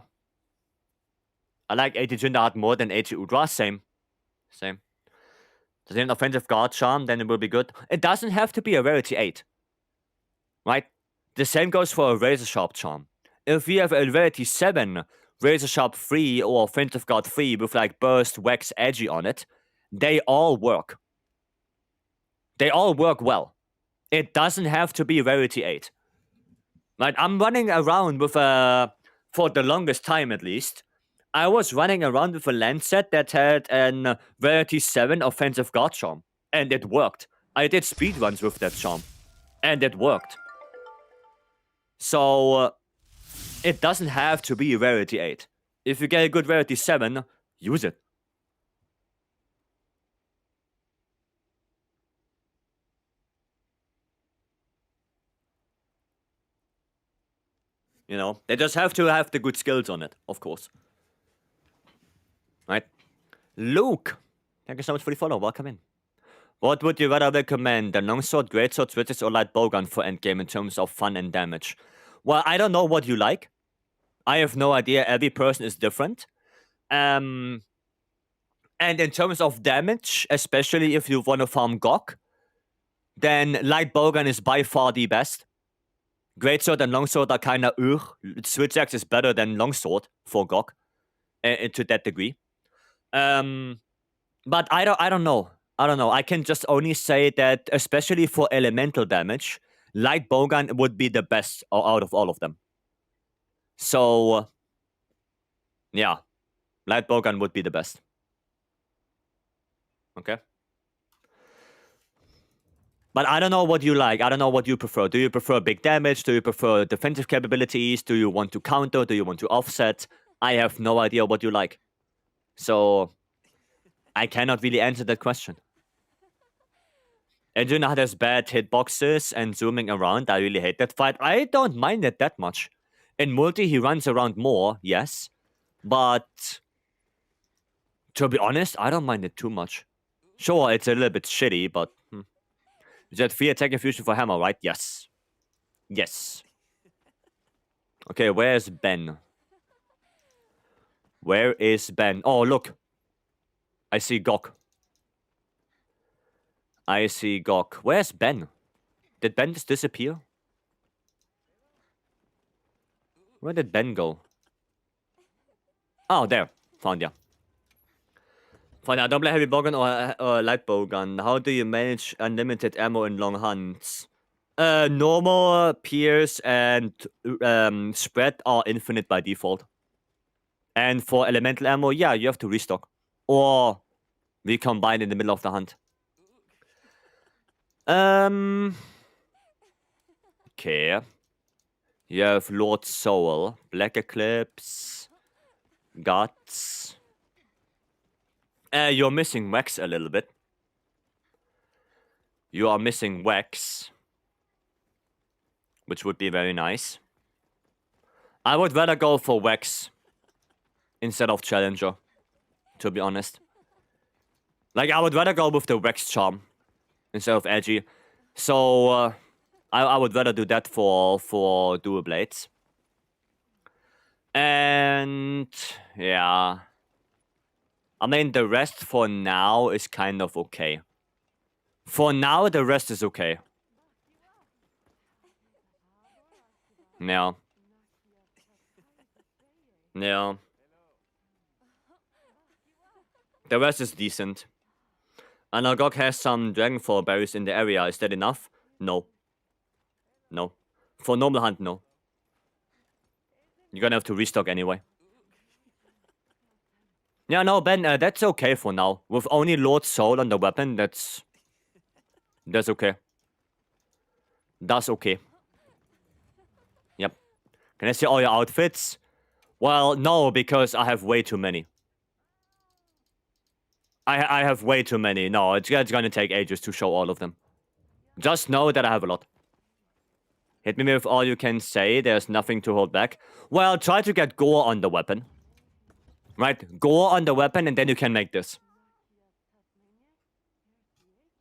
I like 80 Jindart more than 80 Udra. Same. Same. Does it an offensive guard charm? Then it will be good. It doesn't have to be a rarity 8. Right? The same goes for a razor sharp charm. If we have a rarity 7, razor sharp 3 or offensive guard 3 with like burst, wax, edgy on it, they all work. They all work well. It doesn't have to be rarity 8. Right? I'm running around with for the longest time at least, I was running around with a land set that had an rarity 7 offensive guard charm. And it worked. I did speedruns with that charm. And it worked. So, it doesn't have to be rarity 8. If you get a good rarity 7, use it. You know, they just have to have the good skills on it, of course. Right? Luke, thank you so much for the follow. Welcome in. What would you rather recommend, the longsword, greatsword, switches, or light bowgun for endgame in terms of fun and damage? Well, I don't know what you like. I have no idea. Every person is different. And in terms of damage, especially if you want to farm Gok, then light bowgun is by far the best. Greatsword and longsword are kind of Switch axe is better than longsword for Gok, to that degree. But I don't know. I don't know. I can just only say that, especially for elemental damage, light bowgun would be the best out of all of them. So, yeah, light bowgun would be the best. Okay. But I don't know what you like. I don't know what you prefer. Do you prefer big damage? Do you prefer defensive capabilities? Do you want to counter? Do you want to offset? I have no idea what you like. So, I cannot really answer that question. Eduna has bad hitboxes and zooming around. I really hate that fight. I don't mind it that much. In multi, he runs around more, yes. But, to be honest, I don't mind it too much. Sure, it's a little bit shitty, but... You said 3 attack and fusion for hammer, right? Yes. Yes. Okay, where's Ben? Where is Ben? Oh, look. I see Gok. I see Gok. Where's Ben? Did Ben just disappear? Where did Ben go? Oh, there. Found ya. Found ya. Double heavy bowgun or light bowgun. How do you manage unlimited ammo in long hunts? Normal, pierce, and spread are infinite by default. And for elemental ammo, yeah, you have to restock. Or recombine in the middle of the hunt. Okay. You have Lord Soul, Black Eclipse, Guts. You're missing Wax a little bit. You are missing Wax. Which would be very nice. I would rather go for Wax instead of Challenger, to be honest. Like, I would rather go with the Wax charm instead of Edgy. So, I would rather do that for Dual Blades. And, yeah. I mean, the rest for now is kind of okay. For now, the rest is okay. Yeah. Yeah. The rest is decent. And Algok has some Dragonfall berries in the area. Is that enough? No. No. For normal hunt, no. You're gonna have to restock anyway. Yeah, no, Ben, that's okay for now. With only Lord Soul on the weapon, that's okay. That's okay. Yep. Can I see all your outfits? Well, no, because I have way too many. I have way too many. No, it's gonna take ages to show all of them. Just know that I have a lot. Hit me with all you can say. There's nothing to hold back. Well, try to get gore on the weapon. Right? Gore on the weapon, and then you can make this.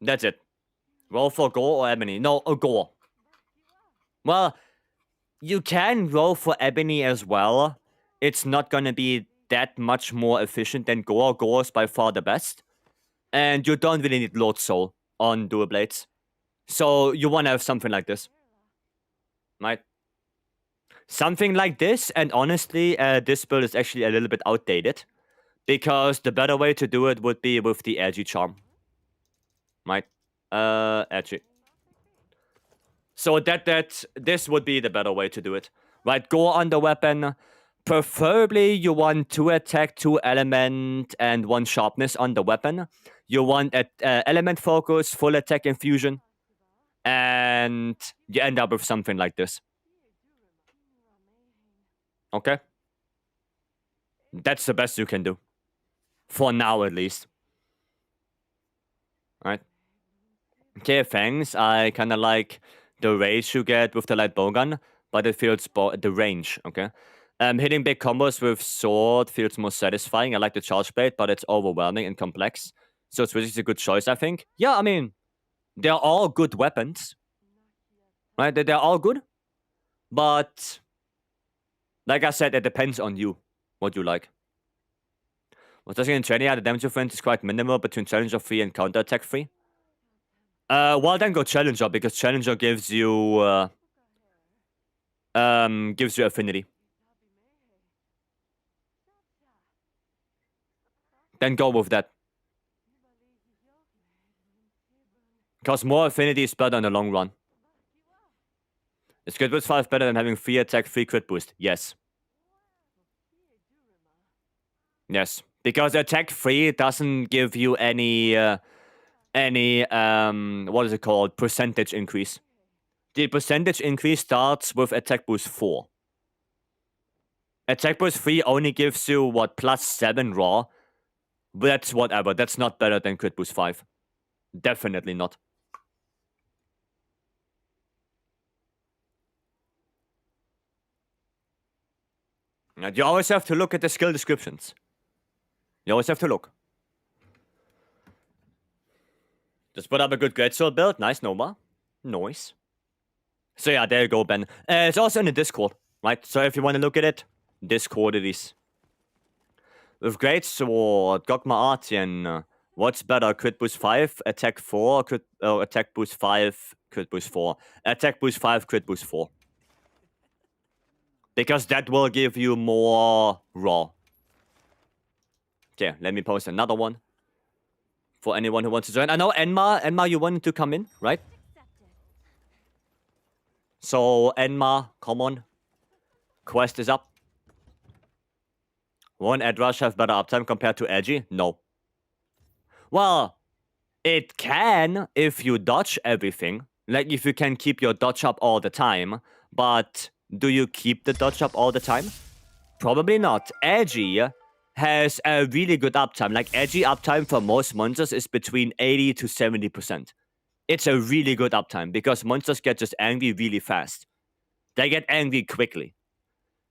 That's it. Roll for gore or ebony. No, gore. Well, you can roll for ebony as well. It's not gonna be that much more efficient than gore. Gore is by far the best. And you don't really need Lord Soul on dual blades. So you wanna have something like this. Right? Something like this, and honestly, this build is actually a little bit outdated. Because the better way to do it would be with the edgy charm. Right? Edgy. So this would be the better way to do it. Right? Go on the weapon. Preferably you want 2 attack, 2 element, and 1 sharpness on the weapon. You want element focus, full attack infusion. And you end up with something like this. Okay? That's the best you can do. For now, at least. Right? Okay, thanks. I kind of like the rage you get with the light bowgun, but it feels the range, okay? Hitting big combos with sword feels more satisfying. I like the charge blade, but it's overwhelming and complex. So it's really a good choice, I think. Yeah, I mean, they're all good weapons. Right? They're all good. But, like I said, it depends on you, what you like. What's in training? The damage difference is quite minimal between Challenger 3 and Counter Attack 3. Well, then go Challenger, because Challenger gives you affinity. Then go with that. Because more affinity is better in the long run. Is crit boost 5 better than having 3 attack, 3 crit boost? Yes. Yes. Because attack 3 doesn't give you any what is it called? Percentage increase. The percentage increase starts with attack boost 4. Attack boost 3 only gives you, what, +7 raw? But that's whatever. That's not better than crit boost 5. Definitely not. And you always have to look at the skill descriptions. You always have to look. Just put up a good greatsword build. Nice, Noma. Nice. So yeah, there you go, Ben. It's also in the Discord, right? So if you want to look at it, Discord it is. With greatsword, Gogma Artian, what's better? Crit boost 5, attack 4, attack boost 5, crit boost 4. Attack boost 5, crit boost 4. Because that will give you more raw. Okay, let me post another one. For anyone who wants to join. I know, Enma, you wanted to come in, right? So, Enma, come on. Quest is up. Won't Edrush have better uptime compared to Edgy? No. Well, it can if you dodge everything. Like, if you can keep your dodge up all the time. But do you keep the dodge up all the time? Probably not. Edgy has a really good uptime. Like, edgy uptime for most monsters is between 80 to 70%. It's a really good uptime because monsters get just angry really fast. They get angry quickly.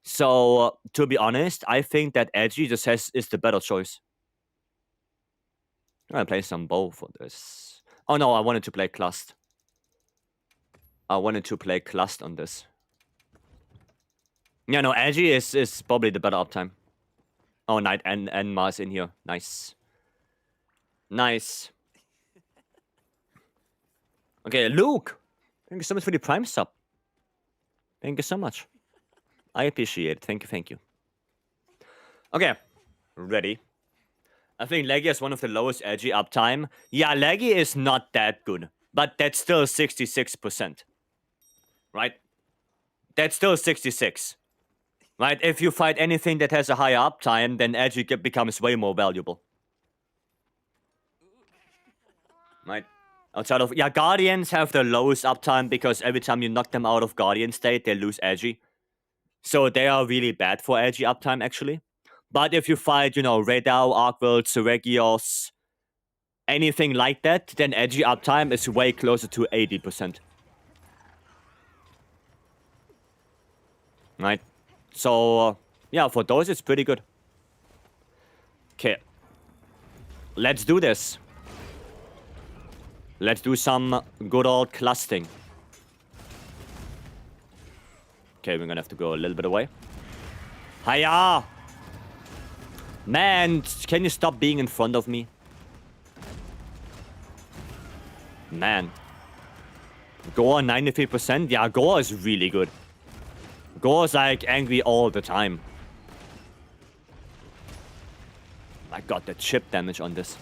So, to be honest, I think that edgy just is the better choice. I'm gonna play some bow for this. Oh no, I wanted to play Clust. I wanted to play Clust on this. Yeah, no, edgy is probably the better uptime. Oh, Knight and Mars in here. Nice. Nice. Okay, Luke. Thank you so much for the Prime sub. Thank you so much. I appreciate it. Thank you. Okay. Ready. I think Leggy is one of the lowest edgy uptime. Yeah, Leggy is not that good. But that's still 66%. Right? That's still 66. Right? If you fight anything that has a higher uptime, then edgy becomes way more valuable. Right? Outside of... Yeah, Guardians have the lowest uptime because every time you knock them out of Guardian state, they lose edgy. So they are really bad for edgy uptime, actually. But if you fight, you know, Redao, Arkwell, Seregios, anything like that, then edgy uptime is way closer to 80%. Right? So, yeah, for those, it's pretty good. Okay. Let's do this. Let's do some good old clustering. Okay, we're gonna have to go a little bit away. Hiya! Man, can you stop being in front of me? Man. Gore 93%? Yeah, Gore is really good. Gore is like angry all the time. I got the chip damage on this.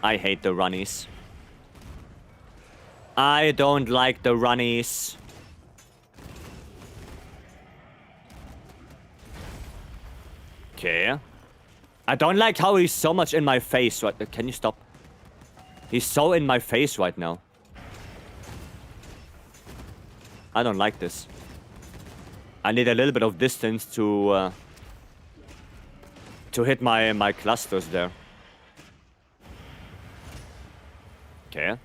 I hate the runnies. I don't like the runnies. Okay. I don't like how he's so much in my face right now. Can you stop? He's so in my face right now. I don't like this. I need a little bit of distance to hit my clusters there. Okay.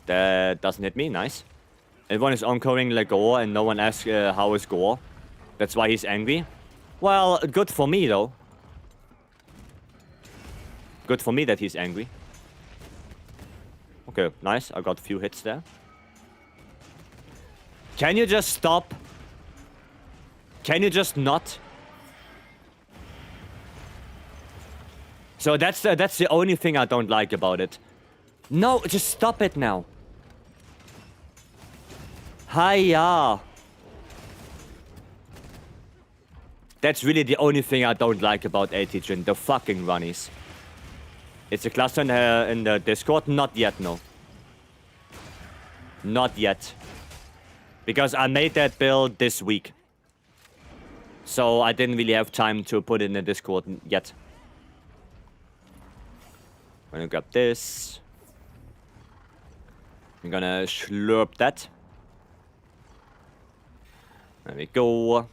That doesn't hit me. Nice. Everyone is encoring like Gore and no one asks how is Gore. That's why he's angry. Well, good for me though. Good for me that he's angry. Okay, nice. I got a few hits there. Can you just stop? Can you just not? So that's the only thing I don't like about it. No, just stop it now. Hiya. That's really the only thing I don't like about ATGen, the fucking runnies. It's a cluster in the Discord? Not yet, no. Not yet. Because I made that build this week. So I didn't really have time to put it in the Discord yet. I'm gonna grab this. I'm gonna slurp that. There we go.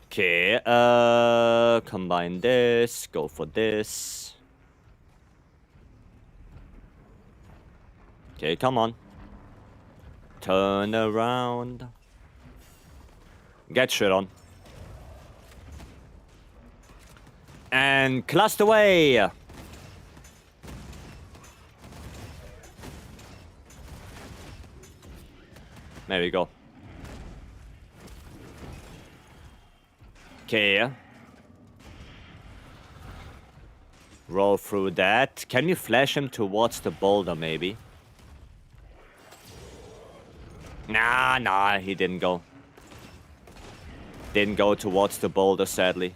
Okay, combine this, go for this. Okay, come on. Turn around. Get shit on. And cluster away! There we go. Okay. Roll through that. Can you flash him towards the boulder, maybe? Nah, he didn't go. Didn't go towards the boulder, sadly.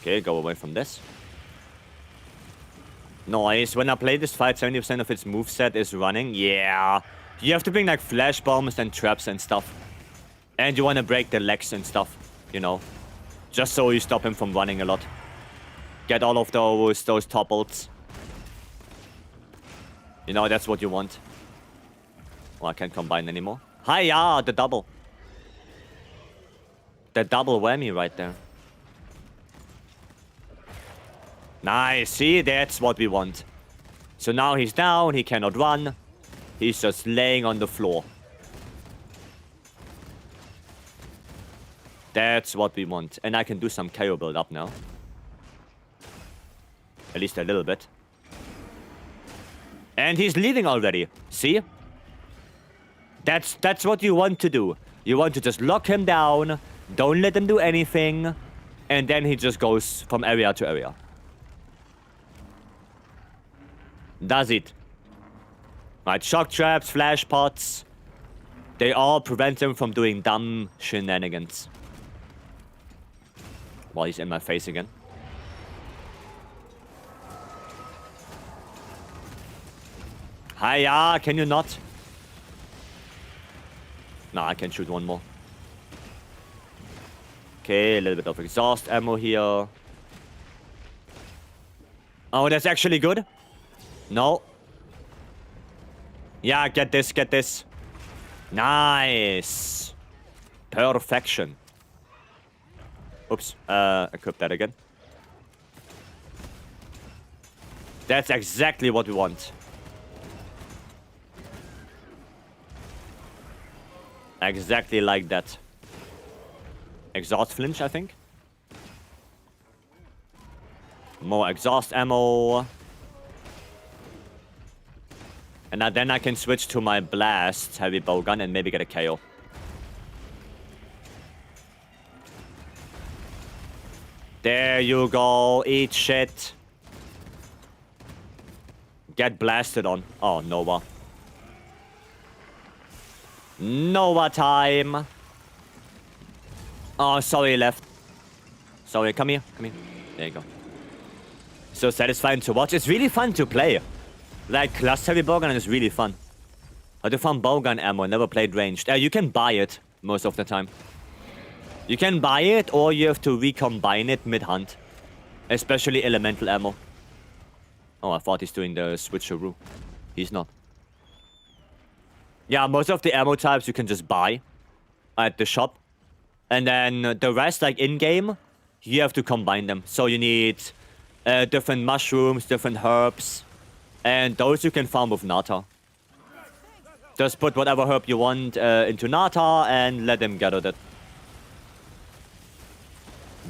Okay, go away from this. Nice. When I play this fight, 70% of its moveset is running. Yeah. You have to bring like flash bombs and traps and stuff. And you want to break the legs and stuff, you know. Just so you stop him from running a lot. Get all of those topples. You know, that's what you want. Oh, I can't combine anymore. Hiya, the double. The double whammy right there. Nice, see, that's what we want. So now he's down, he cannot run. He's just laying on the floor. That's what we want. And I can do some KO build up now. At least a little bit. And he's leaving already. See? That's what you want to do. You want to just lock him down. Don't let him do anything. And then he just goes from area to area. Does it. Right, shock traps, flash pots. They all prevent him from doing dumb shenanigans. While he's in my face again. Hiya, can you not? No, I can shoot one more. Okay, a little bit of exhaust ammo here. Oh, that's actually good. No. Yeah, get this, get this. Nice. Perfection. Oops. Equip that again. That's exactly what we want. Exactly like that. Exhaust flinch, I think. More exhaust ammo. And then I can switch to my blast heavy bowgun and maybe get a KO. There you go. Eat shit. Get blasted on. Oh, Nova. Nova time. Oh, sorry, left. Sorry, come here. Come here. There you go. So satisfying to watch. It's really fun to play. Like, class heavy bowgun is really fun. How to farm bowgun ammo. Never played ranged. You can buy it most of the time. You can buy it, or you have to recombine it mid-hunt. Especially elemental ammo. Oh, I thought he's doing the switcheroo. He's not. Yeah, most of the ammo types you can just buy at the shop. And then the rest, like in-game, you have to combine them. So you need different mushrooms, different herbs. And those you can farm with Nata. Just put whatever herb you want into Nata and let him gather that.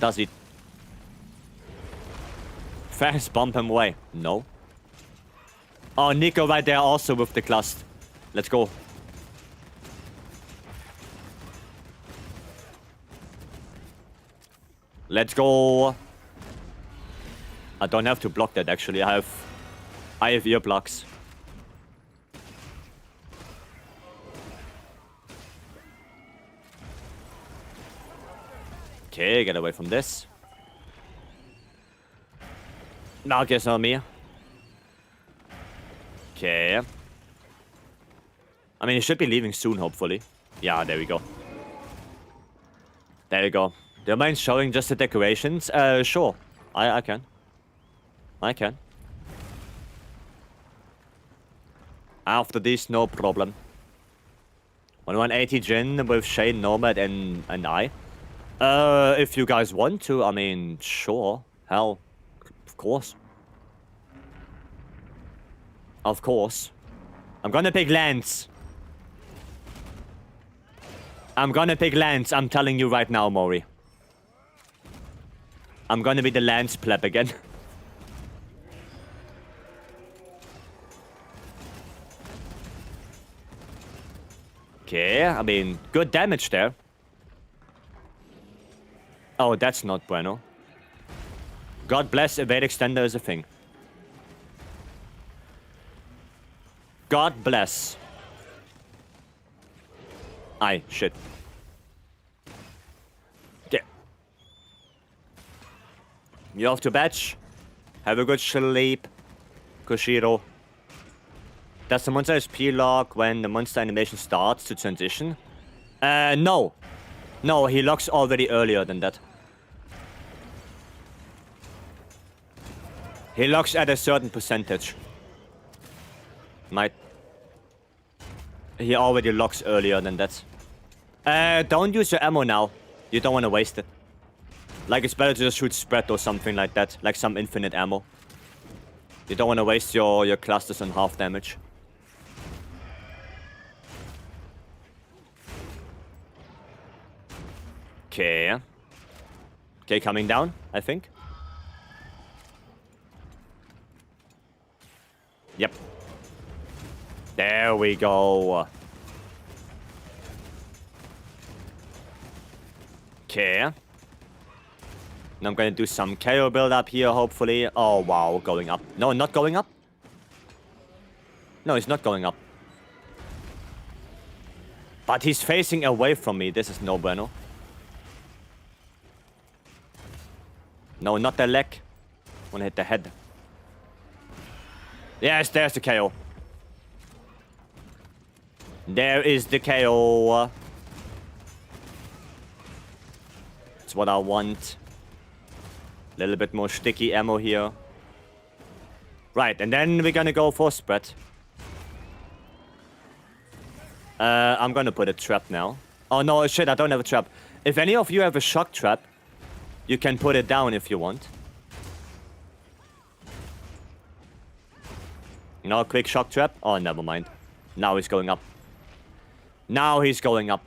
Does it? Fast bump him away. No. Oh, Nico right there also with the clust. Let's go. Let's go. I don't have to block that actually. I have ear blocks. Okay, get away from this. Now guess on me. Okay. I mean, he should be leaving soon, hopefully. Yeah, there we go. There you go. Do you mind showing just the decorations? Sure. I can. I can. After this, no problem. 180 Jin with Shane, Nomad, and I. If you guys want to, I mean, sure. Hell, of course. Of course. I'm gonna pick Lance. I'm gonna pick Lance, I'm telling you right now, Mori. I'm gonna be the Lance pleb again. Okay, I mean, good damage there. Oh, that's not bueno. God bless, evade extender is a thing. God bless. Aye, shit. Okay. You off to batch. Have a good sleep, Koshiro. Does the monster SP lock when the monster animation starts to transition? No. No, he locks already earlier than that. He locks at a certain percentage. Might. He already locks earlier than that. Don't use your ammo now. You don't want to waste it. Like, it's better to just shoot spread or something like that. Like some infinite ammo. You don't want to waste your clusters on half damage. Okay. Okay, coming down, I think. Yep. There we go. Okay. Now I'm gonna do some KO build up here, hopefully. Oh, wow, going up. No, not going up? No, he's not going up. But he's facing away from me. This is no bueno. No, not the leg. Wanna hit the head. Yes, there's the KO. There is the KO. That's what I want. A little bit more sticky ammo here. Right, and then we're gonna go for spread. I'm gonna put a trap now. Oh no, shit, I don't have a trap. If any of you have a shock trap, You can put it down if you want. No, quick shock trap. Oh, never mind. Now he's going up. Now he's going up.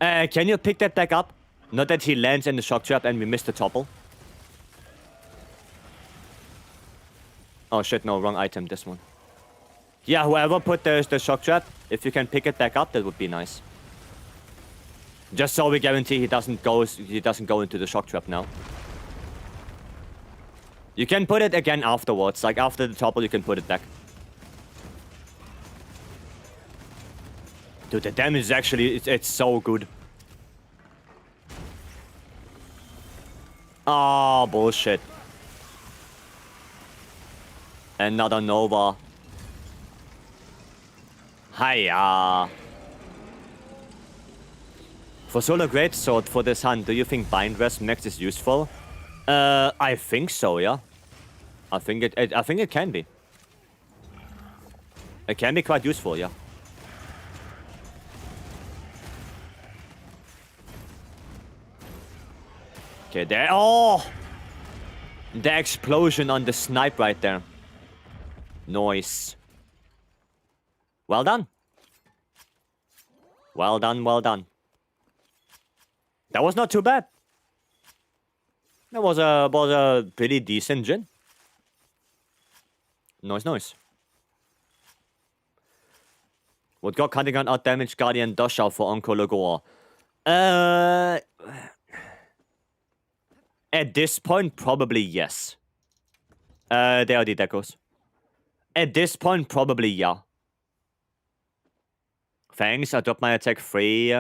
Can you pick that back up? Not that he lands in the shock trap and we missed the topple. Oh shit, no, wrong item, this one. Yeah, whoever put the shock trap, if you can pick it back up, that would be nice. Just so we guarantee he doesn't go into the shock trap now. You can put it again afterwards, like after the topple you can put it back. Dude, the damage is actually, it's so good. Oh, bullshit. Another Nova. Hiya. For Solo Greatsword for this hunt, do you think Bind Rest next is useful? I think so, yeah. I think it can be. It can be quite useful, yeah. Okay, there. Oh! The explosion on the snipe right there. Nice. Well done. Well done, well done. That was not too bad. That was a pretty decent Jhin. Nice, nice. Would God cutting on out damage Guardian Dash out for Onkologor? At this point, probably yes. There are the decos. At this point, probably yeah. Thanks, I dropped my attack free.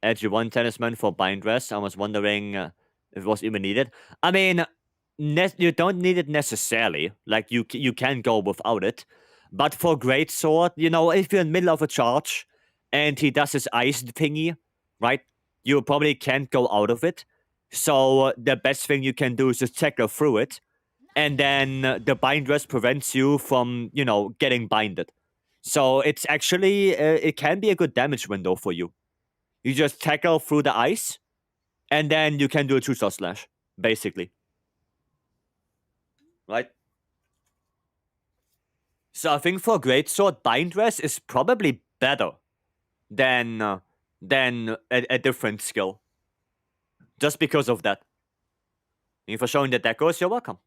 Edge 1 Talisman for Bind Rest. I was wondering if it was even needed. I mean, you don't need it necessarily. Like, you can go without it. But for Greatsword, you know, if you're in the middle of a charge and he does his ice thingy, right? You probably can't go out of it. So the best thing you can do is just tackle through it. And then the Bind Rest prevents you from, you know, getting binded. So it's actually, it can be a good damage window for you. You just tackle through the ice, and then you can do a 2-star slash, basically. Right? So I think for Greatsword, Bind Rest is probably better than a different skill. Just because of that. Thank you for showing the decos, you're welcome.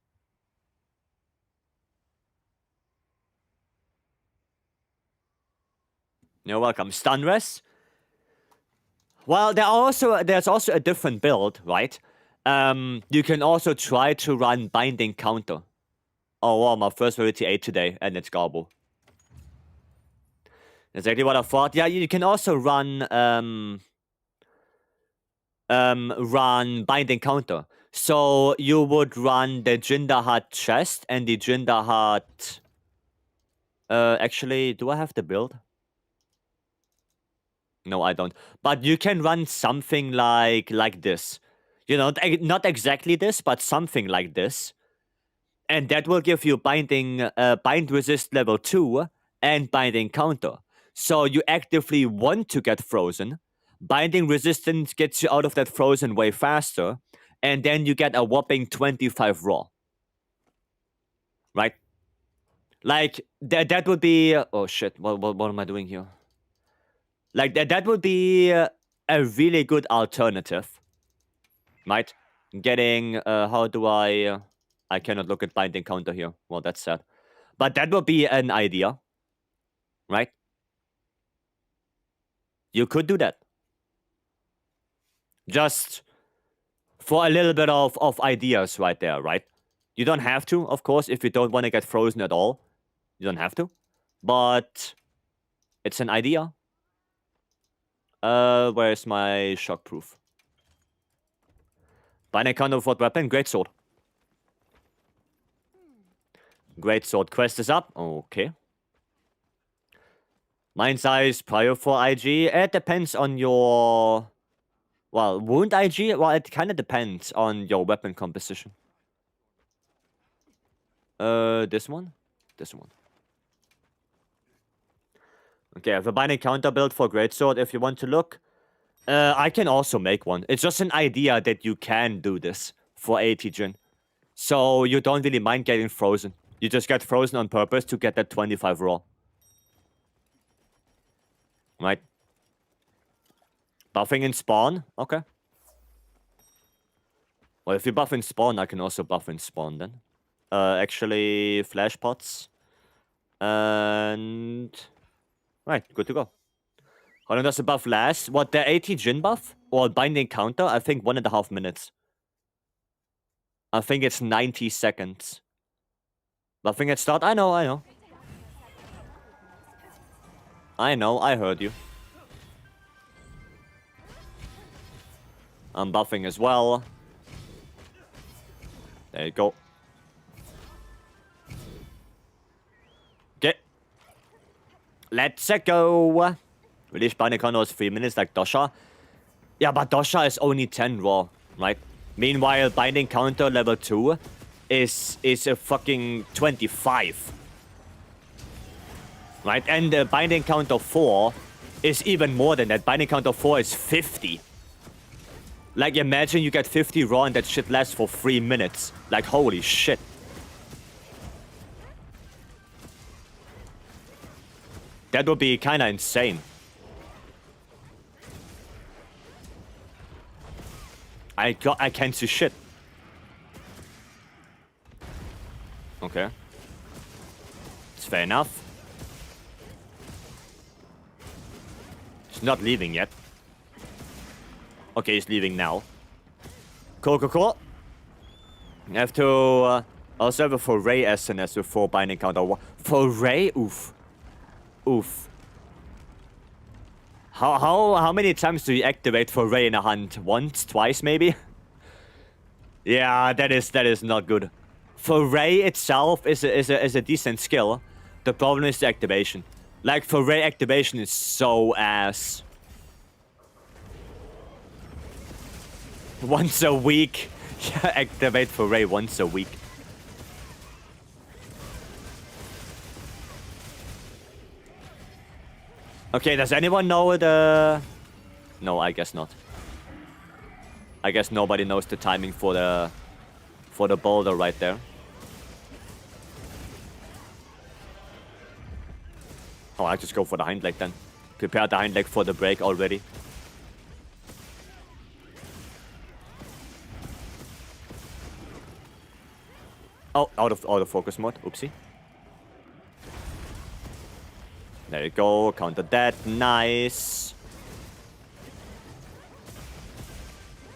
You're welcome. Stun Rest? Well, there's also a different build, right? You can also try to run Binding Counter. Oh, wow, my first rarity 8 today, and it's Garbo. Exactly what I thought. Yeah, you can also run Binding Counter. So you would run the Jindahat chest and the Jindahat... actually, do I have the build? No, I don't. But you can run something like this. You know, not exactly this, but something like this. And that will give you Bind Resist level 2 and Binding Counter. So you actively want to get frozen. Binding Resistance gets you out of that frozen way faster. And then you get a whopping 25 raw. Right? Like, that would be... oh shit, what am I doing here? Like, that would be a really good alternative. Right? Getting... how do I... I cannot look at Binding Counter here. Well, that's sad. But that would be an idea. Right? You could do that. Just for a little bit of ideas right there, right? You don't have to, of course, if you don't want to get frozen at all. You don't have to. But it's an idea. Where's my shockproof? Binding Counter for what weapon? Greatsword. Greatsword quest is up. Okay. Mind size prior for IG. It depends on your... well, wound IG? Well, it kind of depends on your weapon composition. This one? This one. Okay, I have a Binding Counter build for Greatsword if you want to look. I can also make one. It's just an idea that you can do this for 80 Jin. So you don't really mind getting frozen. You just get frozen on purpose to get that 25 raw. Right? Buffing in spawn? Okay. Well, if you buff in spawn, I can also buff in spawn then. Actually, flash pots. And... Right, good to go. How long does the buff last? What, the 80 Jin buff? Or binding counter? I think 1.5 minutes. I think it's 90 seconds. Buffing at start? I know. I heard you. I'm buffing as well. There you go. Okay. Let's go. Release binding counter was 3 minutes like Dosha. Yeah, but Dosha is only 10 raw, right? Meanwhile, binding counter level 2 is a fucking 25. Right? And the binding counter 4 is even more than that. Binding counter 4 is 50. Like, imagine you get 50 raw and that shit lasts for 3 minutes. Like, holy shit. That would be kinda insane. I can't see shit. Okay. It's fair enough. He's not leaving yet. Okay, he's leaving now. Cool. I have to also have a foray SNS with 4 binding counter. Foray? Oof. How many times do you activate foray in a hunt? Once, twice, maybe? Yeah, that is not good. Foray itself is a decent skill. The problem is the activation. Like, foray activation is so ass. Once a week. Yeah, activate foray once a week. Okay, does anyone know the... No, I guess not. I guess nobody knows the timing for the boulder right there. Oh, I just go for the hind leg then. Prepare the hind leg for the break already. Oh, out of focus mode. Oopsie. There you go. Counter that. Nice.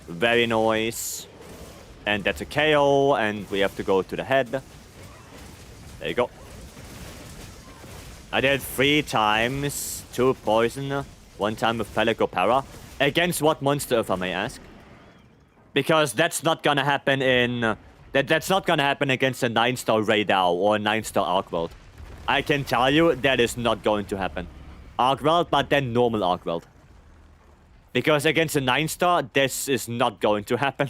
Very nice. And that's a KO. And we have to go to the head. There you go. I did 3 times. 2 poison. 1 time with Pelico Para. Against what monster, if I may ask? Because that's not gonna happen in... That's not gonna happen against a 9-star Raidao or a 9-star Arcworld. I can tell you that is not going to happen. Arcworld, but then normal Arcworld. Because against a 9-star, this is not going to happen.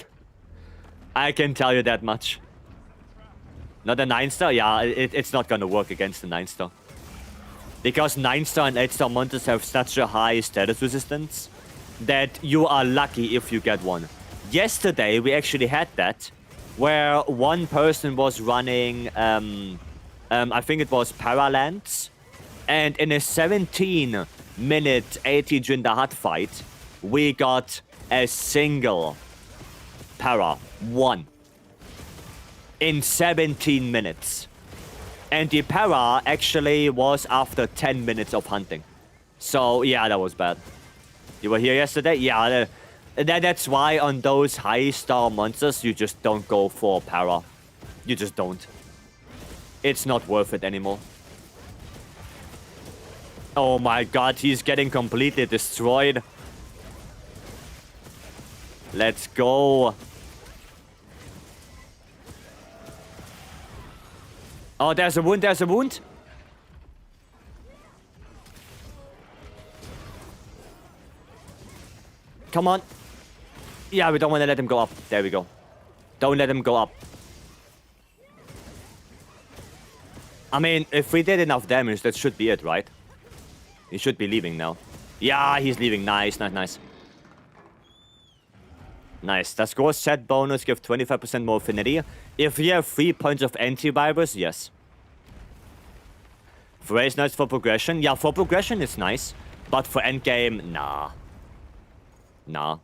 I can tell you that much. Not a 9-star? Yeah, it's not gonna work against the 9-star. Because 9-star and 8-star monsters have such a high status resistance that you are lucky if you get one. Yesterday, we actually had that, where one person was running, I think it was Paralands, and in a 17-minute 80 Jinder Hut fight, we got a single Para, 1, in 17 minutes. And the Para actually was after 10 minutes of hunting. So, yeah, that was bad. You were here yesterday? Yeah, that's why on those high-star monsters, you just don't go for Para. You just don't. It's not worth it anymore. Oh my god, he's getting completely destroyed. Let's go. Oh, there's a wound. Come on. Yeah, we don't want to let him go up. There we go. Don't let him go up. I mean, if we did enough damage, that should be it, right? He should be leaving now. Yeah, he's leaving. Nice. Nice. Does Gore set bonus give 25% more affinity? If you have 3 points of antivirus, yes. Fray is nice for progression. Yeah, for progression it's nice. But for endgame, nah. Nah.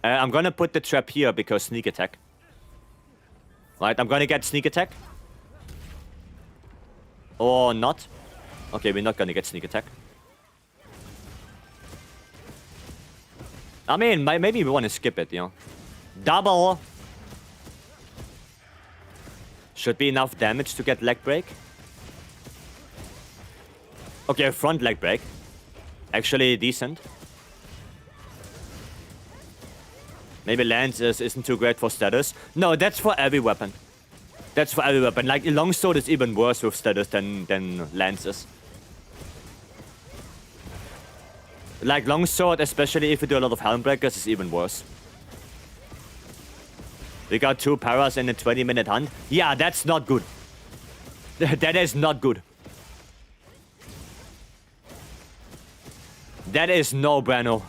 I'm gonna put the trap here because sneak attack. Right, I'm gonna get sneak attack. Or not. Okay, we're not gonna get sneak attack. I mean, maybe we want to skip it, you know. Double! Should be enough damage to get leg break. Okay, front leg break. Actually decent. Maybe Lance isn't too great for status. No, that's for every weapon. That's for every weapon. Like, longsword is even worse with status than Lance is. Like, longsword, especially if you do a lot of helm breakers, is even worse. We got 2 paras in a 20-minute hunt. Yeah, that's not good. That is not good. That is no bueno.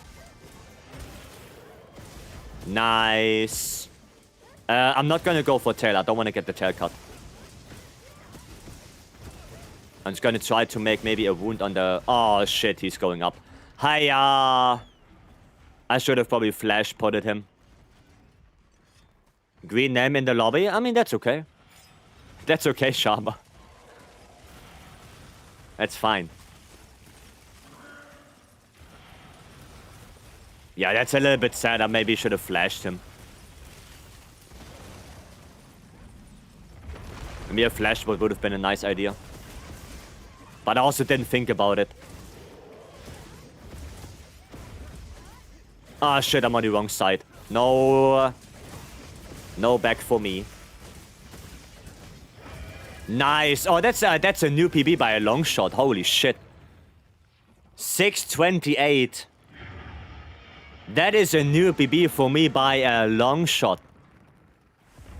Nice. I'm not gonna go for tail. I don't want to get the tail cut. I'm just gonna try to make maybe a wound on the... Oh, shit, he's going up. Hiya! I should have probably flash potted him. Green name in the lobby? I mean, that's okay. That's okay, Sharma. That's fine. Yeah, that's a little bit sad. I maybe should have flashed him. Maybe a flash would have been a nice idea. But I also didn't think about it. Ah, shit, I'm on the wrong side. No. No back for me. Nice. Oh, that's a new PB by a long shot. Holy shit. 628. That is a new PB for me by a long shot.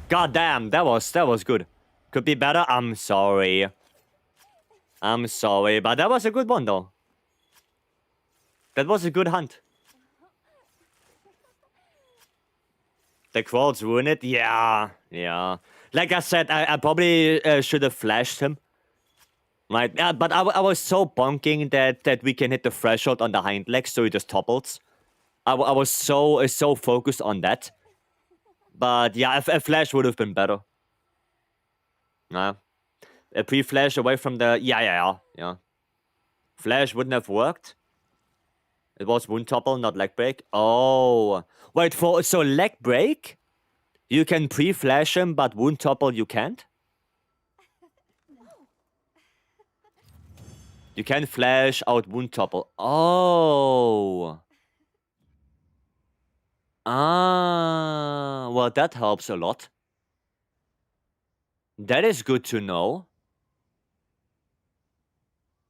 God damn, that was good. Could be better. I'm sorry. I'm sorry, but that was a good one though. That was a good hunt. The crowds ruin it? Yeah, yeah. Like I said, I probably should have flashed him. Right, yeah, but I was so bonking that we can hit the threshold on the hind leg, so he just topples. I was so focused on that. But yeah, a flash would have been better. Yeah. A pre-flash away from the... Yeah. Flash wouldn't have worked. It was wound topple, not leg break. Oh. Wait, so leg break? You can pre-flash him, but wound topple you can't? You can flash out wound topple. Oh. Ah. Well, that helps a lot. That is good to know.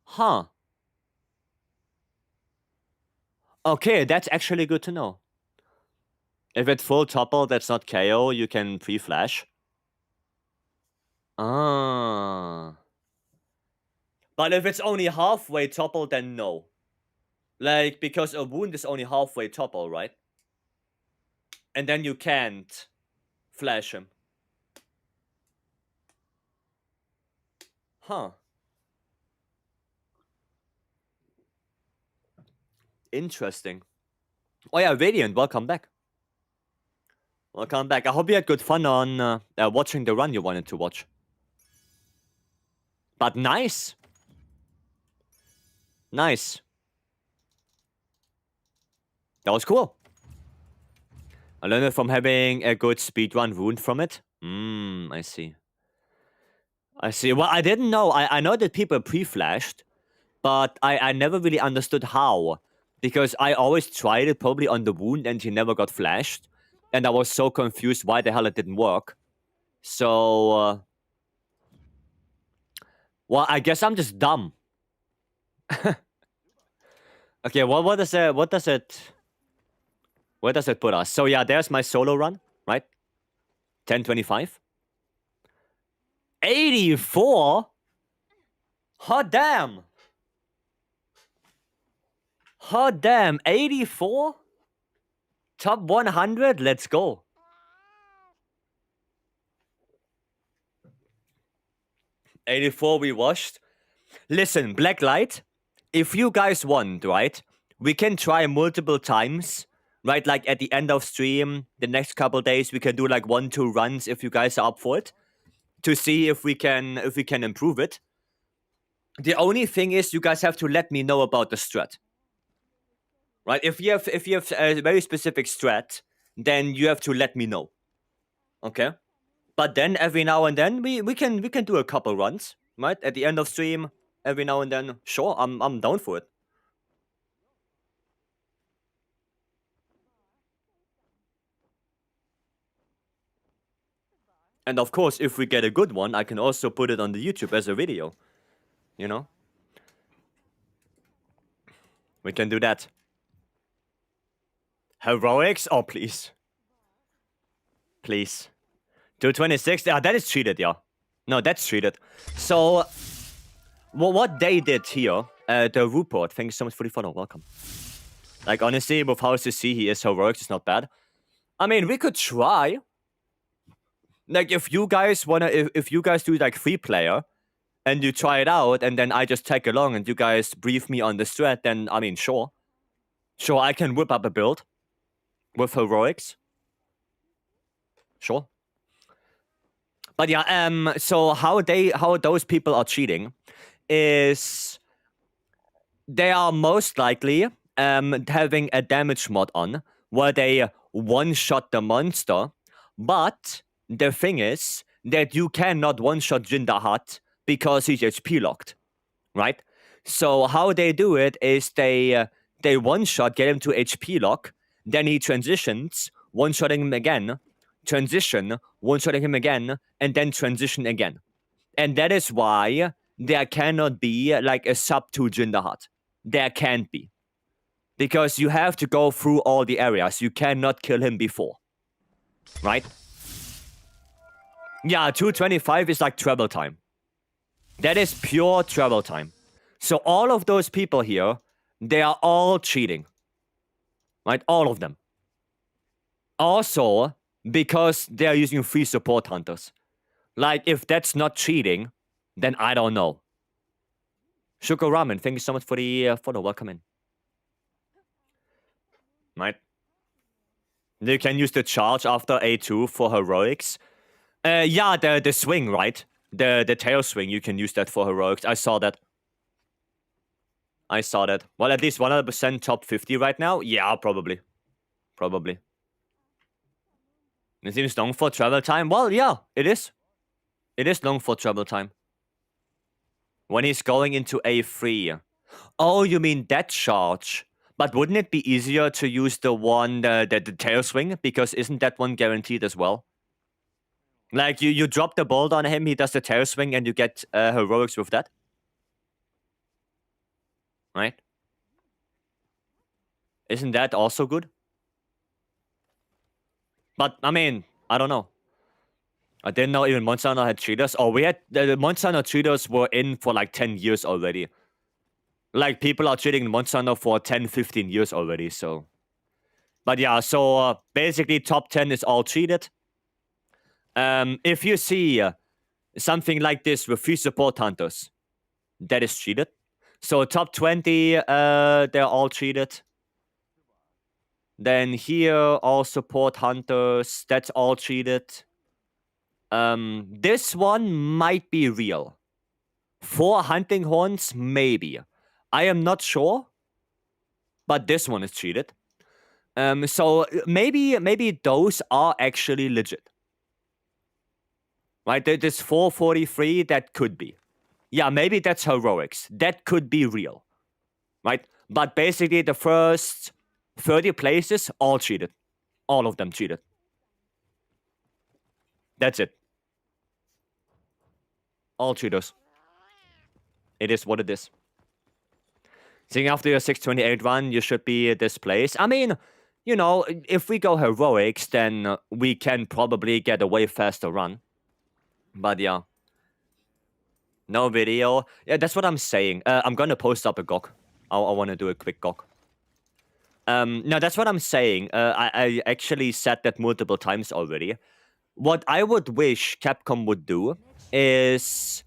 Huh. Okay, that's actually good to know. If it's full topple, that's not KO, you can pre-flash. Ah. But if it's only halfway topple, then no. Like, because a wound is only halfway topple, right? And then you can't flash him. Huh. Interesting. Oh yeah, Radiant, welcome back. Welcome back. I hope you had good fun on watching the run you wanted to watch. But nice. Nice. That was cool. I learned it from having a good speedrun wound from it. I see. I see. Well, I didn't know. I know that people pre-flashed, but I never really understood how. Because I always tried it probably on the wound and he never got flashed. And I was so confused why the hell it didn't work. So... well, I guess I'm just dumb. Okay, well, what does it... where does it put us? So yeah, there's my solo run, right? 1025. 84? Hot damn! Hot damn, 84? Top 100, let's go. '84 we watched. Listen, Blacklight, if you guys want, right, we can try multiple times, right? Like at the end of stream, the next couple days, we can do like 1-2 runs if you guys are up for it, to see if we can improve it. The only thing is, you guys have to let me know about the strat. Right? If you have a very specific strat, then you have to let me know. Okay? But then every now and then we can do a couple runs, right? At the end of stream, every now and then. Sure, I'm down for it. And of course, if we get a good one, I can also put it on the YouTube as a video. You know? We can do that. Heroics? Oh, please. Please. 226? Yeah, that is cheated, yeah. No, that's cheated. So, what they did here, the Rupert, thank you so much for the follow, welcome. Like, honestly, with how CC he is, Heroics is not bad. I mean, we could try. Like, if you guys if you guys do like 3-player, and you try it out, and then I just tag along, and you guys brief me on the strat, then, I mean, sure. Sure, I can whip up a build with Heroics. Sure. But yeah, so how those people are cheating is they are most likely having a damage mod on where they one-shot the monster, but the thing is that you cannot one-shot Jinder Hut because he's HP locked, right? So how they do it is they one-shot, get him to HP lock, then he transitions, one-shotting him again, transition, one-shotting him again, and then transition again. And that is why there cannot be like a sub 2 Jinder Hut. There can't be. Because you have to go through all the areas. You cannot kill him before. Right? Yeah, 225 is like travel time. That is pure travel time. So all of those people here, they are all cheating. Right? All of them. Also, because they are using free support hunters. Like, if that's not cheating, then I don't know. Sugar Ramen, thank you so much for the follow. Welcome in. Right? You can use the charge after A2 for heroics. Yeah, the swing, right? The tail swing, you can use that for heroics. I saw that. Well, at least 100% top 50 right now? Yeah, probably. Probably. It seems long for travel time. Well, yeah, it is. It is long for travel time. When he's going into A3. Oh, you mean that charge? But wouldn't it be easier to use the one, the tail swing? Because isn't that one guaranteed as well? Like, you drop the bolt on him, he does the tail swing, and you get heroics with that. Right? Isn't that also good? But, I mean, I don't know. I didn't know even Monster Hunter had cheaters. Oh, we had... The Monster Hunter cheaters were in for like 10 years already. Like, people are cheating in Monster Hunter for 10, 15 years already, so... But yeah, so basically top 10 is all cheated. If you see something like this with free support hunters, that is cheated. So top 20, they're all cheated. Then here, all support hunters, that's all cheated. This one might be real. 4 hunting horns, maybe. I am not sure, but this one is cheated. So maybe those are actually legit. Right, this 443, that could be. Yeah, maybe that's heroics. That could be real. Right? But basically the first 30 places, all cheated. All of them cheated. That's it. All cheaters. It is what it is. Seeing after your 628 run, you should be this place. I mean, you know, if we go heroics, then we can probably get a way faster run. But yeah. No video. Yeah, that's what I'm saying. I'm gonna post up a GOG. I want to do a quick GOG. No, that's what I'm saying. I actually said that multiple times already. What I would wish Capcom would do is,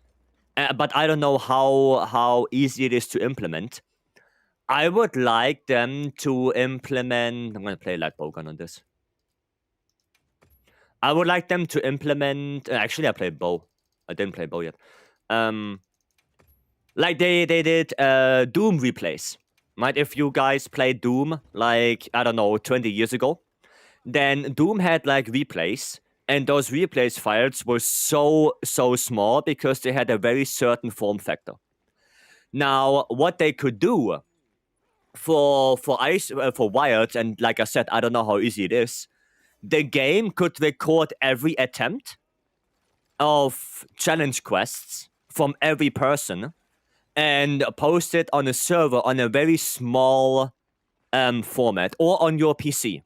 but I don't know how easy it is to implement. I would like them to implement. I'm gonna play Light Bowgun on this. I would like them to implement. Actually, I played bow. I didn't play bow yet. Like they did Doom replays. Right? If you guys played Doom, like I don't know, 20 years ago, then Doom had like replays, and those replays files were so small because they had a very certain form factor. Now, what they could do for Wired, and like I said, I don't know how easy it is. The game could record every attempt of challenge quests from every person and post it on a server on a very small format, or on your PC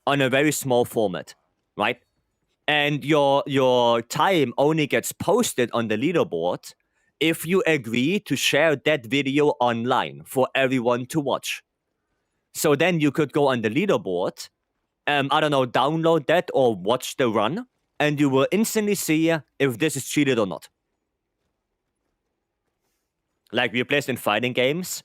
on a very small format, right? And your time only gets posted on the leaderboard if you agree to share that video online for everyone to watch. So then you could go on the leaderboard, I don't know, download that or watch the run, and you will instantly see if this is cheated or not. Like replaced in fighting games.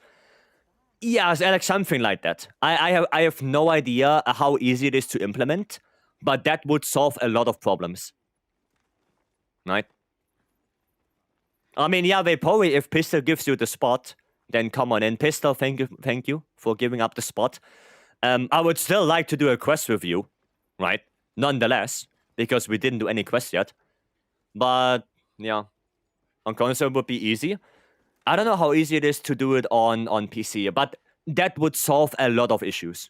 Yeah, like something like that. I have no idea how easy it is to implement, but that would solve a lot of problems. Right? I mean, yeah, Vapory, if Pistol gives you the spot, then come on in. Pistol, thank you for giving up the spot. I would still like to do a quest review, right? Nonetheless, because we didn't do any quests yet. But, yeah, on console would be easy. I don't know how easy it is to do it on PC, but that would solve a lot of issues.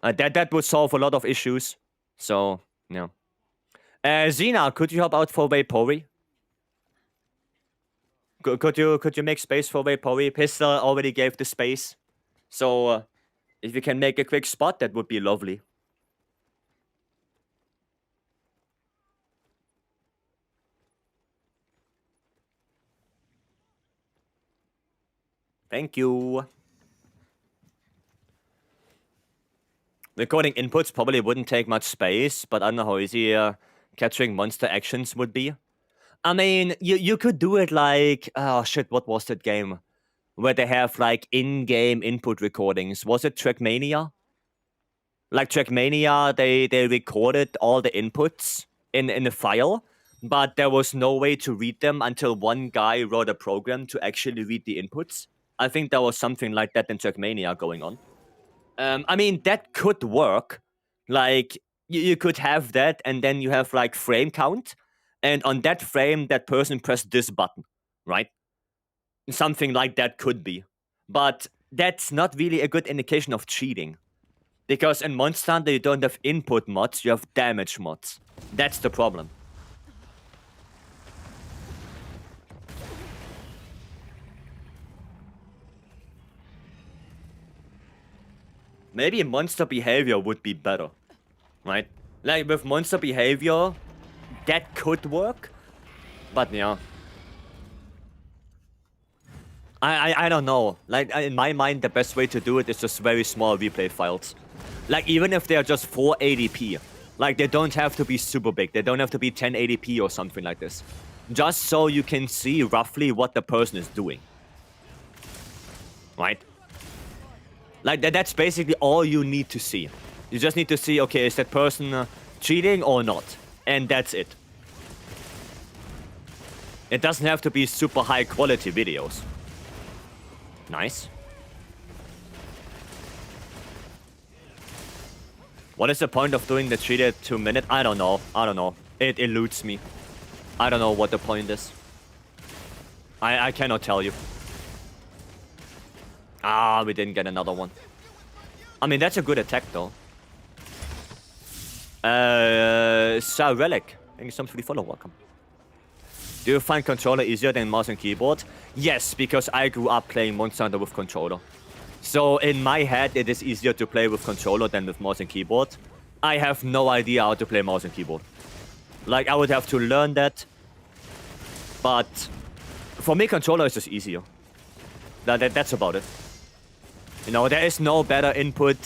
That would solve a lot of issues. So, yeah. Xena, could you help out for Vapory? Could you make space for Vapory? Pistol already gave the space. So, if you can make a quick spot, that would be lovely. Thank you. Recording inputs probably wouldn't take much space, but I don't know how easy capturing monster actions would be. I mean, you could do it like, oh shit, what was that game? Where they have like in-game input recordings. Was it Trackmania? Like Trackmania, they recorded all the inputs in a file, but there was no way to read them until one guy wrote a program to actually read the inputs. I think there was something like that in Trackmania going on. I mean, that could work. Like, you could have that, and then you have like frame count, and on that frame, that person pressed this button, right? Something like that could be. But that's not really a good indication of cheating. Because in Monster Hunter, you don't have input mods, you have damage mods. That's the problem. Maybe monster behavior would be better, right? Like with monster behavior, that could work, but yeah. I don't know. Like in my mind, the best way to do it is just very small replay files. Like even if they are just 480p, like they don't have to be super big. They don't have to be 1080p or something like this. Just so you can see roughly what the person is doing, right? Like that's basically all you need to see. You just need to see, okay, is that person cheating or not? And that's it. It doesn't have to be super high quality videos. Nice. What is the point of doing the treated 2 minute? I don't know. It eludes me. I don't know what the point is. I cannot tell you. Ah, we didn't get another one. I mean, that's a good attack, though. Sir Relic. Thank you so much for the follow. Welcome. Do you find controller easier than mouse and keyboard? Yes, because I grew up playing Monster Hunter with controller. So in my head, it is easier to play with controller than with mouse and keyboard. I have no idea how to play mouse and keyboard. Like, I would have to learn that. But for me, controller is just easier. That's about it. You know, there is no better input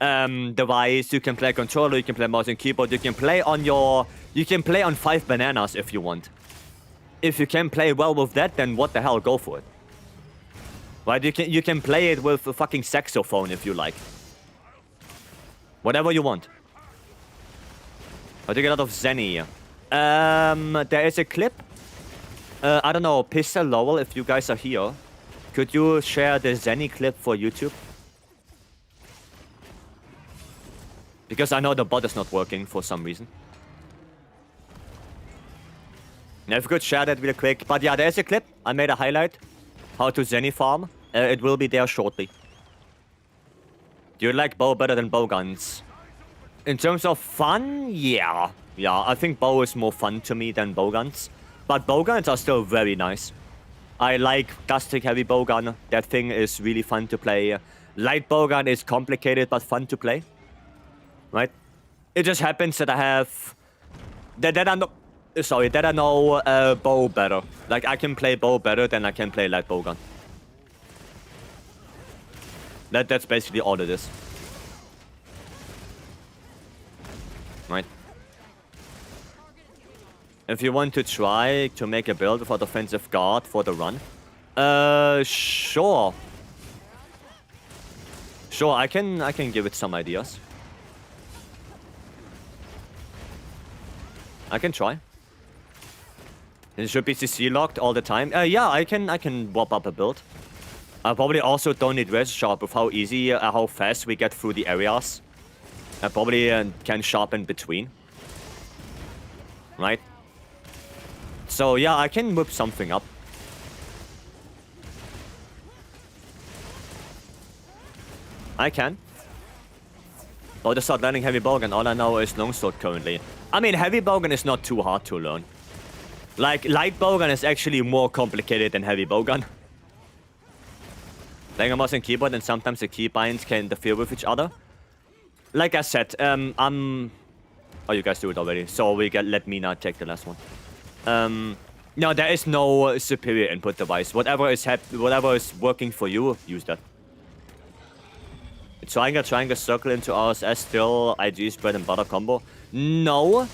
device. You can play controller, you can play mouse and keyboard, you can play on your... You can play on 5 bananas if you want. If you can play well with that, then what the hell, go for it. Right, you can play it with a fucking saxophone if you like. Whatever you want. I take a lot of Zenny. There is a clip. I don't know, Pistol Lowell, if you guys are here. Could you share the Zenny clip for YouTube? Because I know the bot is not working for some reason. Now, if you could share that real quick. But yeah, there's a clip. I made a highlight. How to Zenny farm. It will be there shortly. Do you like bow better than bow guns? In terms of fun, yeah. Yeah, I think bow is more fun to me than bow guns. But bow guns are still very nice. I like Gastic Heavy Bowgun. That thing is really fun to play. Light Bowgun is complicated but fun to play. Right? It just happens that I have... That I know bow better. Like, I can play bow better than I can play light bowgun. That's basically all it is. Right. If you want to try to make a build for defensive guard for the run, sure. Sure, I can give it some ideas. I can try. It should be CC locked all the time. Yeah, I can warp up a build. I probably also don't need res sharp with how easy, how fast we get through the areas. I probably can sharpen between. Right? So yeah, I can whip something up. I can. Oh, to start learning heavy bowgun, all I know is longsword currently. I mean, heavy bowgun is not too hard to learn. Like, light bowgun is actually more complicated than heavy bowgun. Playing a mouse and keyboard, and sometimes the keybinds can interfere with each other. Like I said, Oh, you guys do it already, so let me not take the last one. No, there is no superior input device. Whatever is working for you, use that. Triangle, circle into RSS, still IG's bread and butter combo. No.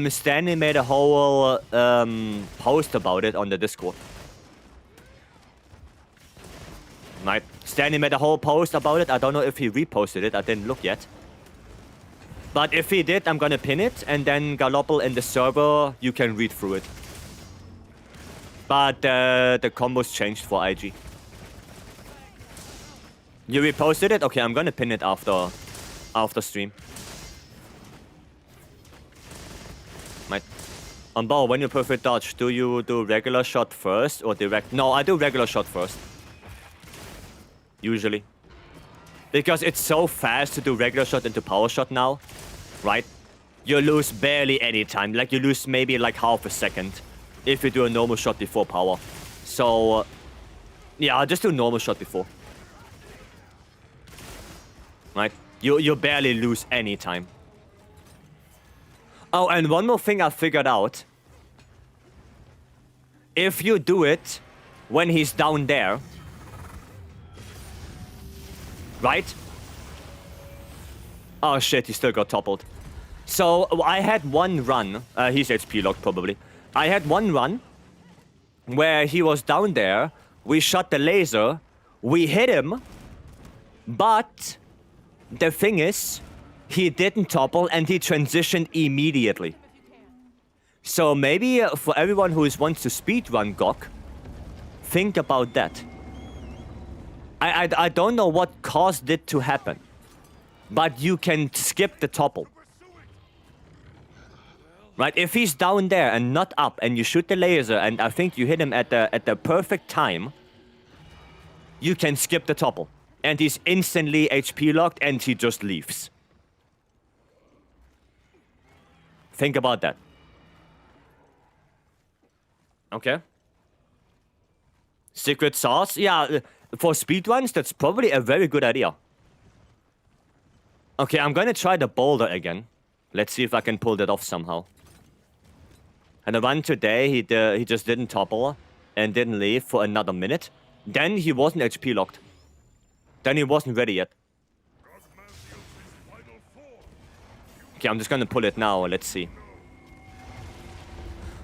Stanley made a whole post about it on the Discord. Right. Stanley made a whole post about it. I don't know if he reposted it. I didn't look yet. But if he did, I'm gonna pin it, and then Galopal in the server, you can read through it. But the combos changed for IG. You reposted it? Okay, I'm gonna pin it after stream. Right. On bow, when you perfect dodge, do you do regular shot first or direct? No, I do regular shot first. Usually. Because it's so fast to do regular shot into power shot now. Right? You lose barely any time. Like, you lose maybe like half a second if you do a normal shot before power. So, yeah, I'll just do normal shot before. Right? You barely lose any time. Oh, and one more thing I figured out. If you do it when he's down there, right? Oh shit, he still got toppled. So, I had one run. He's HP locked, probably. I had one run where he was down there. We shot the laser. We hit him. But the thing is, he didn't topple and he transitioned immediately. So maybe for everyone who wants to speedrun GOG, think about that. I don't know what caused it to happen, but you can skip the topple. Right? If he's down there and not up, and you shoot the laser, and I think you hit him at the perfect time, you can skip the topple. And he's instantly HP locked, and he just leaves. Think about that. Okay. Secret sauce? Yeah, for speedruns, that's probably a very good idea. Okay, I'm gonna try the boulder again. Let's see if I can pull that off somehow. And the run today, he just didn't topple and didn't leave for another minute. Then he wasn't HP locked. Then he wasn't ready yet. Okay, I'm just gonna pull it now. Let's see.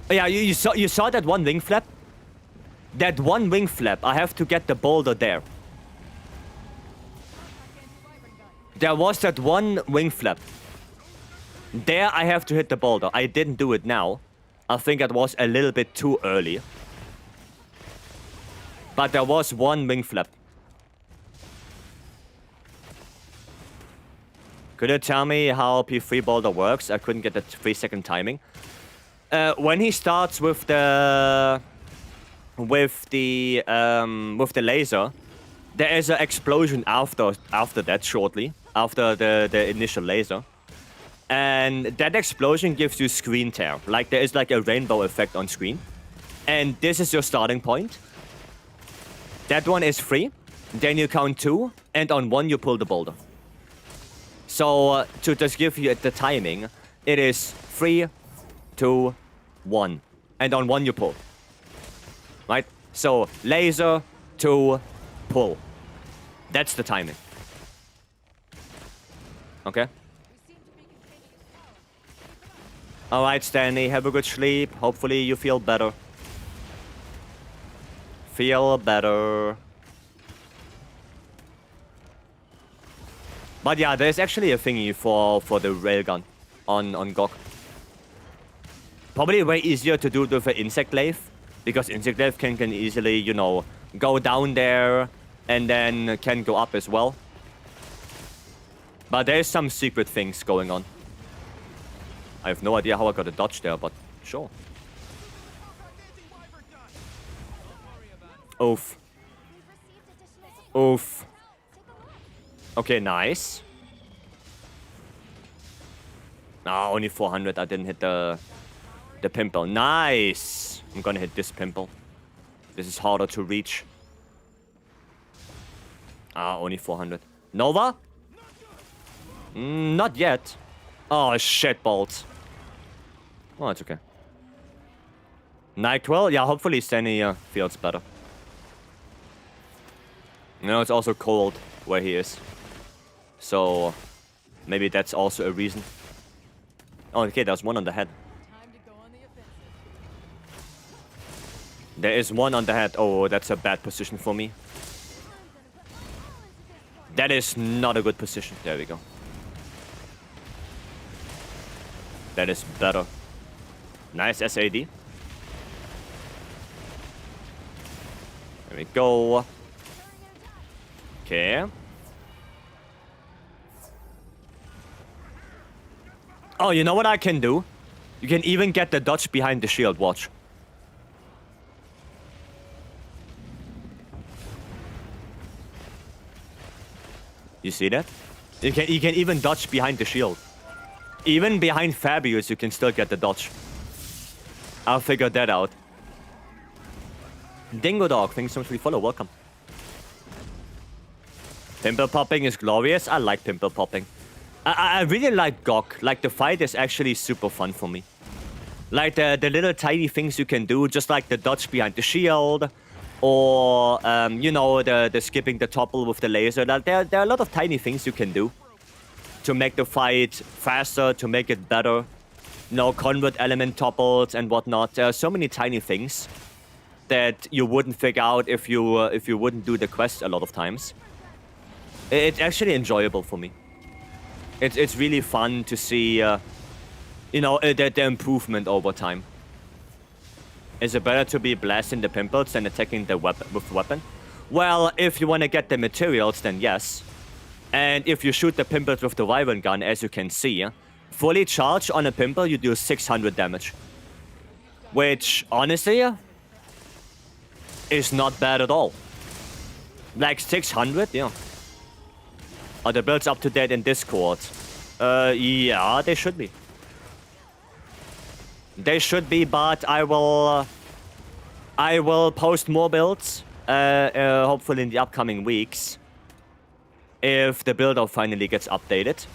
Oh, yeah, you saw that one wing flap? That one wing flap, I have to get the boulder there. There was that one wing flap. There I have to hit the boulder. I didn't do it now. I think it was a little bit too early. But there was one wing flap. Could you tell me how P3 boulder works? I couldn't get the 3-second timing. When he starts with the laser, there is an explosion after that shortly, after the initial laser. And that explosion gives you screen tear. Like there is like a rainbow effect on screen. And this is your starting point. That one is free. Then you count 2, and on 1 you pull the boulder. So to just give you the timing, it is 3, 2, 1. And on 1 you pull. Right? So laser, 2, pull. That's the timing. Okay? Alright, Stanley, have a good sleep. Hopefully you feel better. Feel better. But yeah, there's actually a thingy for the railgun on GOG. Probably way easier to do it with an insect lathe, because insect lathe can easily, you know, go down there and then can go up as well. But there's some secret things going on. I have no idea how I got a dodge there, but sure. Oof. Oof. Okay, nice. Ah, only 400. I didn't hit the pimple. Nice. I'm gonna hit this pimple. This is harder to reach. Ah, only 400. Nova? Not yet. Oh, shit balls. Oh, it's okay. NyQuil? Yeah, hopefully Stanley feels better. You know, it's also cold where he is. So, maybe that's also a reason. Oh, okay, there's one on the head. There is one on the head. Oh, that's a bad position for me. That is not a good position. There we go. That is better. Nice SAD. There we go. Okay. Oh, you know what I can do? You can even get the dodge behind the shield. Watch. You see that? You can even dodge behind the shield. Even behind Fabius, you can still get the dodge. I'll figure that out. Dingo Dog, thanks so much for the follow. Welcome. Pimple popping is glorious. I like pimple popping. I really like GOG. Like, the fight is actually super fun for me. Like, the little tiny things you can do, just like the dodge behind the shield, or, you know, the skipping the topple with the laser. Like, there are a lot of tiny things you can do to make the fight faster, to make it better. You know, convert element topples and whatnot. There are so many tiny things that you wouldn't figure out if you wouldn't do the quest a lot of times. It's actually enjoyable for me. It's really fun to see, you know, the improvement over time. Is it better to be blasting the pimples than attacking the weapon? Well, if you want to get the materials, then yes. And if you shoot the pimples with the Wyvern gun, as you can see, fully charged on a pimple, you do 600 damage. Which, honestly, is not bad at all. Like 600, yeah. Are the builds up to date in Discord? Yeah, they should be. They should be, but I will post more builds, hopefully in the upcoming weeks, if the builder finally gets updated.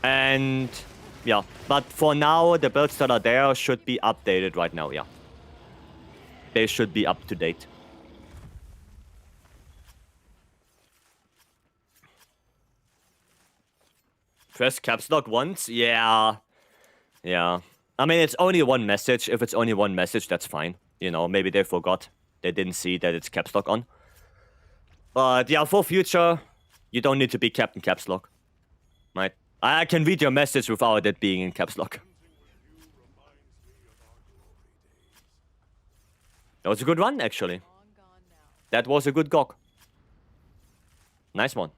And yeah, but for now, the builds that are there should be updated right now, yeah. They should be up to date. Press caps lock once? Yeah. Yeah. I mean, it's only one message. If it's only one message, that's fine. You know, maybe they forgot. They didn't see that it's caps lock on. But yeah, for future, you don't need to be capped in caps lock. Right? I can read your message without it being in caps lock. That was a good run, actually. That was a good gok. Nice one.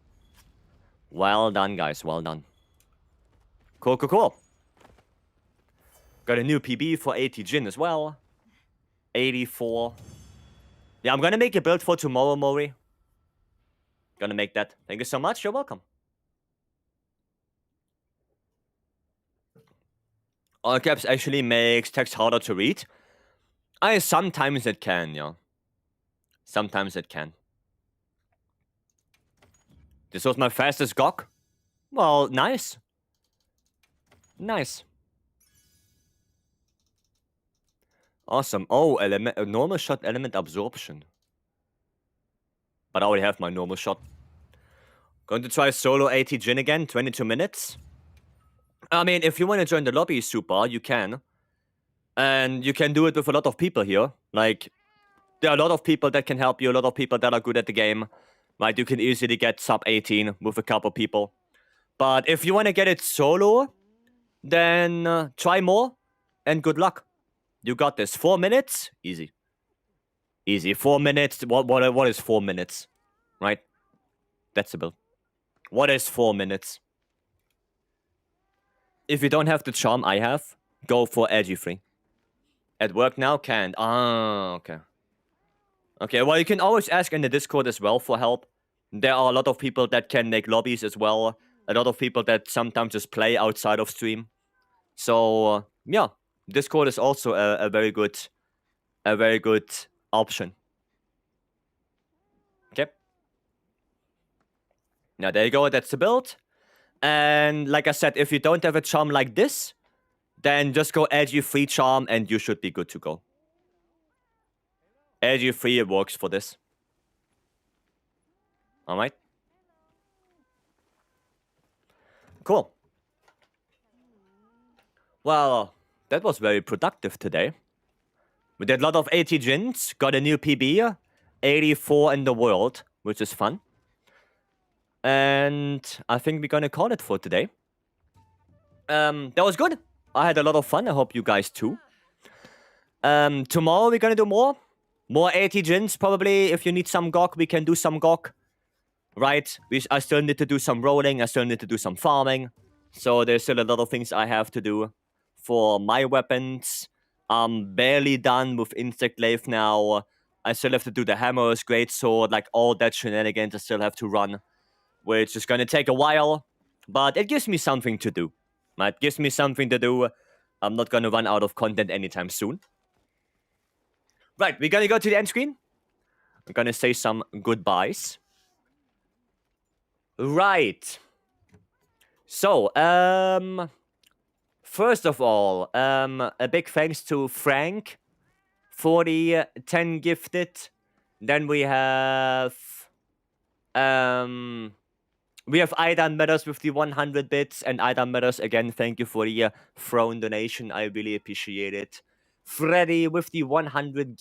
Well done, guys. Well done. Cool, cool, cool. Got a new PB for 80 Jin as well. 84. Yeah, I'm gonna make a build for tomorrow, Mori. Gonna make that. Thank you so much. You're welcome. All caps actually makes text harder to read. Sometimes it can, yeah. Sometimes it can. This was my fastest gok. Well, nice. Nice. Awesome. Oh, normal shot element absorption. But I already have my normal shot. Going to try solo 80 Jin again, 22 minutes. I mean, if you want to join the lobby super, you can. And you can do it with a lot of people here. Like, there are a lot of people that can help you, a lot of people that are good at the game. Right, you can easily get sub 18 with a couple people. But if you want to get it solo, then try more and good luck. You got this. 4 minutes? Easy. Easy. 4 minutes. What is 4 minutes? Right? That's the build. What is 4 minutes? If you don't have the charm I have, go for edgy free. At work now? Can't. Ah, okay. Okay, well, you can always ask in the Discord as well for help. There are a lot of people that can make lobbies as well. A lot of people that sometimes just play outside of stream. So, yeah. Discord is also a very good option. Okay. Now, there you go. That's the build. And like I said, if you don't have a charm like this, then just go edgy free charm and you should be good to go. Edgy free works for this. Alright. Cool. Well, that was very productive today. We did a lot of 80 Jins, got a new PB, 84 in the world, which is fun. And I think we're gonna call it for today. That was good. I had a lot of fun. I hope you guys too. Tomorrow we're gonna do more. More 80 Jins, probably. If you need some gok, we can do some gok. Right? I still need to do some rolling. I still need to do some farming. So there's still a lot of things I have to do. For my weapons, I'm barely done with Insect Glaive now. I still have to do the hammers, greatsword, like all that shenanigans I still have to run. Which is gonna take a while. But it gives me something to do. It gives me something to do. I'm not gonna run out of content anytime soon. Right, we're gonna go to the end screen. I'm gonna say some goodbyes. Right. So, first of all, a big thanks to Frank for the 10 gifted. Then we have Aidan Meadows with the 100 bits, and Aidan Meadows again, thank you for the throne donation. I really appreciate it. Freddy with the 100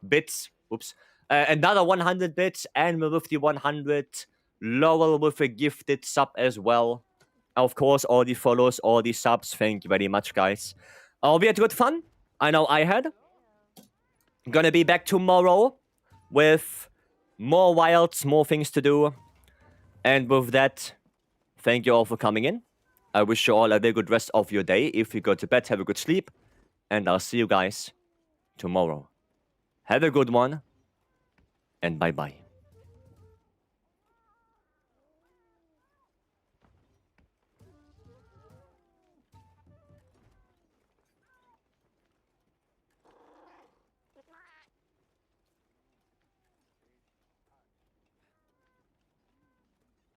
bits. Oops. Another 100 bits, and with the 100. Lowell with a gifted sub as well. Of course, all the follows, all the subs. Thank you very much, guys. We had good fun. I know I had. Gonna be back tomorrow with more wilds, more things to do. And with that, thank you all for coming in. I wish you all a very good rest of your day. If you go to bed, have a good sleep. And I'll see you guys tomorrow. Have a good one. And bye-bye.